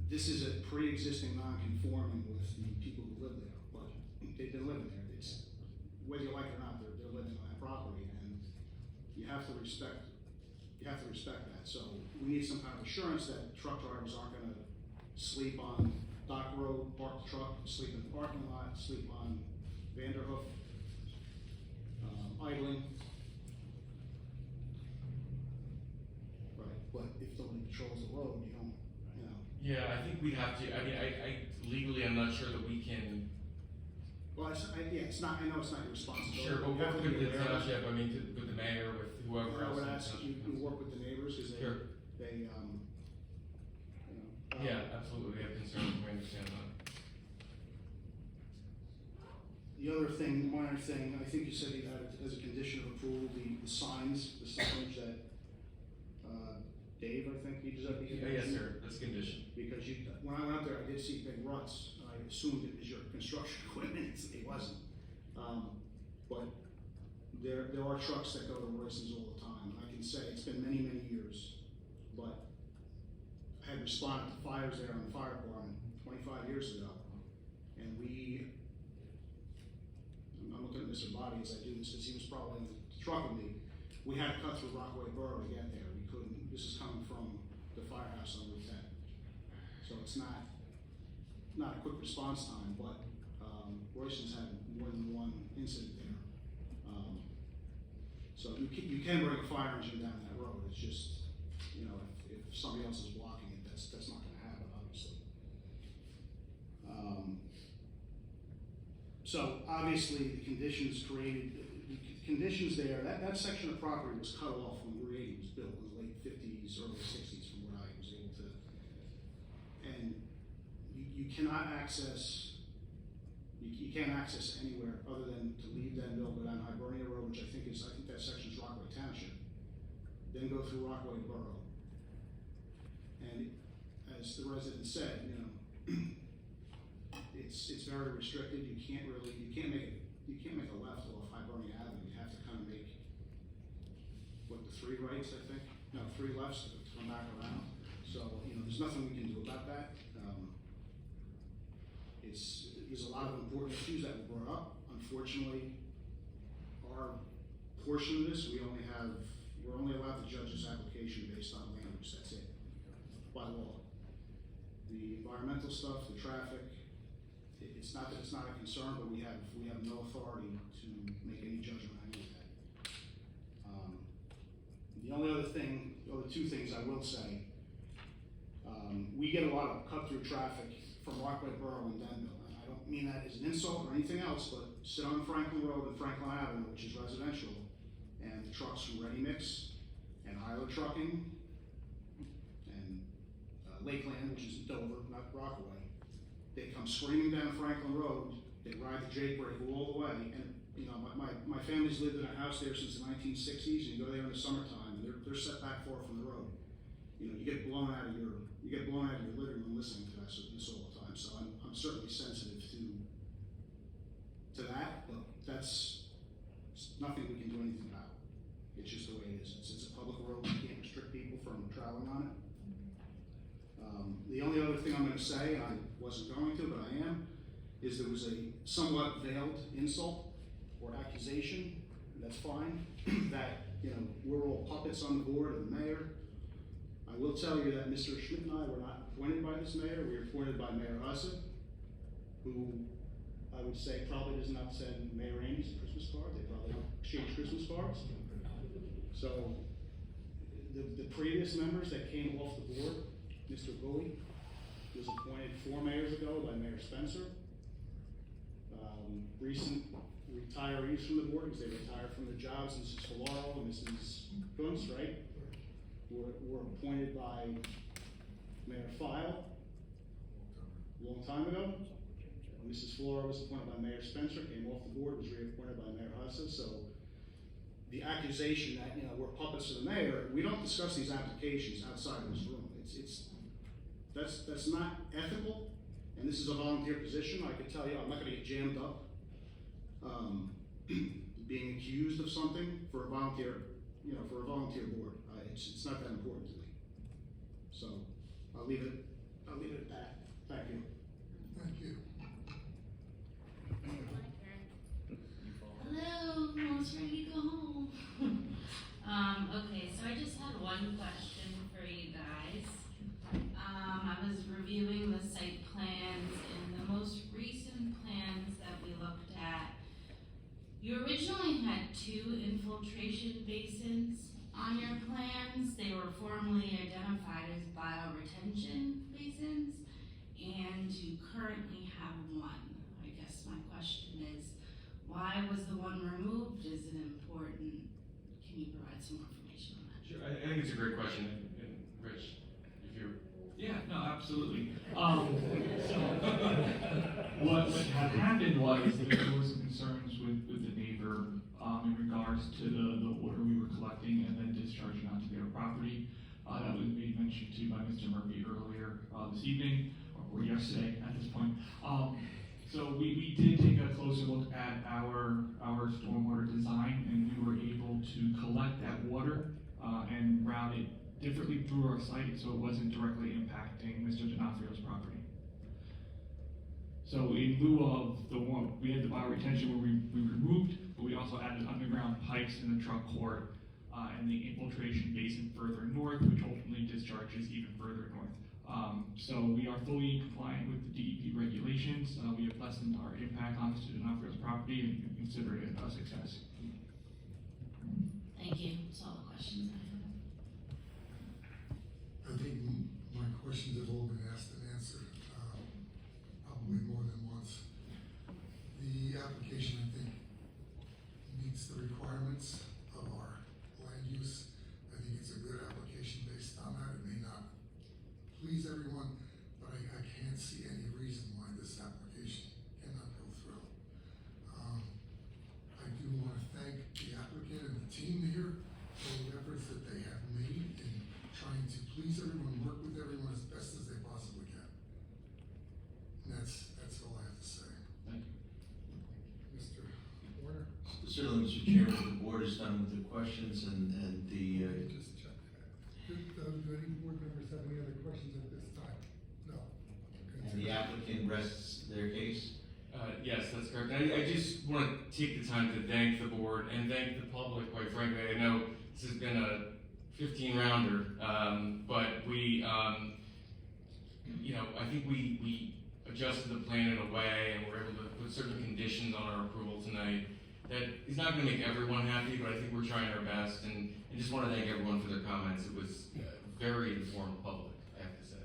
this is a pre-existing non-conforming with the people who live there, but they've been living there. It's, whether you like it or not, they're living on that property, and you have to respect that. So we need some kind of assurance that truck drivers aren't gonna sleep on Dock Road, park the truck, sleep in the parking lot, sleep on Vanderhoff, idling. Right, but if nobody patrols the road, you don't, you know. Yeah, I think we'd have to, I mean, I legally, I'm not sure that we can. Well, it's not, I know it's not your responsibility. Sure, but You have to with be the aware of it. township, I mean, with the mayor, with whoever I else. would in the ask township. you work with the neighbors, because they, Sure. you know. Yeah, absolutely, we have concerns, we understand that. The other thing, minor thing, I think you said you had as a condition of approval, the signs, the signage that, Dave, I think, you just have to. Yes, sir, that's a condition. Because when I went up there, I did see big ruts, and I assumed it was your construction equipment, it wasn't. But there are trucks that go to Royston's all the time, and I can say, it's been many, many years, but I had responded to fires there on the fire department 25 years ago, and I'm looking at Mr. Bobby as I do this, because he was probably in the truck with me. We had to cut through Rockaway Borough to get there. We couldn't. This is coming from the firehouse on Route 10. So it's not a quick response time, but Royston's had more than one incident there. So you can bring a fire engine down that road. It's just, you know, if somebody else is blocking it, that's not going to happen, obviously. So obviously the conditions there, that section of property was cut off when Route 80 was built in the late 50s, early 60s, from what I was able to. And you cannot access, you can't access anywhere other than to leave Denville, go down Hibernia Road, which I think that section's Rockaway Township, then go through Rockaway Borough. And as the resident said, you know, it's very restricted. You can't make a left off Hibernia Avenue. You have to kind of make, the 3 rights, I think? No, 3 lefts to come back around. So, you know, there's nothing we can do about that. There's a lot of important issues that were brought up. Unfortunately, our portion of this, we're only allowed to judge this application based on land use, that's it, by law. The environmental stuff, the traffic, it's not that it's not a concern, but we have no authority to make any judgment on any of that. The only other 2 things I will say, we get a lot of cut-through traffic from Rockaway Borough and Denville. And I don't mean that as an insult or anything else, but sit on Franklin Road and Franklin Avenue, which is residential, and the trucks from Ready Mix and Hyler Trucking and Lakeland, which is Dover, not Rockaway, they come screaming down Franklin Road, they ride the Jake brake all the way, and you know, my family's lived in a house there since the 1960s, and you go there in the summertime, and they're set back far from the road. You know, you get blown out of your living room listening to this all the time. So I'm certainly sensitive to that, but that's nothing we can do anything about. It's just the way it is. It's a public road. We can't restrict people from traveling on it. The only other thing I'm going to say, and I wasn't going to, but I am, is there was a somewhat veiled insult or accusation, and that's fine, that, you know, we're all puppets on the board of the mayor. I will tell you that Mr. Schmidt and I were not appointed by this mayor. We were appointed by Mayor Hussett, who I would say probably does not send Mayor Amy's a Christmas card. They probably don't exchange Christmas cards. So the previous members that came off the board, Mr. Bowie was appointed 4 mayors ago by Mayor Spencer. Recent retirees from the board, because they retired from their jobs, Mrs. Filaro and Mrs. Kunz, right? Were appointed by Mayor File a long time ago. Mrs. Filaro was appointed by Mayor Spencer, came off the board, was reappointed by Mayor Hussa. So the accusation that, you know, we're puppets of the mayor, we don't discuss these applications outside of this room. That's not ethical, and this is a volunteer position. I can tell you, I'm not gonna get jammed up being accused of something for a volunteer, you know, for a volunteer board. It's not that important to me. So I'll leave it at that. Thank you. Thank you. Hello, I'm almost ready to go home. Okay, so I just had one question for you guys. I was reviewing the site plans, and the most recent plans that we looked at, you originally had 2 infiltration basins on your plans. They were formerly identified as bioretention basins, and you currently have 1. I guess my question is, why was the one removed? Is it important? Can you provide some more information on that? Sure, I think it's a great question, and Rich, if you're. Yeah, no, absolutely. What had happened was there was some concerns with the neighbor in regards to the water we were collecting and then discharging onto their property. That was made mention to by Mr. Murphy earlier this evening, or yesterday at this point. So we did take a closer look at our stormwater design, and we were able to collect that water and route it differently through our site, so it wasn't directly impacting Mr. D'Onofrio's property. So in lieu of the one, we had the bioretention where we removed, but we also added underground pipes in the truck court and the infiltration basin further north, which ultimately discharges even further north. So we are fully compliant with the DEP regulations. We have lessened our impact on Mr. D'Onofrio's property and consider it a success. Thank you. That's all the questions I have. I think my questions have all been asked and answered, probably more than once. The application, I think, meets the requirements of our land use. I think it's a good application based on that. It may not please everyone, but I can't see any reason why this application cannot go through. I do want to thank the applicant and the team here for the efforts that they have made in trying to please everyone, work with everyone as best as they possibly can. And that's all I have to say. Thank you. Mr. Warner? Certainly, Mr. Chairman, the board is done with the questions and the, Just check. Do any board members have any other questions at this time? No. and the applicant rests their case. Yes, that's correct. I just want to take the time to thank the board and thank the public, quite frankly. I know this has been a 15-rounder, but we, you know, I think we adjusted the plan in a way and we're able to put certain conditions on our approval tonight that is not going to make everyone happy, but I think we're trying our best, and I just want to thank everyone for their comments. It was very informed public, I have to say.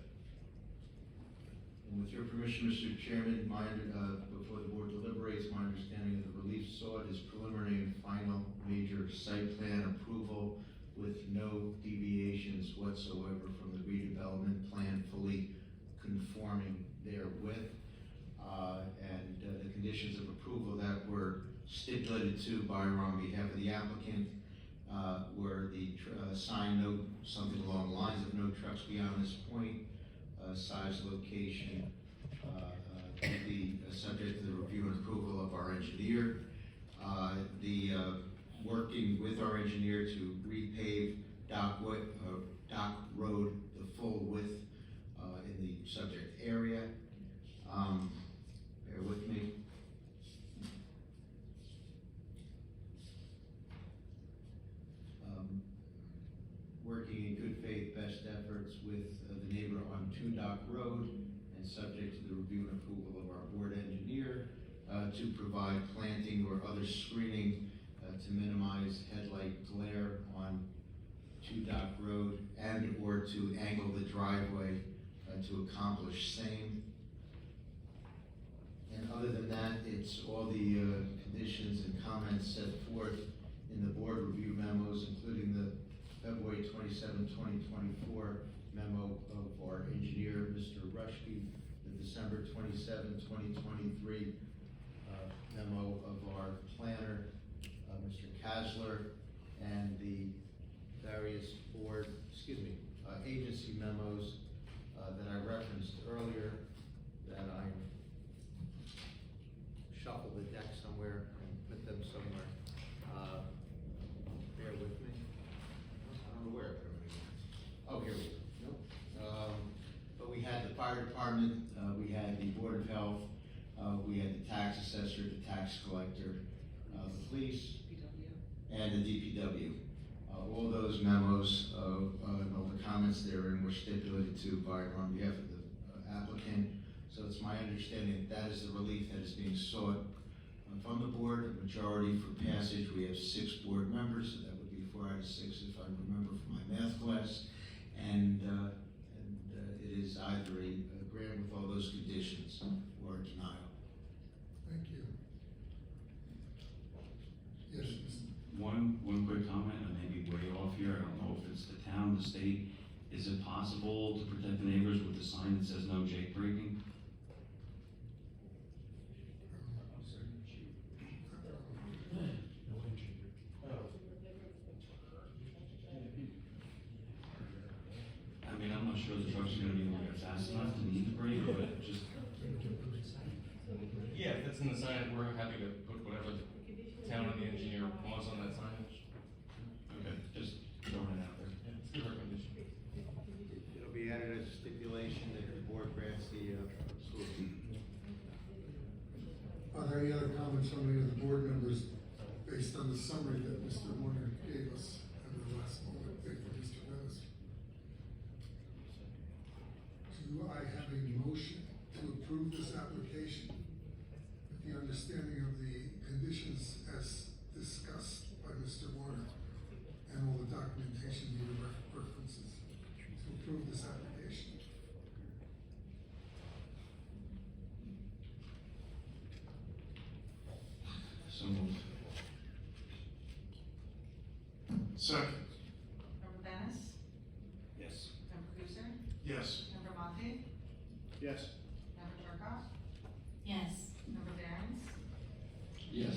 And with your permission, Mr. Chairman, before the board deliberates, my understanding of the relief sought is preliminary and final major site plan approval with no deviations whatsoever from the redevelopment plan, fully conforming therewith. And the conditions of approval that were stipulated to by or on behalf of the applicant were the sign note, something along the lines of no trucks beyond this point, size, location, to be subject to the review and approval of our engineer. Working with our engineer to repave Dock Road the full width in the subject area. Bear with me. Working in good faith, best efforts with the neighbor on 2 Dock Road and subject to the review and approval of our board engineer to provide planting or other screening to minimize headlight glare on 2 Dock Road and or to angle the driveway to accomplish same. And And other than that, it's all the conditions and comments set forth in the board review memos, including the February 27, 2024 memo of our engineer, Mr. Rushke, the December 27, 2023 memo of our planner, Mr. Kasler, and the various agency memos that I referenced earlier, that I shuffled the deck somewhere and put them somewhere. Bear with me. I don't know where I put them. Oh, here we go. Nope. But we had the fire department, we had the Board of Health, we had the tax assessor, the tax collector, the police, and the DPW. All those memos, and all the comments therein were stipulated to on behalf of the applicant. So it's my understanding that is the relief that is being sought from the board. A majority for passage. We have 6 board members, so that would be 4 out of 6 if I remember from my math class. And it is either a grant with all those conditions or a denial. Thank you. Yes, One quick comment, I may be way off here, I don't know if it's the town, the state. Is it possible to protect the neighbors with a sign that says no jake breaking? I mean, I'm not sure the truck's gonna be like fast enough to need to brake, but just. Yeah, if it's in the sign, we're happy to put whatever the town and the engineer wants on that signage. Okay, just throwing it out there. Yeah, it's a good recommendation. It'll be added as a stipulation that the board grants the approval. Are there any other comments from any of the board members based on the summary that Mr. Warner gave us at the last moment? Thank you, Mr. Dennis. Do I have a motion to approve this application with the understanding of the conditions as discussed by Mr. Warner and all the documentation he references to approve this application? So moved. Second. Member Dennis? Yes. Member Cruiser? Yes. Member Monte? Yes. Member Turkov? Yes. Member Barons? Yes.